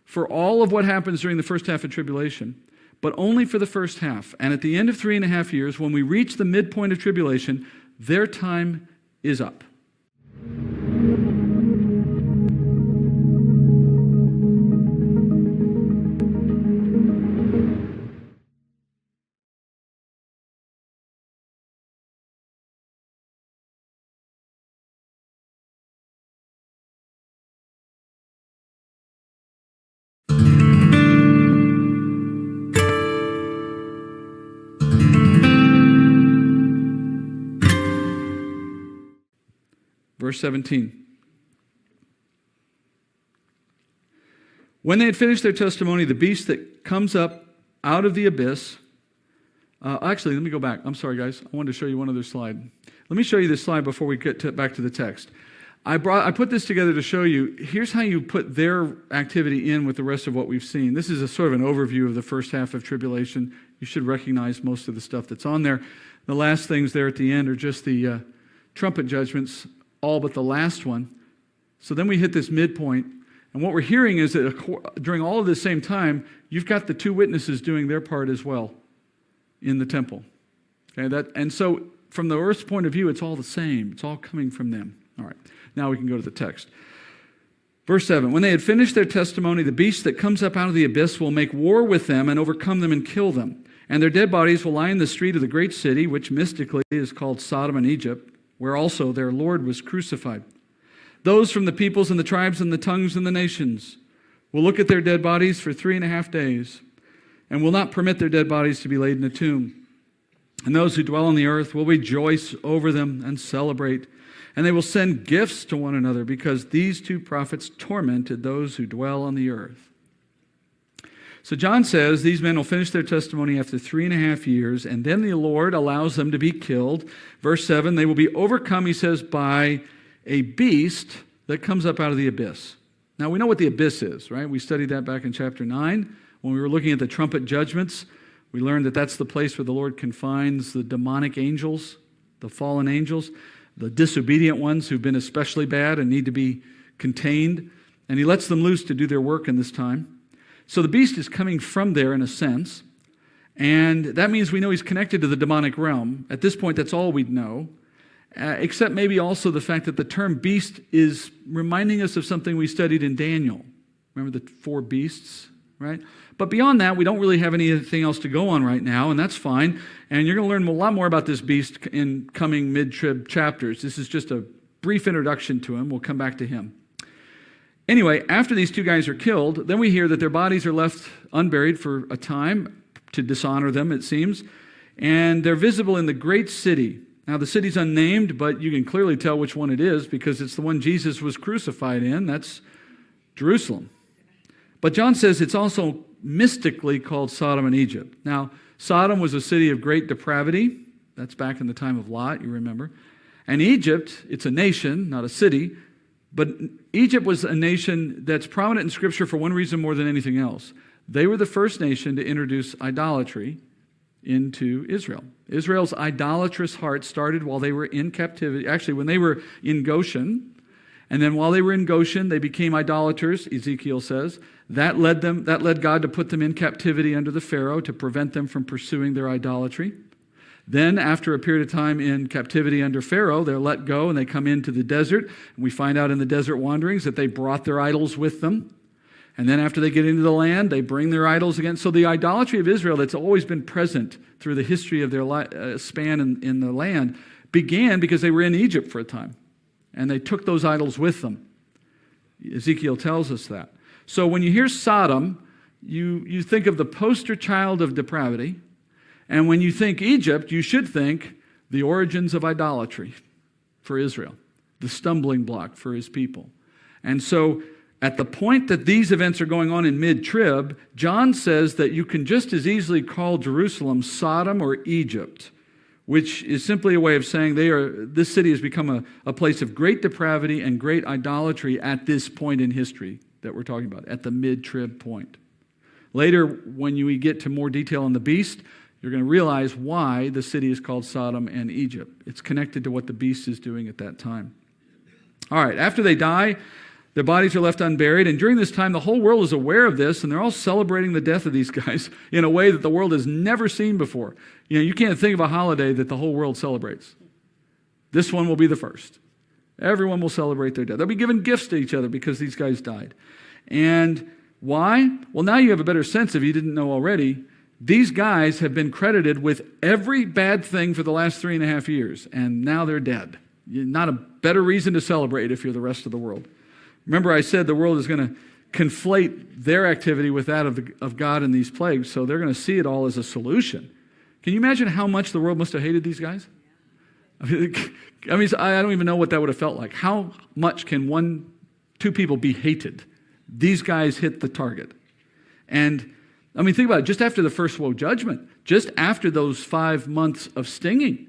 for all of what happens during the first half of tribulation, but only for the first half. And at the end of 3.5 years, when we reach the midpoint of tribulation, their time is up. Verse 17. When they had finished their testimony, the beast that comes up out of the abyss. Actually, let me go back. I'm sorry, guys. I wanted to show you one other slide. Let me show you this slide before we get back to the text. I put this together to show you, here's how you put their activity in with the rest of what we've seen. This is a sort of an overview of the first half of tribulation. You should recognize most of the stuff that's on there. The last things there at the end are just the trumpet judgments, all but the last one. So then we hit this midpoint, and what we're hearing is that during all of this same time, you've got the two witnesses doing their part as well in the temple. Okay, and so from the earth's point of view, it's all the same. It's all coming from them. All right, now we can go to the text. Verse 7, when they had finished their testimony, the beast that comes up out of the abyss will make war with them and overcome them and kill them. And their dead bodies will lie in the street of the great city, which mystically is called Sodom and Egypt, where also their Lord was crucified. Those from the peoples and the tribes and the tongues and the nations will look at their dead bodies for 3.5 days and will not permit their dead bodies to be laid in a tomb. And those who dwell on the earth will rejoice over them and celebrate. And they will send gifts to one another because these two prophets tormented those who dwell on the earth. So John says these men will finish their testimony after 3.5 years, and then the Lord allows them to be killed. Verse 7, they will be overcome, he says, by a beast that comes up out of the abyss. Now, we know what the abyss is, right? We studied that back in chapter 9. When we were looking at the trumpet judgments, we learned that that's the place where the Lord confines the demonic angels, the fallen angels, the disobedient ones who've been especially bad and need to be contained. and he lets them loose to do their work in this time. So the beast is coming from there in a sense, and that means we know he's connected to the demonic realm. At this point, that's all we'd know, except maybe also the fact that the term beast is reminding us of something we studied in Daniel. Remember the 4 beasts, right? But beyond that, we don't really have anything else to go on right now, and that's fine. And you're going to learn a lot more about this beast in coming mid-trib chapters. This is just a brief introduction to him. We'll come back to him. Anyway, after these 2 guys are killed, then we hear that their bodies are left unburied for a time to dishonor them, it seems, and they're visible in the great city. Now, the city's unnamed, but you can clearly tell which one it is because it's the one Jesus was crucified in. That's Jerusalem. But John says it's also mystically called Sodom and Egypt. Now, Sodom was a city of great depravity. That's back in the time of Lot, you remember. And Egypt, it's a nation, not a city, but Egypt was a nation that's prominent in Scripture for one reason more than anything else. They were the first nation to introduce idolatry into Israel. Israel's idolatrous heart started while they were in captivity. Actually, when they were in Goshen, and then while they were in Goshen, they became idolaters, Ezekiel says. That led God to put them in captivity under the Pharaoh to prevent them from pursuing their idolatry. Then, after a period of time in captivity under Pharaoh, they're let go and they come into the desert. And we find out in the desert wanderings that they brought their idols with them. And then after they get into the land, they bring their idols again. So the idolatry of Israel that's always been present through the history of their span in the land began because they were in Egypt for a time. And they took those idols with them. Ezekiel tells us that. So when you hear Sodom, you think of the poster child of depravity. And when you think Egypt, you should think the origins of idolatry for Israel, the stumbling block for his people. And so at the point that these events are going on in mid-trib, John says that you can just as easily call Jerusalem Sodom or Egypt, which is simply a way of saying this city has become a place of great depravity and great idolatry at this point in history that we're talking about, at the mid-trib point. Later, when we get to more detail on the beast, you're going to realize why the city is called Sodom and Egypt. It's connected to what the beast is doing at that time. All right, after they die, their bodies are left unburied, and during this time, the whole world is aware of this, and they're all celebrating the death of these guys in a way that the world has never seen before. You know, you can't think of a holiday that the whole world celebrates. This one will be the first. Everyone will celebrate their death. They'll be giving gifts to each other because these guys died. And why? Well, now you have a better sense, if you didn't know already. These guys have been credited with every bad thing for the last 3.5 years, and now they're dead. Not a better reason to celebrate if you're the rest of the world. Remember, I said the world is going to conflate their activity with that of God in these plagues, so they're going to see it all as a solution. Can you imagine how much the world must have hated these guys? I don't even know what that would have felt like. How much can two people be hated? These guys hit the target. And think about it. Just after the first woe judgment, just after those 5 months of stinging,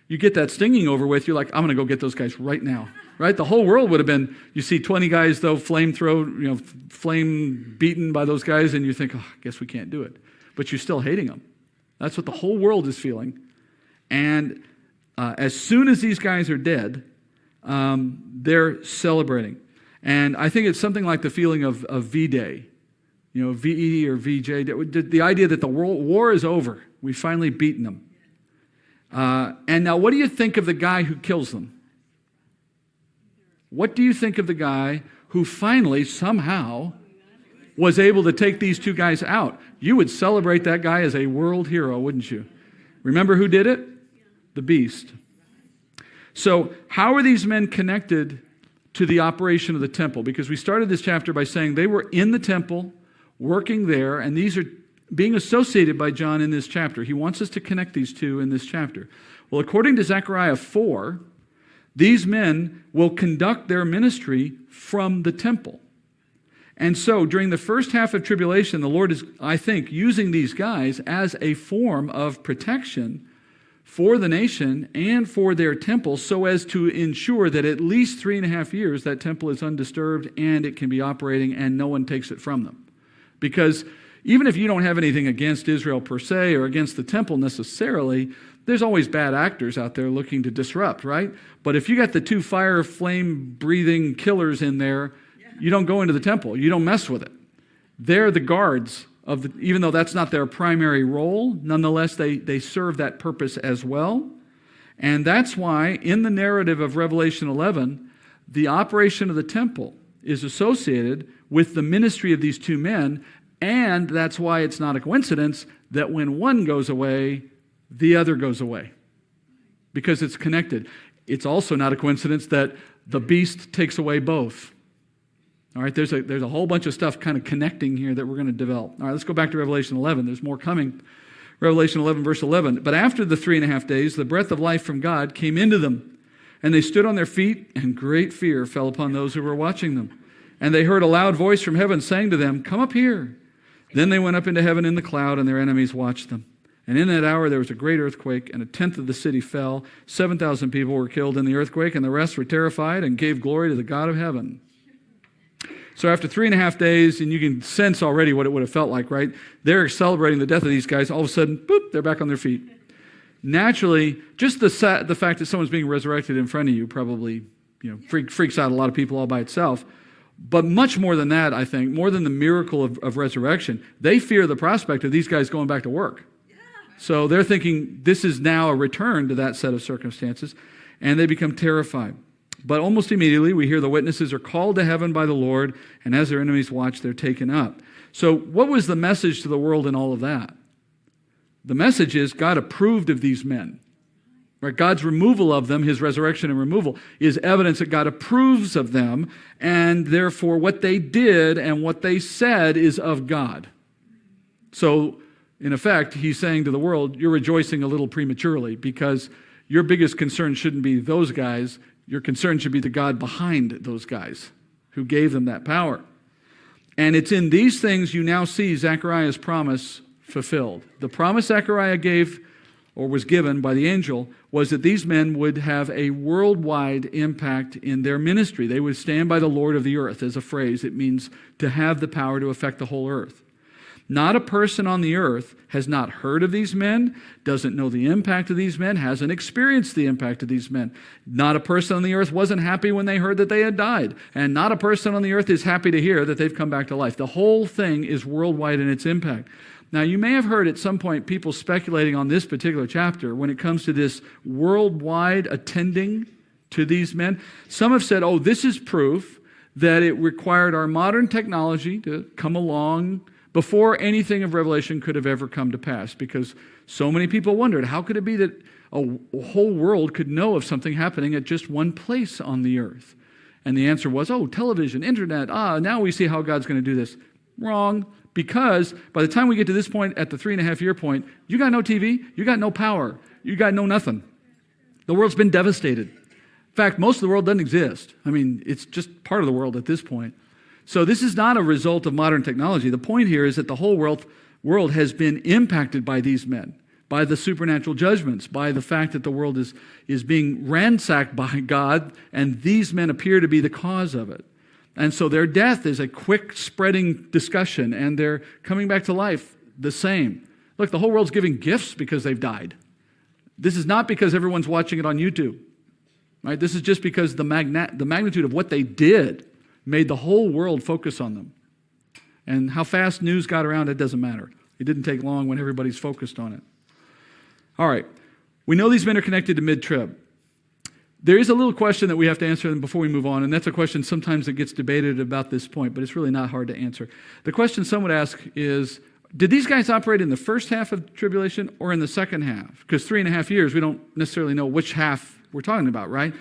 you get that stinging over with, you're like, I'm going to go get those guys right now. Right? The whole world would have been, you see 20 guys, though, flame beaten by those guys, and you think, I guess we can't do it. But you're still hating them. That's what the whole world is feeling. And as soon as these guys are dead, they're celebrating. And I think it's something like the feeling of V-Day. VE or VJ, the idea that the war is over. We've finally beaten them. And now what do you think of the guy who kills them? What do you think of the guy who finally, somehow, was able to take these 2 guys out? You would celebrate that guy as a world hero, wouldn't you? Remember who did it? The beast. So how are these men connected to the operation of the temple? Because we started this chapter by saying they were in the temple, working there, and these are being associated by John in this chapter. He wants us to connect these two in this chapter. Well, according to Zechariah 4, these men will conduct their ministry from the temple. And so during the first half of tribulation, the Lord is, I think, using these guys as a form of protection for the nation and for their temple so as to ensure that at least 3.5 years that temple is undisturbed and it can be operating and no one takes it from them. Because even if you don't have anything against Israel per se or against the temple necessarily, there's always bad actors out there looking to disrupt, right? But if you got the 2 fire flame breathing killers in there, you don't go into the temple. You don't mess with it. They're the guards even though that's not their primary role, nonetheless, they serve that purpose as well. And that's why in the narrative of Revelation 11, the operation of the temple is associated with the ministry of these two men, and that's why it's not a coincidence that when one goes away, the other goes away, because it's connected. It's also not a coincidence that the beast takes away both. All right, there's a whole bunch of stuff kind of connecting here that we're going to develop. All right, let's go back to Revelation 11. There's more coming. Revelation 11, verse 11. But after the 3.5 days, the breath of life from God came into them, and they stood on their feet, and great fear fell upon those who were watching them. And they heard a loud voice from heaven saying to them, "Come up here." Then they went up into heaven in the cloud, and their enemies watched them. And in that hour there was a great earthquake, and 1/10 of the city fell. 7,000 people were killed in the earthquake, and the rest were terrified and gave glory to the God of heaven. So after 3.5 days, and you can sense already what it would have felt like, right? They're celebrating the death of these guys. All of a sudden, boop, they're back on their feet. Naturally, just the fact that someone's being resurrected in front of you probably freaks out a lot of people all by itself. But much more than that, I think, more than the miracle of resurrection, they fear the prospect of these guys going back to work. So they're thinking this is now a return to that set of circumstances, and they become terrified. But almost immediately, we hear the witnesses are called to heaven by the Lord, and as their enemies watch, they're taken up. So what was the message to the world in all of that? The message is God approved of these men. Right? God's removal of them, his resurrection and removal, is evidence that God approves of them, and therefore what they did and what they said is of God. So, in effect, he's saying to the world, you're rejoicing a little prematurely, because your biggest concern shouldn't be those guys. Your concern should be the God behind those guys who gave them that power. And it's in these things you now see Zechariah's promise fulfilled. The promise Zechariah gave, or was given by the angel, was that these men would have a worldwide impact in their ministry. They would stand by the Lord of the earth, as a phrase. It means to have the power to affect the whole earth. Not a person on the earth has not heard of these men, doesn't know the impact of these men, hasn't experienced the impact of these men. Not a person on the earth wasn't happy when they heard that they had died. And not a person on the earth is happy to hear that they've come back to life. The whole thing is worldwide in its impact. Now, you may have heard at some point people speculating on this particular chapter when it comes to this worldwide attending to these men. Some have said, this is proof that it required our modern technology to come along before anything of Revelation could have ever come to pass, because so many people wondered, how could it be that a whole world could know of something happening at just one place on the earth? And the answer was, television, internet, now we see how God's going to do this. Wrong, because by the time we get to this point, at the 3.5 year point, you got no TV, you got no power, you got no nothing. The world's been devastated. In fact, most of the world doesn't exist. I mean, it's just part of the world at this point. So this is not a result of modern technology. The point here is that the whole world has been impacted by these men, by the supernatural judgments, by the fact that the world is being ransacked by God, and these men appear to be the cause of it. And so their death is a quick spreading discussion, and they're coming back to life the same. Look, the whole world's giving gifts because they've died. This is not because everyone's watching it on YouTube. Right? This is just because the magnitude of what they did made the whole world focus on them. And how fast news got around, it doesn't matter. It didn't take long when everybody's focused on it. All right. We know these men are connected to mid-trib. There is a little question that we have to answer before we move on, and that's a question sometimes that gets debated about this point, but it's really not hard to answer. The question some would ask is, did these guys operate in the first half of tribulation or in the second half? Because 3.5 years, we don't necessarily know which half we're talking about, right?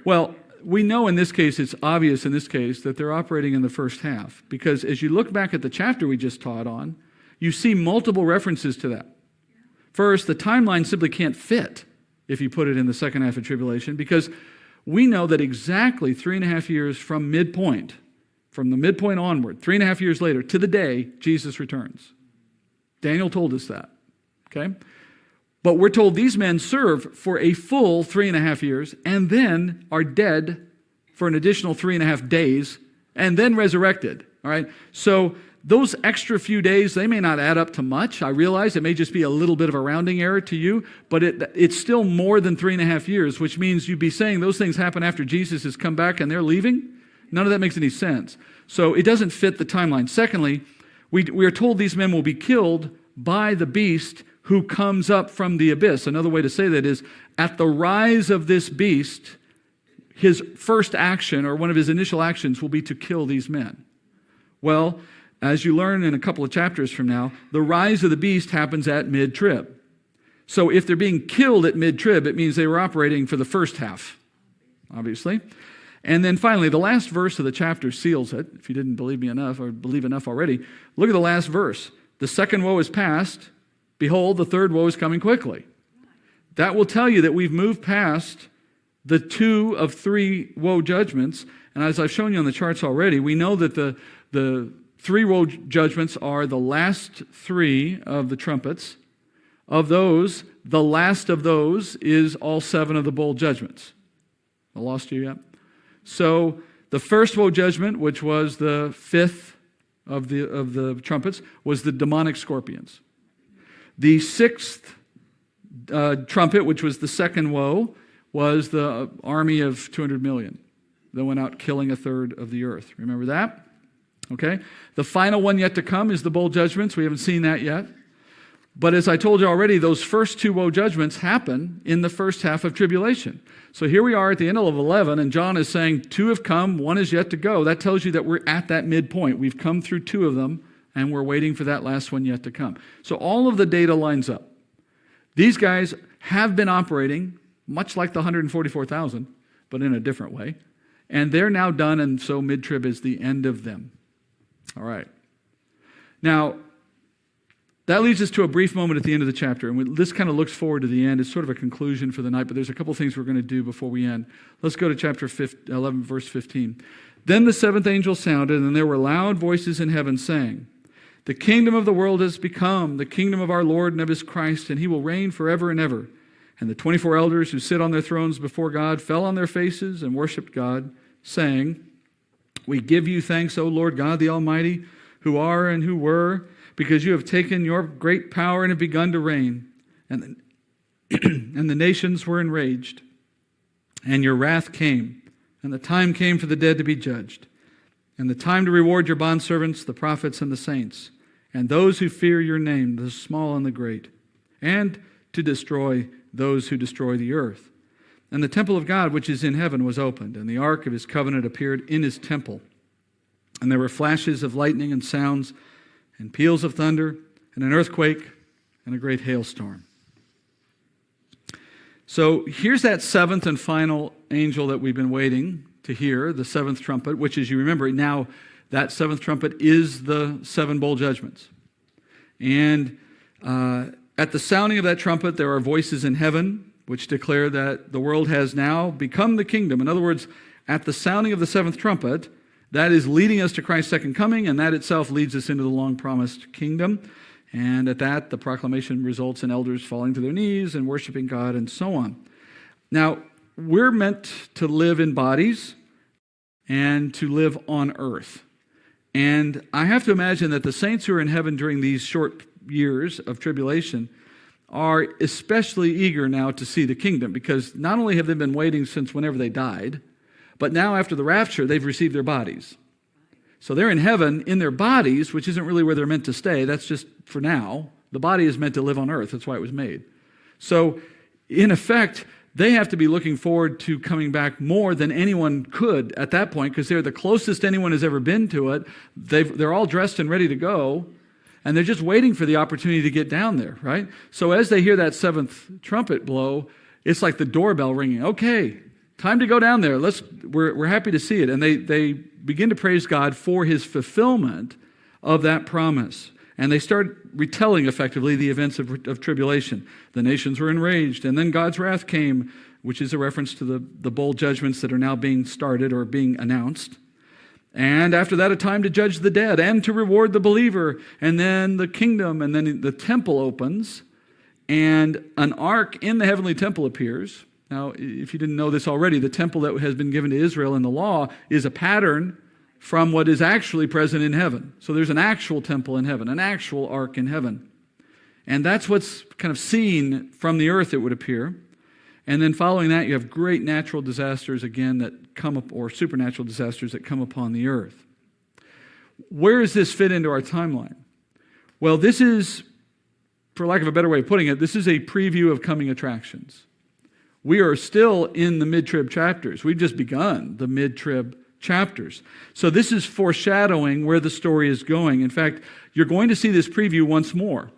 Well, we know in this case, it's obvious in this case, that they're operating in the first half. Because as you look back at the chapter we just taught on, you see multiple references to that. First, the timeline simply can't fit if you put it in the second half of tribulation, because we know that exactly 3.5 years from midpoint, from the midpoint onward, 3.5 years later, to the day, Jesus returns. Daniel told us that, okay? But we're told these men serve for a full 3.5 years and then are dead for an additional 3.5 days and then resurrected, all right? So those extra few days, they may not add up to much. I realize it may just be a little bit of a rounding error to you, but it's still more than 3.5 years, which means you'd be saying those things happen after Jesus has come back and they're leaving? None of that makes any sense. So it doesn't fit the timeline. Secondly, we are told these men will be killed by the beast who comes up from the abyss. Another way to say that is, at the rise of this beast, his first action, or one of his initial actions, will be to kill these men. Well, as you learn in a couple of chapters from now, the rise of the beast happens at mid-trib. So if they're being killed at mid-trib, it means they were operating for the first half, obviously. And then finally, the last verse of the chapter seals it. If you didn't believe me enough, or believe enough already, look at the last verse. The second woe is past. Behold, the third woe is coming quickly. That will tell you that we've moved past the 2 of 3 woe judgments. And as I've shown you on the charts already, we know that the 3 woe judgments are the last 3 of the trumpets. Of those, the last of those is all 7 of the bowl judgments. I lost you yet? So the first woe judgment, which was the 5th of the trumpets, was the demonic scorpions. The 6th trumpet, which was the second woe, was the army of 200 million that went out killing a third of the earth. Remember that? Okay. The final one yet to come is the bowl judgments. We haven't seen that yet. But as I told you already, those first 2 woe judgments happen in the first half of tribulation. So here we are at the end of 11, and John is saying 2 have come, 1 is yet to go. That tells you that we're at that midpoint. We've come through 2 of them, and we're waiting for that last one yet to come. So all of the data lines up. These guys have been operating, much like the 144,000, but in a different way. And they're now done, and so mid-trib is the end of them. All right. Now, that leads us to a brief moment at the end of the chapter, and this kind of looks forward to the end. It's sort of a conclusion for the night, but there's a couple things we're going to do before we end. Let's go to chapter 11, verse 15. Then the 7th angel sounded, and there were loud voices in heaven saying, "The kingdom of the world has become the kingdom of our Lord and of his Christ, and he will reign forever and ever." And the 24 elders who sit on their thrones before God fell on their faces and worshiped God, saying, "We give you thanks, O Lord God the Almighty, who are and who were, because you have taken your great power and have begun to reign. And the nations were enraged, and your wrath came, and the time came for the dead to be judged, and the time to reward your bondservants, the prophets and the saints, and those who fear your name, the small and the great, and to destroy those who destroy the earth. And the temple of God, which is in heaven, was opened, and the ark of his covenant appeared in his temple. And there were flashes of lightning and sounds, and peals of thunder, and an earthquake, and a great hailstorm." So here's that 7th and final angel that we've been waiting to hear, the 7th trumpet, which, as you remember, now that 7th trumpet is the 7 bowl judgments. And at the sounding of that trumpet, there are voices in heaven which declare that the world has now become the kingdom. In other words, at the sounding of the 7th trumpet, that is leading us to Christ's second coming, and that itself leads us into the long-promised kingdom. And at that, the proclamation results in elders falling to their knees and worshiping God and so on. Now, we're meant to live in bodies and to live on earth. And I have to imagine that the saints who are in heaven during these short years of tribulation are especially eager now to see the kingdom, because not only have they been waiting since whenever they died, but now after the rapture, they've received their bodies. So they're in heaven in their bodies, which isn't really where they're meant to stay. That's just for now. The body is meant to live on earth. That's why it was made. So in effect, they have to be looking forward to coming back more than anyone could at that point, because they're the closest anyone has ever been to it. They're all dressed and ready to go, and they're just waiting for the opportunity to get down there, right? So as they hear that 7th trumpet blow, it's like the doorbell ringing. Okay, time to go down there. We're happy to see it. And they begin to praise God for his fulfillment of that promise. And they start retelling effectively the events of tribulation. The nations were enraged, and then God's wrath came, which is a reference to the bowl judgments that are now being started or being announced. And after that, a time to judge the dead and to reward the believer. And then the kingdom, and then the temple opens, and an ark in the heavenly temple appears. Now, if you didn't know this already, the temple that has been given to Israel in the law is a pattern from what is actually present in heaven. So there's an actual temple in heaven, an actual ark in heaven. And that's what's kind of seen from the earth, it would appear. And then following that, you have great natural disasters again that come up, or supernatural disasters that come upon the earth. where does this fit into our timeline? Well, this is, for lack of a better way of putting it, this is a preview of coming attractions. We are still in the mid-trib chapters. We've just begun the mid-trib chapters. So this is foreshadowing where the story is going. In fact, you're going to see this preview once more.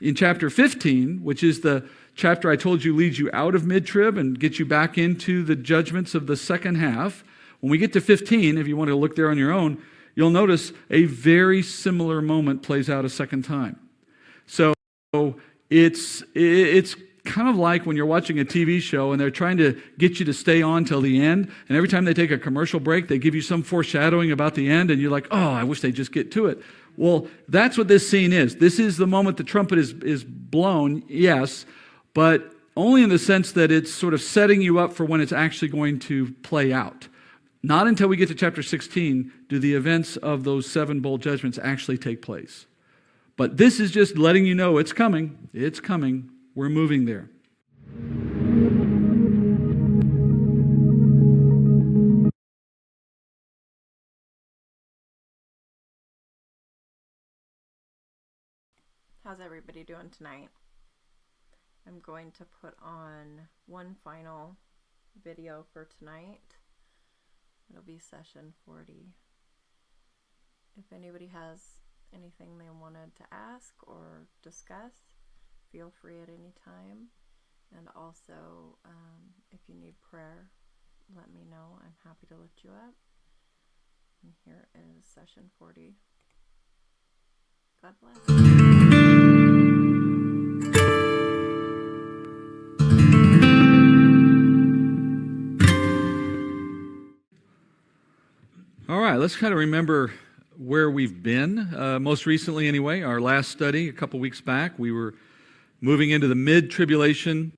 In chapter 15, which is the chapter I told you leads you out of mid-trib and gets you back into the judgments of the second half, when we get to 15, if you want to look there on your own, you'll notice a very similar moment plays out a second time. So it's kind of like when you're watching a TV show and they're trying to get you to stay on till the end, and every time they take a commercial break, they give you some foreshadowing about the end, and you're like, oh, I wish they'd just get to it. Well, that's what this scene is. This is the moment the trumpet is blown, yes, but only in the sense that it's sort of setting you up for when it's actually going to play out. Not until we get to chapter 16 do the events of those 7 bowl judgments actually take place. But this is just letting you know it's coming. It's coming. We're moving there. How's everybody doing tonight? I'm going to put on one final video for tonight. It'll be session 40. If anybody has anything they wanted to ask or discuss, feel free at any time. And also, if you need prayer, let me know. I'm happy to lift you up. And here is session 40. God bless. All right, let's kind of remember where we've been. Most recently, anyway, our last study a couple weeks back, we were moving into the mid-tribulation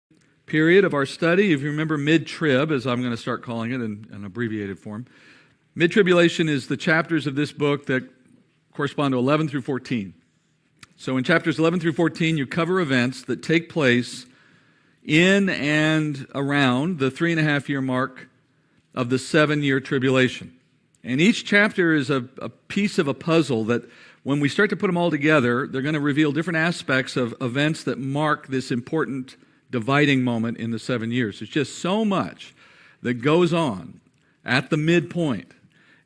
period of our study. If you remember mid-trib, as I'm going to start calling it in an abbreviated form, mid-tribulation is the chapters of this book that correspond to 11 through 14. So in chapters 11 through 14, you cover events that take place in and around the 3.5-year mark of the 7-year tribulation. And each chapter is a piece of a puzzle that when we start to put them all together, they're going to reveal different aspects of events that mark this important dividing moment in the 7 years. There's just so much that goes on at the midpoint.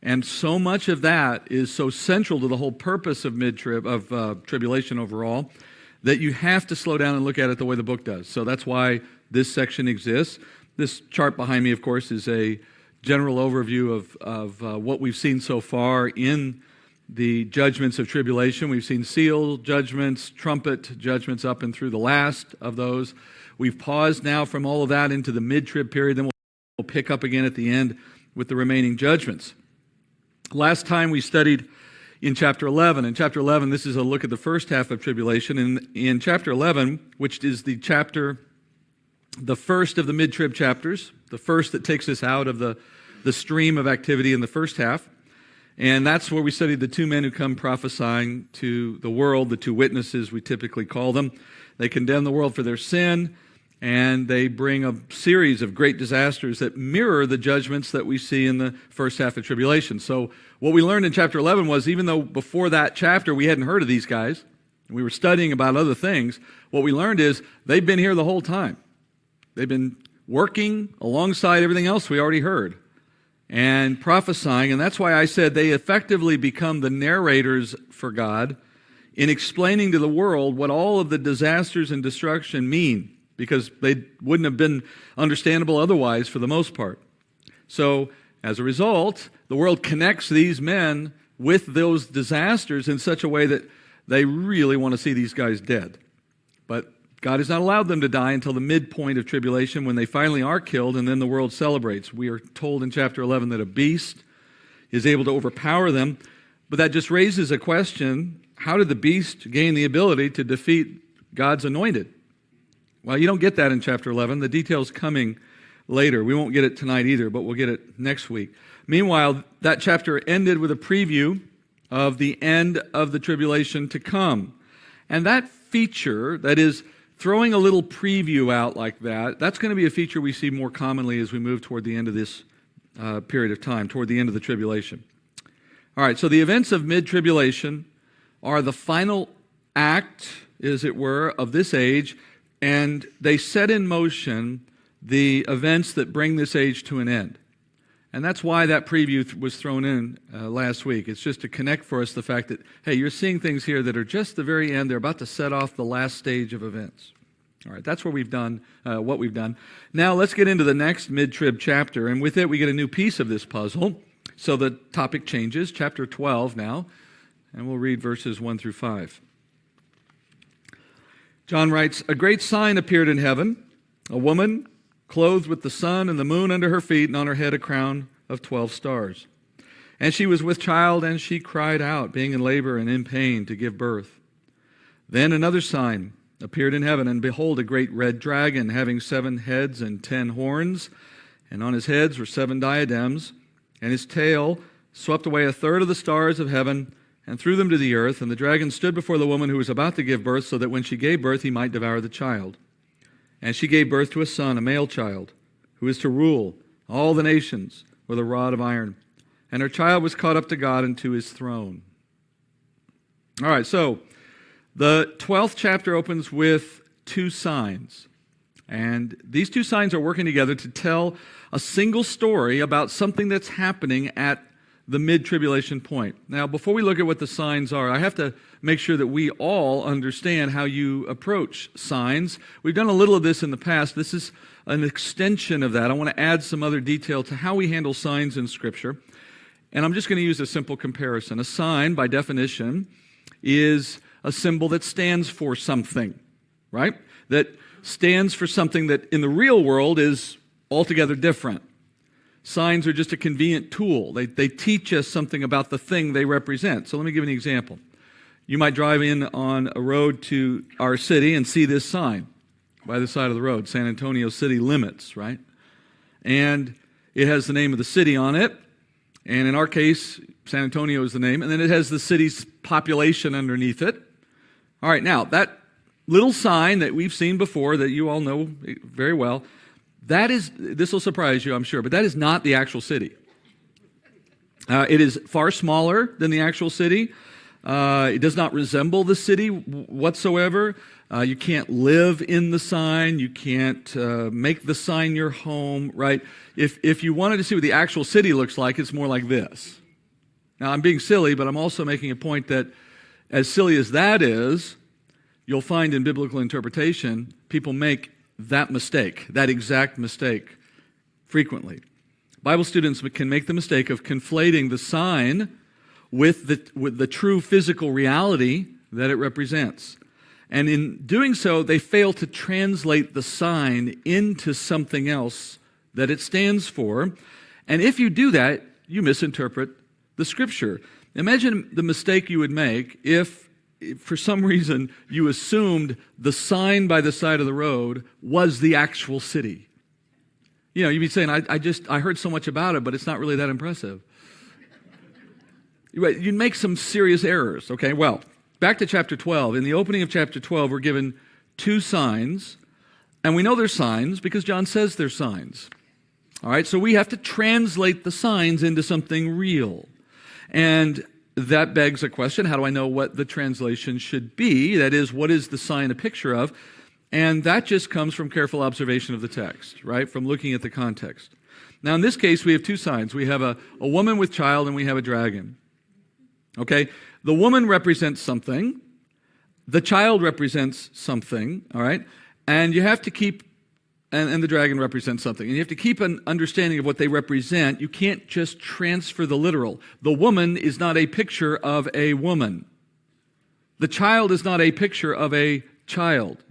And so much of that is so central to the whole purpose of tribulation overall, that you have to slow down and look at it the way the book does. So that's why this section exists. This chart behind me, of course, is a general overview of what we've seen so far in the judgments of tribulation. We've seen seal judgments, trumpet judgments up and through the last of those. We've paused now from all of that into the mid-trib period. Then we'll pick up again at the end with the remaining judgments. Last time we studied in chapter 11. In chapter 11, this is a look at the first half of tribulation. And in chapter 11, which is the first of the mid-trib chapters, the first that takes us out of the stream of activity in the first half. And that's where we studied the 2 men who come prophesying to the world, the 2 witnesses we typically call them. They condemn the world for their sin, and they bring a series of great disasters that mirror the judgments that we see in the first half of tribulation. So what we learned in chapter 11 was, even though before that chapter we hadn't heard of these guys, we were studying about other things, what we learned is they've been here the whole time. They've been working alongside everything else we already heard and prophesying, and that's why I said they effectively become the narrators for God in explaining to the world what all of the disasters and destruction mean, because they wouldn't have been understandable otherwise for the most part. So, as a result, the world connects these men with those disasters in such a way that they really want to see these guys dead. But God has not allowed them to die until the midpoint of tribulation, when they finally are killed, and then the world celebrates. We are told in chapter 11 that a beast is able to overpower them, but that just raises a question: how did the beast gain the ability to defeat God's anointed? Well, you don't get that in chapter 11. The detail's coming later. We won't get it tonight either, but we'll get it next week. Meanwhile, that chapter ended with a preview of the end of the tribulation to come. And that feature, that is, throwing a little preview out like that, that's going to be a feature we see more commonly as we move toward the end of this period of time, toward the end of the tribulation. All right, so the events of mid-tribulation are the final act, as it were, of this age, and they set in motion the events that bring this age to an end. And that's why that preview was thrown in last week. It's just to connect for us the fact that, hey, you're seeing things here that are just the very end. They're about to set off the last stage of events. All right, that's where we've done what we've done. Now let's get into the next mid-trib chapter, and with it we get a new piece of this puzzle. So the topic changes, chapter 12 now, and we'll read verses 1 through 5. John writes, "A great sign appeared in heaven, a woman clothed with the sun and the moon under her feet, and on her head a crown of 12 stars. And she was with child, and she cried out, being in labor and in pain to give birth. Then another sign appeared in heaven, and behold, a great red dragon, having 7 heads and 10 horns, and on his heads were 7 diadems, and his tail swept away a third of the stars of heaven and threw them to the earth. And the dragon stood before the woman who was about to give birth, so that when she gave birth he might devour the child. And she gave birth to a son, a male child, who is to rule all the nations with a rod of iron. And her child was caught up to God and to his throne." All right, so the 12th chapter opens with 2 signs. And these 2 signs are working together to tell a single story about something that's happening at the mid-tribulation point. Now, before we look at what the signs are, I have to make sure that we all understand how you approach signs. We've done a little of this in the past. This is an extension of that. I want to add some other detail to how we handle signs in Scripture. And I'm just going to use a simple comparison. A sign, by definition, is a symbol that stands for something, right? That stands for something that in the real world is altogether different. Signs are just a convenient tool. They teach us something about the thing they represent. So let me give you an example. You might drive in on a road to our city and see this sign by the side of the road, San Antonio City Limits, right? And it has the name of the city on it. And in our case, San Antonio is the name. And then it has the city's population underneath it. All right, now, that little sign that we've seen before that you all know very well, this will surprise you, I'm sure, but that is not the actual city. It is far smaller than the actual city. It does not resemble the city whatsoever. You can't live in the sign. You can't make the sign your home, right? If you wanted to see what the actual city looks like, it's more like this. Now, I'm being silly, but I'm also making a point that as silly as that is, you'll find in biblical interpretation, people make that mistake, that exact mistake, frequently. Bible students can make the mistake of conflating the sign with the true physical reality that it represents. And in doing so, they fail to translate the sign into something else that it stands for. And if you do that, you misinterpret the Scripture. Imagine the mistake you would make if for some reason you assumed the sign by the side of the road was the actual city. You know, you'd be saying, I heard so much about it, but it's not really that impressive. You'd make some serious errors, okay? Well, back to chapter 12. In the opening of chapter 12, we're given 2 signs, and we know they're signs because John says they're signs. All right, so we have to translate the signs into something real. And that begs a question, how do I know what the translation should be? That is, what is the sign a picture of? And that just comes from careful observation of the text, right? From looking at the context. Now, in this case, we have 2 signs. We have a woman with child and we have a dragon. Okay? The woman represents something. The child represents something, all right? And you have to keep, and the dragon represents something. And you have to keep an understanding of what they represent. You can't just transfer the literal. The woman is not a picture of a woman. The child is not a picture of a child,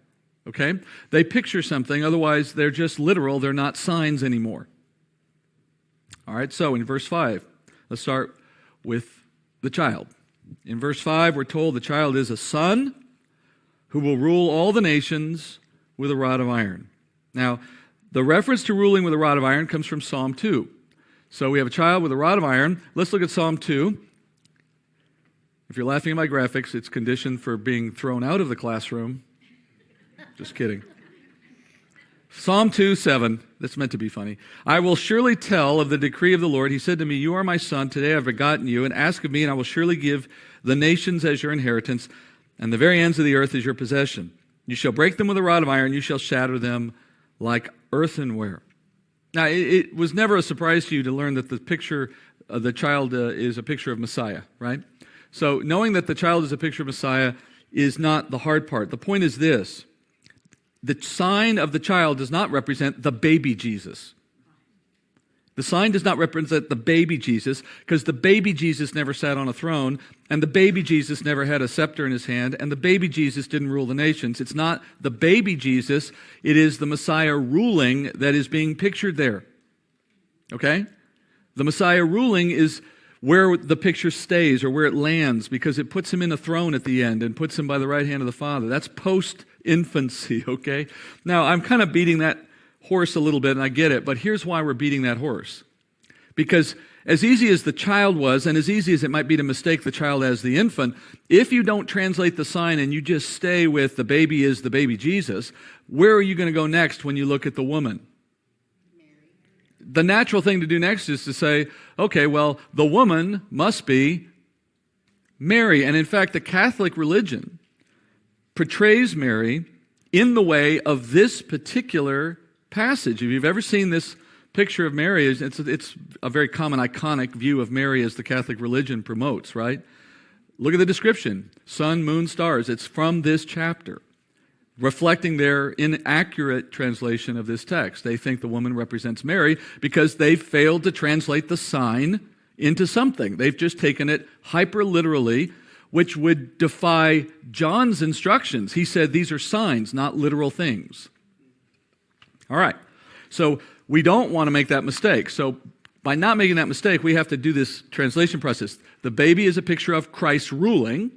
okay? They picture something, otherwise they're just literal. They're not signs anymore. All right, so in verse 5, let's start with the child. In verse 5, we're told the child is a son who will rule all the nations with a rod of iron. Now, the reference to ruling with a rod of iron comes from Psalm 2. So we have a child with a rod of iron. Let's look at Psalm 2. If you're laughing at my graphics, it's conditioned for being thrown out of the classroom. Just kidding. Psalm 2:7. That's meant to be funny. I will surely tell of the decree of the Lord. He said to me, you are my son. Today I have begotten you. And ask of me, and I will surely give the nations as your inheritance, and the very ends of the earth as your possession. You shall break them with a rod of iron. You shall shatter them like earthenware. Now, it was never a surprise to you to learn that the picture of the child is a picture of Messiah, right? So knowing that the child is a picture of Messiah is not the hard part. The point is this. The sign of the child does not represent the baby Jesus. The sign does not represent the baby Jesus, because the baby Jesus never sat on a throne, and the baby Jesus never had a scepter in his hand, and the baby Jesus didn't rule the nations. It's not the baby Jesus, it is the Messiah ruling that is being pictured there. Okay? The Messiah ruling is where the picture stays or where it lands, because it puts him in a throne at the end and puts him by the right hand of the Father. That's post-infancy, okay? Now, I'm kind of beating that horse a little bit, and I get it, but here's why we're beating that horse. Because as easy as the child was, and as easy as it might be to mistake the child as the infant, if you don't translate the sign and you just stay with the baby is the baby Jesus, where are you going to go next when you look at the woman? The natural thing to do next is to say, okay, well, the woman must be Mary. And in fact, the Catholic religion portrays Mary in the way of this particular passage. If you've ever seen this picture of Mary, it's a very common iconic view of Mary as the Catholic religion promotes, right? Look at the description. Sun, moon, stars. It's from this chapter, reflecting their inaccurate translation of this text. They think the woman represents Mary because they failed to translate the sign into something. They've just taken it hyper-literally, which would defy John's instructions. He said these are signs, not literal things. All right, so we don't want to make that mistake. So by not making that mistake, we have to do this translation process. The baby is a picture of Christ ruling.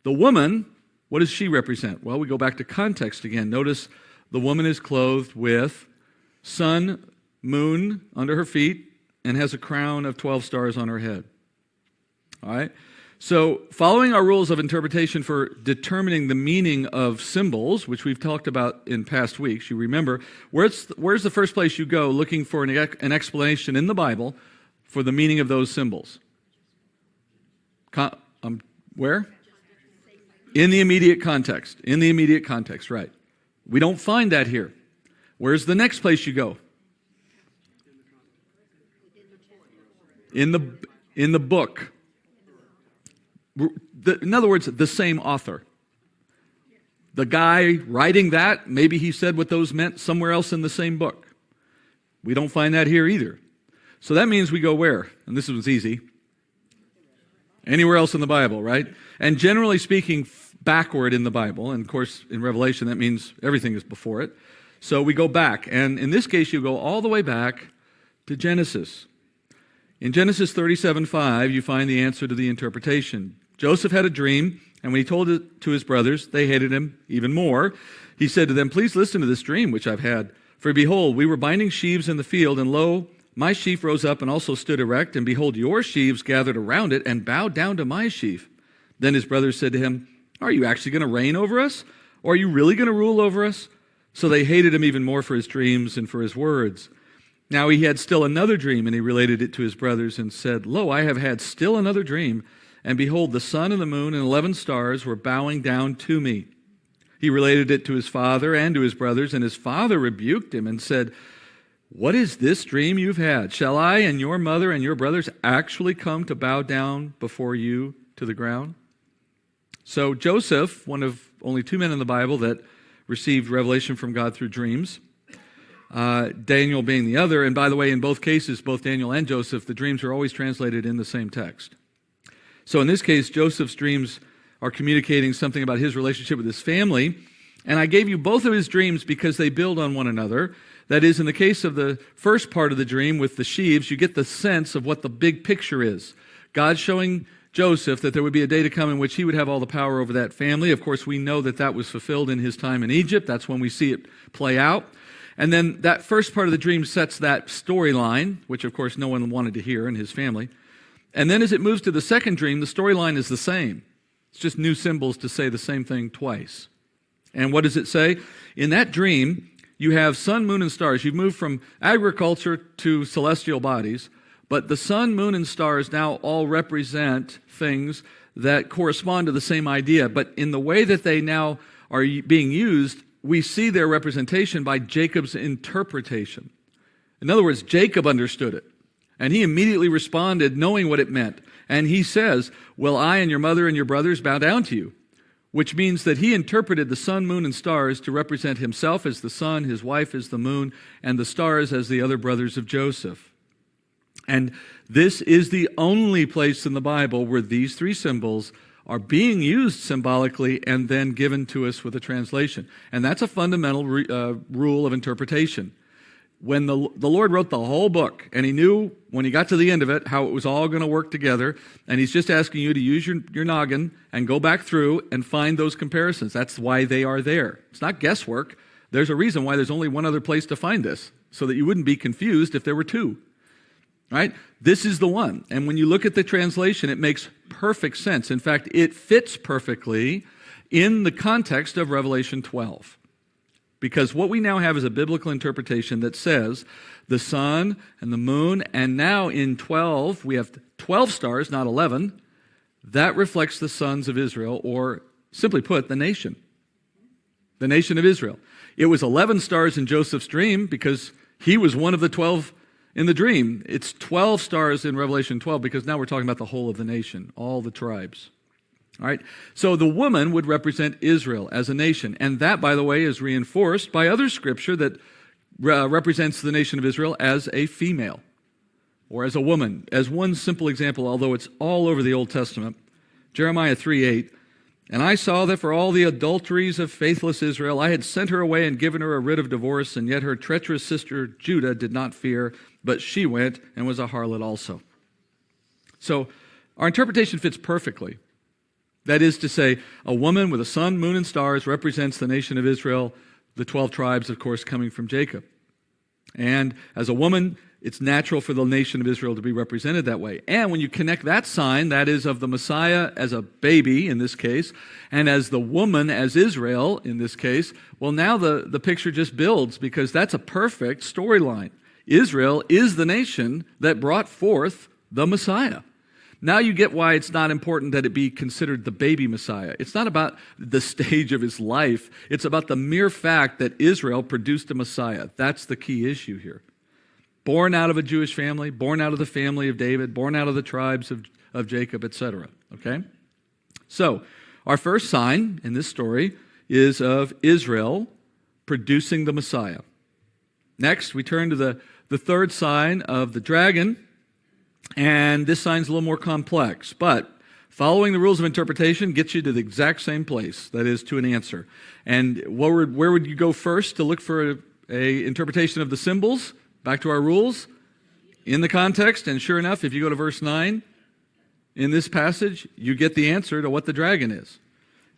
The woman, what does she represent? Well, we go back to context again. Notice the woman is clothed with sun, moon under her feet, and has a crown of 12 stars on her head. All right? So following our rules of interpretation for determining the meaning of symbols, which we've talked about in past weeks, you remember, where's the first place you go looking for an explanation in the Bible for the meaning of those symbols? Where? In the immediate context. In the immediate context, right. We don't find that here. Where's the next place you go? In the book. In other words, the same author. The guy writing that, maybe he said what those meant somewhere else in the same book. We don't find that here either. So that means we go where? And this was easy. Anywhere else in the Bible, right? And generally speaking, backward in the Bible. And of course, in Revelation, that means everything is before it. So we go back. And in this case, you go all the way back to Genesis. In Genesis 37:5, you find the answer to the interpretation. Joseph had a dream, and when he told it to his brothers, they hated him even more. He said to them, please listen to this dream which I've had. For behold, we were binding sheaves in the field, and lo, my sheaf rose up and also stood erect, and behold, your sheaves gathered around it and bowed down to my sheaf. Then his brothers said to him, are you actually going to reign over us? Or are you really going to rule over us? So they hated him even more for his dreams and for his words. Now he had still another dream, and he related it to his brothers and said, lo, I have had still another dream, and behold, the sun and the moon and 11 stars were bowing down to me. He related it to his father and to his brothers, and his father rebuked him and said, what is this dream you've had? Shall I and your mother and your brothers actually come to bow down before you to the ground? So Joseph, one of only two men in the Bible that received revelation from God through dreams, Daniel being the other, and by the way, in both cases, both Daniel and Joseph, the dreams are always translated in the same text. So in this case, Joseph's dreams are communicating something about his relationship with his family, and I gave you both of his dreams because they build on one another. That is, in the case of the first part of the dream with the sheaves, you get the sense of what the big picture is. God showing Joseph that there would be a day to come in which he would have all the power over that family. Of course, we know that that was fulfilled in his time in Egypt. That's when we see it play out. And then that first part of the dream sets that storyline, which of course no one wanted to hear in his family. And then as it moves to the second dream, the storyline is the same. It's just new symbols to say the same thing twice. And what does it say? In that dream, you have sun, moon, and stars. You've moved from agriculture to celestial bodies, but the sun, moon, and stars now all represent things that correspond to the same idea. But in the way that they now are being used, we see their representation by Jacob's interpretation. In other words, Jacob understood it, and he immediately responded knowing what it meant. And he says, "Will I and your mother and your brothers bow down to you?" Which means that he interpreted the sun, moon, and stars to represent himself as the sun, his wife as the moon, and the stars as the other brothers of Joseph. And this is the only place in the Bible where these three symbols are being used symbolically and then given to us with a translation. And that's a fundamental rule of interpretation. When the Lord wrote the whole book, and he knew when he got to the end of it how it was all going to work together, and he's just asking you to use your noggin and go back through and find those comparisons. That's why they are there. It's not guesswork. There's a reason why there's only one other place to find this, so that you wouldn't be confused if there were two. Right? This is the one. And when you look at the translation, it makes perfect sense. In fact, it fits perfectly in the context of Revelation 12. Because what we now have is a biblical interpretation that says the sun and the moon, and now in 12, we have 12 stars, not 11. That reflects the sons of Israel, or simply put, the nation. The nation of Israel. It was 11 stars in Joseph's dream because he was one of the 12 in the dream. It's 12 stars in Revelation 12 because now we're talking about the whole of the nation, all the tribes. All right, so the woman would represent Israel as a nation, and that, by the way, is reinforced by other scripture that represents the nation of Israel as a female or as a woman. As one simple example, although it's all over the Old Testament, Jeremiah 3:8, "And I saw that for all the adulteries of faithless Israel, I had sent her away and given her a writ of divorce, and yet her treacherous sister Judah did not fear, but she went and was a harlot also." So our interpretation fits perfectly. That is to say, a woman with a sun, moon, and stars represents the nation of Israel, the 12 tribes, of course, coming from Jacob. And as a woman, it's natural for the nation of Israel to be represented that way. And when you connect that sign, that is of the Messiah as a baby in this case, and as the woman as Israel in this case, well, now the picture just builds, because that's a perfect storyline. Israel is the nation that brought forth the Messiah. Now you get why it's not important that it be considered the baby Messiah. It's not about the stage of his life. It's about the mere fact that Israel produced a Messiah. That's the key issue here. Born out of a Jewish family, born out of the family of David, born out of the tribes of Jacob, etc. Okay? So, our first sign in this story is of Israel producing the Messiah. Next, we turn to the third sign of the dragon. And this sign's a little more complex, but following the rules of interpretation gets you to the exact same place, that is, to an answer. And where would you go first to look for a interpretation of the symbols? Back to our rules, in the context, and sure enough, if you go to verse 9, in this passage, you get the answer to what the dragon is.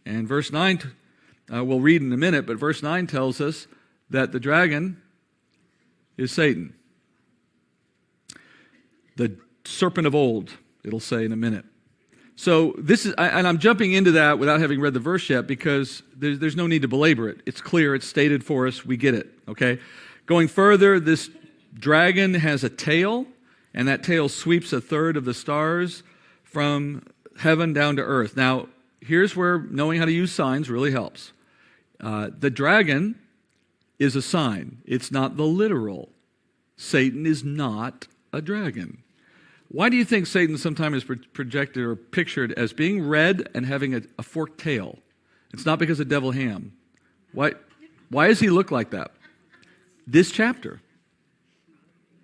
And verse 9, we'll read in a minute, but verse 9 tells us that the dragon is Satan. The serpent of old, it'll say in a minute. So this is, and I'm jumping into that without having read the verse yet, because there's no need to belabor it. It's clear, it's stated for us, we get it, okay? Going further, this dragon has a tail, and that tail sweeps a third of the stars from heaven down to earth. Now, here's where knowing how to use signs really helps. The dragon is a sign. It's not the literal. Satan is not a dragon. Why do you think Satan sometimes is projected or pictured as being red and having a forked tail? It's not because of devil ham. Why does he look like that? This chapter.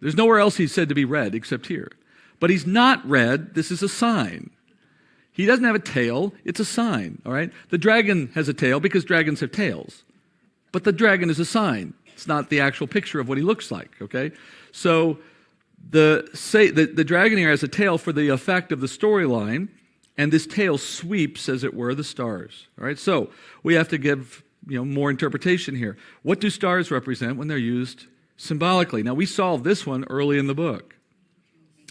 There's nowhere else he's said to be red except here. But he's not red. This is a sign. He doesn't have a tail. It's a sign, all right? The dragon has a tail because dragons have tails. But the dragon is a sign. It's not the actual picture of what he looks like, okay? So the dragon here has a tail for the effect of the storyline, and this tail sweeps, as it were, the stars. All right, so we have to give more interpretation here. What do stars represent when they're used symbolically? Now, we solved this one early in the book.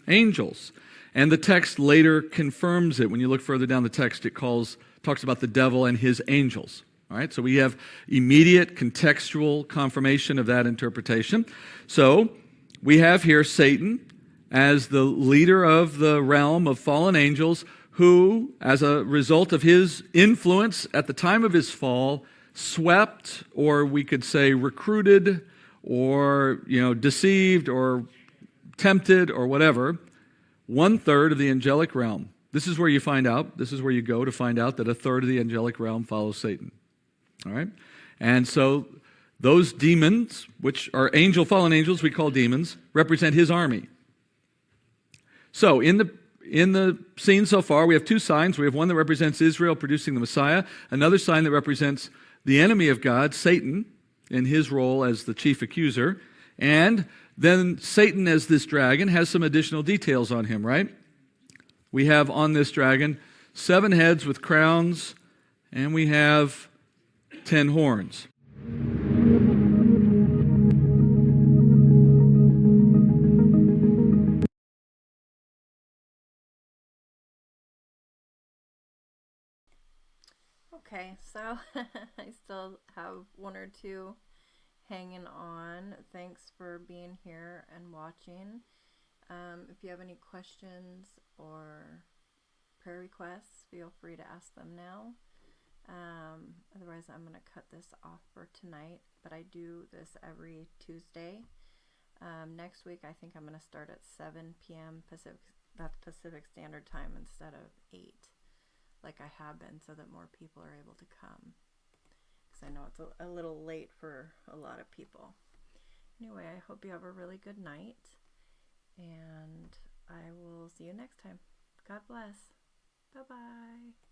Angels. And the text later confirms it. When you look further down the text, it talks about the devil and his angels. All right, so we have immediate contextual confirmation of that interpretation. So we have here Satan as the leader of the realm of fallen angels who, as a result of his influence at the time of his fall, swept, or we could say recruited, or deceived, or tempted, or whatever, 1/3 of the angelic realm. This is where you find out, this is where you go to find out that 1/3 of the angelic realm follows Satan. All right? And so those demons, which are fallen angels we call demons, represent his army. So in the scene so far, we have two signs. We have one that represents Israel producing the Messiah, another sign that represents the enemy of God, Satan, in his role as the chief accuser. And then Satan, as this dragon, has some additional details on him, right? We have on this dragon 7 heads with crowns, and we have 10 horns. Okay, so I still have one or two hanging on. Thanks for being here and watching. If you have any questions or prayer requests, feel free to ask them now. Otherwise, I'm going to cut this off for tonight, but I do this every Tuesday. Next week, I think I'm going to start at 7 p.m. Pacific Standard Time instead of 8, like I have been, so that more people are able to come. Because I know it's a little late for a lot of people. Anyway, I hope you have a really good night, and I will see you next time. God bless. Bye-bye.